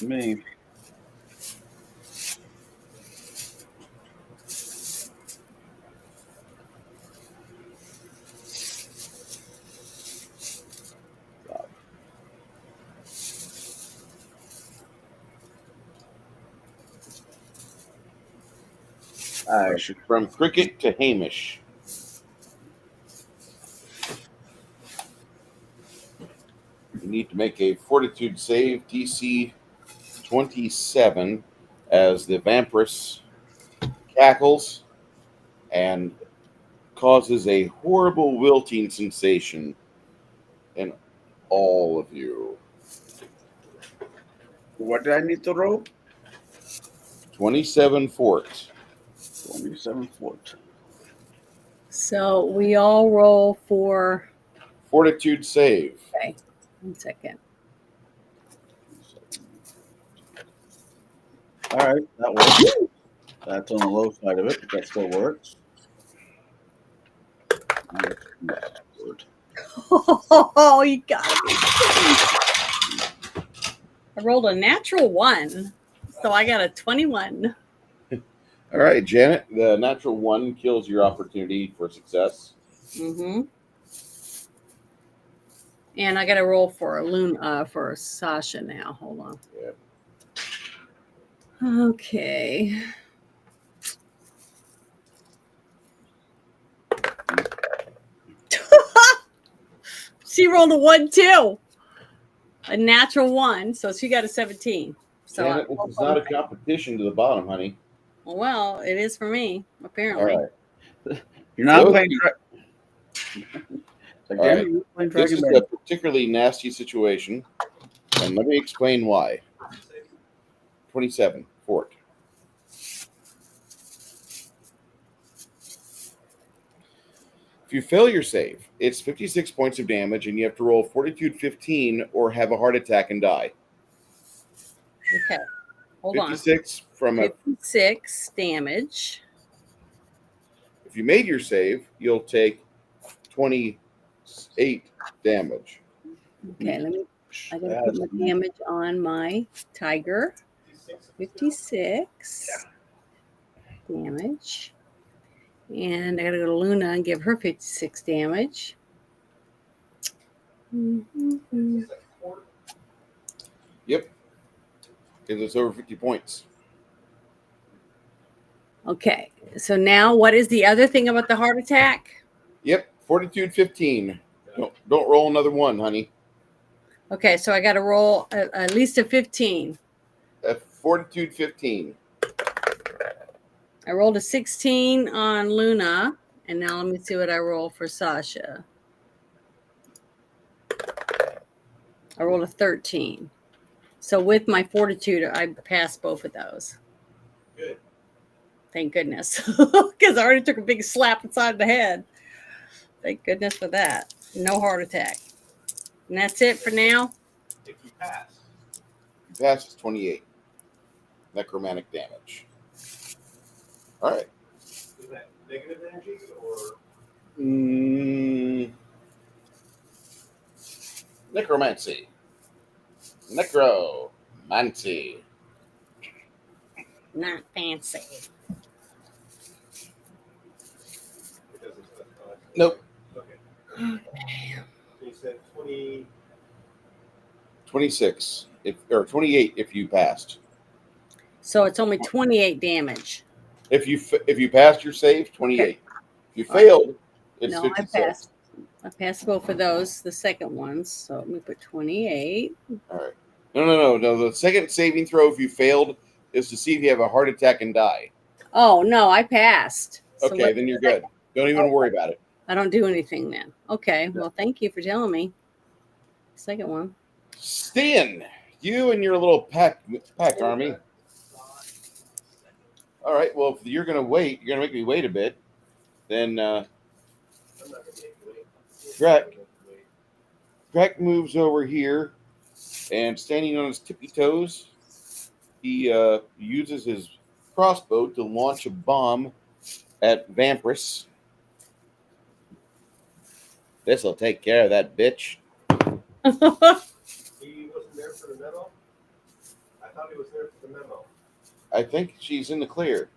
me. From Cricket to Hamish. You need to make a Fortitude save, DC 27, as the Vampirus cackles and causes a horrible wilting sensation in all of you. What did I need to roll? 27 fort. 27 fort. So we all roll for. Fortitude save. Okay, 1 second. All right, that works. That's on the low side of it, but that still works. Oh, you got me. I rolled a natural 1, so I got a 21. All right, Janet, the natural 1 kills your opportunity for success. Mm-hmm. And I got to roll for for Sasha now. Hold on. Yep. Okay. She rolled a 1 too. A natural 1, so she got a 17. So Janet, this is not a competition to the bottom, honey. well, it is for me, apparently. All right. You're not So- playing. All right. This is a particularly nasty situation, and let me explain why. 27 fort. If you fail your save, it's 56 points of damage, and you have to roll Fortitude 15 or have a heart attack and die. Okay. Hold 56 from a. 56 damage. If you made your save, you'll take 28 damage. Okay, I gotta put my damage on my tiger. 56 damage. And I gotta go to Luna and give her 56 damage. Mm-hmm. Yep. Because it's over 50 points. Okay, so now what is the other thing about the heart attack? Yep. Fortitude 15. Don't roll another 1, honey. Okay, so I got to roll at least a 15. Fortitude 15. I rolled a 16 on Luna, and now let me see what I roll for Sasha. I rolled a 13. So with my fortitude, I passed both of those. Good. Thank goodness, because I already took a big slap inside the head. Thank goodness for that. No heart attack. And that's it for now. If you pass. If you pass, it's 28 necromantic damage. All right. Is that negative energy or? Necromancy. Necromancy. Not fancy. Nope. Okay. You said 20. 26. Or 28 if you passed. So it's only 28 damage. If you passed your save, 28. Okay. If you failed, it's No, 56. I passed. I passed both of those, the second ones. So let me put 28. All right. No. The second saving throw, if you failed, is to see if you have a heart attack and die. Oh, no, I passed. So Okay, then you're good. Don't even worry about it. I don't do anything then. Okay, well, thank you for telling me. Second one. Stan, you and your little pack army. All right, well, if you're going to wait, you're going to make me wait a bit, then I'm not going to make you wait. Greg moves over here, and standing on his tippy toes, he uses his crossbow to launch a bomb at Vampirus. This'll take care of that bitch. He wasn't there for the memo? I thought he was there for the memo. I think she's in the clear.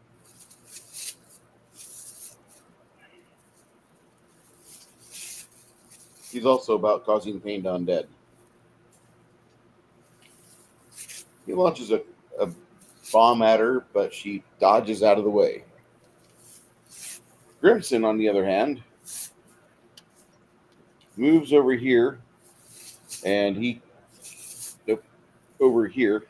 He's also about causing pain to undead. He launches a bomb at her, but she dodges out of the way. Grimson, on the other hand, moves over here, and he over here,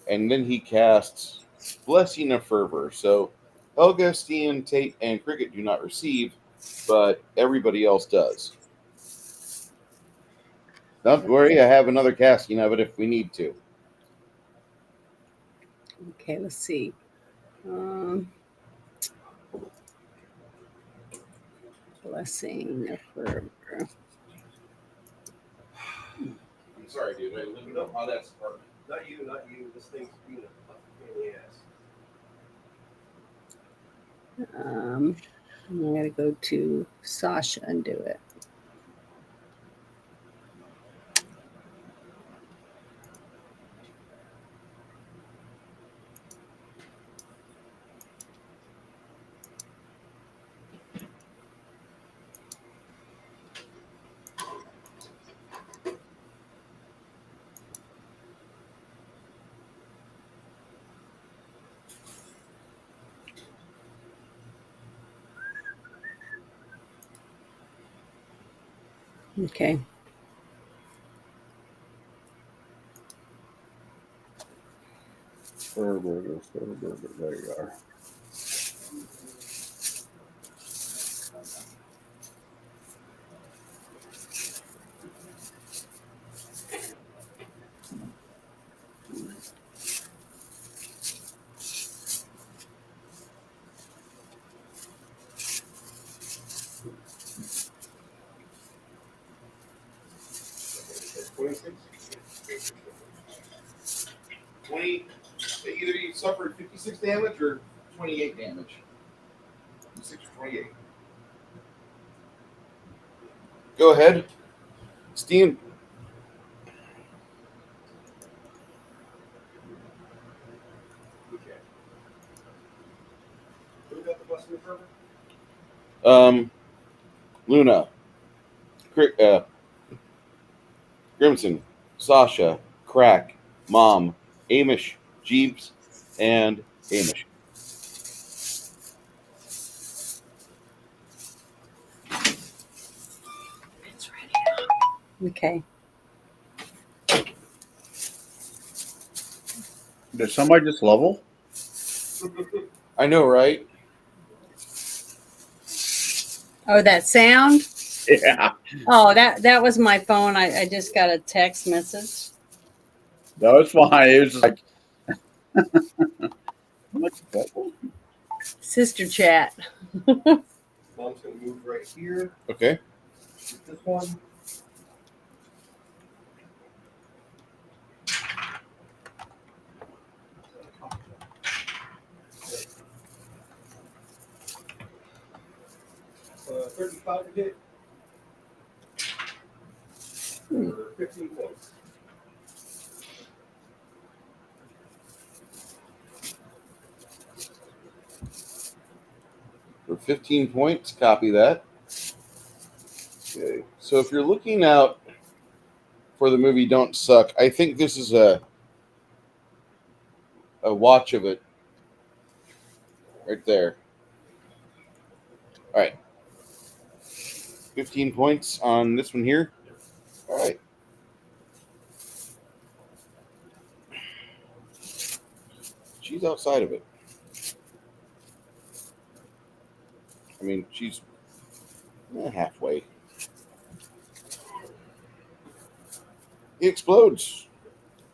and then he casts Blessing of Fervor. So Helga, Steen, Tate, and Cricket do not receive, but everybody else does. Don't worry, I have another casting of it if we need to. Okay, let's see. Blessing of Fervor. I'm sorry, dude. I live in how that's apartment. Not you, not you. This thing's being a fucking pain in the ass. I'm gonna go to Sasha and do it. Okay. Fervor. There you are. Either you suffered 56 damage or 28 damage. 56 or 28. Go ahead. Steen. Okay. Who got the Blessing of Fervor? Luna. Grimson. Sasha. Crack. Mom. Amish. Jeeves. And Amish. Okay. Did somebody just level? I know, right? Oh, that sound? Yeah. Oh, that was my phone. I just got a text message. That was fine. It was just like, I'm like, what? Sister chat. Mom's gonna move right here. Okay. Get this one. Uh, 35 to hit. For 15 points. For 15 points, copy that. Okay. So if you're looking out for the movie Don't Suck, I think this is a watch of it right there. All right. 15 points on this one here. All right. She's outside of it. I mean, she's halfway. He explodes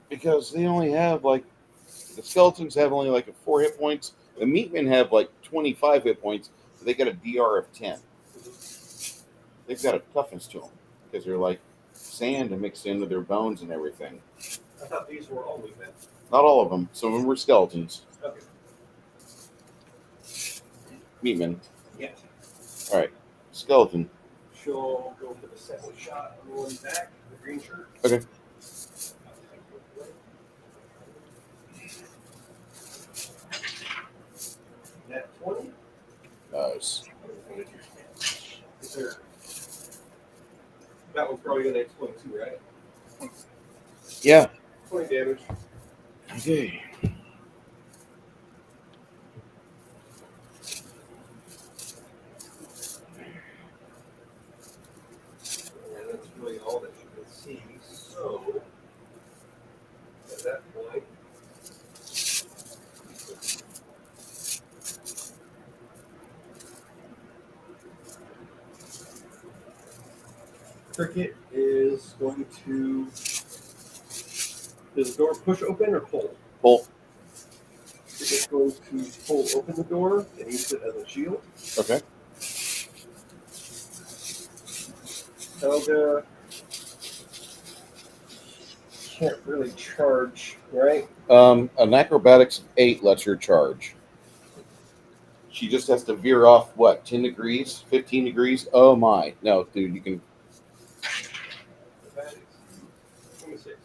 because they only have the skeletons have only 4 hit points. The meatmen have 25 hit points. So they got a DR of 10. They've got a toughness to them because they're like sand mixed into their bones and everything. I thought these were all meatmen. Not all of them. Some of them were skeletons. Okay. Meatmen. Yeah. All right. Skeleton. She'll go for the second shot on the one back, the green shirt. Okay. That 20. Nice. Yes, sir. That one's probably going to explode too, right? Yeah. 20 damage. Okay. all that you can see. So at that point, Cricket is going to. Does the door push open or pull? Pull. Cricket's going to pull open the door and use it as a shield. Okay. Helga can't really charge, right? An acrobatics of 8 lets her charge. She just has to veer off, what, 10 degrees? 15 degrees? Oh my. No, dude, you can. Acrobatics. 26.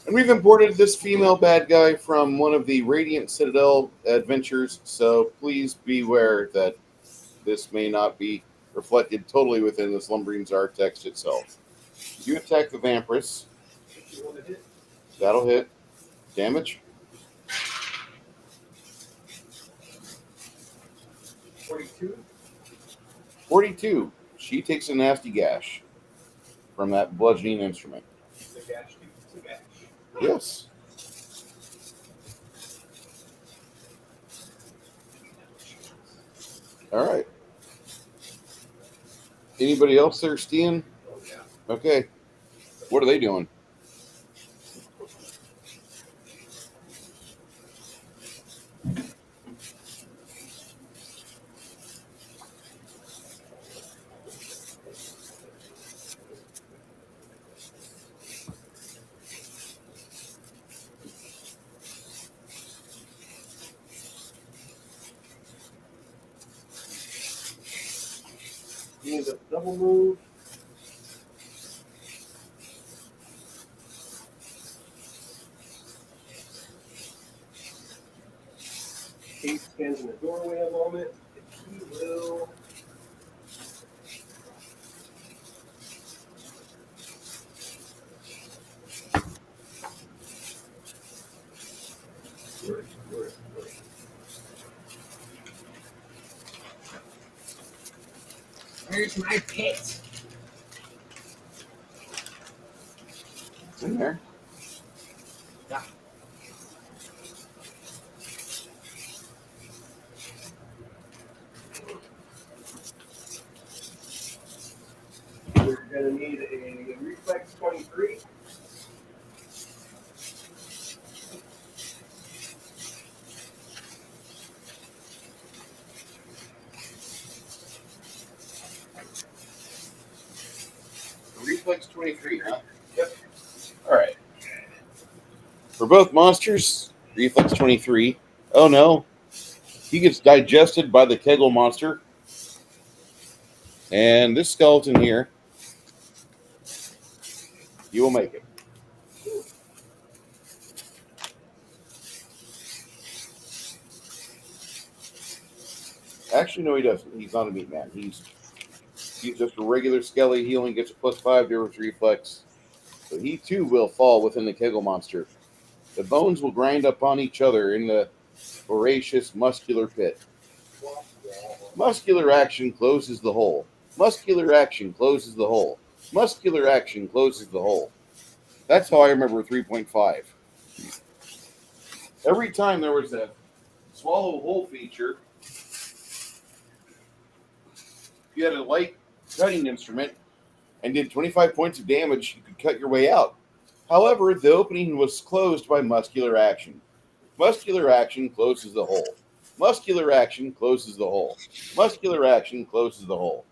And we've imported this female bad guy from one of the Radiant Citadel adventures, so please beware that this may not be reflected totally within the Slumbering Czar text itself. You attack the Vampiress. You want to hit? That'll hit. Damage? 42. 42. She takes a nasty gash from that bludgeoning instrument. The gash to gash. Yes. All right. Anybody else there, Stian? Oh, yeah. Okay. What are they doing? You need a double move. Kate stands in the doorway a moment. He will. Where? Where's my pit? It's in there. Yeah. We're going to need a reflex 23. Reflex 23, huh? Yep. All right. For both monsters, reflex 23. Oh no. He gets digested by the Kegel monster. And this skeleton here, you will make it. Actually, no, he doesn't. He's not a meat man. He's just a regular skelly. He only gets a +5 to his reflex. So he too will fall within the Kegel monster. The bones will grind upon each other in the voracious muscular pit. Muscular action closes the hole. Muscular action closes the hole. Muscular action closes the hole. That's how I remember 3.5. Every time there was a swallow hole feature, if you had a light cutting instrument and did 25 points of damage, you could cut your way out. However, the opening was closed by muscular action. Muscular action closes the hole. Muscular action closes the hole. Muscular action closes the hole.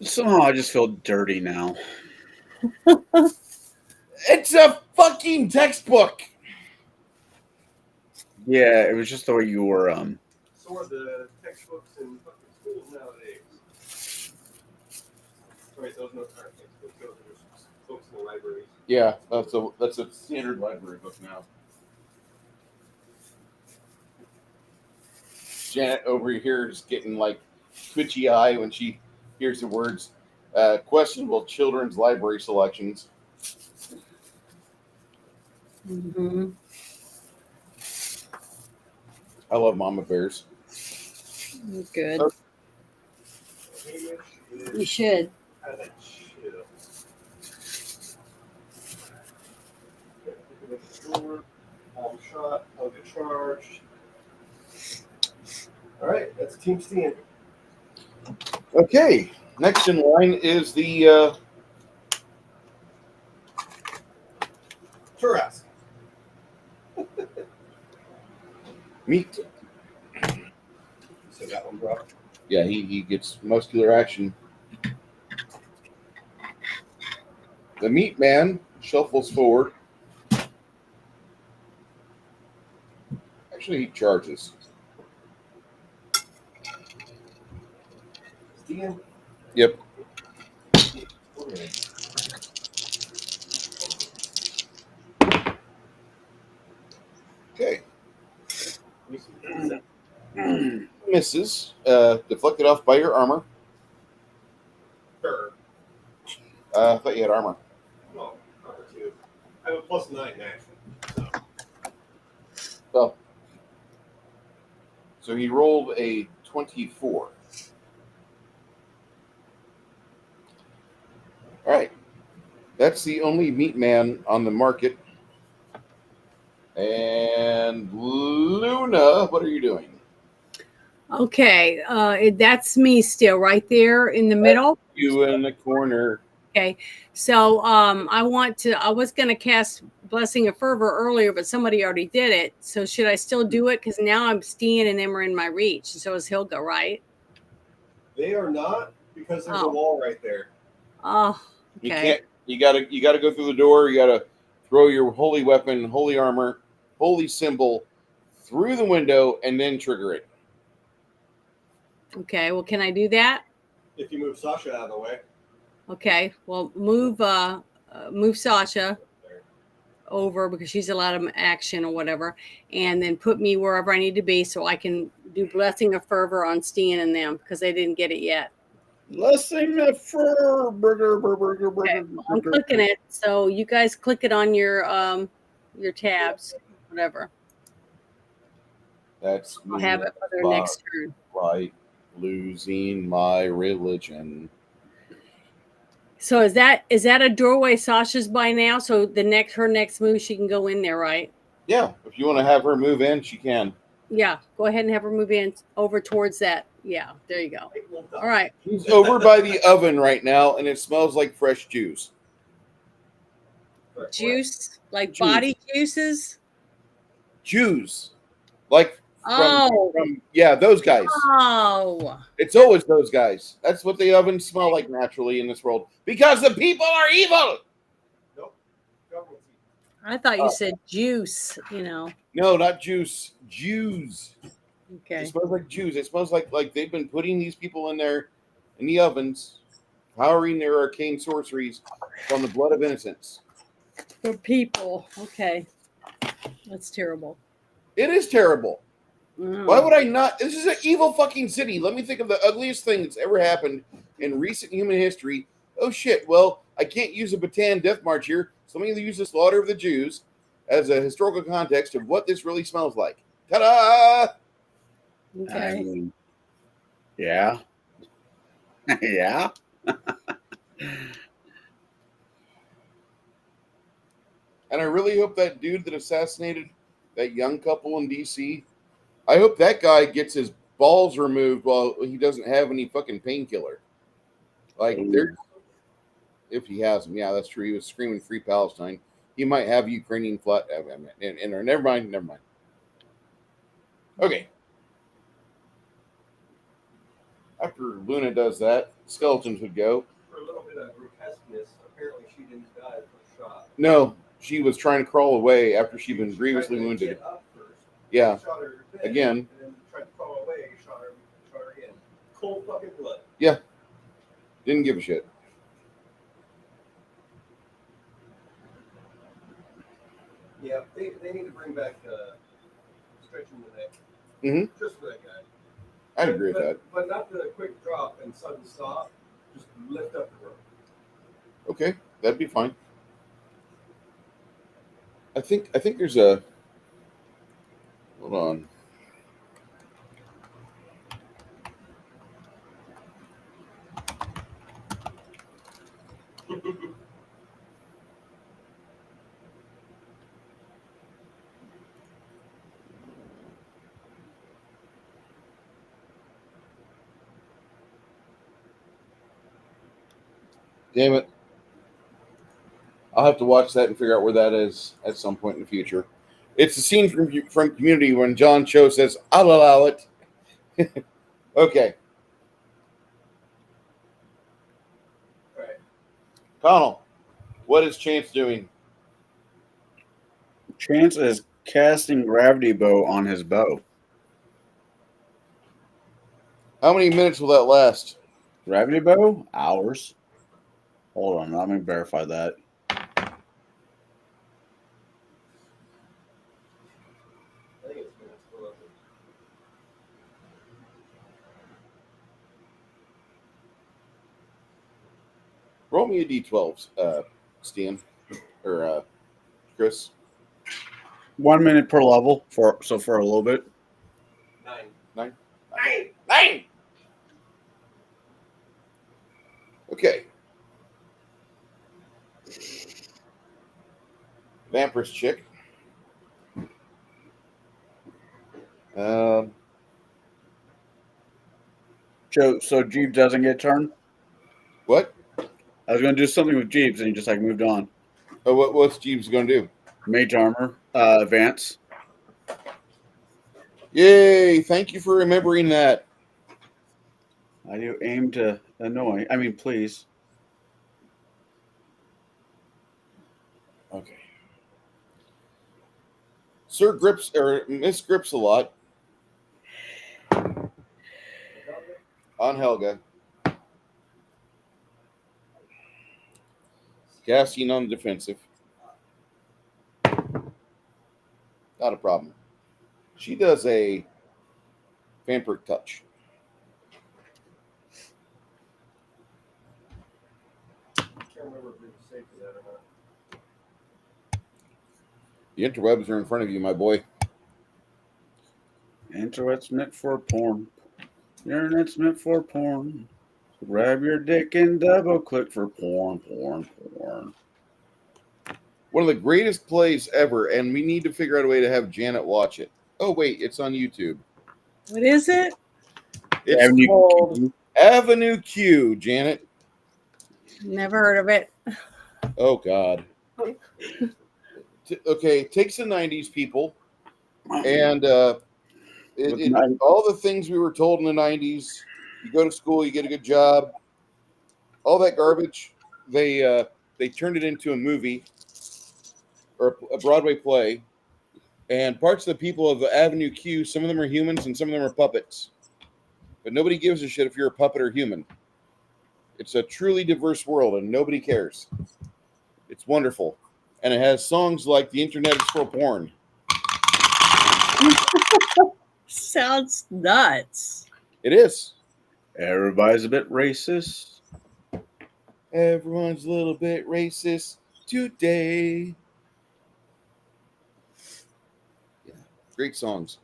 Somehow I just feel dirty now. It's a fucking textbook. Yeah, it was just the way you were. So are the textbooks in fucking schools nowadays. Sorry, those notes aren't textbooks. Those are just books in the libraries. Yeah, that's a standard library book now. Janet over here is getting like twitchy eye when she hears the words questionable children's library selections. Mm-hmm. I love mama bears. Good. Oh. Hamish is You should. at a chill. Okay, look at the door. Palm shot. I'll get charged. All right, that's Team Steen. Okay, next in line is the Turas. meat. So that one dropped. Yeah, he gets muscular action. The meat man shuffles forward. Actually, he charges. Steen. Yep. Okay. Okay. Sure. Misses. Deflected off by your armor. I thought you had armor. No, number 2. I have a +9 actually. So he rolled a 24. All right. That's the only meat man on the market. And Luna, what are you doing? Okay. That's me still right there in the middle. You in the corner. Okay. So I was gonna cast Blessing of Fervor earlier, but somebody already did it. So should I still do it? Because now I'm Steen and them are in my reach. So is Hilga, right? They are not because there's a Oh. wall right there. Oh, You okay. can't. You gotta go through the door. You gotta throw your holy weapon, holy armor, holy symbol through the window, and then trigger it. Okay. Well, can I do that? If you move Sasha out of the way. Okay. Well, move Sasha There. over because she's a lot of action or whatever, and then put me wherever I need to be so I can do Blessing of Fervor on Steen and them because they didn't get it yet. Blessing the fur burger. Okay, well, I'm clicking it, so you guys click it on your tabs, whatever. That's I'll me. have it for their next turn. Like losing my religion. So is that a doorway Sasha's by now? So her next move she can go in there, right? Yeah, if you want to have her move in, she can. Yeah, go ahead and have her move in over towards that. Yeah, there you go. All right. She's over by the oven right now, and it smells like fresh juice. Juice, like Juice. body juices. Juice, like Oh, from yeah, those guys. oh, It's always those guys. That's what the ovens smell like naturally in this world because the people are evil. Nope. I thought you said juice. You know. No, not juice. Jews. Okay. It smells like Jews. It smells like they've been putting these people in there in the ovens, powering their arcane sorceries from the blood of innocents. For people. Okay. That's terrible. It is terrible. Mm. Why would I not? This is an evil fucking city. Let me think of the ugliest thing that's ever happened in recent human history. Oh shit. Well, I can't use a Bataan death march here, so let me use the slaughter of the Jews as a historical context of what this really smells like. Ta-da! Okay. I mean, yeah. Yeah. And I really hope that dude that assassinated that young couple in DC, I hope that guy gets his balls removed while he doesn't have any fucking painkiller. Like, if he has them. Yeah, that's true. He was screaming Free Palestine. He might have Ukrainian flag in there. Never mind. Okay. After Luna does that, skeletons would go. For a little bit of grotesqueness, apparently she didn't die from shot. No, she was trying to crawl away after she'd been grievously Tried to wounded. get up first. Yeah. Shot her dead, Again. And then tried to crawl away, shot her again. Cold fucking blood. Didn't give a shit. Yeah, they need to bring back stretching the neck. Mhm. Just for that guy. I'd agree with that. But not the quick drop and sudden stop. Just lift up the rope. Okay, that'd be fine. I think there's a. Hold on. Damn it. I'll have to watch that and figure out where that is at some point in the future. It's the scene from Community when John Cho says, "I'll allow it." Okay. All right. Connell, what is Chance doing? Chance is casting gravity bow on his bow. How many minutes will that last? Gravity bow? Hours. Hold on, let me verify that. I think it's minutes. Hold on. Roll me a d12, Stan or Chris. 1 minute per level for a little bit. 9. 9. Okay. Vampir's chick. So Jeeves doesn't get turned? What? I was going to do something with Jeeves, and he just moved on. Oh, what's Jeeves going to do? Mage armor, advance. Yay! Thank you for remembering that. I do aim to annoy. I mean, please. Okay. Sir Grips or Miss Grips a lot on Helga. Casting on the defensive. Not a problem. She does a vampiric touch. I can't remember if it was safe for that or not. The interwebs are in front of you, my boy. Internet's meant for porn. The internet's meant for porn. So grab your dick and double click for porn. One of the greatest plays ever, and we need to figure out a way to have Janet watch it. Oh, wait, it's on YouTube. What is it? It's Avenue called Q. Avenue Q, Janet. Never heard of it. Oh, God. Okay, it takes the 90s people, and all the things we were told in the 90s, you go to school, you get a good job, all that garbage, they turned it into a movie or a Broadway play, and parts of the people of the Avenue Q, some of them are humans and some of them are puppets. But nobody gives a shit if you're a puppet or human. It's a truly diverse world, and nobody cares. It's wonderful. And it has songs like The Internet is for Porn. Sounds nuts. It is. Everybody's a bit racist. Everyone's a little bit racist today. Yeah, great songs.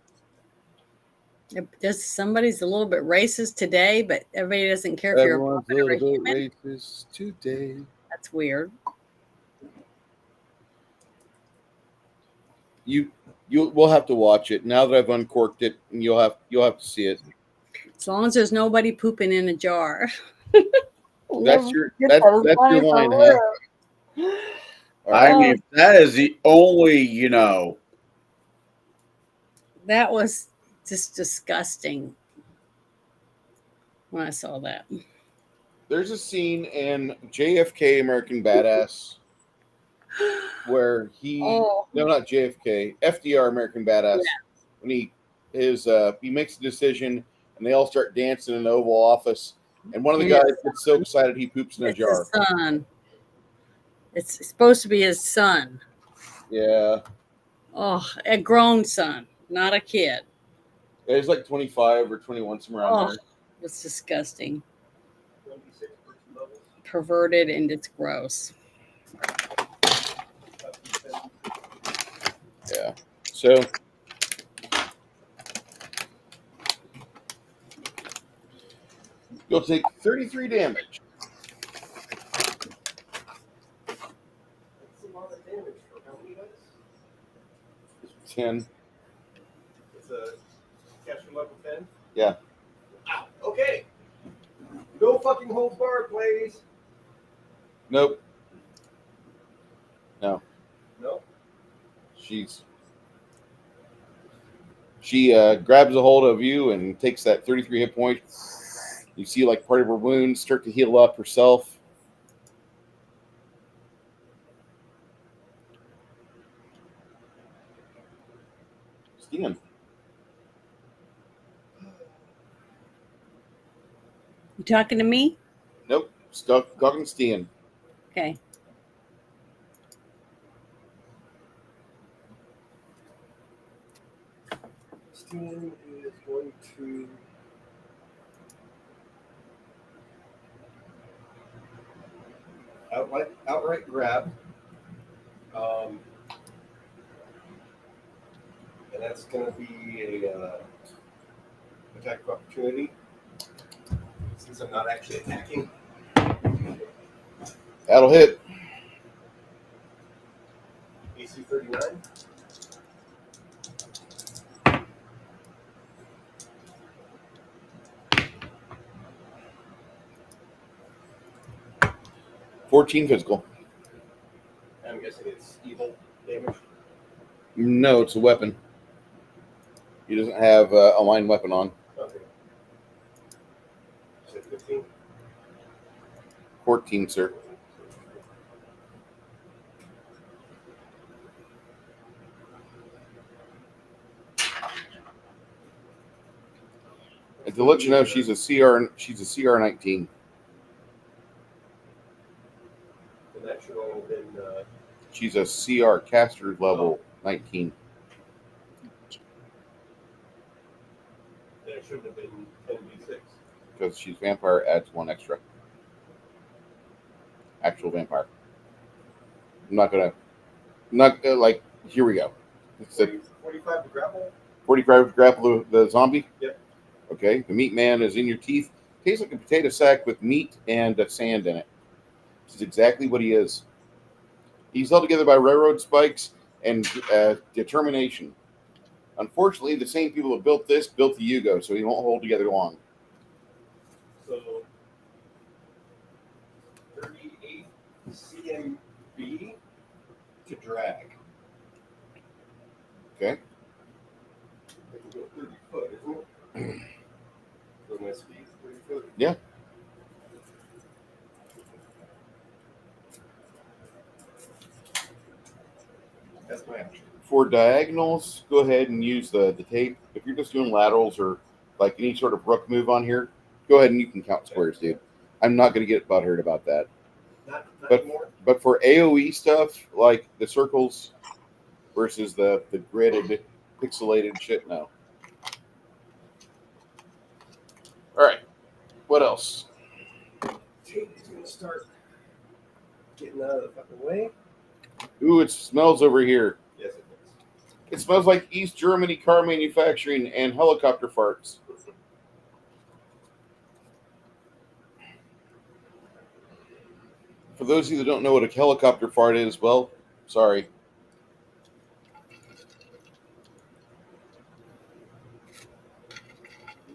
Just somebody's a little bit racist today, but everybody doesn't care if Everyone's a you're a little human. bit racist today. That's weird. We'll have to watch it now that I've uncorked it, and you'll have to see it. As long as there's nobody pooping in a jar. That's your line, huh? All right. I mean, that is the only, That was just disgusting when I saw that. There's a scene in JFK American Badass where no, not JFK, FDR American Badass, when he makes a decision and they all start dancing in the Oval Office, and one of the guys gets so excited he poops in a jar. His son. It's supposed to be his son. Yeah. Oh, a grown son, not a kid. Yeah, he's like 25 or 21, somewhere around there. It's disgusting. Perverted, and it's gross. So you'll take 33 damage. That's a lot of damage for how many dice? 10. It's a caster level 10? Yeah. Ow. Okay. No fucking holds barred, please. Nope. No. Nope. She grabs a hold of you and takes that 33 hit points. You see like part of her wounds start to heal up herself. Stian. You talking to me? Nope. Stuck talking to Stian. Okay. Steam is going to outright grab. And that's going to be a attack of opportunity since I'm not actually attacking. That'll hit. AC 39. $14 physical. I'm guessing it's evil damage. No, it's a weapon. He doesn't have a line weapon on. Okay. Is it 15? 14, sir. And to let you know, she's a CR 19. The natural in She's a CR caster level 19. then it shouldn't have been 10d6. Because she's vampire adds 1 extra. Actual vampire. I'm not gonna like, here we go. It's a 45 to grapple? 45 grapple the zombie. Yep. Okay. The meat man is in your teeth. Tastes like a potato sack with meat and sand in it. This is exactly what he is. He's held together by railroad spikes and determination. Unfortunately, the same people that built this built the Yugo, so he won't hold together long. So 38 CMB to drag. Okay. I can go 30 foot, isn't it? So my speed is 30 foot. Yeah. That's my action. For diagonals, go ahead and use the tape. If you're just doing laterals or like any sort of rook move on here, go ahead and you can count squares, dude. I'm not going to get butthurt about that. Not But anymore. But for AoE stuff, like the circles versus the gridded, pixelated shit, no. All right. What else? Tape is going to start getting out of the fucking way. Ooh, it smells over here. Yes, it does. It smells like East Germany car manufacturing and helicopter farts. For those of you that don't know what a helicopter fart is, well, sorry.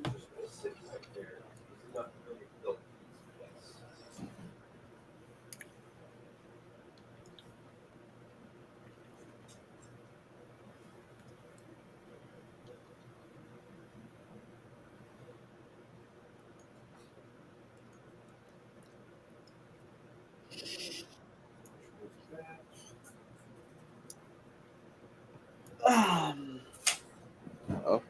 You're just going to sit right there. It's not really built for this place. Oh.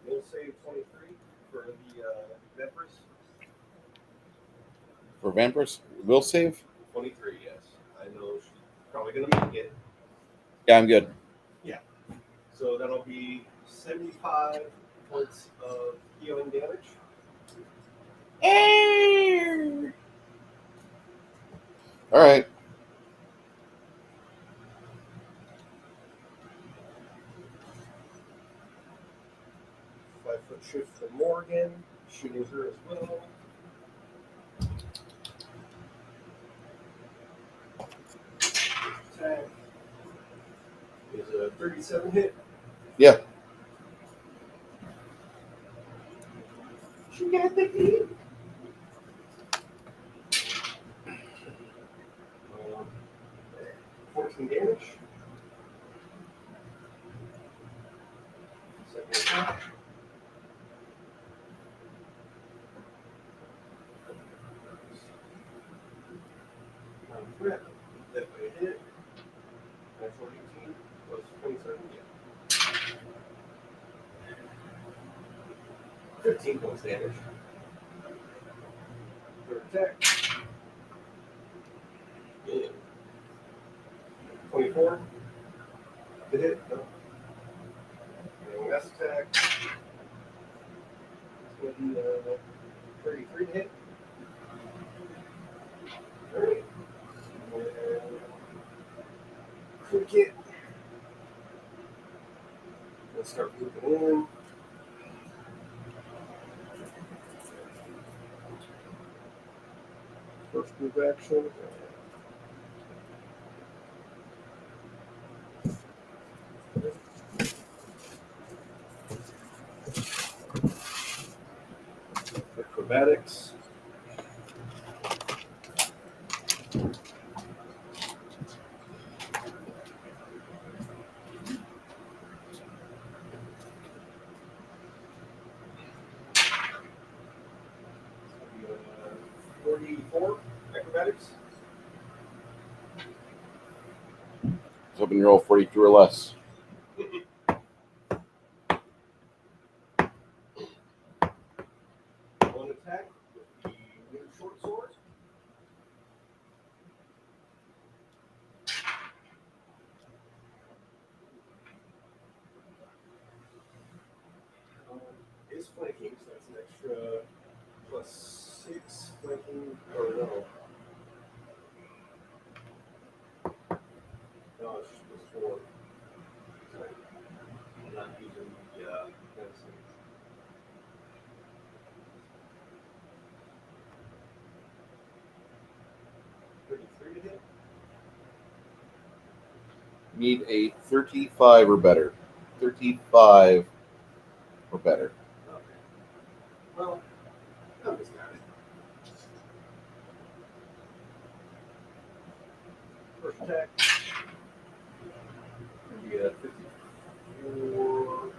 We'll save 23 for the Memphis. For Vampirus, will save? 23, yes. I know she's probably going to make it. Yeah, I'm good. So that'll be 75 points of healing damage. All right. Five-foot shift for Morgan, shooting her as well. Attack is a 37 hit. Yeah. She got the beat. 14 damage. Second attack. Threat. Definitely a hit. Natural 18 plus 27. Yeah. 15 points damage. Third attack. Yeah. 24. To hit. No. And last attack. It's going to be 33 to hit. Alright. Quick hit. Let's start moving in. First move action. Acrobatics. Uh, 44 acrobatics. I was hoping you roll 42 or less. One attack with the new short sword. Is flanking, so that's an extra +6 flanking. Or no. No, it's just +4. Sorry. I'm not using the medicine. $33 to hit. Need a 35 or better. 35 or better. Okay. Well, I just got it. First attack. You get 54,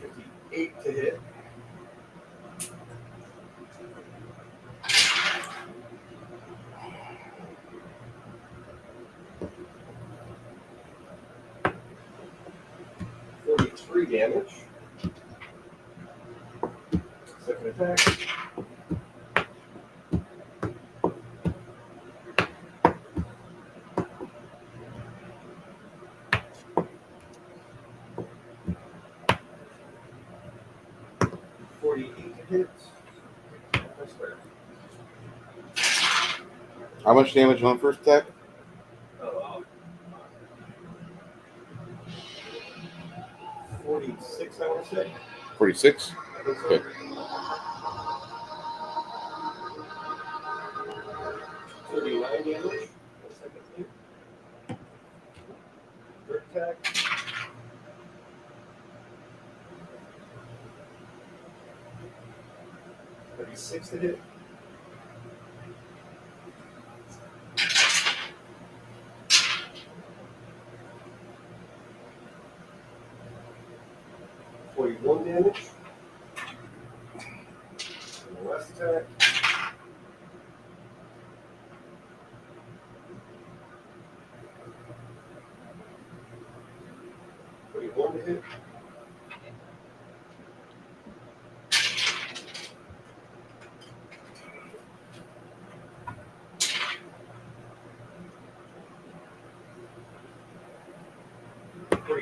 58 to hit. $43 damage. Second attack. $48 to hit. That's fair. How much damage on first attack? Oh, 46, I want to say. 46. I think so. Okay. 39 damage. Second hit. Third attack. $36 to hit. $41 damage. And the last attack. $41 to hit.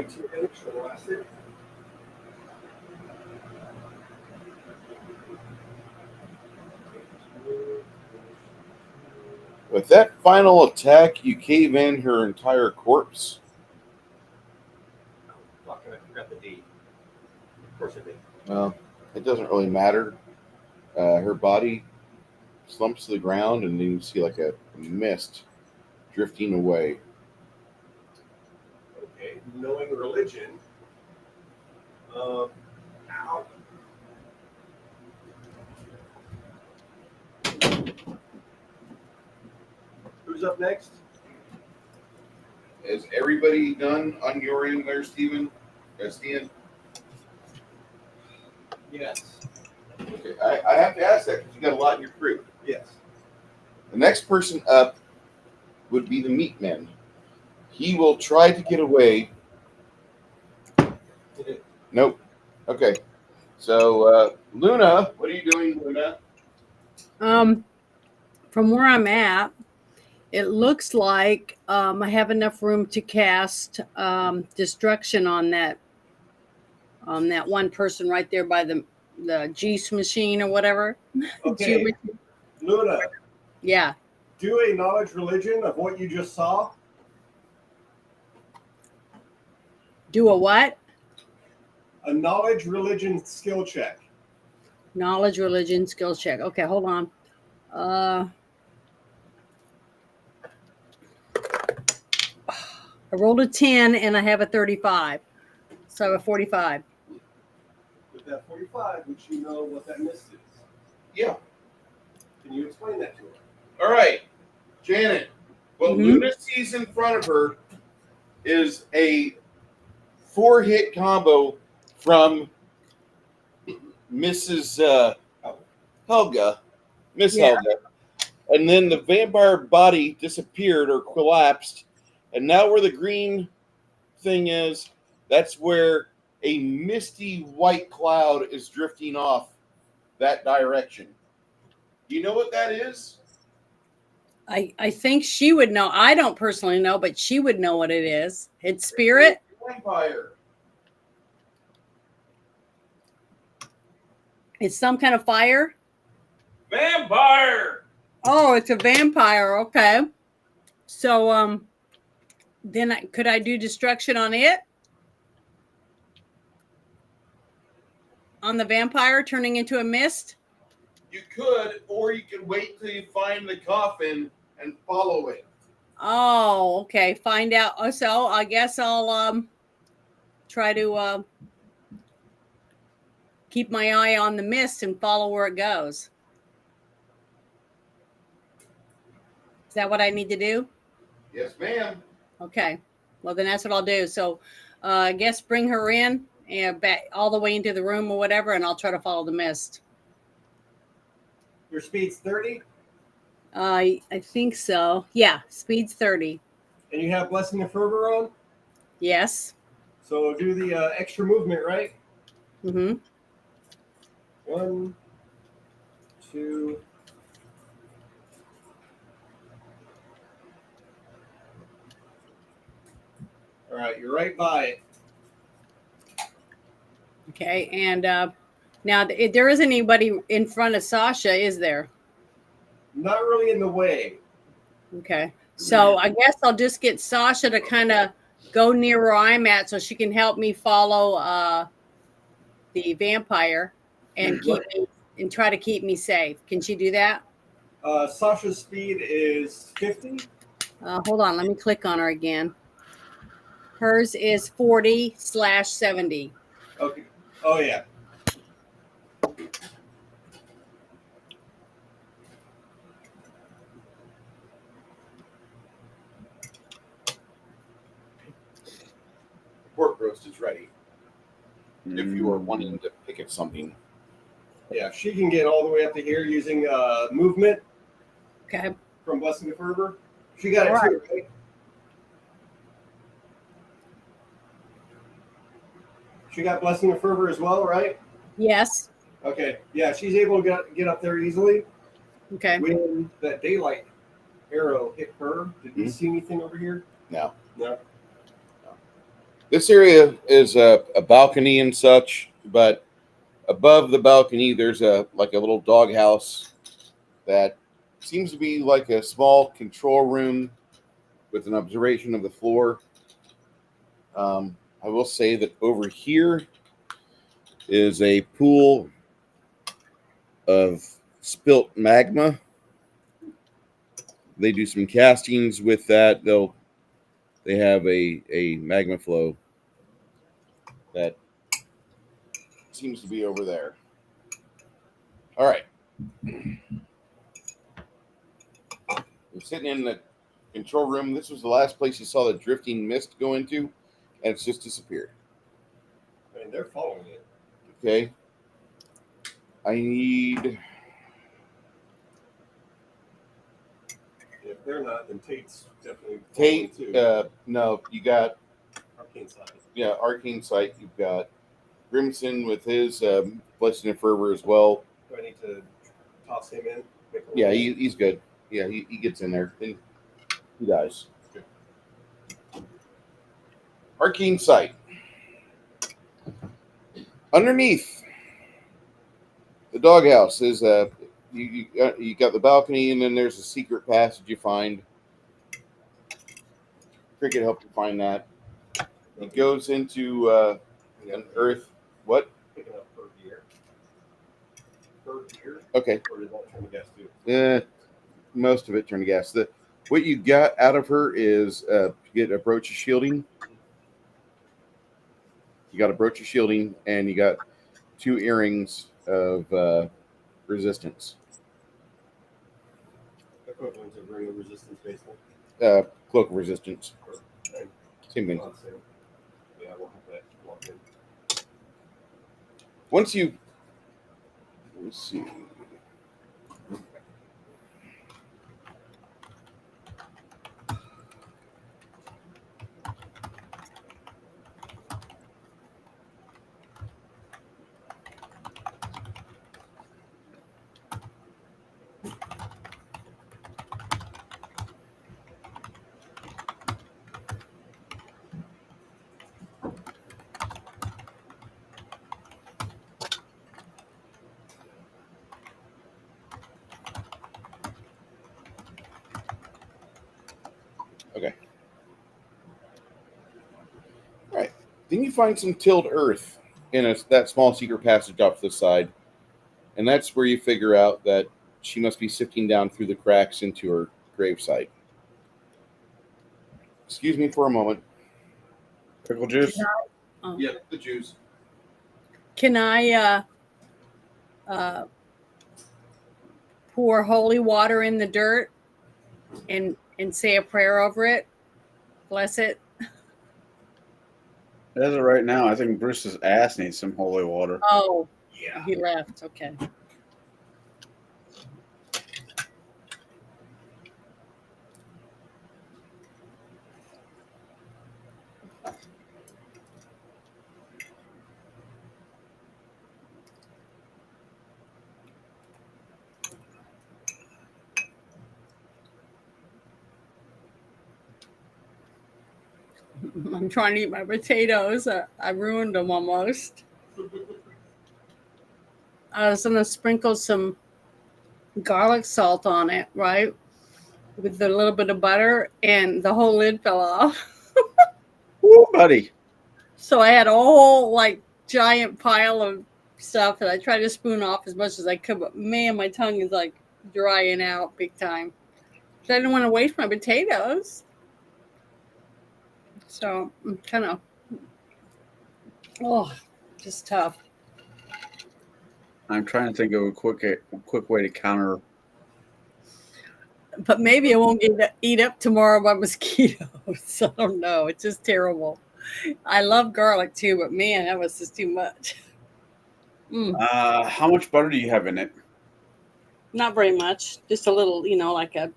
2 damage for the last hit. With that final attack, you cave in her entire corpse. Fuck, I forgot the D. Of course I did. Well, it doesn't really matter. Her body slumps to the ground, and then you see like a mist drifting away. Okay, knowing religion. Ow. Who's up next? Is everybody done on your end there, Steven? Steven? Yes. Okay, I have to ask that because you got a lot in your crew. Yes. The next person up would be the meat man. He will try to get away. Nope. Okay. So, Luna, what are you doing, Luna? From where I'm at, it looks like I have enough room to cast destruction on that one person right there by the juice machine or whatever. Okay. Luna, Yeah. do a knowledge religion of what you just saw. Do a what? A knowledge religion skill check. Knowledge, religion, skills check. Okay, hold on. I rolled a 10 and I have a 35. So I have a 45. With that 45, would you know what that mist is? Yeah. Can you explain that to her? All right. Janet, what Mhm. Luna sees in front of her is a 4-hit combo from Mrs. Helga, Miss Yeah. Helga. And then the vampire body disappeared or collapsed. And now where the green thing is, that's where a misty white cloud is drifting off that direction. Do you know what that is? I think she would know. I don't personally know, but she would know what it is. It's spirit. Vampire. It's some kind of fire. Vampire! Oh, it's a vampire. Okay. So then could I do destruction on it? On the vampire turning into a mist? You could, or you could wait till you find the coffin and follow it. Oh, okay. Find out. Oh, so I guess I'll try to keep my eye on the mist and follow where it goes. Is that what I need to do? Yes, ma'am. Okay. Well, then that's what I'll do. So I guess bring her in and back all the way into the room or whatever, and I'll try to follow the mist. Your speed's 30, I think so. Yeah, speed's 30. and you have Blessing of Fervor on. Yes. So do the extra movement, right? Mm-hmm. 1, 2. All right, you're right by it. Okay. And now there isn't anybody in front of Sasha, is there? Not really in the way. Okay. So I guess I'll just get Sasha to kind of go near where I'm at so she can help me follow the vampire and try to keep me safe. Can she do that? Sasha's speed is 50. Hold on. Let me click on her again. Hers is 40/70. Okay. Oh, yeah. Pork roast is ready. If you are wanting to pick at something. Yeah, she can get all the way up to here using movement Okay. from Blessing of Fervor. She got it All too, right? She got Blessing of Fervor as well, right? Yes. Okay. Yeah, she's able to get up there easily. Okay. When that daylight arrow hit her, did you see anything over here? No. No. This area is a balcony and such, but above the balcony, there's a little doghouse that seems to be like a small control room with an observation of the floor. I will say that over here is a pool of spilt magma. They do some castings with that. They have a magma flow that seems to be over there. All right. We're sitting in the control room. This was the last place you saw the drifting mist go into, and it's just disappeared. I mean, they're following it. Okay. I need... If they're not, then Tate's definitely Tate, following too. no, you got... Arcane side. Yeah, Arcane Sight. You've got Grimson with his Blessing and Fervor as well. Do I need to toss him in? Yeah, he's good. Yeah, he gets in there. And he dies. Arcane Sight. Underneath the doghouse is you got the balcony, and then there's a secret passage you find. Cricket helped you find that. It goes into an earth. What? Picking up per gear. Per gear? Okay. Or did that turn the gas too? Most of it turned to gas. What you got out of her is you get a brooch of shielding. You got a brooch of shielding, and you got 2 earrings of resistance. Equivalent to ring of resistance, basically. Cloak of resistance. Okay. Same thing. Yeah, we'll have that locked in. Once you... Let's see. Okay. All right. Then you find some tilled earth in that small secret passage off the side. And that's where you figure out that she must be sifting down through the cracks into her gravesite. Excuse me for a moment. Pickle juice. Oh. Yep, the juice. Can I pour holy water in the dirt and say a prayer over it? Bless it. As of right now, I think Bruce's ass needs some holy water. Oh, Yeah. he left. Okay. I'm trying to eat my potatoes. I ruined them almost. I was going to sprinkle some garlic salt on it, right? With a little bit of butter, and the whole lid fell off. Woo, buddy. So I had a whole giant pile of stuff, and I tried to spoon off as much as I could, but man, my tongue is drying out big time. So I didn't want to waste my potatoes. So I'm kind of, just tough. I'm trying to think of a quick way to counter. But maybe I won't get to eat up tomorrow by mosquitoes. I don't know. It's just terrible. I love garlic too, but man, that was just too much. How much butter do you have in it? Not very much. Just a little, like a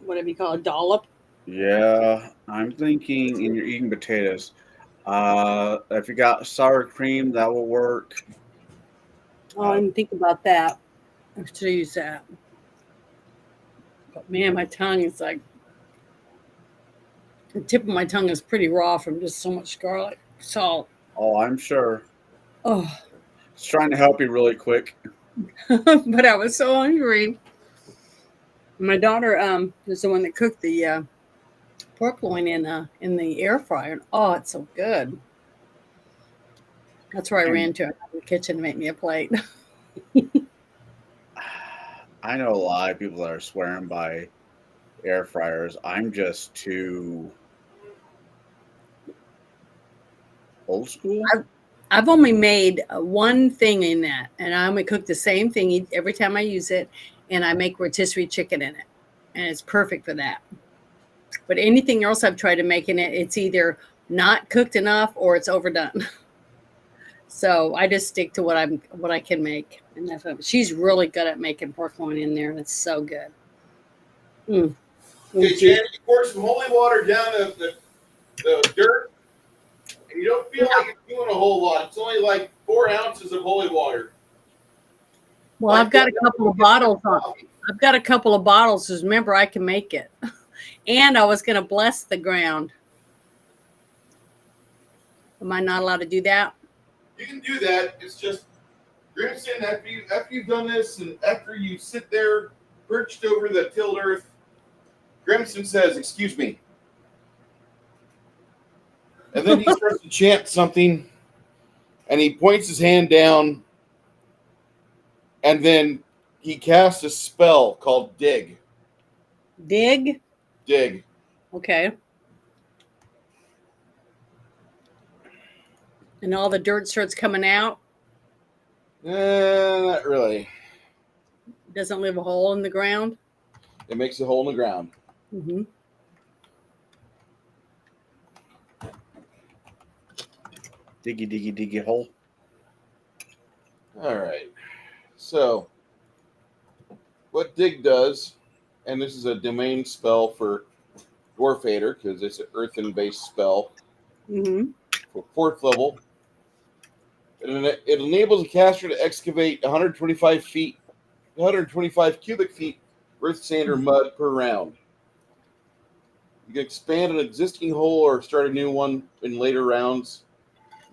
whatever you call a dollop. Yeah, I'm thinking in your eating potatoes. If you got sour cream, that will work. Oh, I didn't think about that. I should use that. But man, my tongue is The tip of my tongue is pretty raw from just so much garlic salt. Oh, I'm sure. Oh, Just trying to help you really quick. but I was so hungry. My daughter is the one that cooked the pork loin in the air fryer. Oh, it's so good. That's where I ran to the kitchen to make me a plate. I know a lot of people that are swearing by air fryers. I'm just too old school. I've only made one thing in that, and I only cook the same thing every time I use it, and I make rotisserie chicken in it, and it's perfect for that. But anything else I've tried to make in it, it's either not cooked enough or it's overdone. So I just stick to what I can make, and that's what, she's really good at making pork loin in there, and it's so good. Okay, Janet, you pour some holy water down the dirt, and you don't feel like it's doing a whole lot. It's only like 4 ounces of holy water. Well, I've got a couple of bottles I've got a couple of bottles, because remember, I can make it. And I was going to bless the ground. Am I not allowed to do that? You can do that. It's just, Grimson, after you've done this, and after you sit there perched over the tilled earth, Grimson says, "Excuse me." And then he starts to chant something, and he points his hand down, and then he casts a spell called Dig. Dig? Dig. Okay. And all the dirt starts coming out? Not really. Doesn't leave a hole in the ground? It makes a hole in the ground. Mm-hmm. Diggy, diggy, diggy hole. All right. So, what Dig does, and this is a domain spell for Dwarf Hater, because it's an earthen-based spell Mm-hmm. for 4th level. It enables a caster to excavate 125 cubic feet earth, sand, or mud per round. You can expand an existing hole or start a new one in later rounds.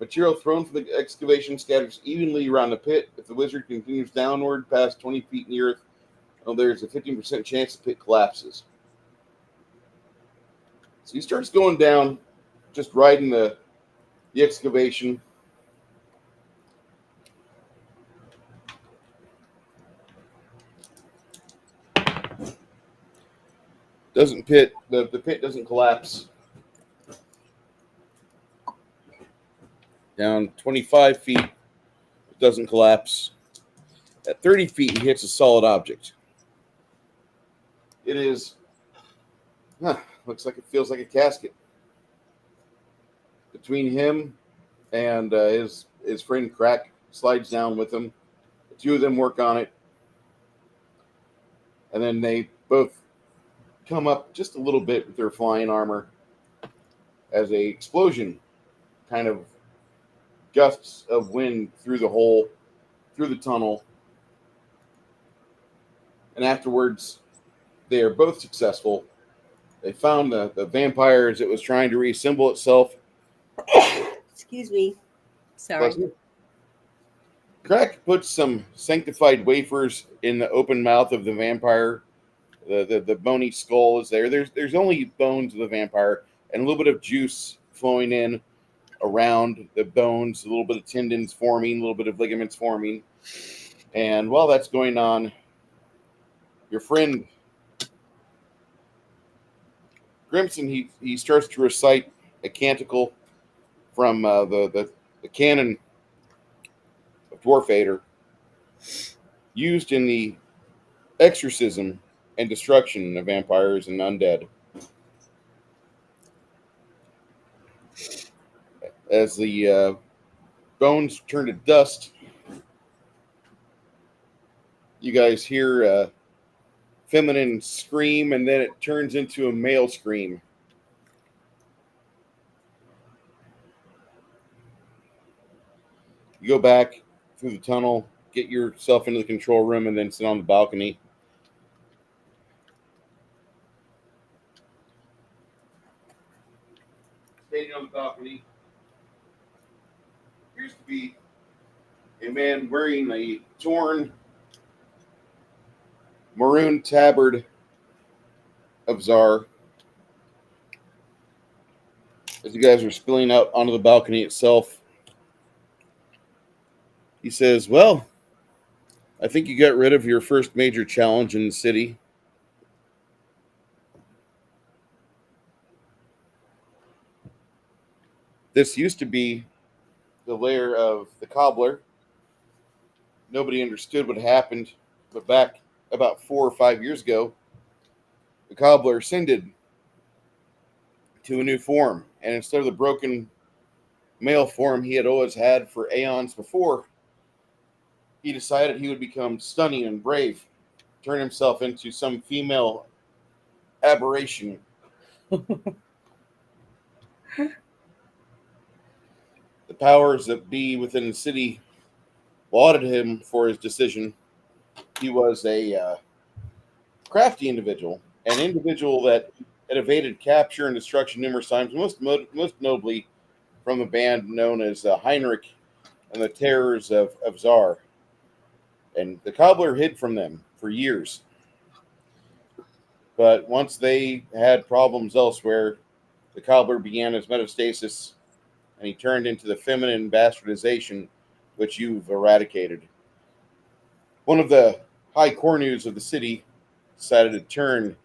Material thrown from the excavation scatters evenly around the pit. If the wizard continues downward past 20 feet in the earth, there's a 15% chance the pit collapses. So he starts going down, just riding the excavation. The pit doesn't collapse. Down 25 feet, it doesn't collapse. At 30 feet, he hits a solid object. It is, looks like it feels like a casket. Between him and his friend Crack slides down with him. The two of them work on it. And then they both come up just a little bit with their flying armor as a explosion kind of gusts of wind through the hole, through the tunnel. And afterwards, they are both successful. They found the vampire as it was trying to reassemble itself. Excuse me. Sorry. Crack puts some sanctified wafers in the open mouth of the vampire. The bony skull is there. There's only bones of the vampire and a little bit of juice flowing in around the bones, a little bit of tendons forming, a little bit of ligaments forming. And while that's going on, your friend Grimson, he starts to recite a canticle from the canon of Dwarf Hater, used in the exorcism and destruction of vampires and undead. As the bones turn to dust, you guys hear a feminine scream, and then it turns into a male scream. You go back through the tunnel, get yourself into the control room, and then sit on the balcony. standing on the balcony appears to be a man wearing a torn maroon tabard of Czar. As you guys are spilling out onto the balcony itself, he says, "Well, I think you got rid of your first major challenge in the city. This used to be the lair of the cobbler. Nobody understood what happened, but back about 4 or 5 years ago, the cobbler ascended to a new form, and instead of the broken male form he had always had for aeons before, he decided he would become stunning and brave, turn himself into some female aberration. The powers that be within the city lauded him for his decision. He was a crafty individual, an individual that had evaded capture and destruction numerous times, most notably from the band known as Heinrich and the Terrors of Czar. And the cobbler hid from them for years. But once they had problems elsewhere, the cobbler began his metastasis, and he turned into the feminine bastardization which you've eradicated. One of the high cornus of the city decided to turn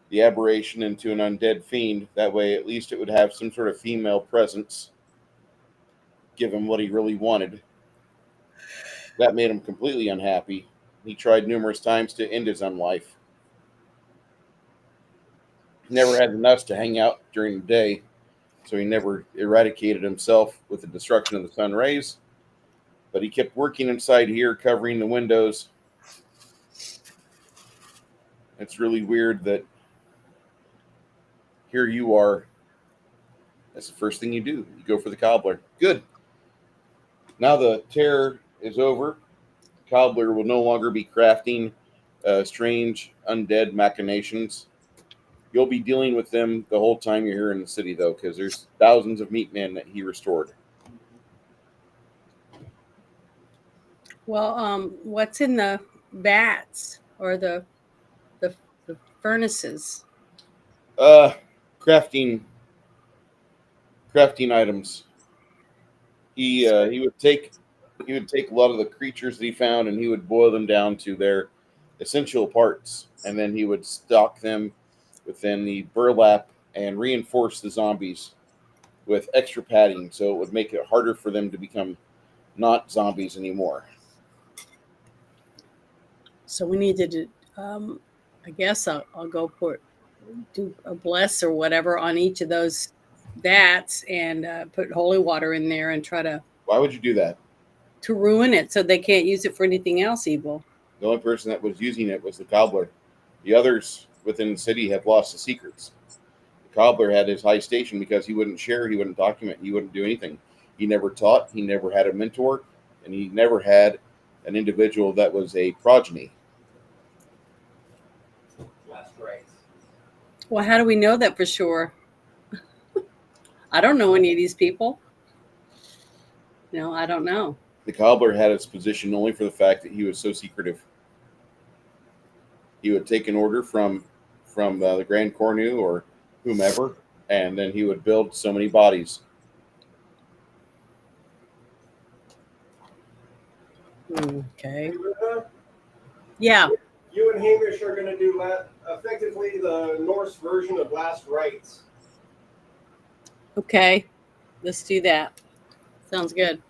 the aberration into an undead fiend. That way, at least it would have some sort of female presence, give him what he really wanted. That made him completely unhappy. He tried numerous times to end his own life. He never had the nuts to hang out during the day, so he never eradicated himself with the destruction of the sun rays. But he kept working inside here, covering the windows. It's really weird that here you are. That's the first thing you do. You go for the cobbler. Good. Now the terror is over. The cobbler will no longer be crafting strange undead machinations. You'll be dealing with them the whole time you're here in the city, though, because there's thousands of meat men that he restored. Well, what's in the vats or the furnaces? Crafting items. He would take a lot of the creatures that he found, and he would boil them down to their essential parts, and then he would stock them within the burlap and reinforce the zombies with extra padding, so it would make it harder for them to become not zombies anymore. So we need to do, I guess I'll go do a bless or whatever on each of those vats and put holy water in there and try to Why would you do that? ruin it so they can't use it for anything else evil. The only person that was using it was the cobbler. The others within the city have lost the secrets. The cobbler had his high station because he wouldn't share, he wouldn't document, he wouldn't do anything. He never taught, he never had a mentor, and he never had an individual that was a progeny. Last rites. Well, how do we know that for sure? I don't know any of these people. No, I don't know. The cobbler had his position only for the fact that he was so secretive. He would take an order from the Grand Cornu or whomever, and then he would build so many bodies. Okay. Yeah. You and Hamish are going to do effectively the Norse version of Last Rites. Okay. Let's do that. Sounds good.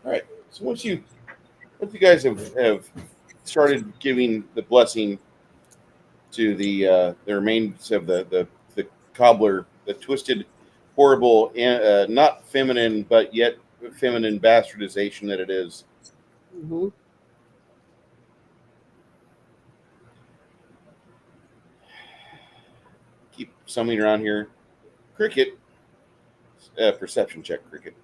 All right. So once you guys have started giving the blessing to the remains of the cobbler, the twisted, horrible, not feminine but yet feminine bastardization that it is. Mm-hmm. Keep summoning around here. Cricket. Perception check, Cricket.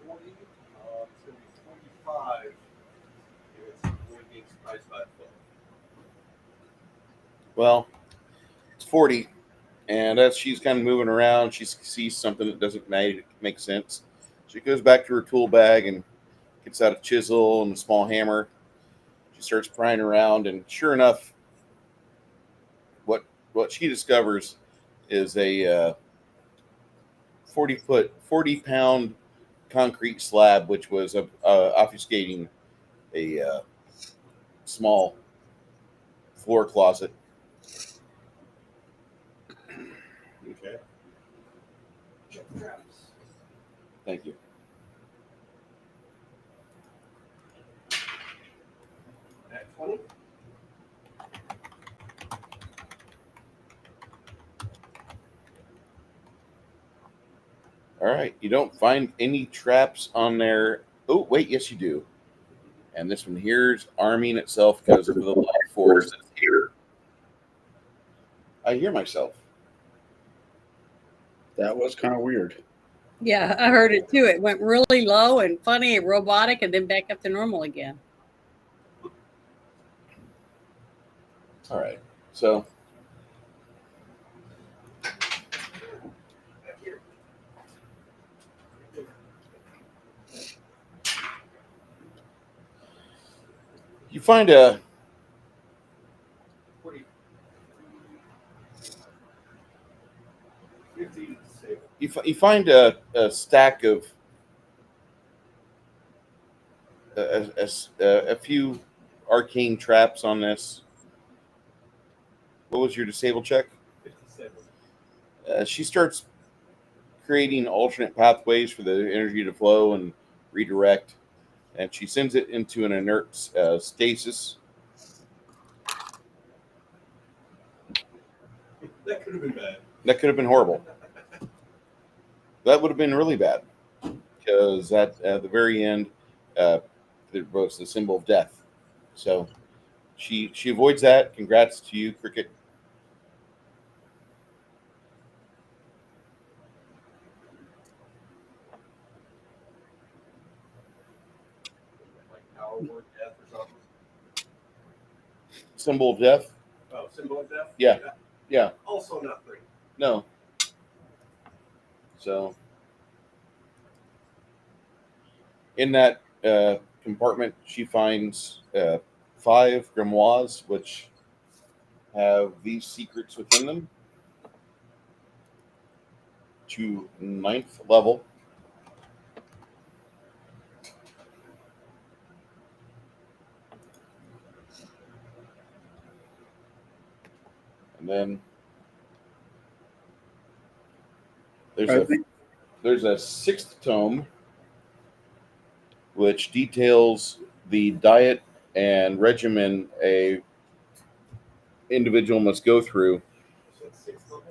40. It's going to be 25. If it's going to be surprised by the foot. Well, it's 40, and as she's kind of moving around, she sees something that doesn't make sense. She goes back to her tool bag and gets out a chisel and a small hammer. She starts prying around, and sure enough, what she discovers is a 40-pound concrete slab, which was obfuscating a small floor closet. Okay. Check the traps. Thank you. At 20. All right, you don't find any traps on there. Oh, wait, yes, you do. And this one here's arming itself because of the life force that's here. I hear myself. That was kind of weird. Yeah, I heard it too. It went really low and funny and robotic and then back up to normal again. All right, so you find a 40. 50 disabled. you find a stack of a few arcane traps on this. What was your disable check? 57. She starts creating alternate pathways for the energy to flow and redirect, and she sends it into an inert stasis. That could have been bad. That could have been horrible. That would have been really bad, because at the very end, there was the symbol of death. So she avoids that. Congrats to you, Cricket. Like power word death or something. Symbol of death? Oh, symbol of death? Yeah. Yeah. Also not great. No. So in that compartment, she finds 5 grimoires, which have these secrets within them to 9th level. And then there's a 6th tome, which details the diet and regimen a individual must go through. So it's 6th level?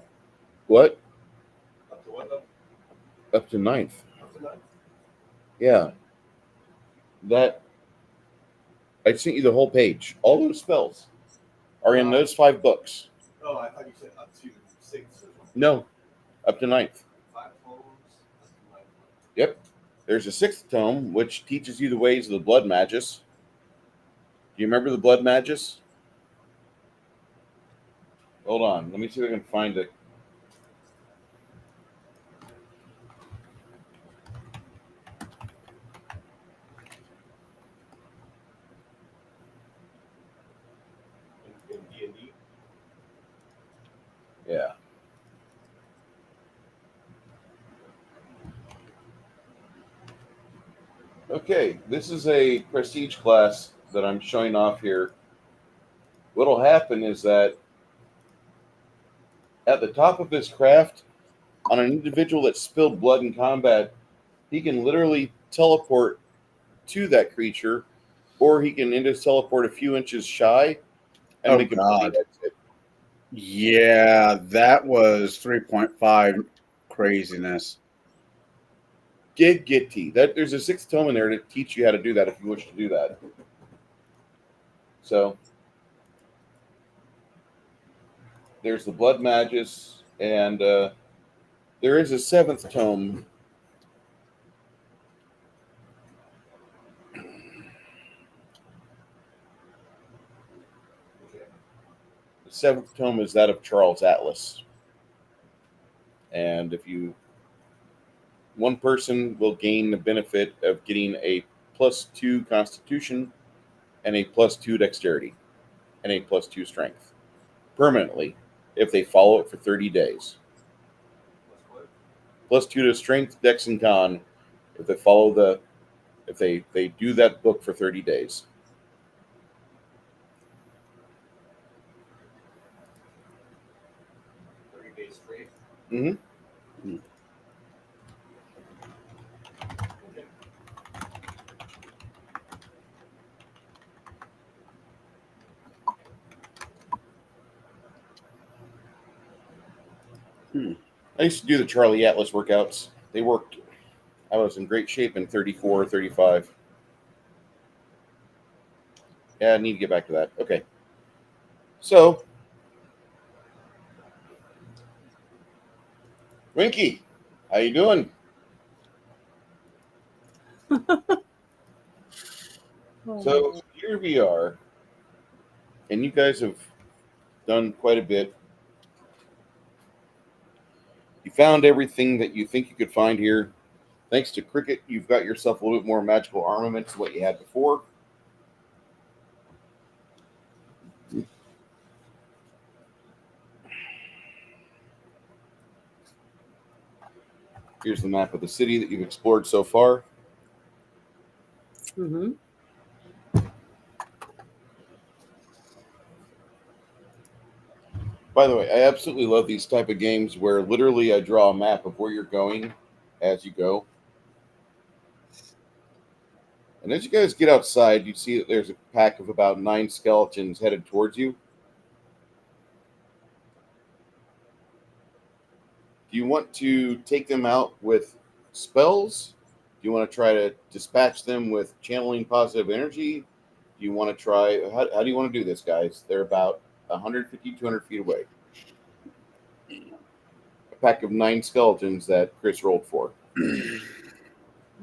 What? Up to what level? Up to 9th. Up to 9th? Yeah. That I sent you the whole page. All those spells are in those 5 books. Oh, I thought you said up to 6th or something. No, up to 9th. 5 tomes, up to 9th. Yep. There's a 6th tome, which teaches you the ways of the blood magus. Do you remember the blood magus? Hold on. Let me see if I can find it. In D&D. Yeah. Okay, this is a prestige class that I'm showing off here. What'll happen is that at the top of his craft, on an individual that spilled blood in combat, he can literally teleport to that creature, or he can just teleport a few inches shy and Oh, make a God. bleed exit. Yeah, that was 3.5 craziness. Giggity. There's a 6th tome in there to teach you how to do that if you wish to do that. So there's the blood magus, and there is a 7th tome seventh tome is that of Charles Atlas. And one person will gain the benefit of getting a +2 Constitution and a +2 Dexterity and a +2 Strength permanently if they follow it for 30 days. +2 to Strength, Dex, and Con if they follow if they do that book for 30 days. 30 days straight. Mm-hmm. I used to do the Charlie Atlas workouts. They worked. I was in great shape in 34, 35. Yeah, I need to get back to that. Okay. So, Winky, how you doing? So here we are, and you guys have done quite a bit. You found everything that you think you could find here. Thanks to Cricket, you've got yourself a little bit more magical armaments than what you had before. Here's the map of the city that you've explored so far. Mm-hmm. By the way, I absolutely love these type of games where literally I draw a map of where you're going as you go. And as you guys get outside, you see that there's a pack of about 9 skeletons headed towards you. Do you want to take them out with spells? Do you want to try to dispatch them with channeling positive energy? Do you want to try... How do you want to do this, guys? They're about 150, 200 feet away. A pack of 9 skeletons that Chris rolled for.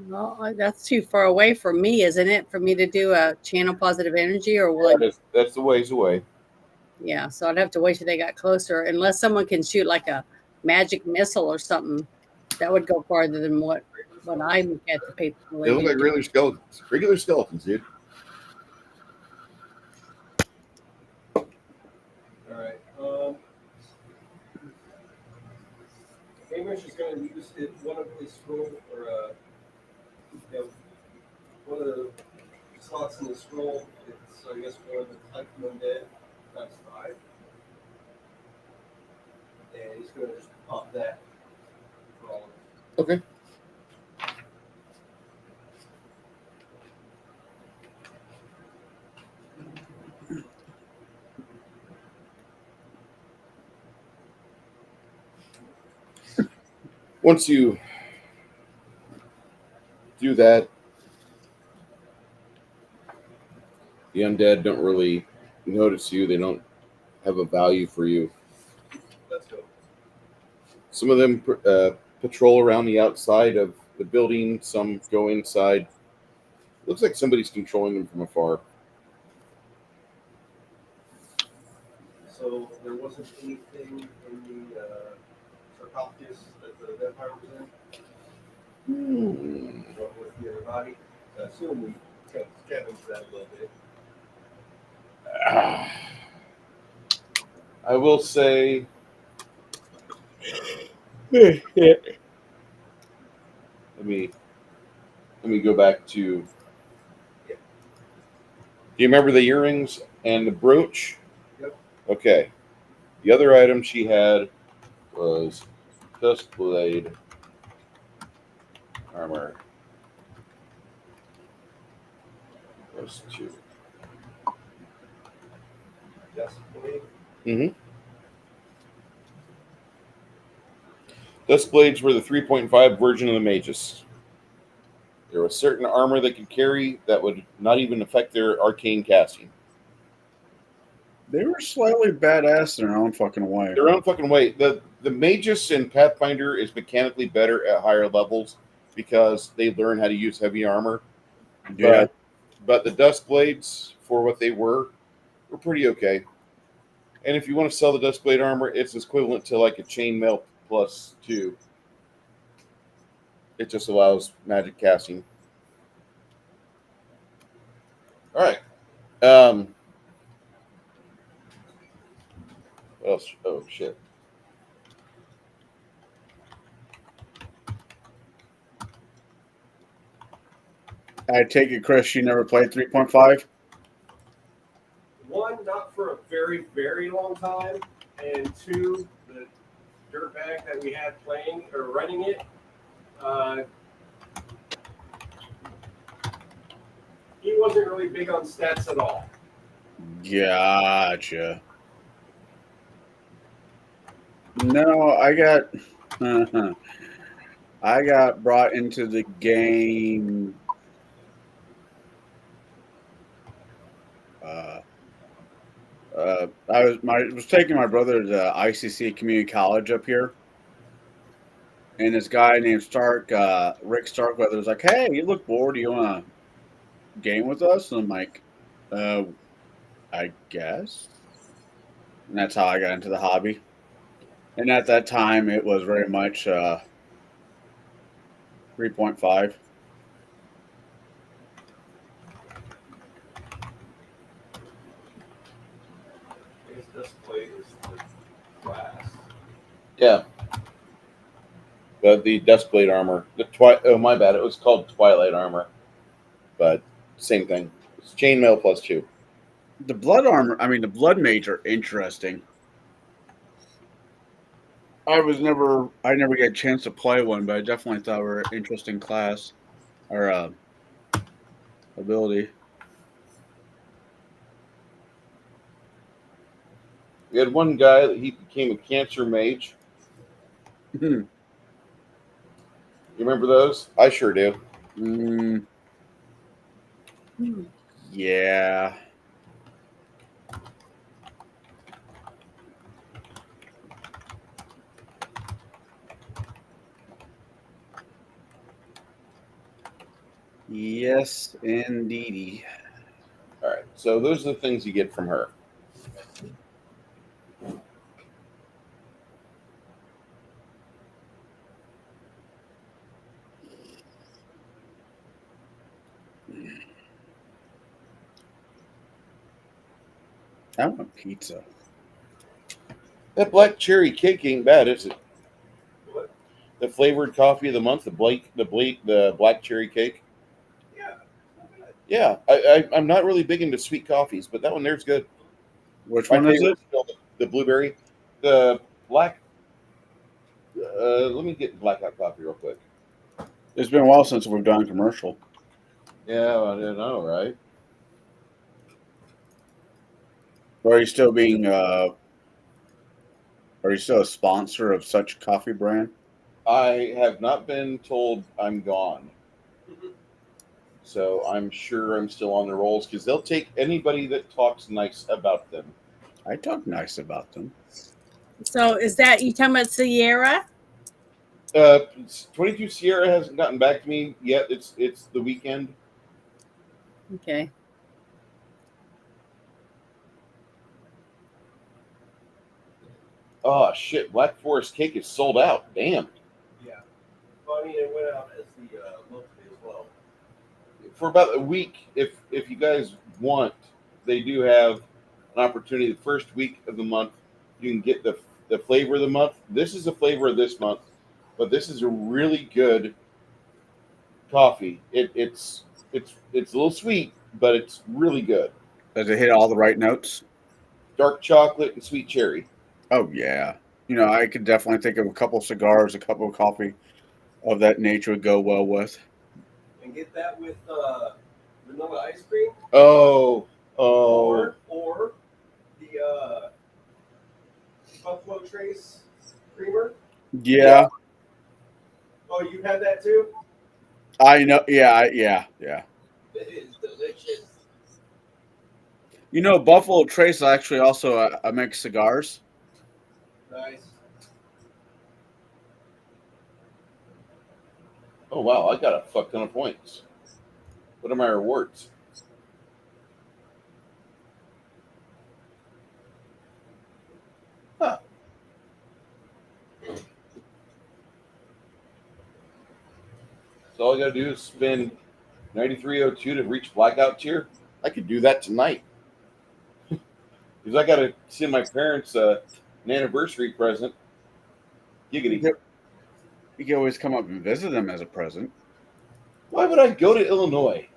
Well, that's too far away for me, isn't it? For me to do a channel positive energy, or will it? That's the ways away. Yeah, so I'd have to wait till they got closer, unless someone can shoot like a magic missile or something. That would go farther than what I look at the paper. They look like regular skeletons. Regular skeletons, dude. All right. Hamish is going to use one of his scroll, or one of the slots in the scroll. It's, I guess, one of the type of undead. That's 5. And he's going to just pop that for all of them. Okay. Once you do that, the undead don't really notice you. They don't have a value for you. Let's go. Some of them patrol around the outside of the building. Some go inside. Looks like somebody's controlling them from afar. So there wasn't anything in the sarcophagus that the vampire was in? What with the other body? I assume we kind of scavenged that a little bit. I will say... Let me go back to... Do you remember the earrings and the brooch? Yep. Okay. The other item she had was Duskblade armor. Those 2. Duskblade. Mm-hmm. Duskblades were the 3.5 version of the Magus. There was certain armor they could carry that would not even affect their arcane casting. They were slightly badass in their own fucking way. Their own fucking way. The Magus in Pathfinder is mechanically better at higher levels because they learn how to use heavy armor. Yeah. But the Duskblades, for what they were pretty okay. And if you want to sell the Duskblade armor, it's equivalent to like a chainmail +2. It just allows magic casting. All right. What else? Oh shit. I take it, Chris, you never played 3.5? One, not for a very, very long time, and two, the dirtbag that we had playing or running it, he wasn't really big on stats at all. Gotcha. No, I got brought into the game. I was taking my brother to ICC Community College up here, and this guy named Rick Starkweather was like, "Hey, you look bored. Do you want to game with us?" And I'm like, I guess. And that's how I got into the hobby. And at that time, it was very much 3.5. This plate is the class. Yeah. The Duskblade armor. Oh, my bad. It was called Twilight armor. But same thing. It's chainmail +2. The blood armor, the blood mage are interesting. I never get a chance to play one, but I definitely thought were an interesting class or ability. We had one guy that he became a cancer mage. You remember those? I sure do. Yeah. Yes, indeedy. All right. So those are the things you get from her. I want pizza. That black cherry cake ain't bad, is it? What? The flavored coffee of the month, the black cherry cake. Yeah. Yeah, I'm not really big into sweet coffees, but that one there's good. Which My one is favorite it? still the blueberry, the black. Let me get black hot coffee real quick. It's been a while since we've done a commercial. Yeah, I don't know, right? Are you still a sponsor of such coffee brand? I have not been told I'm gone. So I'm sure I'm still on the rolls because they'll take anybody that talks nice about them. I talk nice about them. So is that you talking about Sierra? 22 Sierra hasn't gotten back to me yet. It's the weekend. Okay. Oh shit! Black Forest cake is sold out. Damn. Yeah. Well, it went out as the monthly as well. For about a week, if you guys want, they do have an opportunity. The first week of the month, you can get the flavor of the month. This is the flavor of this month, but this is a really good coffee. It's a little sweet, but it's really good. Does it hit all the right notes? Dark chocolate and sweet cherry. Oh yeah. I could definitely think of a couple cigars, a couple of coffee of that nature would go well with. And get that with vanilla ice cream. Oh. Or the Buffalo Trace creamer. Yeah. Oh, you had that too? I know. Yeah. It is delicious. Buffalo Trace actually also makes cigars. Nice. Oh wow! I got a fuck ton of points. What are my rewards? So all I got to do is spend 9302 to reach blackout tier. I could do that tonight. Because I got to send my parents an anniversary present. Giggity. You can always come up and visit them as a present. Why would I go to Illinois?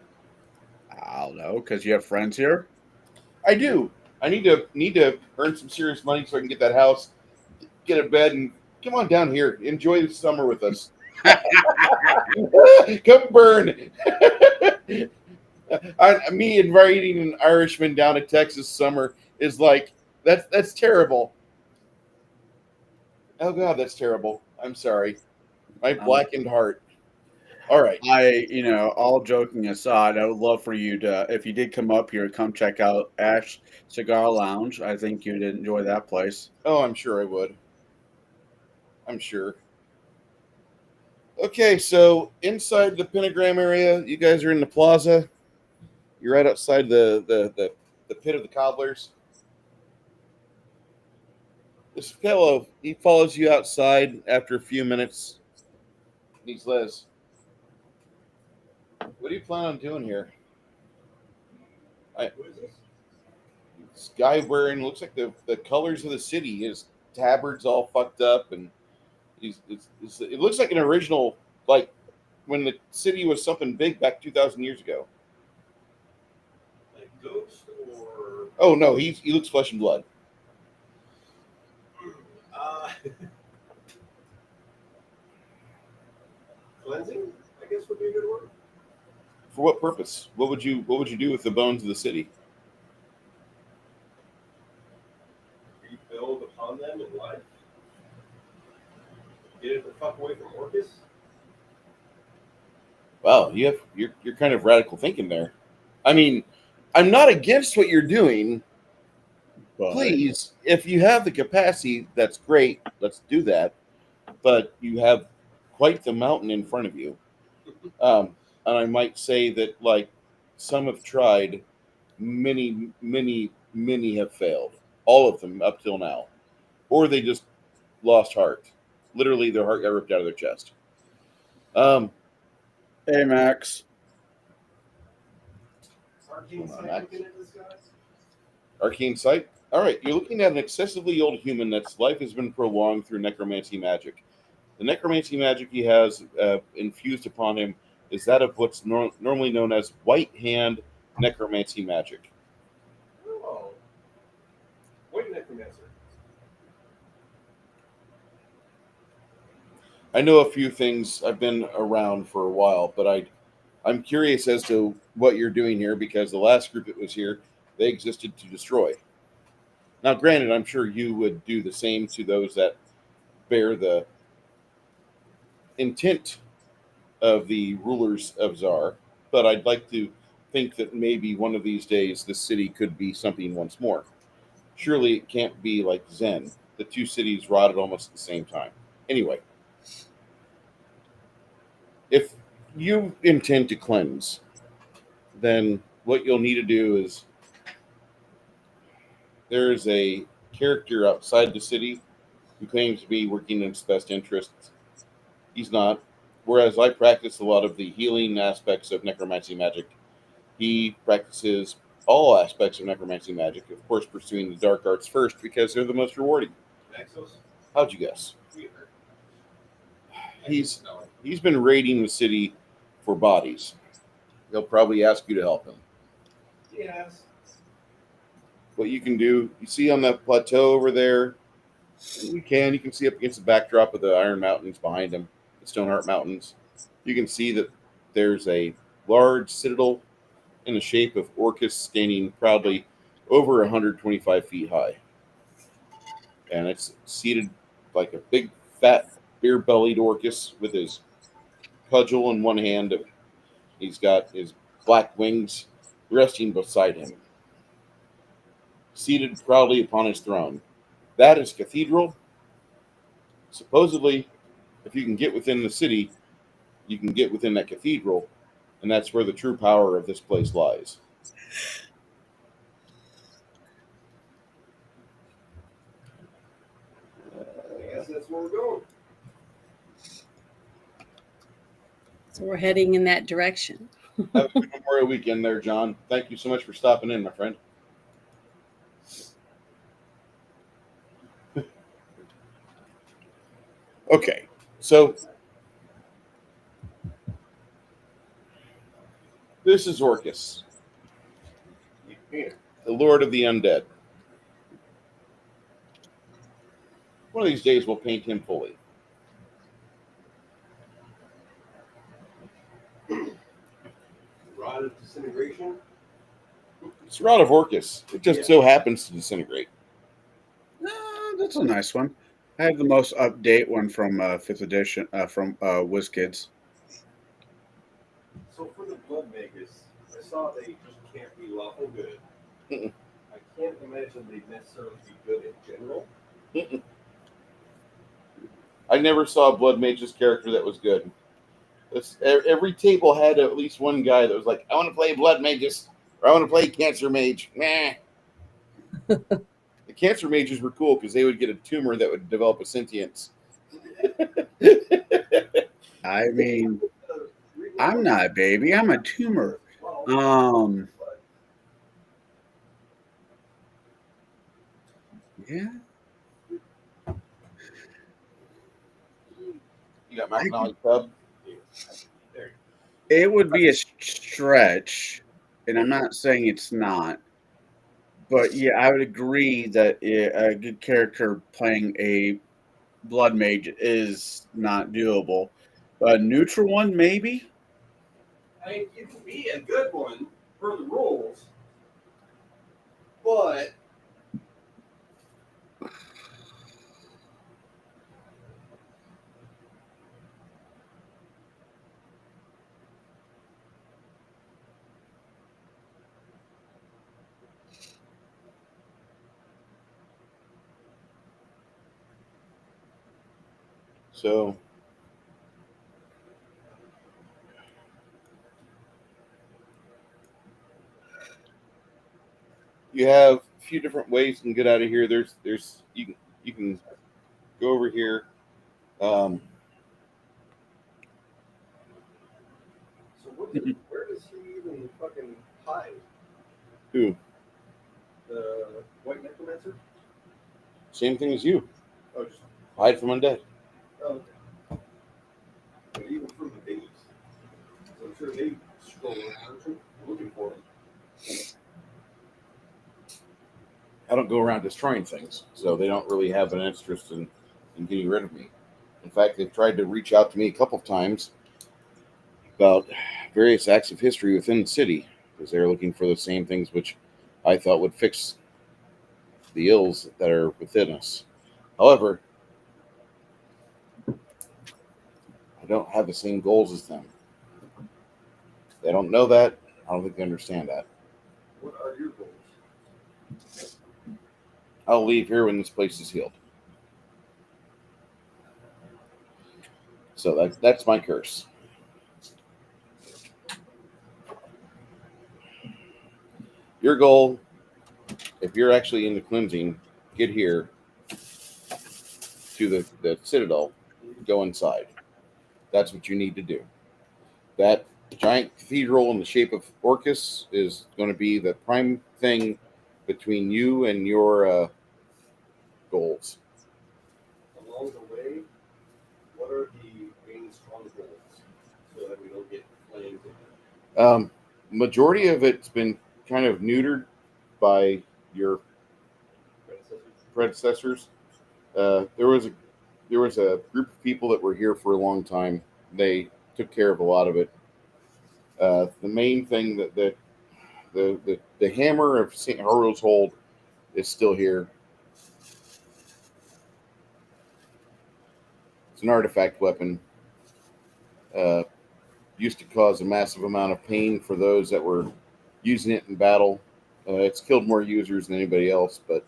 I don't know, because you have friends here. I do. I need to earn some serious money so I can get that house, get a bed, and come on down here. Enjoy the summer with us. Come burn. Me inviting an Irishman down to Texas summer is like that's terrible. Oh God, that's terrible. I'm sorry. My blackened heart. All right. All joking aside, I would love for you to, if you did come up here, come check out Ash Cigar Lounge. I think you'd enjoy that place. Oh, I'm sure I would. I'm sure. Okay, so inside the pentagram area, you guys are in the plaza. You're right outside the pit of the cobblers. This fellow, he follows you outside after a few minutes. He's Liz. What do you plan on doing here? Who is this? This guy wearing, looks like the colors of the city. His tabard's all fucked up, and it looks like an original, like when the city was something big back 2,000 years ago. Like Ghost or Oh no, he looks flesh and blood. Cleansing, I guess would be a good word. For what purpose? What would you do with the bones of the city? Rebuild upon them in life. Get it the fuck away from Orcus. Wow, you're kind of radical thinking there. I mean, I'm not against what you're doing. But Please, if you have the capacity, that's great. Let's do that. But you have quite the mountain in front of you. And I might say that, like, some have tried, many, many, many have failed. All of them up till now. Or they just lost heart. Literally, their heart got ripped out of their chest. Hey, Max. Arcane Hold on, Sight Max. looking at this guy. Arcane sight. All right, you're looking at an excessively old human that's life has been prolonged through necromancy magic. The necromancy magic he has infused upon him is that of what's normally known as white hand necromancy magic. Oh. White Necromancer. I know a few things. I've been around for a while, but I'm curious as to what you're doing here because the last group that was here, they existed to destroy. Now, granted, I'm sure you would do the same to those that bear the intent of the rulers of Czar, but I'd like to think that maybe one of these days the city could be something once more. Surely it can't be like Zen. The two cities rotted almost at the same time. Anyway, if you intend to cleanse, then what you'll need to do is there is a character outside the city who claims to be working in its best interests. He's not. Whereas I practice a lot of the healing aspects of necromancy magic, he practices all aspects of necromancy magic, of course, pursuing the dark arts first because they're the most rewarding. Naxos. How'd you guess? Weaver. He's No. he's been raiding the city for bodies. He'll probably ask you to help him. Yes. What you can do, you see on that plateau over there, you can see up against the backdrop of the Iron Mountains behind him, the Stoneheart Mountains. You can see that there's a large citadel in the shape of Orcus standing proudly over 125 feet high. And it's seated like a big, fat, beer-bellied Orcus with his cudgel in one hand. He's got his black wings resting beside him, seated proudly upon his throne. That is Cathedral. Supposedly, if you can get within the city, you can get within that cathedral, and that's where the true power of this place lies. I guess that's where we're going. So we're heading in that direction. Have a good Memorial weekend there, John. Thank you so much for stopping in, my friend. Okay, so this is Orcus, the Lord of the Undead. One of these days we'll paint him fully. Rod of disintegration. It's Rod of Orcus. It just so happens to disintegrate. That's a nice one. I have the most update one from 5th edition from WizKids. So for the blood makers, I saw they just can't be lawful good. Mm-mm. I can't imagine they'd necessarily be good in general. I never saw a Blood Mage's character that was good. Every table had at least one guy that was like, I want to play Blood Mages, or I want to play Cancer Mage. Nah. The Cancer Mages were cool because they would get a tumor that would develop a sentience. I mean, I'm not a baby. I'm a tumor. Yeah. You got Mountain Valley Pub. It would be a stretch, and I'm not saying it's not. But yeah, I would agree that a good character playing a blood mage is not doable. A neutral one, maybe. I mean, it could be a good one for the rules, but So you have a few different ways you can get out of here. There's you can go over here. so where does he even fucking hide? Who? The white necromancer? Same thing as you. Oh, just Hide from undead. okay. But even from the babes, so I'm sure they scroll around looking for him. I don't go around destroying things, so they don't really have an interest in getting rid of me. In fact, they've tried to reach out to me a couple of times about various acts of history within the city because they're looking for the same things which I thought would fix the ills that are within us. However, I don't have the same goals as them. They don't know that. I don't think they understand that. What are your goals? I'll leave here when this place is healed. So that's my curse. Your goal, if you're actually into cleansing, get here to the Citadel, go inside. That's what you need to do. That giant cathedral in the shape of Orcus is going to be the prime thing between you and your goals. Along the way, what are the main strongholds so that we don't get flamed? Majority of it's been kind of neutered by your predecessors. There was a group of people that were here for a long time. They took care of a lot of it. The main thing that the hammer of St. Harold's Hold is still here. It's an artifact weapon. Used to cause a massive amount of pain for those that were using it in battle. It's killed more users than anybody else, but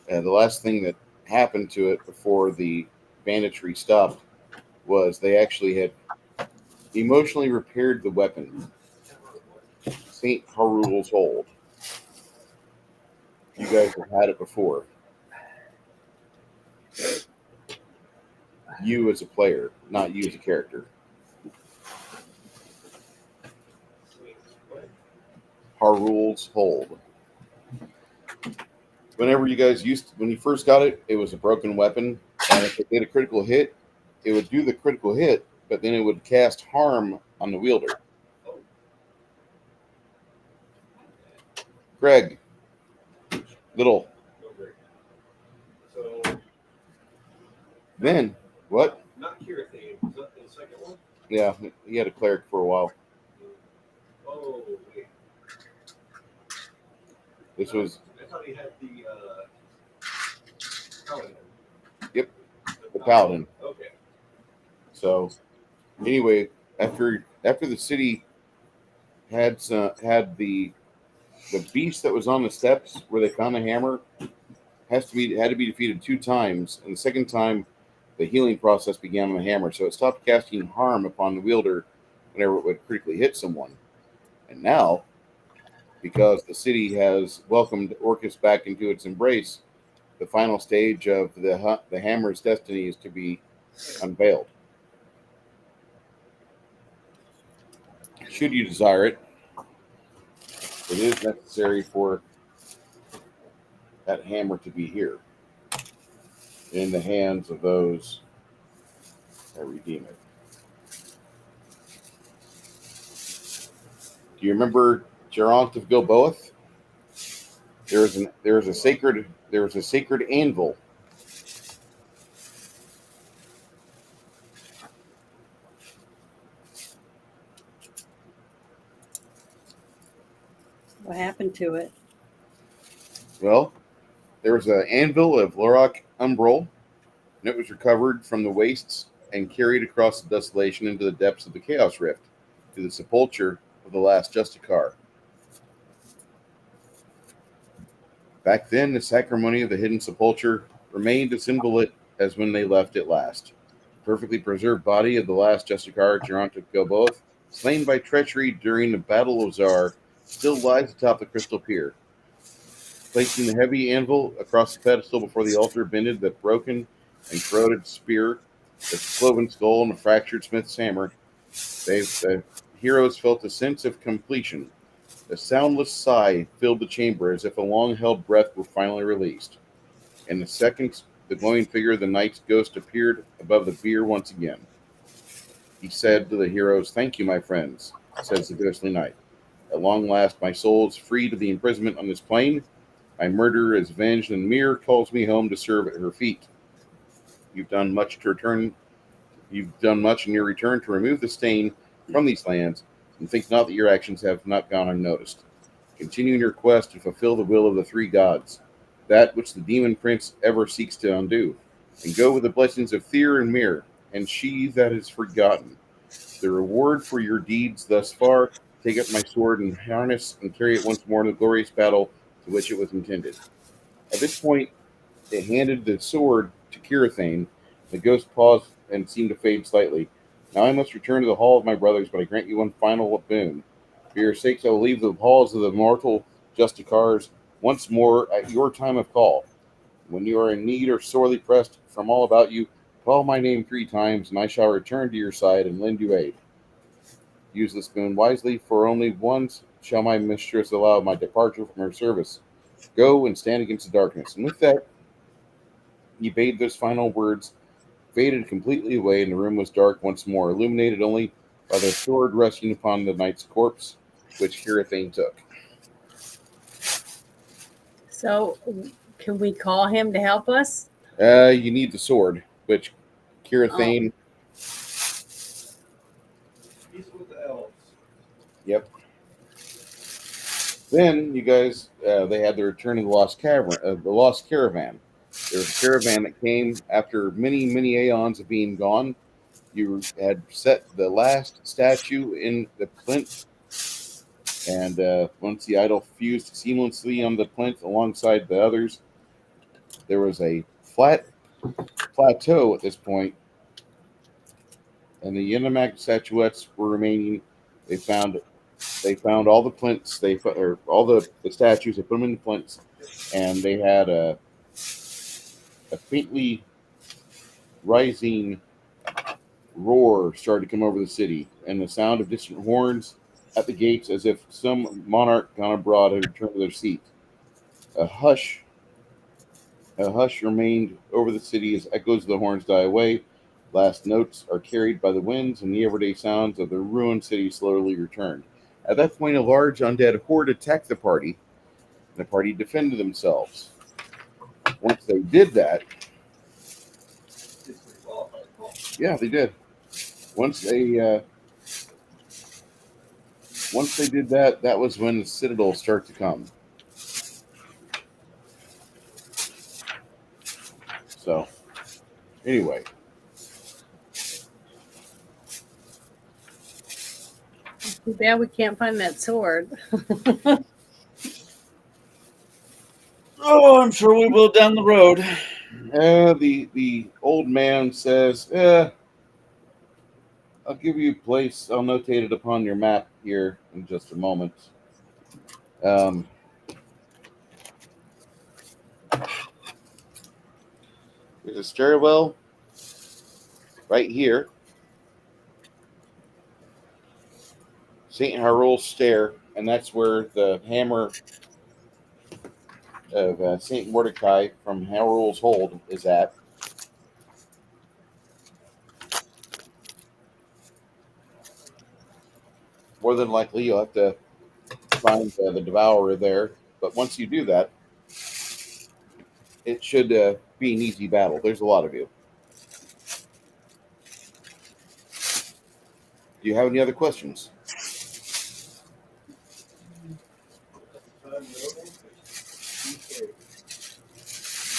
the last thing that happened to it before the banditry stopped was they actually had emotionally repaired the weapon. St. Harold's Hold. You guys have had it before. You as a player, not you as a character. our rules hold. Whenever you guys when you first got it, it was a broken weapon, and if it did a critical hit, it would do the critical hit, but then it would cast harm on the wielder. Greg, little. So, Then what? not cure theme. Is that the second one? Yeah, he had a cleric for a while. Oh, wait. This was I thought he had the paladin. Yep, the paladin. Okay. So anyway, after the city had the beast that was on the steps where they found the hammer had to be defeated 2 times, and the second time the healing process began on the hammer, so it stopped casting harm upon the wielder whenever it would critically hit someone. And now, because the city has welcomed Orcus back into its embrace, the final stage of the hammer's destiny is to be unveiled. Should you desire it, it is necessary for that hammer to be here in the hands of those that redeem it. Do you remember Geraint of Gilboath? There was a sacred anvil. What happened to it? Well, there was an anvil of Lorok Umbral, and it was recovered from the wastes and carried across the desolation into the depths of the Chaos Rift to the sepulture of the last Justicar. Back then, the sacrimony of the hidden sepulture remained as inviolate as when they left it last. The perfectly preserved body of the last Justicar, Geraint of Gilboath, slain by treachery during the Battle of Zar, still lies atop the crystal pier. Placing the heavy anvil across the pedestal before the altar bended the broken and corroded spear, the cloven skull, and the fractured smith's hammer, the heroes felt a sense of completion. A soundless sigh filled the chamber as if a long-held breath were finally released. In the seconds, the glowing figure of the knight's ghost appeared above the bier once again. He said to the heroes, "Thank you, my friends," says the ghostly knight. "At long last, my soul is freed of the imprisonment on this plane. My murderer is avenged, and Mir calls me home to serve at her feet. You've done much in your return to remove the stain from these lands, and think not that your actions have not gone unnoticed. Continue in your quest to fulfill the will of the 3 gods, that which the demon prince ever seeks to undo, and go with the blessings of Tyr and Mir, and she that is forgotten. The reward for your deeds thus far, take up my sword and harness and carry it once more in the glorious battle to which it was intended." At this point, it handed the sword to Kirathane. The ghost paused and seemed to fade slightly. "Now I must return to the hall of my brothers, but I grant you one final boon. For your sakes, I will leave the halls of the mortal Justicars once more at your time of call. When you are in need or sorely pressed from all about you, call my name 3 times, and I shall return to your side and lend you aid. Use this boon wisely, for only once shall my mistress allow my departure from her service. Go and stand against the darkness." And with that, he bade those final words, faded completely away, and the room was dark once more, illuminated only by the sword resting upon the knight's corpse, which Kirathane took. So, can we call him to help us? You need the sword, which Kirathane... He's with the elves. Yep. Then you guys, they had the return of the lost caravan. There was a caravan that came after many, many aeons of being gone. You had set the last statue in the plinth, and once the idol fused seamlessly on the plinth alongside the others, there was a flat plateau at this point, and the Yenimak statuettes were remaining. They found all the plinths. All the statues. They put them in the plinths, and they had a faintly rising roar started to come over the city, and the sound of distant horns at the gates as if some monarch gone abroad had returned to their seat. A hush remained over the city as echoes of the horns die away. Last notes are carried by the winds, and the everyday sounds of the ruined city slowly returned. At that point, a large undead horde attacked the party, and the party defended themselves. Once they did that, yeah, they did. Once they did that, that was when the citadel started to come. So, anyway. Too bad we can't find that sword. Oh, I'm sure we will down the road. The old man says, I'll give you a place. I'll notate it upon your map here in just a moment. There's a stairwell right here. St. Hyrule Stair, and that's where the hammer of St. Mordecai from Hyrule's Hold is at. More than likely, you'll have to find the Devourer there, but once you do that, it should be an easy battle. There's a lot of you. Do you have any other questions?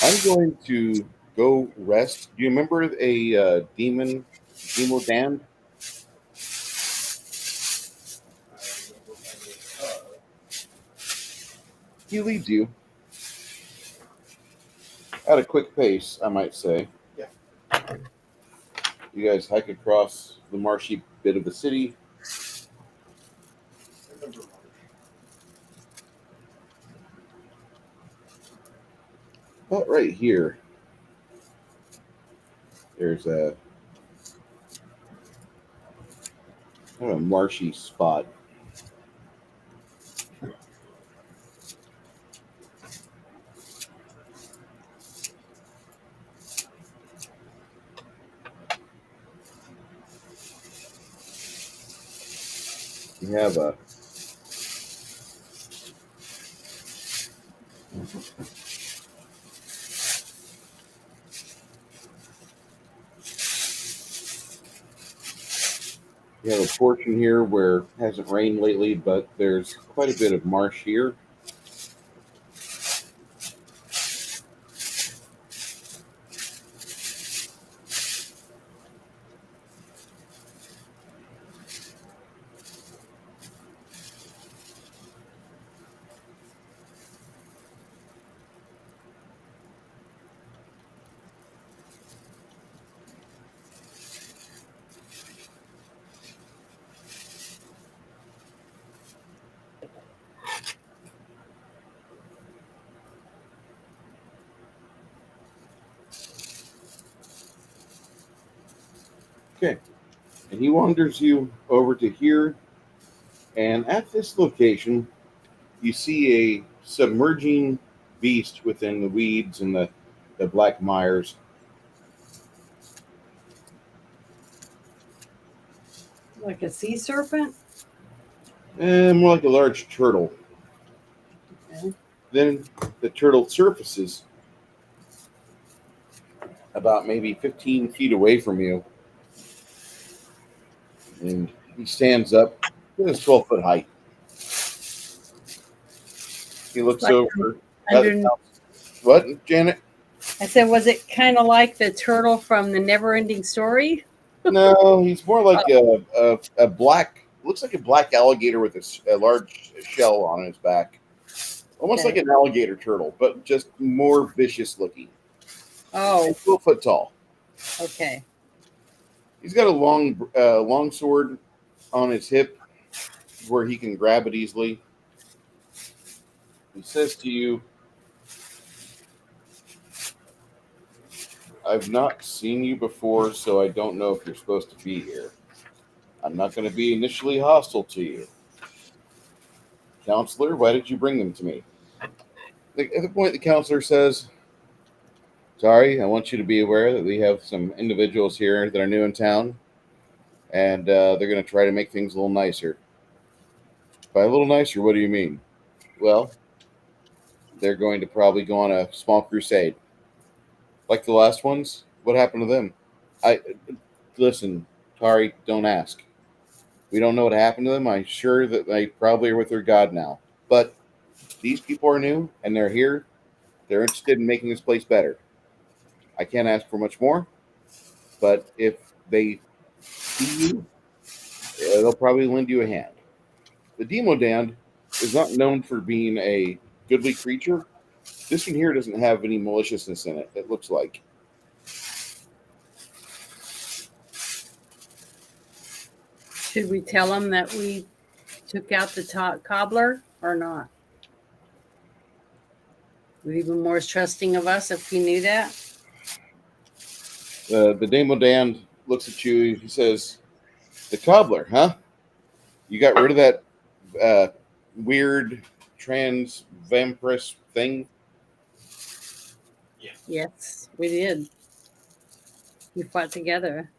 I'm going to go rest. Do you remember a demon, Demo Damned? He leads you at a quick pace, I might say. Yeah. You guys hike across the marshy bit of the city. About right here, there's a kind of a marshy spot. You have a portion here where it hasn't rained lately, but there's quite a bit of marsh here. Okay. And he wanders you over to here. And at this location, you see a submerging beast within the weeds and the black mires. Like a sea serpent? And more like a large turtle. Okay. Then the turtle surfaces about maybe 15 feet away from you. And he stands up at his 12-foot height. He looks Like over. What, Janet? I said, was it kind of like the turtle from the Never-Ending Story? No, he's more like a black, looks like a black alligator with a large shell on his back. Almost Okay. like an alligator turtle, but just more vicious looking. Oh, 12 foot tall. okay. He's got a long sword on his hip where he can grab it easily. He says to you, I've not seen you before, so I don't know if you're supposed to be here. I'm not going to be initially hostile to you. Counselor, why did you bring them to me? At the point, the counselor says, sorry, I want you to be aware that we have some individuals here that are new in town, and they're going to try to make things a little nicer. By a little nicer, what do you mean? Well, they're going to probably go on a small crusade. Like the last ones? What happened to them? Listen, Tari, don't ask. We don't know what happened to them. I'm sure that they probably are with their god now. But these people are new, and they're here. They're interested in making this place better. I can't ask for much more, but if they see you, they'll probably lend you a hand. The Demodand is not known for being a goodly creature. This one here doesn't have any maliciousness in it, it looks like. Should we tell him that we took out the cobbler or not? Would he be more trusting of us if he knew that? The Demodand looks at you. He says, the cobbler, huh? You got rid of that weird trans vampiress thing? Yes, we did. We fought together.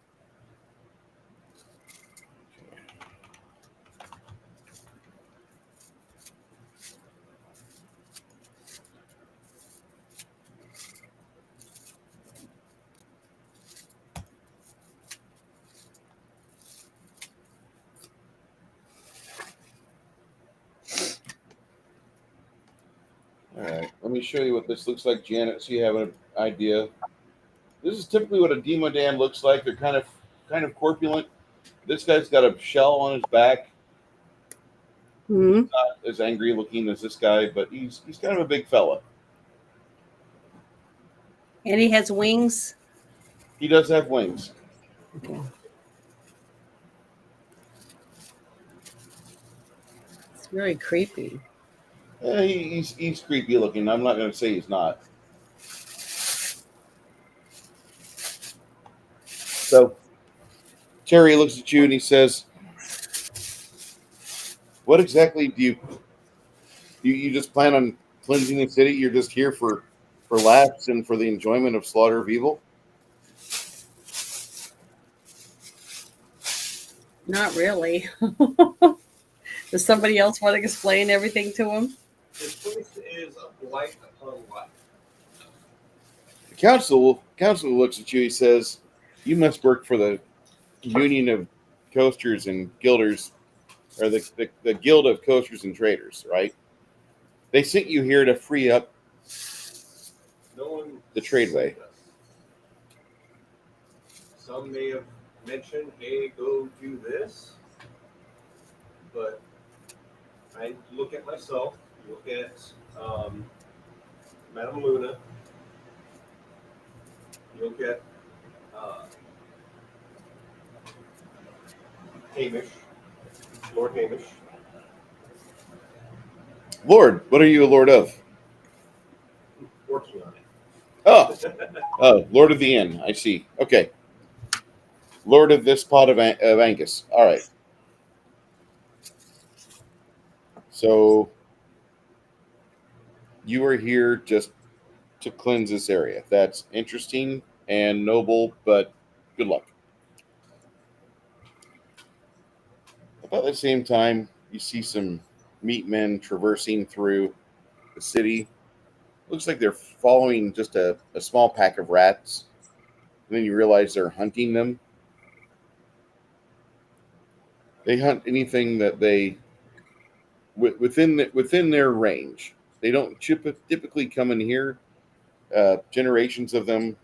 All right, let me show you what this looks like, Janet, so you have an idea. This is typically what a Demodand looks like. They're kind of corpulent. This guy's got a shell on his back. Mm-hmm. Not as angry looking as this guy, but he's kind of a big fella. And he has wings. He does have wings. It's very creepy. Yeah, he's creepy looking. I'm not going to say he's not. So Terry looks at you and he says, what exactly do you just plan on cleansing the city? You're just here for laughs and for the enjoyment of slaughter of evil? Not really. Does somebody else want to explain everything to him? This place is a blight upon life. The council looks at you. He says, you must work for the Union of Coasters and Guilders, or the Guild of Coasters and Traders, right? They sent you here to free up No one the tradeway. Some may have mentioned, hey, go do this. But I look at myself, look at Madame Luna, look at Hamish, Lord Hamish. Lord, what are you a lord of? Working on it. Oh, Lord of the Inn. I see. Okay. Lord of this pot of Angus. All right. So you are here just to cleanse this area. That's interesting and noble, but good luck. About the same time, you see some meat men traversing through the city. Looks like they're following just a small pack of rats. And then you realize they're hunting them. They hunt anything that they within their range. They don't typically come in here. Generations of them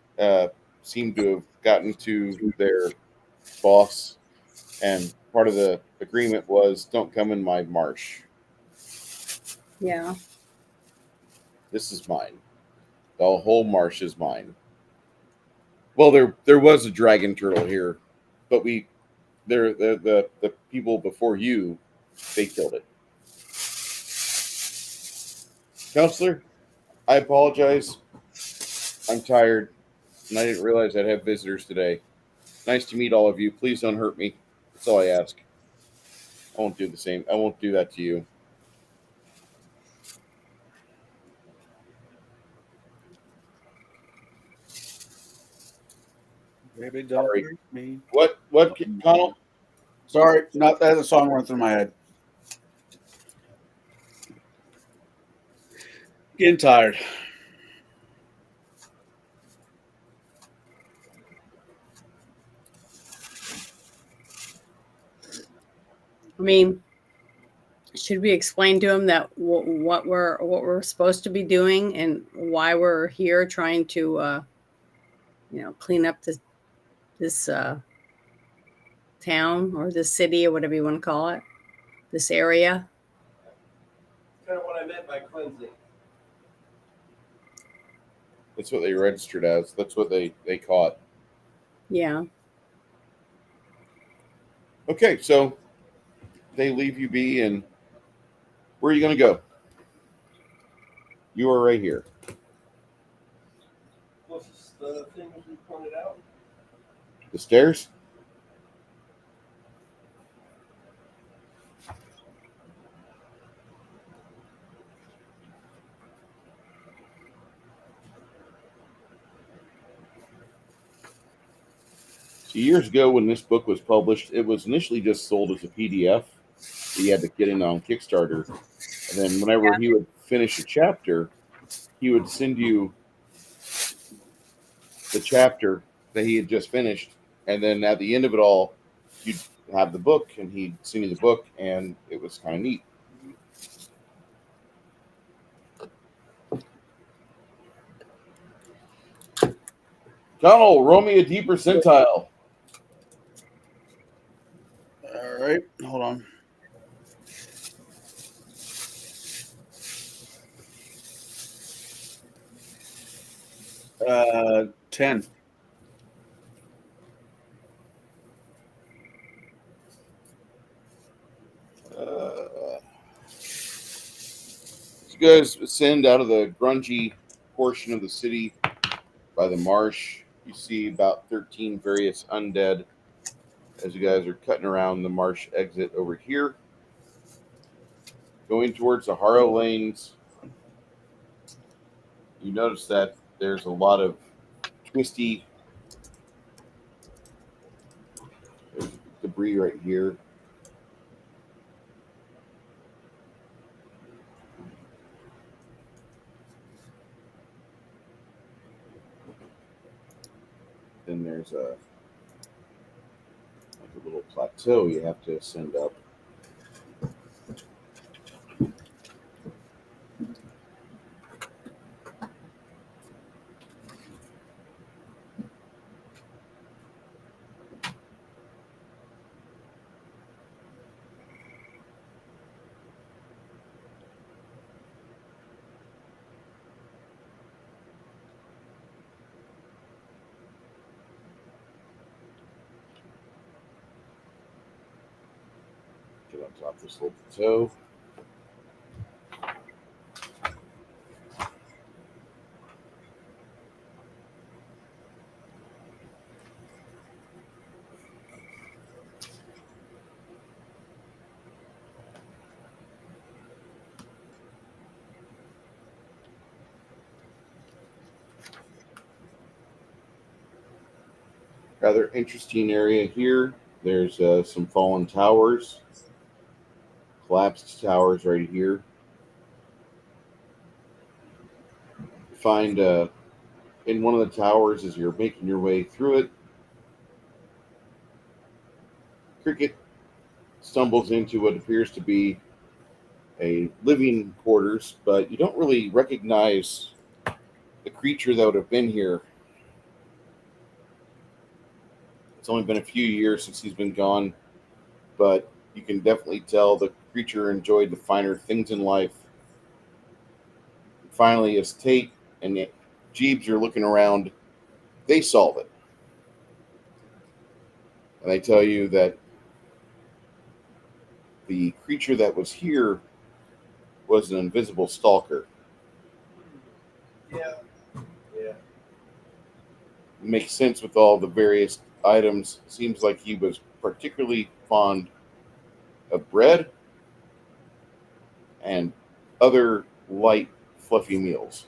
seem to have gotten to their boss, and part of the agreement was, don't come in my marsh. Yeah. This is mine. The whole marsh is mine. Well, there was a dragon turtle here, but the people before you, they killed it. Counselor, I apologize. I'm tired, and I didn't realize I'd have visitors today. Nice to meet all of you. Please don't hurt me. That's all I ask. I won't do the same. I won't do that to you. Baby, don't Sorry. hurt me. What, Connell? Sorry, not that the song went through my head. Getting tired. I mean, should we explain to him that what we're supposed to be doing and why we're here trying to clean up this town or this city or whatever you want to call it, this area? Kind of what I meant by cleansing. That's what they registered as. That's what they caught. Yeah. Okay, so they leave you be, and where are you going to go? You are right here. What's the thing you pointed out? The stairs? So years ago when this book was published, it was initially just sold as a PDF that you had to get in on Kickstarter. And then whenever he would finish a chapter, he would send you the chapter that he had just finished. And then at the end of it all, you'd have the book, and he'd send you the book, and it was kind of neat. Connell, roll me a deep percentile. All right, hold on. Uh, 10. You guys ascend out of the grungy portion of the city by the marsh. You see about 13 various undead as you guys are cutting around the marsh exit over here. Going towards the Harrow Lanes, you notice that there's a lot of twisty debris right here. Then there's a little plateau you have to ascend up. Get on top of this little plateau. Rather interesting area here. There's some fallen towers, collapsed towers right here. Find in one of the towers as you're making your way through it, Cricket stumbles into what appears to be a living quarters, but you don't really recognize the creature that would have been here. It's only been a few years since he's been gone, but you can definitely tell the creature enjoyed the finer things in life. And finally, as Tate and Jeebs are looking around, they solve it. And they tell you that the creature that was here was an invisible stalker. Yeah. Makes sense with all the various items. Seems like he was particularly fond of bread and other light, fluffy meals.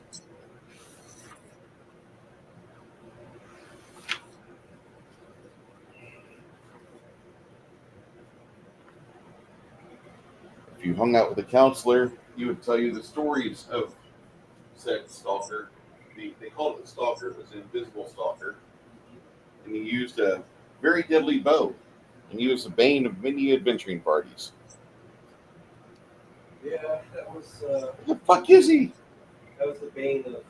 If you hung out with a counselor, he would tell you the stories of said stalker. They called it the stalker. It was an invisible stalker. And he used a very deadly bow. And he was the bane of many adventuring parties. Yeah, that was What the fuck is he? the bane of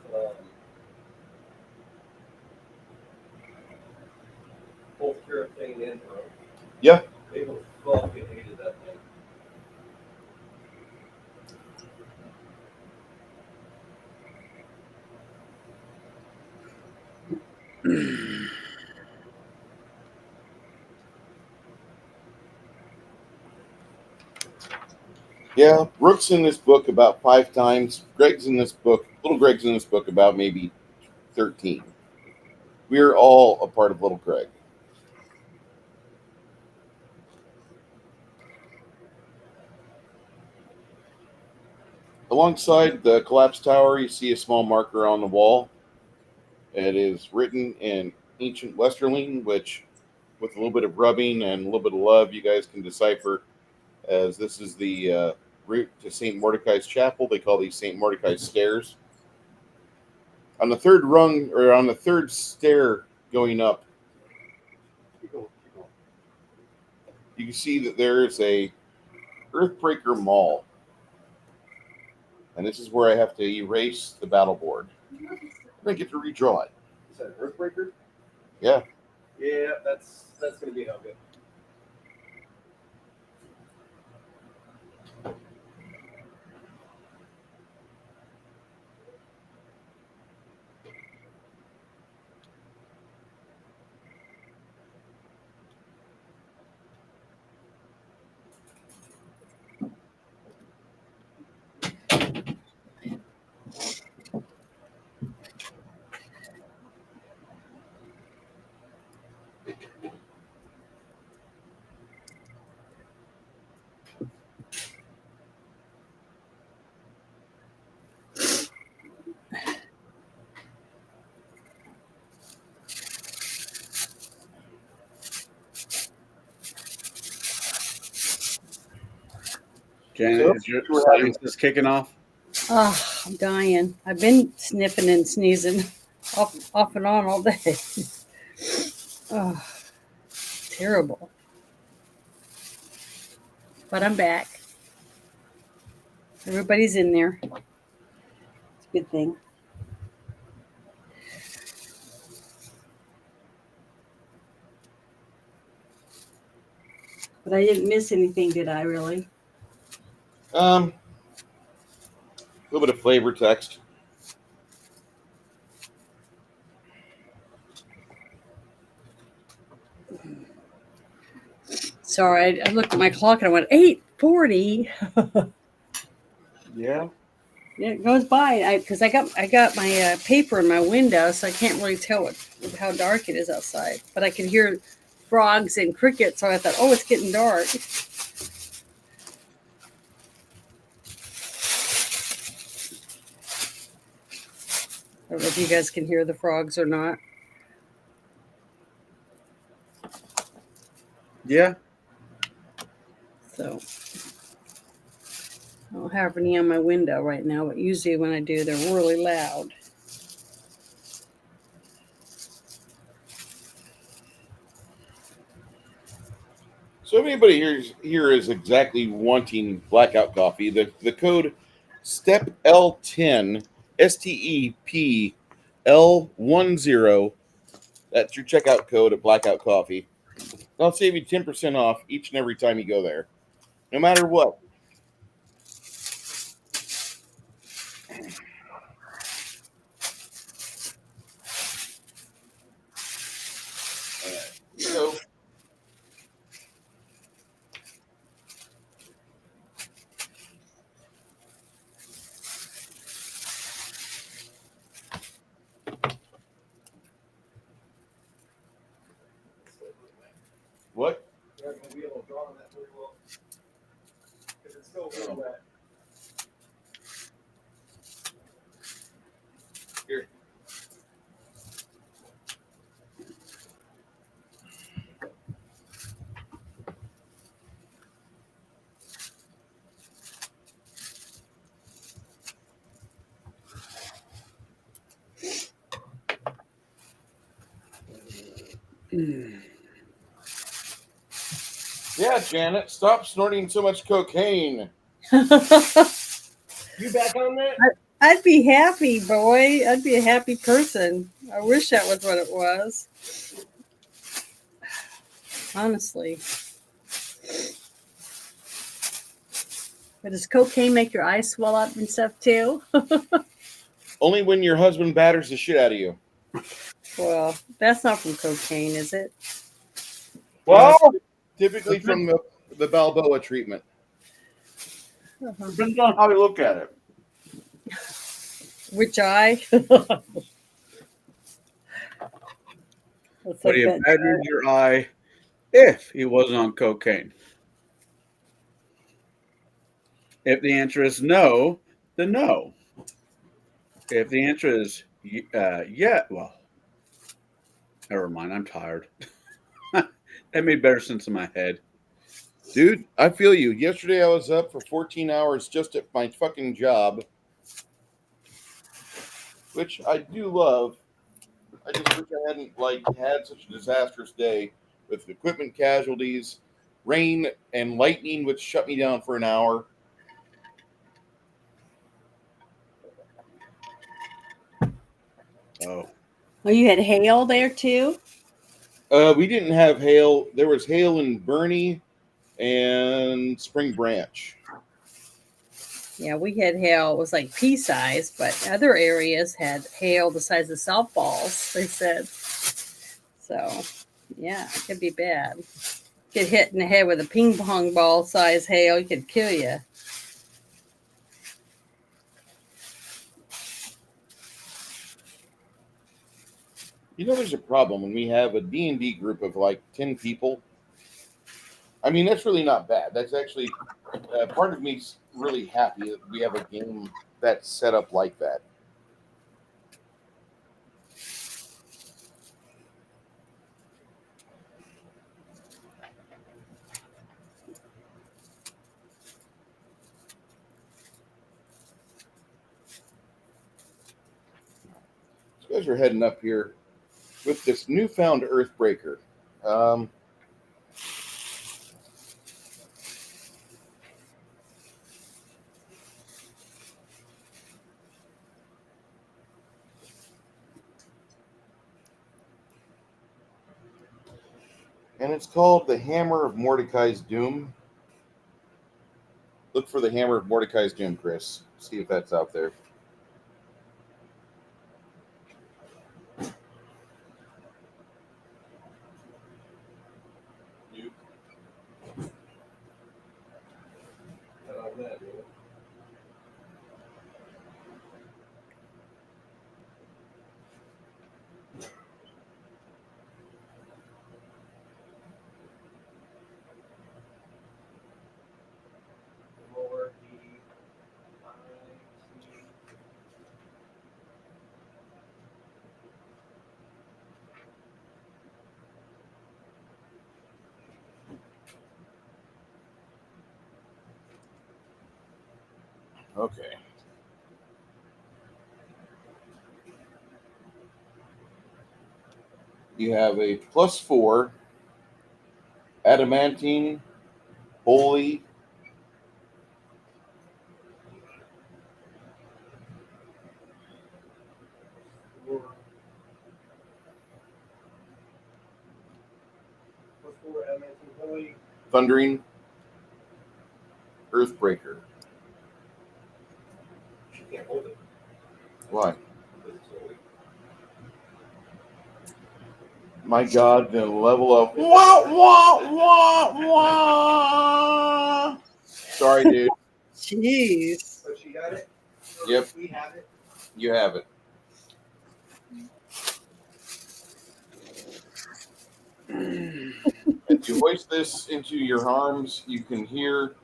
both Carafane and Rome. Yeah. They both fucking hated that thing. Yeah, Brooke's in this book about 5 times. Greg's in this book, Little Greg's in this book about maybe 13. We're all a part of Little Greg. Alongside the collapsed tower, you see a small marker on the wall. It is written in ancient Westerling, which, with a little bit of rubbing and a little bit of love, you guys can decipher as this is the route to St. Mordecai's Chapel. They call these St. Mordecai's Stairs. On the third rung, or on the third stair going up, you can see that there is a Earthbreaker Mall. And this is where I have to erase the battle board. I get to redraw it. Is that an Earthbreaker? Yeah. Yeah, that's gonna be no good. Janet, So, is your we're having- sinus kicking off? Oh, I'm dying. I've been sniffing and sneezing off and on all day. Oh, terrible. But I'm back. Everybody's in there. It's a good thing. But I didn't miss anything, did I, really? A little bit of flavor text. Sorry, I looked at my clock and I went, 8:40. Yeah. Yeah, it goes by because I got my paper in my window, so I can't really tell how dark it is outside. But I can hear frogs and crickets, so I thought, oh, it's getting dark. I don't know if you guys can hear the frogs or not. Yeah. So I don't have any on my window right now, but usually when I do, they're really loud. So if anybody here is exactly wanting blackout coffee, the code STEP L10 STEP L10. That's your checkout code at Blackout Coffee. I'll save you 10% off each and every time you go there, no matter what. So, what? You're not gonna be able to draw on that very well. Yeah, Janet, stop snorting so much cocaine. You back on that? I'd be happy, boy. I'd be a happy person. I wish that was what it was. Honestly. But does cocaine make your eyes swell up and stuff too? Only when your husband batters the shit out of you. Well, that's not from cocaine, is it? Well, Typically from the Balboa treatment. depends on how you look at it. Which eye? Would he have battered your eye if he wasn't on cocaine? If the answer is no, then no. If the answer is yeah, well, never mind. I'm tired. That made better sense in my head. Dude, I feel you. Yesterday I was up for 14 hours just at my fucking job, which I do love. I just wish I hadn't had such a disastrous day with equipment casualties, rain and lightning, which shut me down for an hour. Oh, Oh, you had hail there too? We didn't have hail. There was hail in Bernie and Spring Branch. Yeah, we had hail. It was like pea size, but other areas had hail the size of softballs, they said. So, yeah, it could be bad. Get hit in the head with a ping pong ball size hail, it could kill you. You know, there's a problem when we have a D&D group of like 10 people. I mean, that's really not bad. That's actually part of me's really happy that we have a game that's set up like that. You guys are heading up here with this newfound Earthbreaker. And it's called the Hammer of Mordecai's Doom. Look for the Hammer of Mordecai's Doom, Chris. See if that's out there. Okay. You have a +4 adamantine, holy, thundering Earthbreaker. She can't hold it. Why? My God, the level of wah wah wah wah. Sorry, dude. Jeez. But she got it. Yep. We have it. You have it. As you hoist this into your arms, you can hear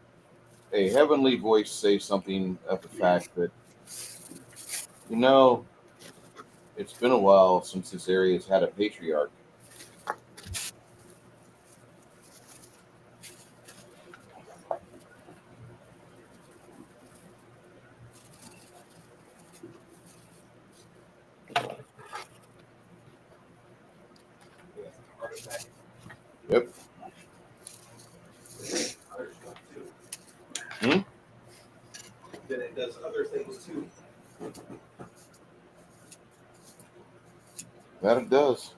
a heavenly voice say something of the fact that, you know, it's been a while since this area's had a patriarch. Yep. Other stuff too. Hmm? Then it does other things too. That it does.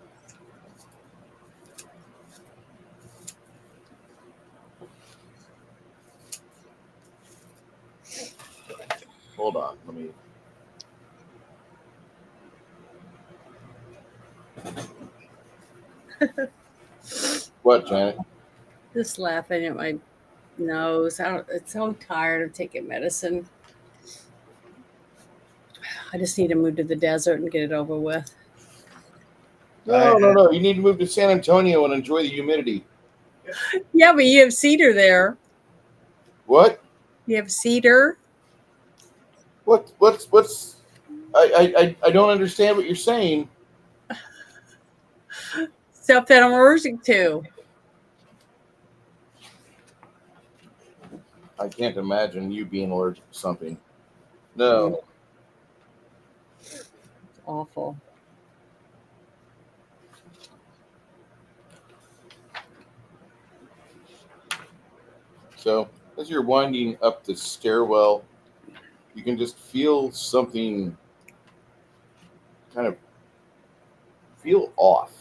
Hold on. Let me. What, Janet? Just laughing at my nose. It's so tired of taking medicine. I just need to move to the desert and get it over with. No. You need to move to San Antonio and enjoy the humidity. Yeah, but you have cedar there. What? You have cedar. What's? I don't understand what you're saying. Stuff that I'm allergic to. I can't imagine you being allergic to something. No. It's awful. So as you're winding up the stairwell, you can just feel something kind of feel off.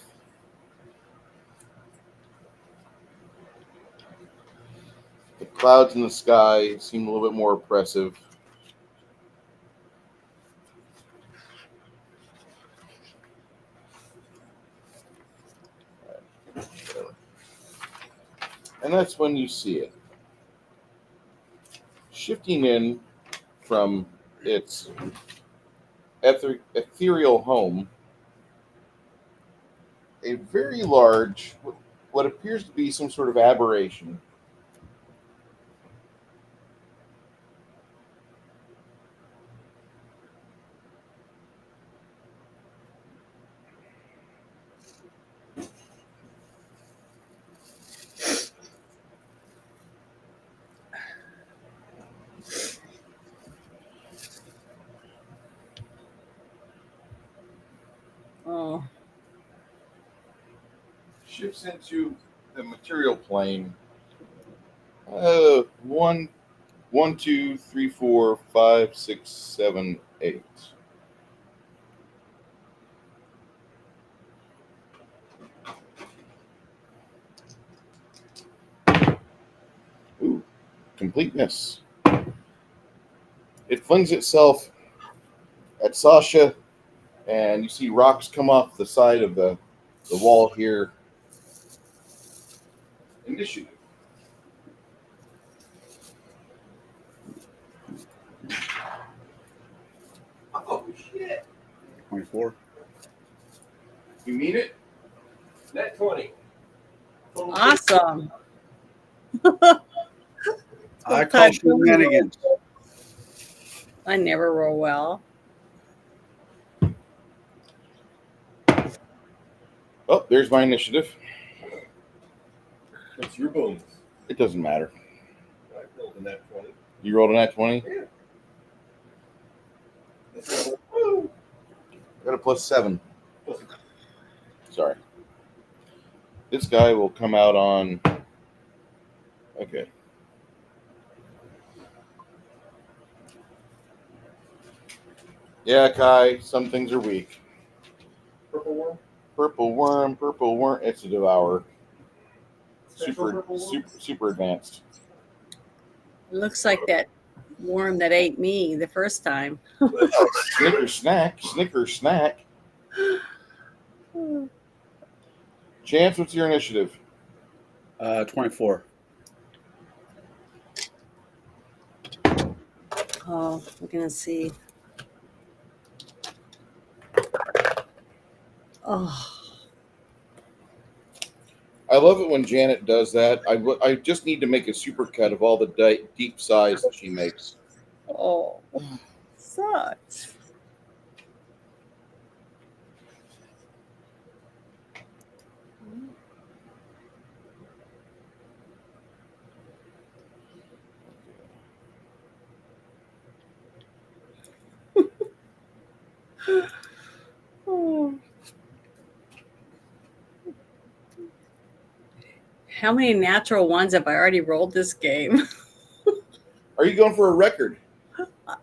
The clouds in the sky seem a little bit more oppressive. And that's when you see it. Shifting in from its ethereal home, a very large, what appears to be some sort of aberration. Oh, Shifts into the material plane. One, 2, 3, 4, 5, 6, 7, 8. Ooh, completeness. It flings itself at Sasha, and you see rocks come off the side of the wall here. Initiative. Oh shit! 24. You mean it? Net 20. Total awesome. I call shenanigans. I never roll well. Oh, there's my initiative. It's your bonus. It doesn't matter. I rolled a net 20. You rolled a nat 20? Yeah. I got a +7. Sorry. This guy will come out on. Okay. Yeah, Kai, some things are weak. Purple worm. Purple worm. It's a devourer. Special purple worm? Super advanced. It looks like that worm that ate me the first time. Snicker snack. Chance, what's your initiative? 24. Oh, we're gonna see. Oh, I love it when Janet does that. I just need to make a super cut of all the deep sighs that she makes. oh, sucks. Oh. how many natural ones have I already rolled this game? Are you going for a record?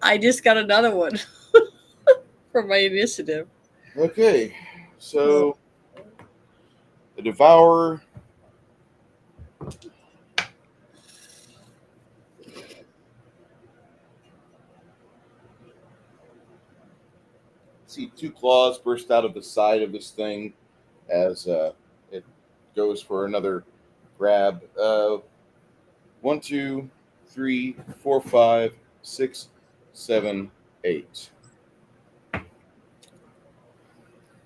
I just got another one for my initiative. Okay, so the Devourer. See 2 claws burst out of the side of this thing as it goes for another grab. 1, 2, 3, 4, 5, 6, 7, 8.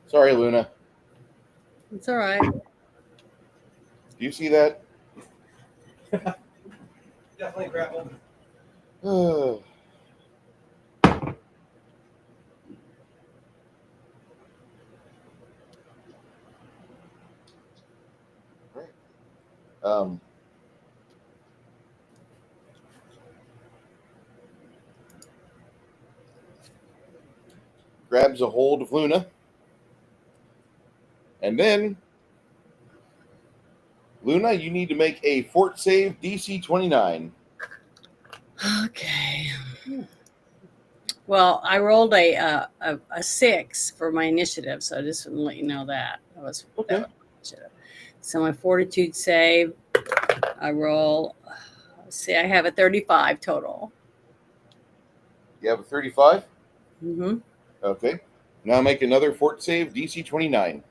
Sorry, Luna. It's all right. Do you see that? Definitely grapple. um, grabs a hold of Luna, and then Luna, you need to make a fort save DC 29. Okay. Well, I rolled a 6 for my initiative, so I just want to let you know that. That was Okay. initiative. So my fortitude save, I roll. See, I have a 35 total. You have a 35? Mm-hmm. Okay. Now make another fort save DC 29.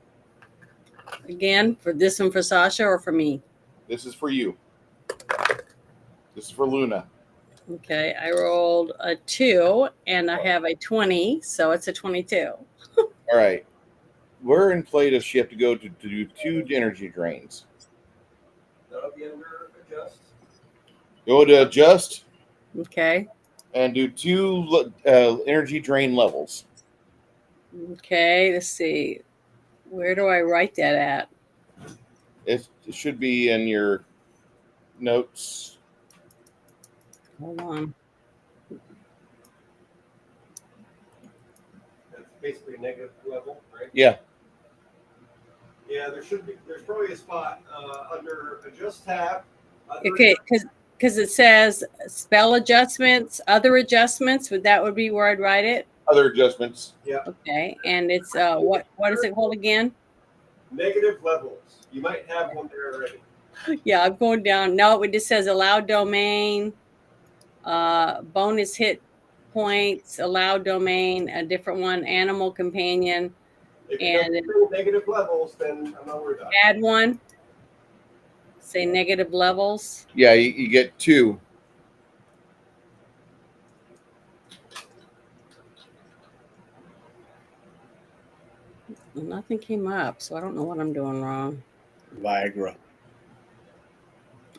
Again, for this one for Sasha or for me? This is for you. This is for Luna. Okay, I rolled a 2 and I have a 20, so it's a 22. All right. Where in play does she have to go to do 2 energy drains? That'll be under adjust. Go to adjust Okay. and do 2 energy drain levels. Okay, let's see. Where do I write that at? It should be in your notes. Hold on. That's basically a negative level, right? Yeah. Yeah, there's probably a spot under adjust tab. Okay, because it says spell adjustments, other adjustments. That would be where I'd write it. Other adjustments. Yeah. Okay, and it's what is it called again? Negative levels. You might have one there already. Yeah, I'm going down. No, it just says allowed domain, bonus hit points, allowed domain, a different one, animal companion, If and you don't negative levels, then I'm not worried about it. add one. Say negative levels. Yeah, you get 2. Well, nothing came up, so I don't know what I'm doing wrong. Viagra.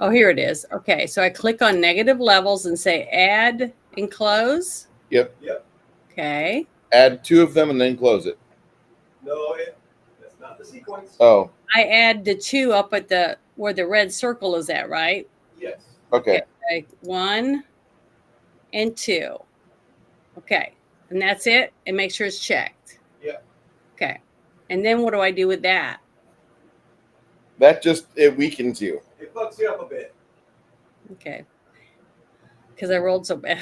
Oh, here it is. Okay, so I click on negative levels and say add and close. Yep. Okay. Add 2 of them and then close it. No, that's not the sequence. Oh, I add the 2 up at where the red circle is at, right? Yes. okay. Okay. 1 and 2. Okay. And that's it. And make sure it's checked. Yeah. Okay. And then what do I do with that? That just, it weakens you. It fucks you up a bit. Okay. Because I rolled so bad,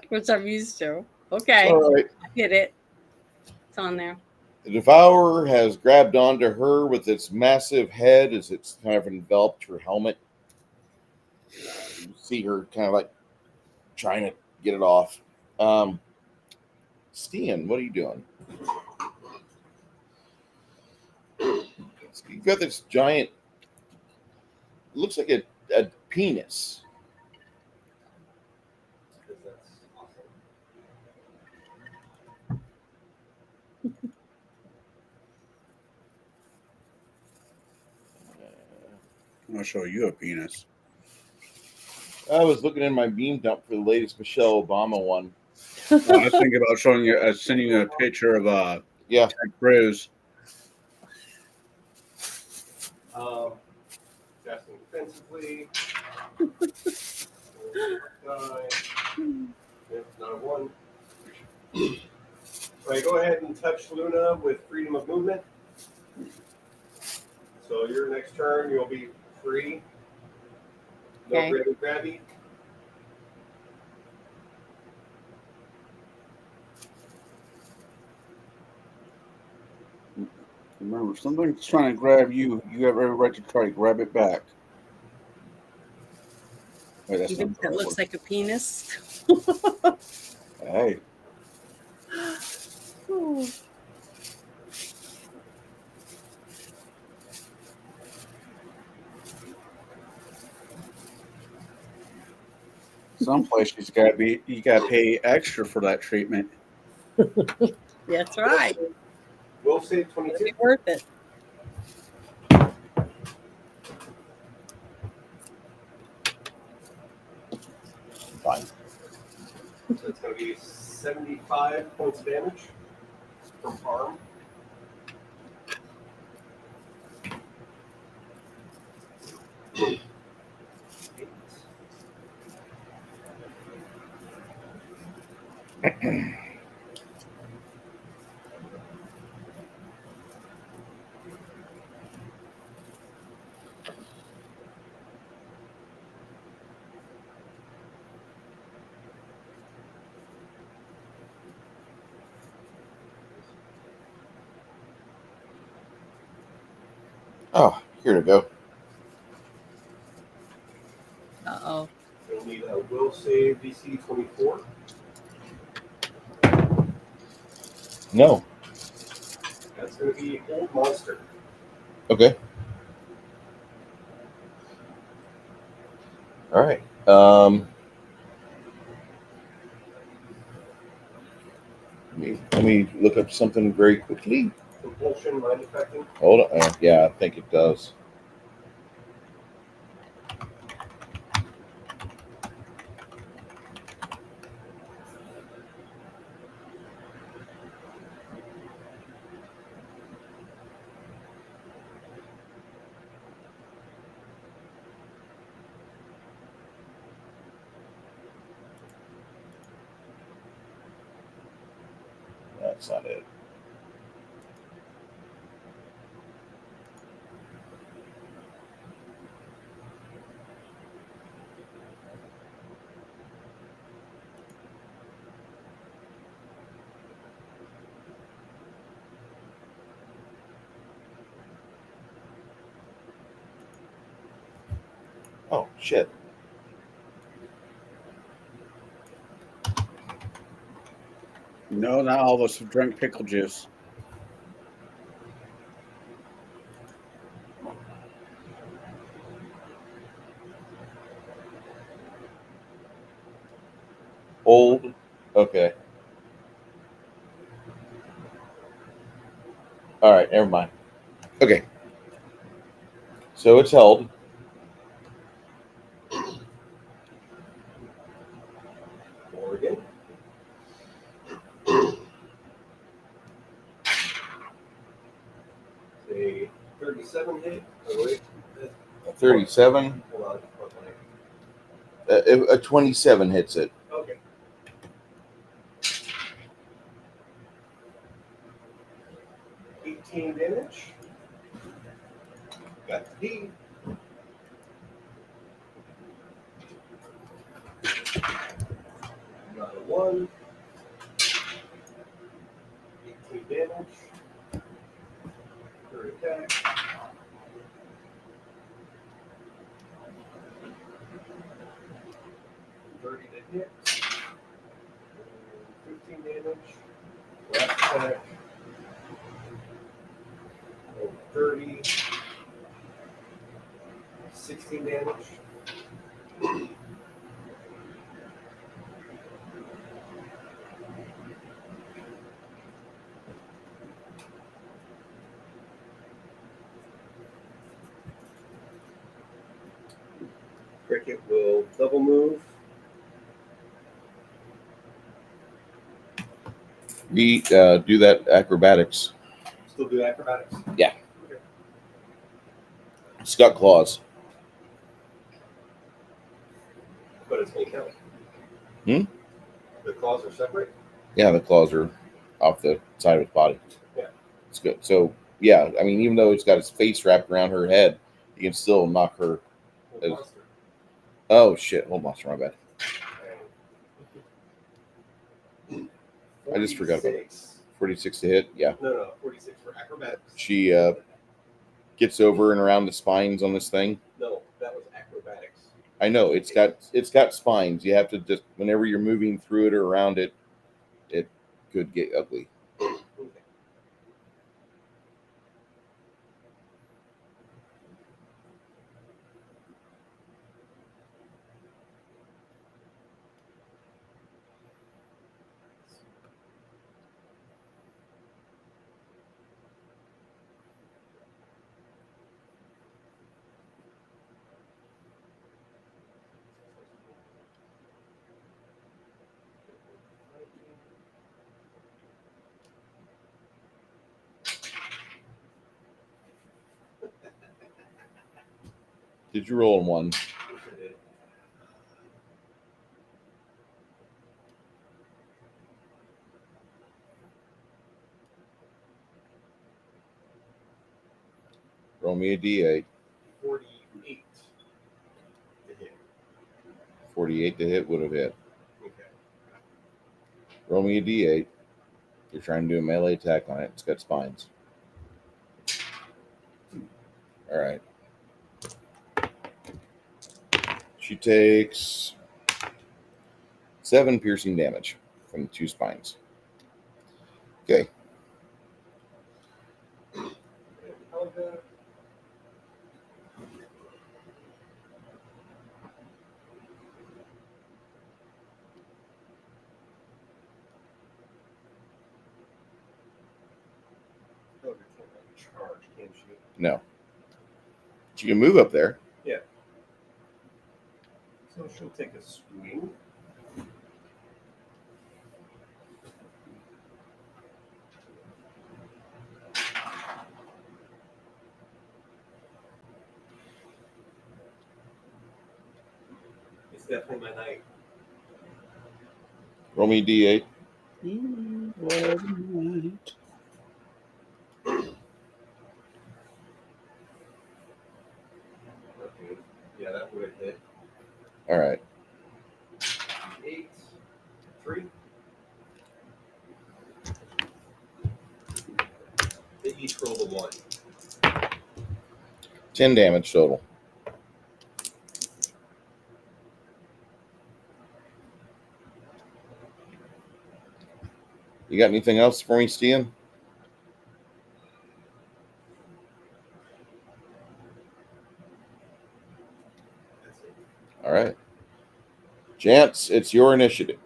which I'm used to. Okay. All right. I did it. It's on there. The Devourer has grabbed onto her with its massive head as it's kind of enveloped her helmet. You see her kind of like trying to get it off. Stian, what are you doing? You've got this giant, it looks like a penis. Because that's awesome. I'm gonna show you a penis. I was looking in my beam dump for the latest Michelle Obama one. I was thinking about showing you, sending you a picture of Yeah. Ted Cruz. Casting defensively. Not one. Right, go ahead and touch Luna with freedom of movement. So your next turn, you'll be free. No Okay. grabby. Remember, something's trying to grab you. You have every right to try to grab it back. Wait, that's You think not that the looks like a penis? Hey, Ooh. some places you gotta pay extra for that treatment. That's right. Wolf save It'll 22. be worth it. Fine. So it's going to be 75 points of damage from harm. Oh, here to go. Uh-oh. You'll need a will save DC 24. No. That's going to be old monster. Okay. All right. Let me look up something very quickly. Compulsion, mind affecting. Hold on. Yeah, I think it does. That's not it. Oh, shit. No, not all of us have drank pickle juice. Old. Okay. All right, never mind. Okay. So it's held. Oregon. A 37 hit. Oh, wait. A 37. Hold on. A 27 hits it. Okay. $18 damage. Got the D. Got a 1. 18 damage. Third attack. $30 to hit. 15 damage. Last attack. 30. 16 damage. Cricket will double move. Do that acrobatics. Still do acrobatics. Yeah. Okay. It's got claws. But it's going to count. Hmm? The claws are separate. Yeah, the claws are off the side of its body. Yeah. It's good. So, yeah, I mean, even though it's got its face wrapped around her head, You can still knock her. Well, monster. Oh shit! Hold monster, my bad. I just forgot about it. 46 to hit. Yeah. No, 46 for acrobatics. She gets over and around the spines on this thing. No, that was acrobatics. I know it's got spines. You have to just whenever you're moving through it or around it, it could get ugly. Okay. Did you roll in one? Roll me a d8. 48 to hit. 48 to hit would have hit. Okay. Roll me a d8. You're trying to do a melee attack on it. It's got spines. All right. She takes 7 piercing damage from the 2 spines. Okay. Helga. Helga can't really charge, can she? No. She can move up there. Yeah. So she'll take a swing. It's definitely my night. Roll me a d8. Okay. Yeah, that would have hit. All right. 8, 3. They each rolled a 1. 10 damage total. You got anything else for me, Stian? That's it. All right. Chance, it's your initiative.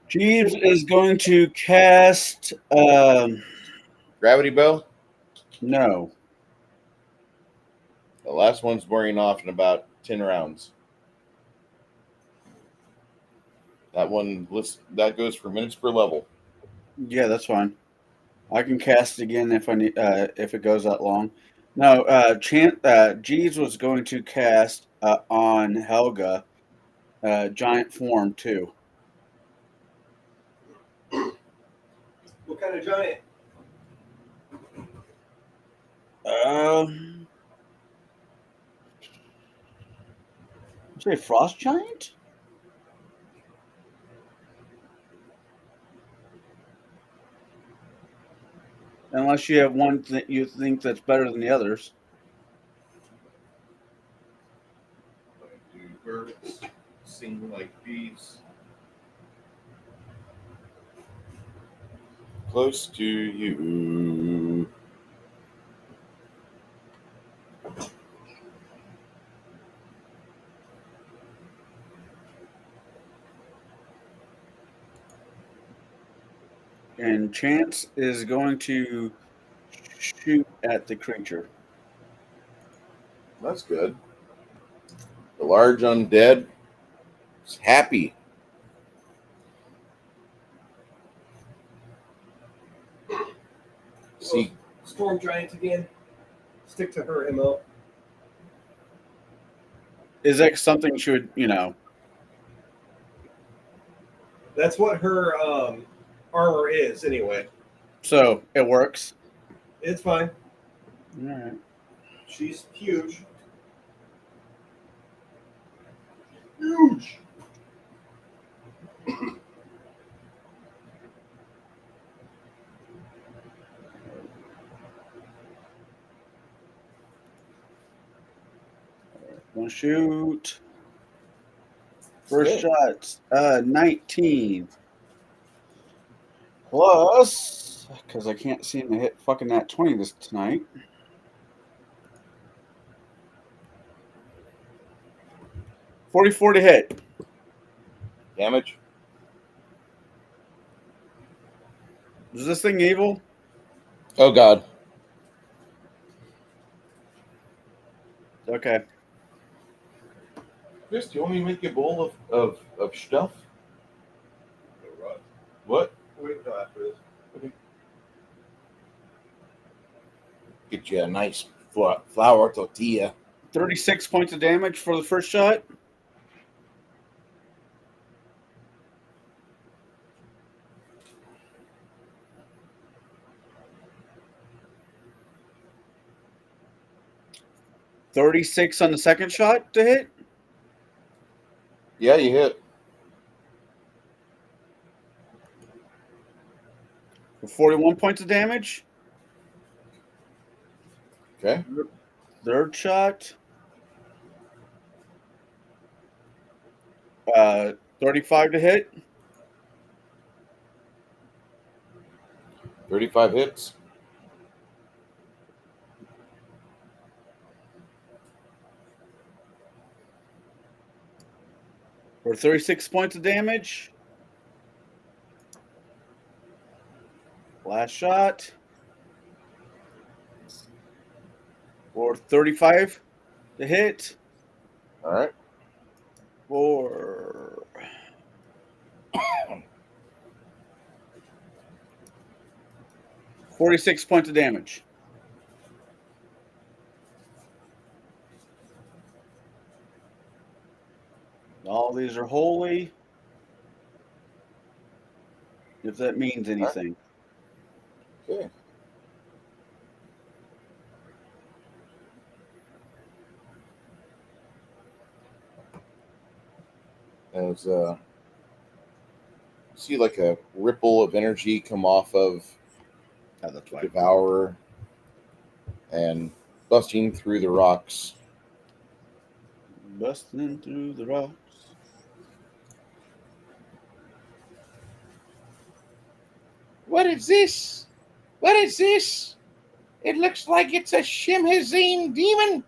Jeeves is going to cast. Gravity bow. No. The last one's wearing off in about 10 rounds. That goes for minutes per level. Yeah, that's fine. I can cast again if I need. If it goes that long. No. Jeeves was going to cast on Helga. Giant form too. What kind of giant? Say frost giant. Unless you have one that you think that's better than the others. Do birds sing like bees? Close to you. And Chance is going to shoot at the creature. That's good. The large undead is happy. See, Storm giant again. Stick to her MO. Is that something she would, That's what her armor is, anyway. So it works. It's fine. All right. She's huge. Huge. Gonna shoot. First Okay. shot, 19. Plus, because I can't seem to hit fucking that 20 this tonight. 44 to hit. Damage. Is this thing evil? Oh God. Okay. Chris, do you want me to make you a bowl of stuff? Right. What? Wait until after this. Get you a nice flour tortilla. 36 points of damage for the first shot. $36 on the second shot to hit. Yeah, you hit. For 41 points of damage. Okay. Third shot. 35 to hit. 35 hits. For 36 points of damage. Last shot. For 35 to hit. All right. For 46 points of damage. All these are holy. If that means anything. Okay. As see like a ripple of energy come off of Oh, that's the Devourer and busting through the rocks. Busting through the rocks. What is this? What is this? It looks like it's a Shimhazine demon.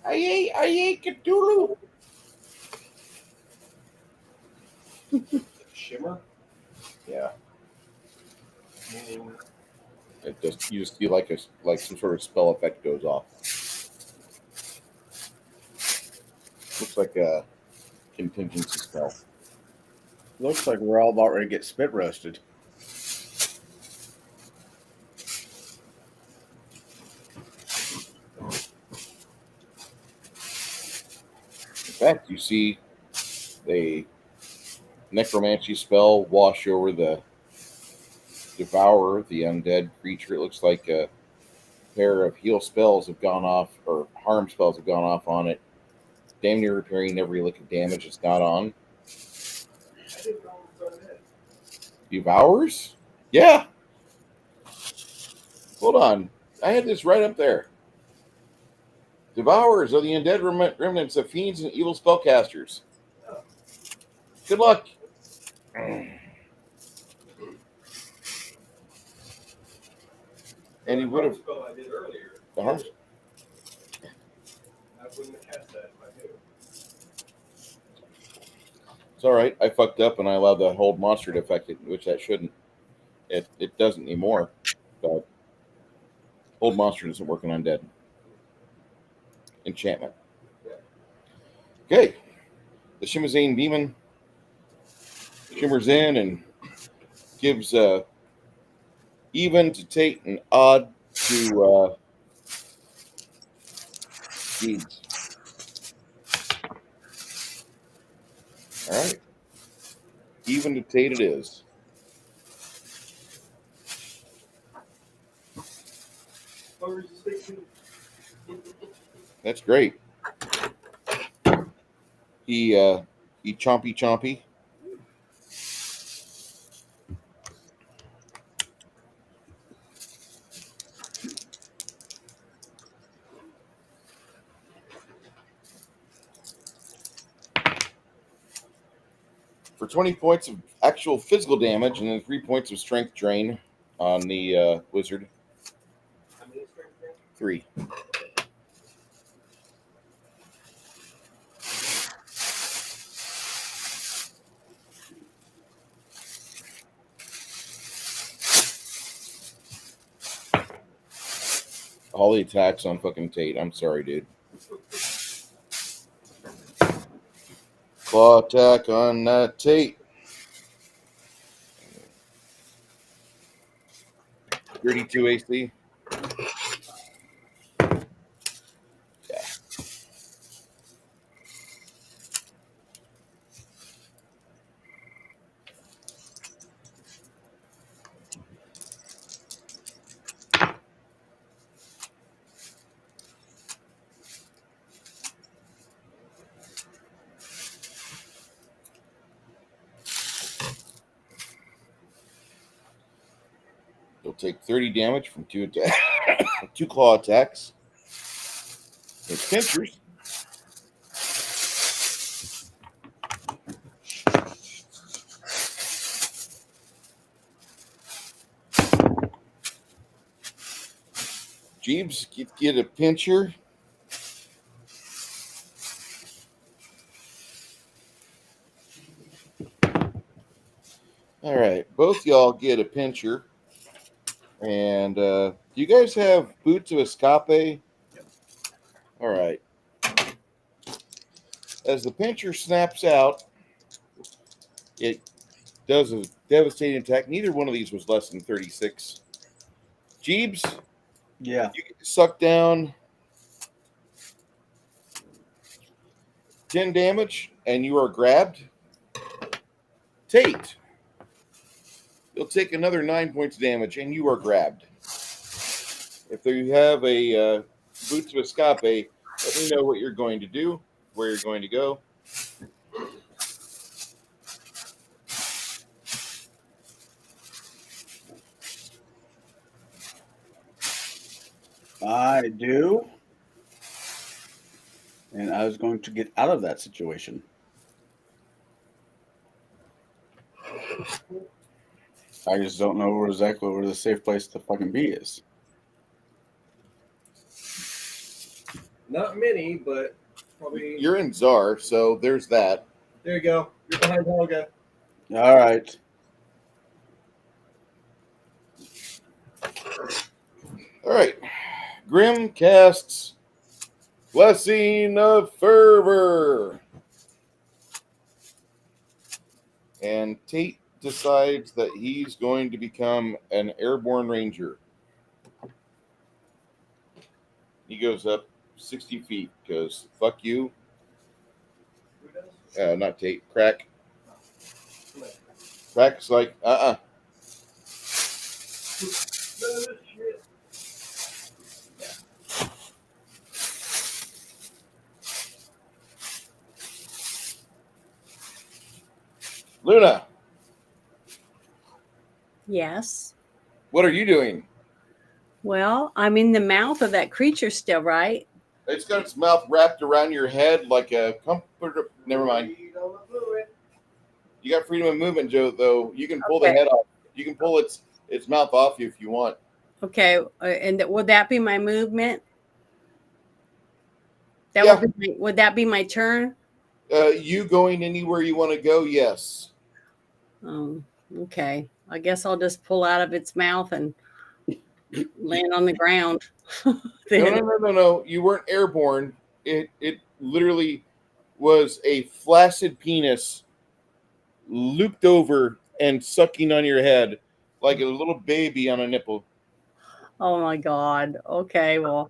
Aye, Cthulhu. Shimmer. Yeah, Meaning it just you just feel like some sort of spell effect goes off. Looks like a contingency spell. Looks like we're all about ready to get spit roasted. In fact, you see a necromancy spell wash over the Devourer, the undead creature. It looks like a pair of heal spells have gone off, or harm spells have gone off on it. Damn near repairing every lick of damage it's got on. I didn't know it was undead. Devours? Yeah. Hold on. I had this right up there. Devourers are the undead remnants of fiends and evil spellcasters. Good luck. And he would have. Spell I did earlier. Uh-huh. I wouldn't have cast that if I knew. It's all right. I fucked up and I allowed the hold monster to affect it, which that shouldn't. It doesn't anymore. But hold monster doesn't work on undead. Enchantment. Okay. The Shimazine demon shimmers in and gives even to Tate and odd to deeds. All right. Even to Tate it is. That's great. He chompy chompy. For 20 points of actual physical damage and then 3 points of strength drain on the wizard. 3. All the attacks on fucking Tate. I'm sorry, dude. Claw attack on Tate. 32 AC. Yeah. You'll take 30 damage from 2 2 claw attacks. It's pinchers. Jeeves, get a pincher. All right, both y'all get a pincher. And do you guys have boots of escape? All right. As the pincher snaps out, it does a devastating attack. Neither one of these was less than 36. Jeeves, Yeah. you get sucked down 10 damage, and you are grabbed. Tate, you'll take another 9 points of damage, and you are grabbed. If you have a boots of escape, let me know what you're going to do, where you're going to go. I do. And I was going to get out of that situation. I just don't know exactly where the safe place to fucking be is. Not many, but probably. You're in Czar, so there's that. There you go. You're behind Helga. All right. All right. Grim casts Blessing of Fervor. And Tate decides that he's going to become an airborne ranger. He goes up 60 feet because fuck you. Not Tate. Crack. Crack's like, Luna, Yes. what are you doing? Well, I'm in the mouth of that creature still, right? It's got its mouth wrapped around your head like a comforter. Never mind. You got freedom of movement, Joe, though. You can pull the head off. You can pull its mouth off you if you want. Okay. And would that be my movement? That Yeah. would that be my turn? You going anywhere you want to go, yes. Okay. I guess I'll just pull out of its mouth and land on the ground. No. You weren't airborne. It literally was a flaccid penis looped over and sucking on your head like a little baby on a nipple. Oh my God. Okay. Well,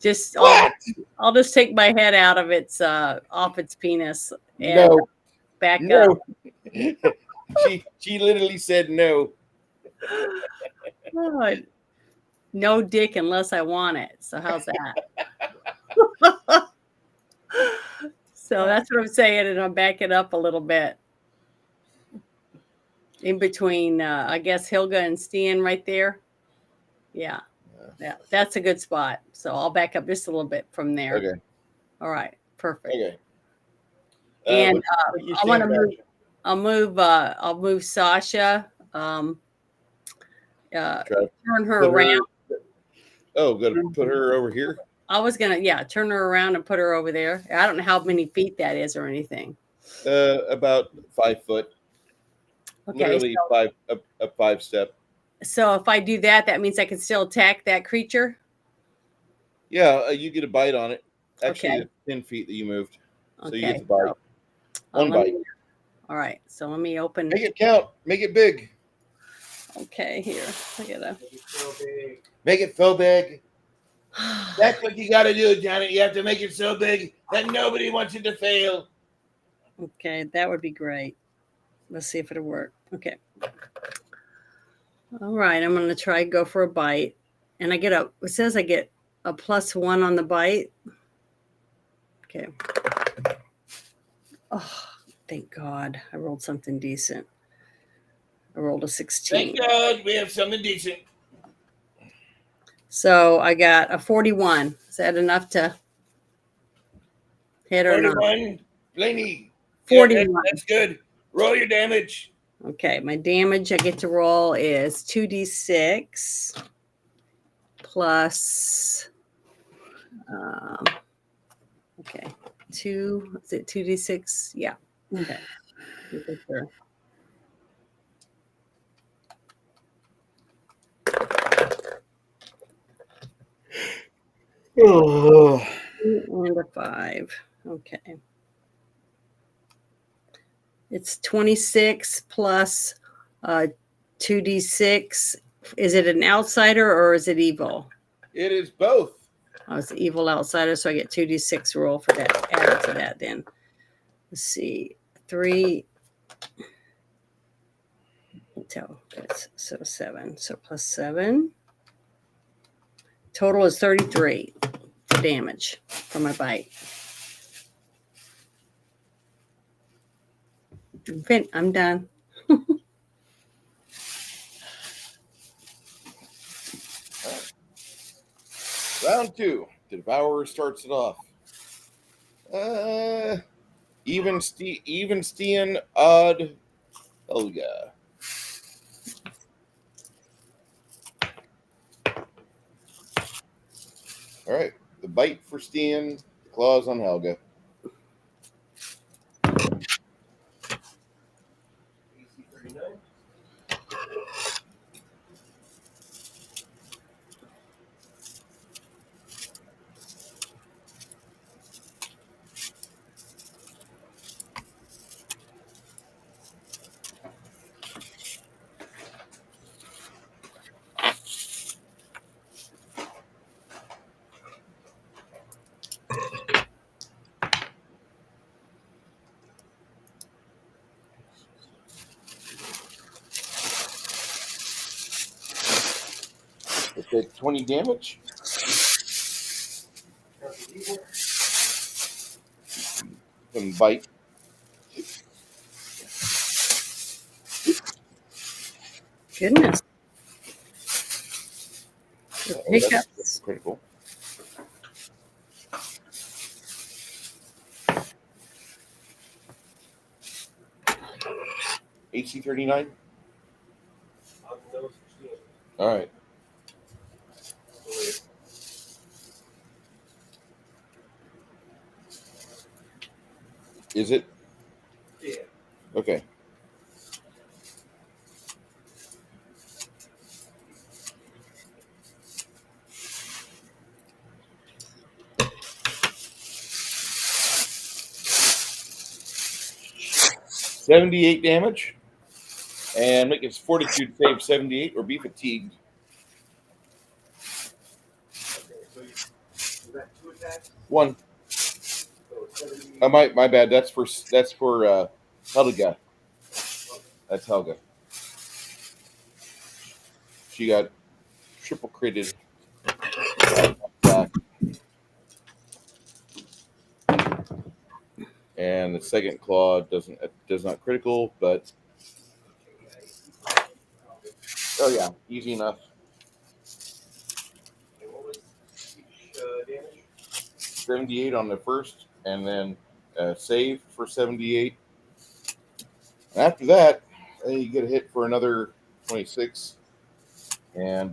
just What? I'll just take my head out of its off its penis and No. back No. up. She literally said no. God. no dick unless I want it. So how's that? So that's what I'm saying, and I'm backing up a little bit. In between, I guess, Hilga and Steen right there. Yeah. Yeah, that's a good spot. So I'll back up just a little bit from there. Okay. All right. Perfect. Okay. And what's your I want to standard move. action? I'll move Sasha. Try Turn her put around. Oh, gonna put her over here. I was gonna, turn her around and put her over there. I don't know how many feet that is or anything. About 5 foot. Okay. Literally a 5 step. So if I do that, that means I can still attack that creature. Yeah, you get a bite on it. Actually, Okay. it's 10 feet that you moved. So you Okay. get the bite. One let bite. me- all right. So let me open. Make it count. Make it big. Okay. Here. I gotta. Make it so big. That's what you got to do, Janet. You have to make it so big that nobody wants it to fail. Okay, that would be great. Let's see if it'll work. Okay. All right, I'm going to try go for a bite. And it says I get a +1 on the bite. Okay. Oh, thank God. I rolled something decent. I rolled a 16. Thank God we have something decent. So I got a 41. Is that enough to hit or not? 41. Blaney. 41. Yeah, that's good. Roll your damage. Okay, my damage I get to roll is 2d6 plus, okay, is it 2d6? Yeah, okay. Sure. Oh. 2 and a 5. Okay. It's 26 plus 2d6. Is it an outsider or is it evil? It is both. Oh, it's evil outsider, so I get 2d6 roll for that. Added to that then. Let's see. 3. So 7. So plus 7. Total is 33 damage from my bite. I'm done. Round 2. The Devourer starts it off. Even Steen, odd Helga. All right. The bite for Steen, the claws on Helga. AC 39. Okay, 20 damage. Some bite. Goodness. Oh, Hiccups. that's critical. AC 39. All right. Is it? Yeah. Okay. $78 damage. And make its fortitude save 78 or be fatigued. Okay, so is that 2 attacks? 1. So 70. Oh, my bad. That's for Helga. That's Helga. She triple critted. And the second claw does not critical, but oh yeah, easy enough. And what was each damage? 78 on the first, and then save for 78. And after that, you get a hit for another 26, and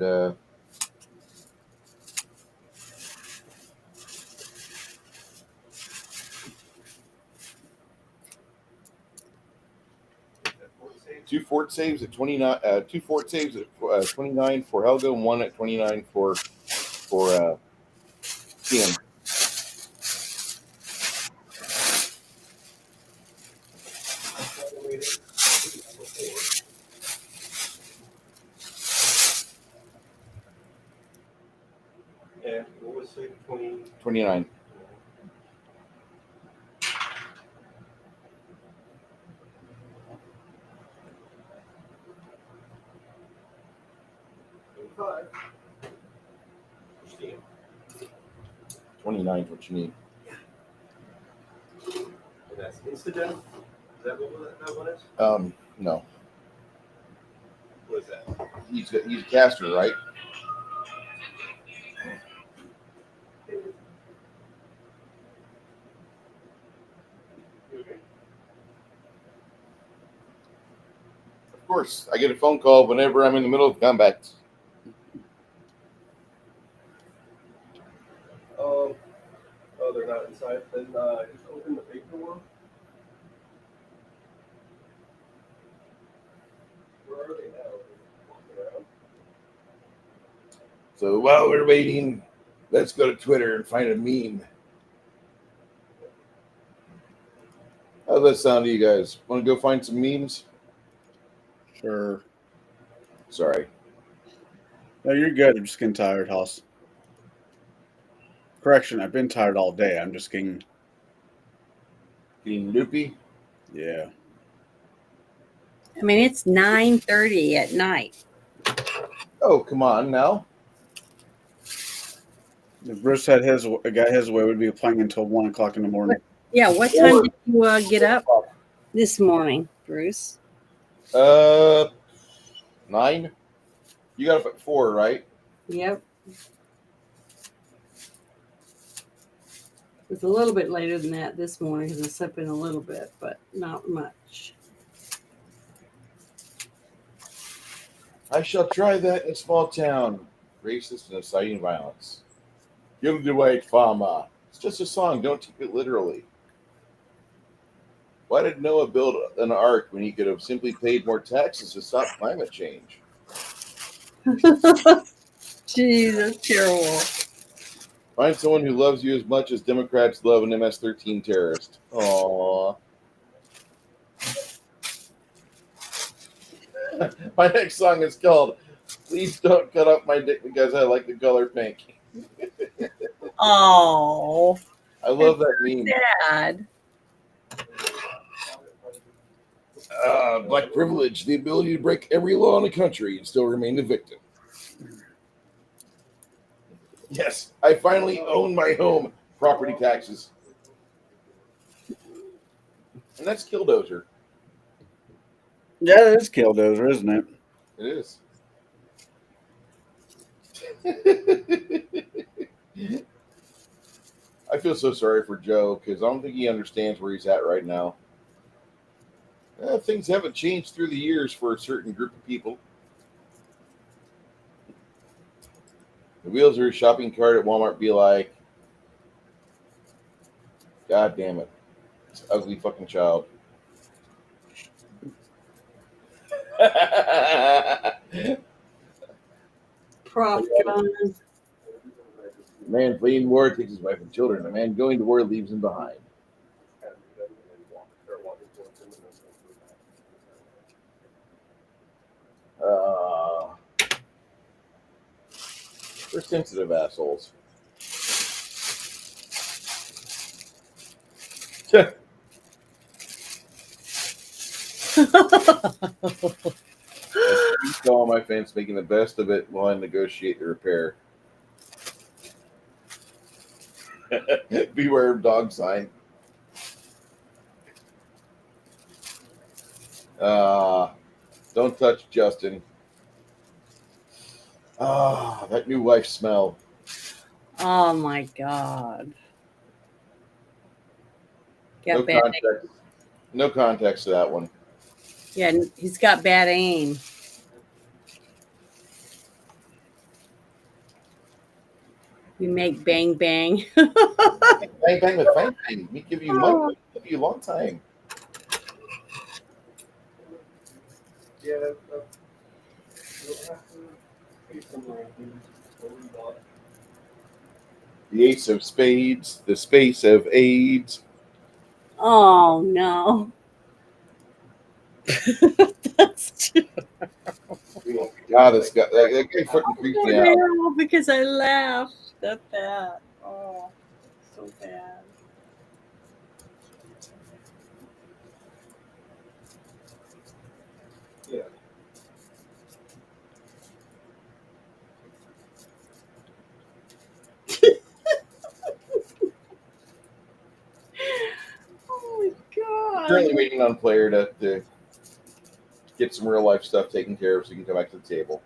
2 fort saves at 29. 2 fort saves at 29 for Helga, and 1 at 29 for Ian. And what was it? 29. Five. 29 is what you need. And that's insta-death? Is that what that one is? No. What is that? He's a caster, right? Of course, I get a phone call whenever I'm in the middle of combat. Oh, they're not inside. Then just open the big door. Where are they now? Walking around? So while we're waiting, let's go to Twitter and find a meme. How's that sound to you guys? Want to go find some memes? Sure. Sorry. No, you're good. I'm just getting tired, Hoss. Correction, I've been tired all day. I'm just getting... Getting loopy? Yeah. I mean, it's 9:30 at night. Oh, come on now. If Bruce had got his way, we'd be playing until 1 o'clock in the morning. Yeah, what time did you get up this morning, Bruce? 9? You got up at 4, right? Yep. It was a little bit later than that this morning because I slept in a little bit, but not much. I shall try that in a small town. Racist and inciting violence. You'll do wait, Farmer. It's just a song. Don't take it literally. Why did Noah build an ark when he could have simply paid more taxes to stop climate change? Jeez, that's terrible. Find someone who loves you as much as Democrats love an MS-13 terrorist. Aww. My next song is called "Please Don't Cut Off My Dick Because I Like the Color Pink." Oh, I love that meme. sad. Black privilege, the ability to break every law in the country and still remain the victim. Yes, I finally own my home. Property taxes. And that's Killdozer. Yeah, it is Killdozer, isn't it? It is. I feel so sorry for Joe because I don't think he understands where he's at right now. Things haven't changed through the years for a certain group of people. The wheels of your shopping cart at Walmart be like, God damn it. It's an ugly fucking child. Prop gun. A man fleeing war takes his wife and children. A man going to war leaves them behind. They're sensitive assholes. install my fence, making the best of it while I negotiate the repair. Beware of dog sign. Don't touch Justin. That new wife smell. Oh my God. No Got bad aim. context. No context to that one. Yeah, he's got bad aim. We make bang bang. Bang bang with bang bang. We give you money. We give you a long time. Yeah, you'll have to pay some ranking. The ace of spades. The space of AIDS. Oh no. That's too God, that guy fucking creeped me out. terrible because I laughed at that. Oh, so bad. Yeah. Oh my God. Currently waiting on player to get some real life stuff taken care of so he can come back to the table.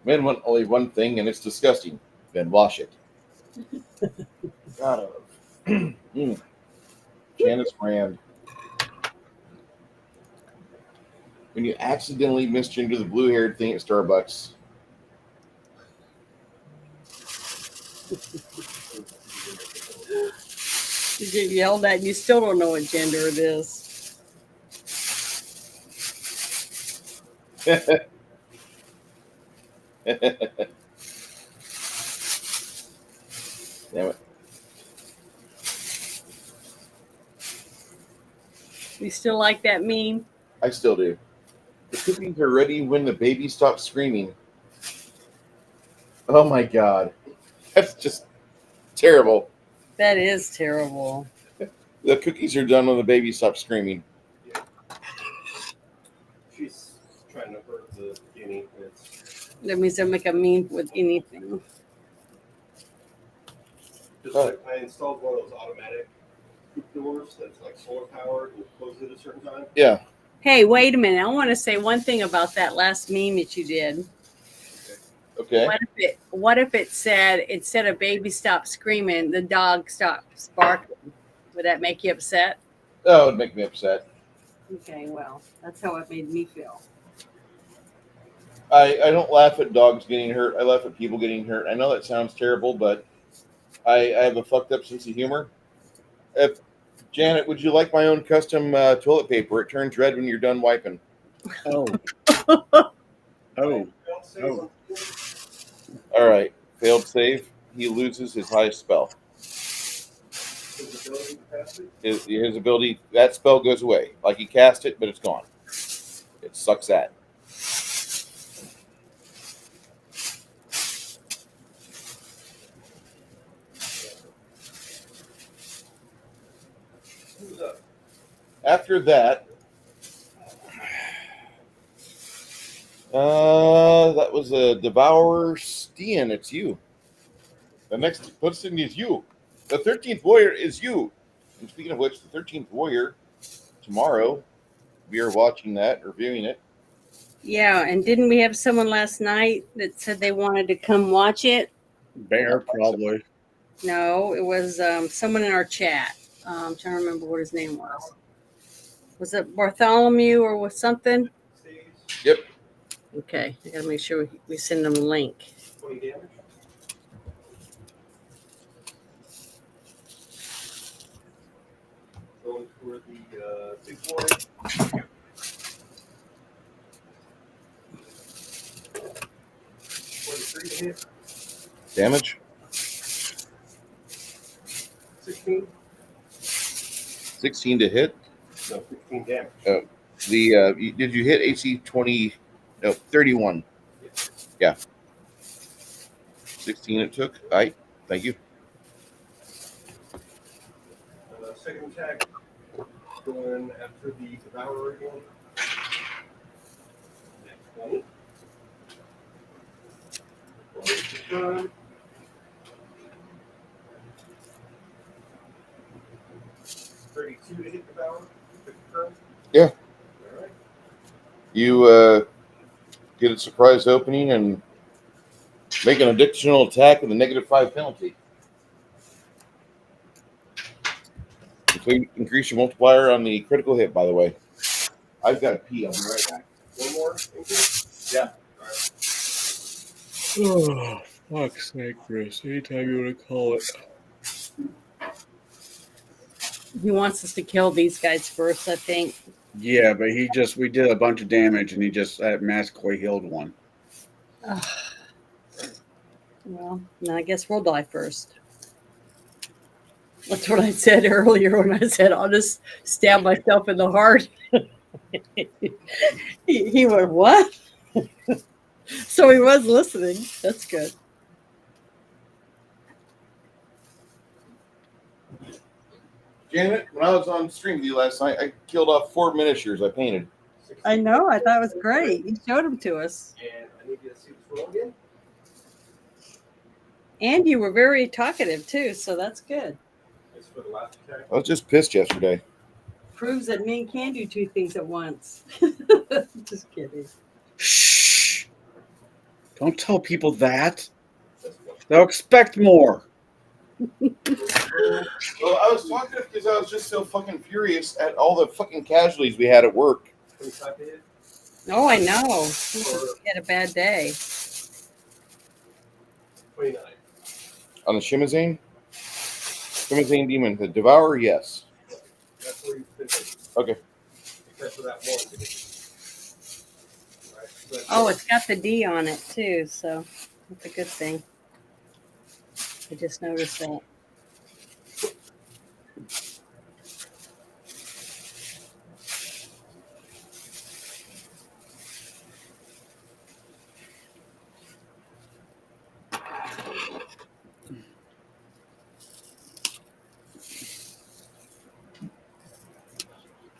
Men want only one thing, and it's disgusting. Then wash it. God, Janice Brand. When you accidentally misgender the blue-haired thing at Starbucks. You get yelled at and you still don't know what gender it is. Damn it. You still like that meme? I still do. The cookies are ready when the baby stops screaming. Oh my God. That's just terrible. That is terrible. The cookies are done when the baby stops screaming. Yeah. She's trying to hurt the guinea. That means they'll make a meme with anything. Just like I installed one of those automatic coop doors that's like solar powered and closes at a certain time. Yeah. Hey, wait a minute. I want to say one thing about that last meme that you did. Okay. What if it said, instead of baby stop screaming, the dog stops barking? Would that make you upset? Oh, it would make me upset. Okay, well, that's how it made me feel. I don't laugh at dogs getting hurt. I laugh at people getting hurt. I know that sounds terrible, but I have a fucked up sense of humor. Janet, would you like my own custom toilet paper? It turns red when you're done wiping. Oh. Oh. All right. Failed save. He loses his highest spell. His ability, that spell goes away. Like he cast it, but it's gone. It sucks at. After that, that was a Devourer Stian. It's you. The next person is you. The 13th warrior is you. And speaking of which, the 13th warrior, tomorrow, we are watching that, reviewing it. Yeah, and didn't we have someone last night that said they wanted to come watch it? Bear, probably. No, it was someone in our chat. I'm trying to remember what his name was. Was it Bartholomew or was something? Yep. Okay, I gotta make sure we send them a link. 20 damage. Going for the big boy. 23 to hit. Damage? 16. 16 to hit. No, 15 damage. Oh, did you hit AC 20? No, 31. Yeah. 16 it took. All right. Thank you. Second attack. Going after the Devourer again. 20. Confirm. $32 to hit the power. Confirm. Yeah. All right. You get a surprise opening and make an additional attack with a -5 penalty. Increase your multiplier on the critical hit, by the way. I've got a pee. I'll be right back. One more. Increase. Yeah. All right. Oh, fuck's sake, Chris. Anytime you want to call it. He wants us to kill these guys first, I think. Yeah, but we did a bunch of damage and he just magically healed one. Ugh. Well, then I guess we'll die first. That's what I said earlier when I said I'll just stab myself in the heart. he went, what? So he was listening. That's good. Janet, when I was on stream with you last night, I killed off 4 miniatures I painted. I know. I thought it was great. You showed them to us. And I need you to see this roll again. And you were very talkative, too, so that's good. It's for the last attack. I was just pissed yesterday. Proves that men can do two things at once. Just kidding. Shh. Don't tell people that. They'll expect more. Well, I was talking because I was just so fucking furious at all the fucking casualties we had at work. 25 to hit. Oh, I know. He just had a bad day. 29. On the Shimazane? Shimazane Demon. The Devourer, yes. That's where you've been hit. Okay. Except for that one. Right, so that's Oh, it's got the D on it, too, so that's a good thing. I just noticed that.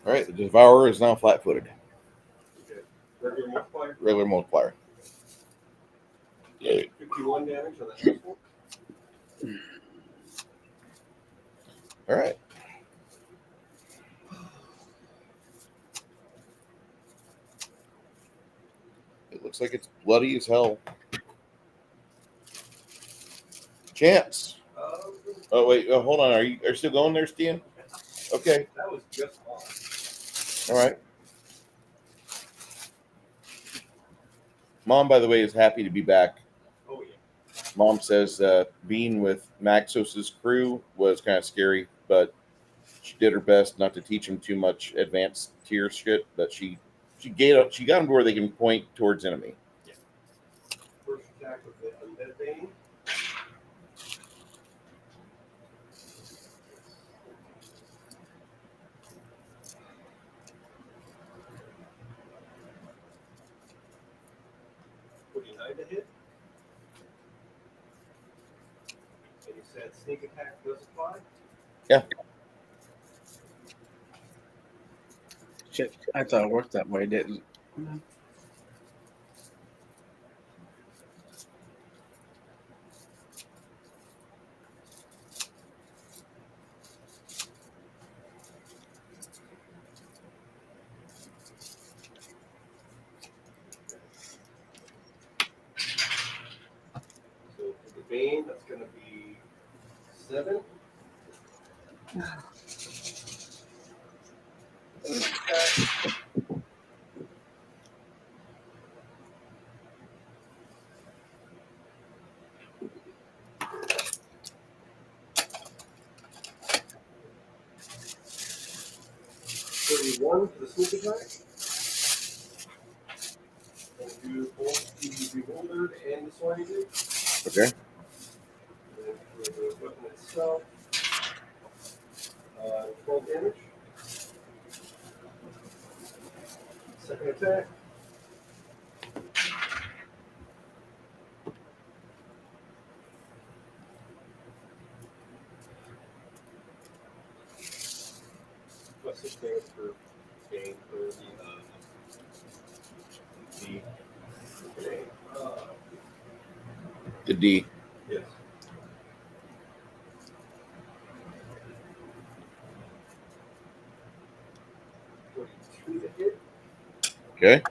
All right. The Devourer is now flat footed. okay. Regular multiplier. Regular multiplier. Yeah. 51 damage on that first one. All right. It looks like it's bloody as hell. Chance. Oh wait, hold on. Are you still going there, Stian? Okay. That was just on. All right. Mom, by the way, is happy to be back. Oh yeah. Mom says being with Maxos's crew was kind of scary, but she did her best not to teach him too much advanced tier shit. But she got them to where they can point towards enemy. First attack with the Undead Bane. To hit. And you said sneak attack does apply? Yeah. Shit, I thought it worked that way, didn't it? So for the Bane, that's going to be 7. One for the sneak attack. And do both the bewildered and the swine dig. Okay. And then for the weapon itself, 12 damage. Second attack. Plus 6 damage for Bane for the D. Yes. Okay.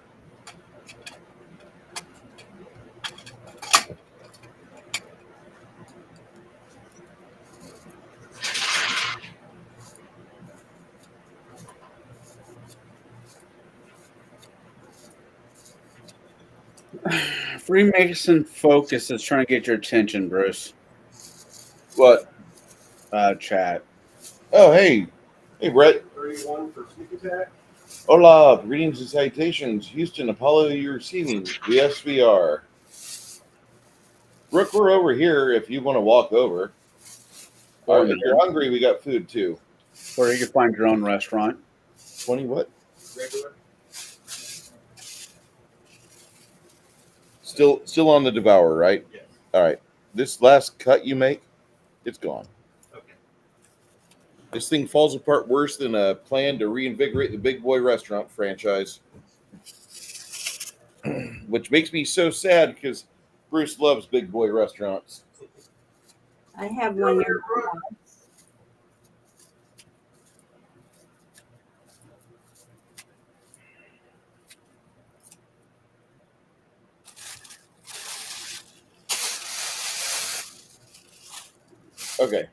Freemason Focus is trying to get your attention, Bruce. What? Chat. Oh, hey. Hey, Brett. 31 for sneak attack. Hola. Greetings and salutations. Houston, Apollo, you're receiving. Yes, we are. Brooke, we're over here if you want to walk over. Or if you're hungry, we got food too. Or you can find your own restaurant. 20 what? Regular. Still on the Devour, right? Yes. All right. This last cut you make, it's gone. Okay. This thing falls apart worse than a plan to reinvigorate the Big Boy restaurant franchise. Which makes me so sad because Bruce loves Big Boy restaurants. I have one near. Okay.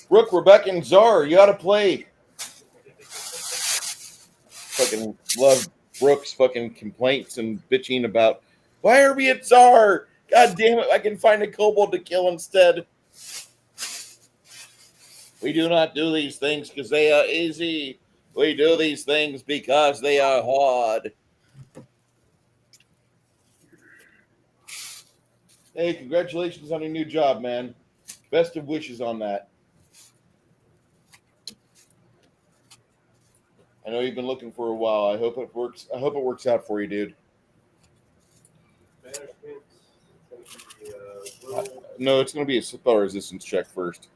Brooke, we're back in Czar. You ought to play. Fucking love Brooke's fucking complaints and bitching about why are we at Czar? God damn it, I can find a kobold to kill instead. We do not do these things because they are easy. We do these things because they are hard. Hey, congratulations on your new job, man. Best of wishes on that. I know you've been looking for a while. I hope it works. I hope it works out for you, dude. No, it's going to be a spell resistance check first.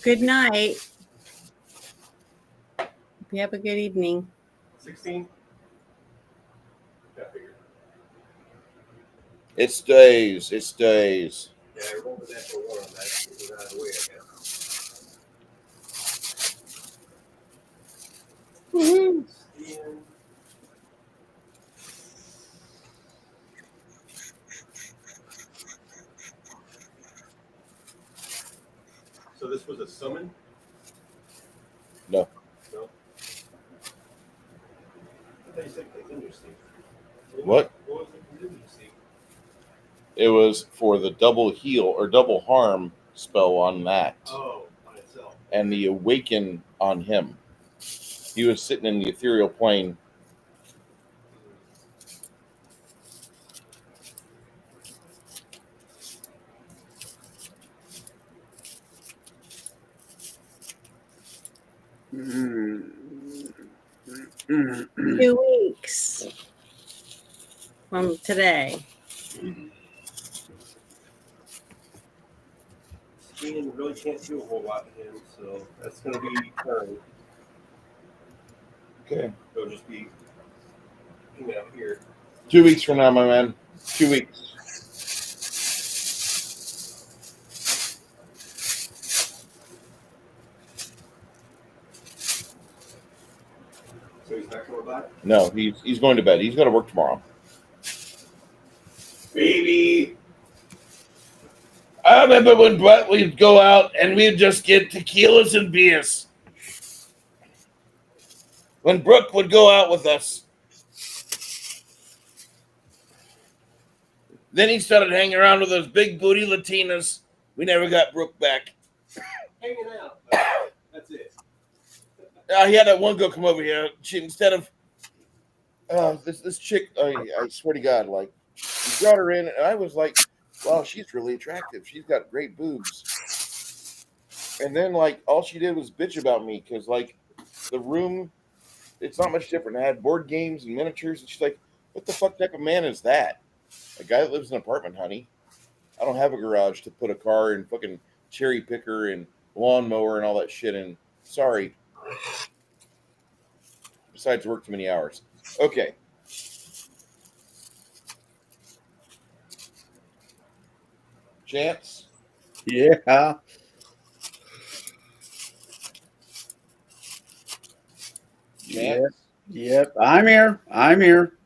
Good night. You have a good evening. 16. It stays. It stays. Yeah, I rolled an extra one on that. It was out of the way, I guess. Woohoo! So this was a summon? No. No. I thought you said contingency. What? What was the contingency? It was for the double heal or double harm spell on that. Oh, on itself. And the awaken on him. He was sitting in the ethereal plane. Mm-hmm. 2 weeks from today. Ian really can't do a whole lot to him, so that's going to be turn. Okay. It'll just be out here. 2 weeks from now, my man. 2 weeks. So he's back coming back? No, he's going to bed. He's got to work tomorrow. Baby! I remember when Brett we'd go out and we'd just get tequilas and beers. When Brooke would go out with us. Then he started hanging around with those big booty Latinas. We never got Brooke back. Hanging out. That's it. He had that one girl come over here. She instead of this chick, I swear to God, like he brought her in, and I was like, "Wow, she's really attractive. She's got great boobs." And then like all she did was bitch about me because like the room, it's not much different. I had board games and miniatures, and she's like, "What the fuck type of man is that? A guy that lives in an apartment, honey. I don't have a garage to put a car and fucking cherry picker and lawnmower and all that shit in. Sorry." besides work too many hours. Okay. Chance. Yeah. Chance. Yep. I'm here.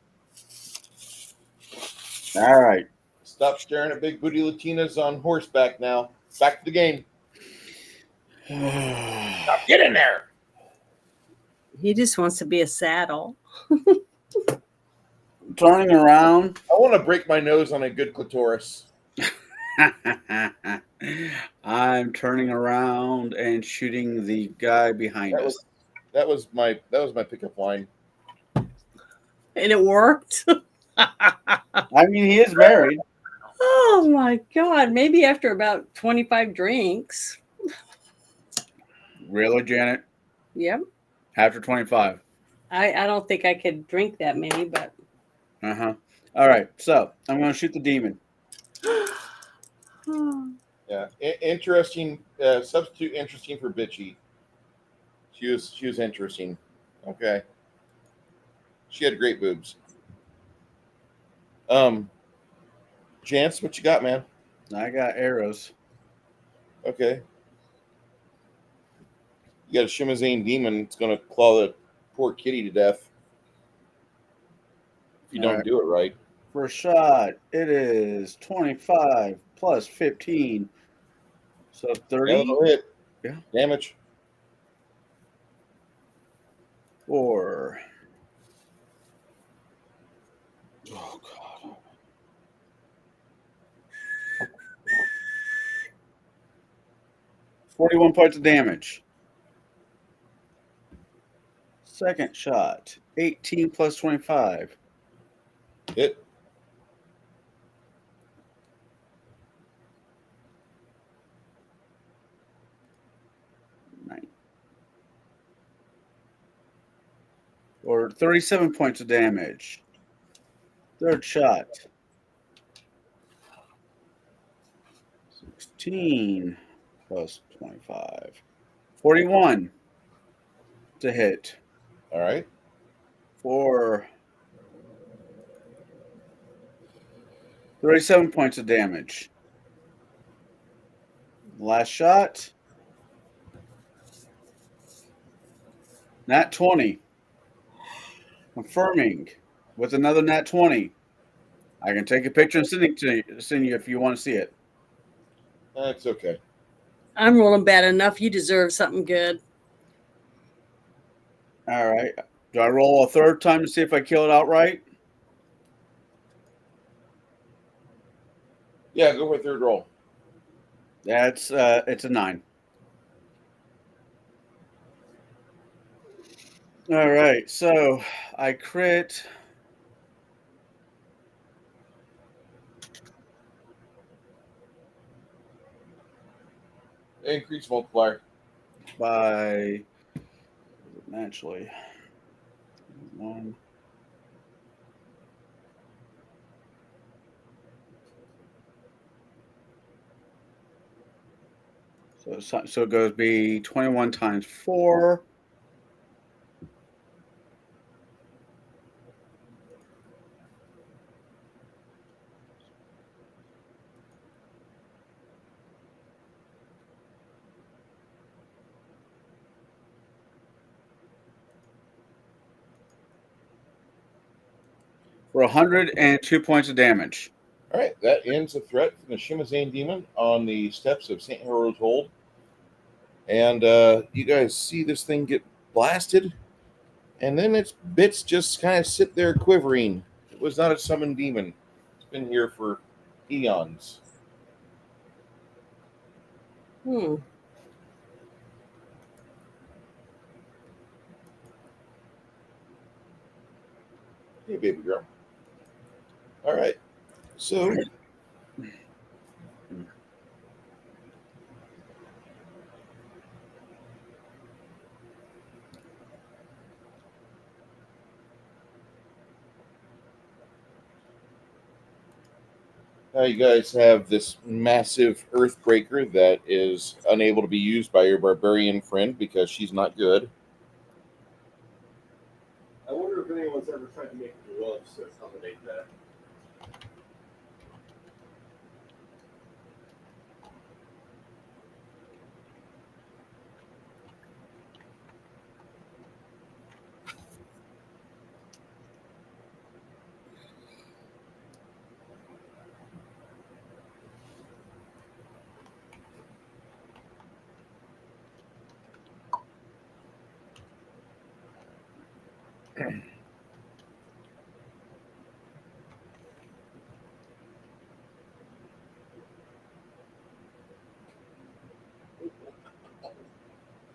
All right. Stop staring at big booty Latinas on horseback now. Back to the game. Now get in there. He just wants to be a saddle. Turning around. I want to break my nose on a good clitoris. I'm turning around and shooting the guy behind us. That was my pickup line. And it worked. I mean, he is married. Oh my God. Maybe after about 25 drinks. Really, Janet? Yep. After 25. I don't think I could drink that many, but. Uh-huh. All right. So I'm going to shoot the demon. Yeah. Interesting. Substitute interesting for bitchy. She was interesting. Okay. She had great boobs. Chance, what you got, man? I got arrows. Okay. You got a Shimazane demon. It's going to claw the poor kitty to death. If you don't do it right. First shot, it is 25 plus 15. So 30. That'll hit. Yeah. Damage. 4. Oh, God. $41 points of damage. Second shot, 18 plus 25. Hit. Or 37 points of damage. Third shot. 16 plus 25. 41 to hit. All right. For 37 points of damage. Last shot. Nat 20. Confirming with another nat 20. I can take a picture and send you if you want to see it. That's okay. I'm rolling bad enough. You deserve something good. All right. Do I roll a third time to see if I kill it outright? Yeah, go for a third roll. That's it's a 9. All right, so I crit. Increase multiplier. By naturally 1. So it goes be 21 times 4. For 102 points of damage. All right, that ends the threat from the Shimazane demon on the steps of St. Hero's Hold. And you guys see this thing get blasted, and then its bits just kind of sit there quivering. It was not a summoned demon. It's been here for eons. Hmm. Hey, baby girl. All right. So now you guys have this massive earthbreaker that is unable to be used by your barbarian friend because she's not good. one's ever tried to make gloves to accommodate that.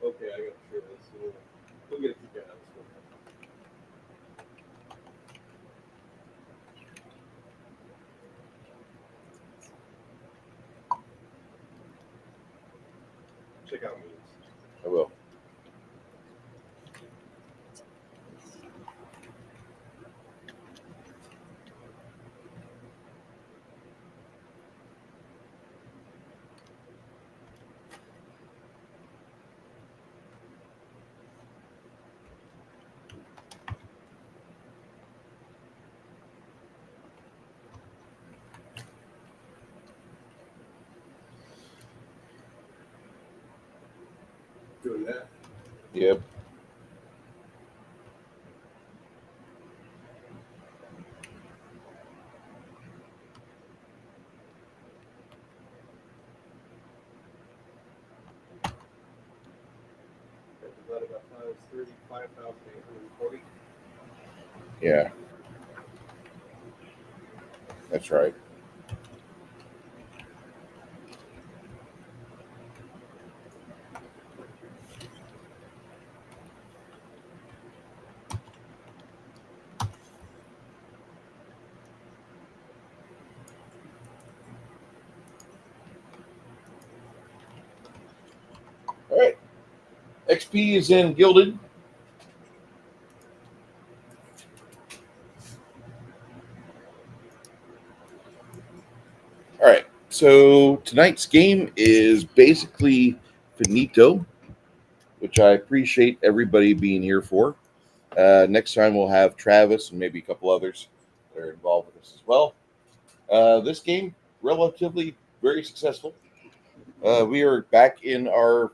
Okay, I got to share this. We'll get a kick out of this one. Check out memes. I will. Doing that. Yep. Divided by 5 is 35,840. Yeah. That's right. All right. XP is in Gilded. All right. So tonight's game is basically finito, which I appreciate everybody being here for. Next time we'll have Travis and maybe a couple others that are involved with us as well. This game, relatively very successful. We are back in our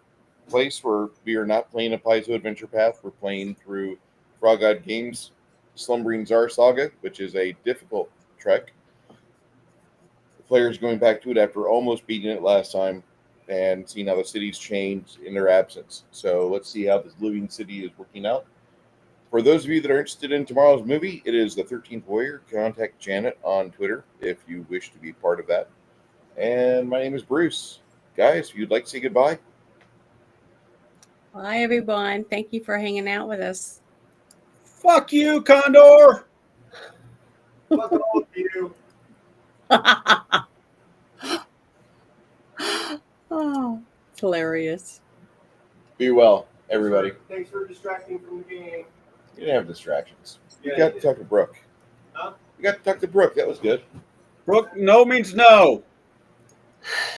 place where we are not playing a Paizo Adventure Path. We're playing through Frog Eyed Games Slumbering Czar Saga, which is a difficult trek. The players going back to it after almost beating it last time and seeing how the city's changed in their absence. So let's see how this living city is working out. For those of you that are interested in tomorrow's movie, it is the 13th Warrior. Contact Janet on Twitter if you wish to be part of that. And my name is Bruce. Guys, if you'd like to say goodbye. Bye, everyone. Thank you for hanging out with us. Fuck you, Condor. Fuck all of you. Oh, it's hilarious. Be well, everybody. Thanks for distracting from the game. You didn't have distractions. You Yeah, got you to did. talk to Brooke. Huh? You got to talk to Brooke. That was good. Brooke, no means no.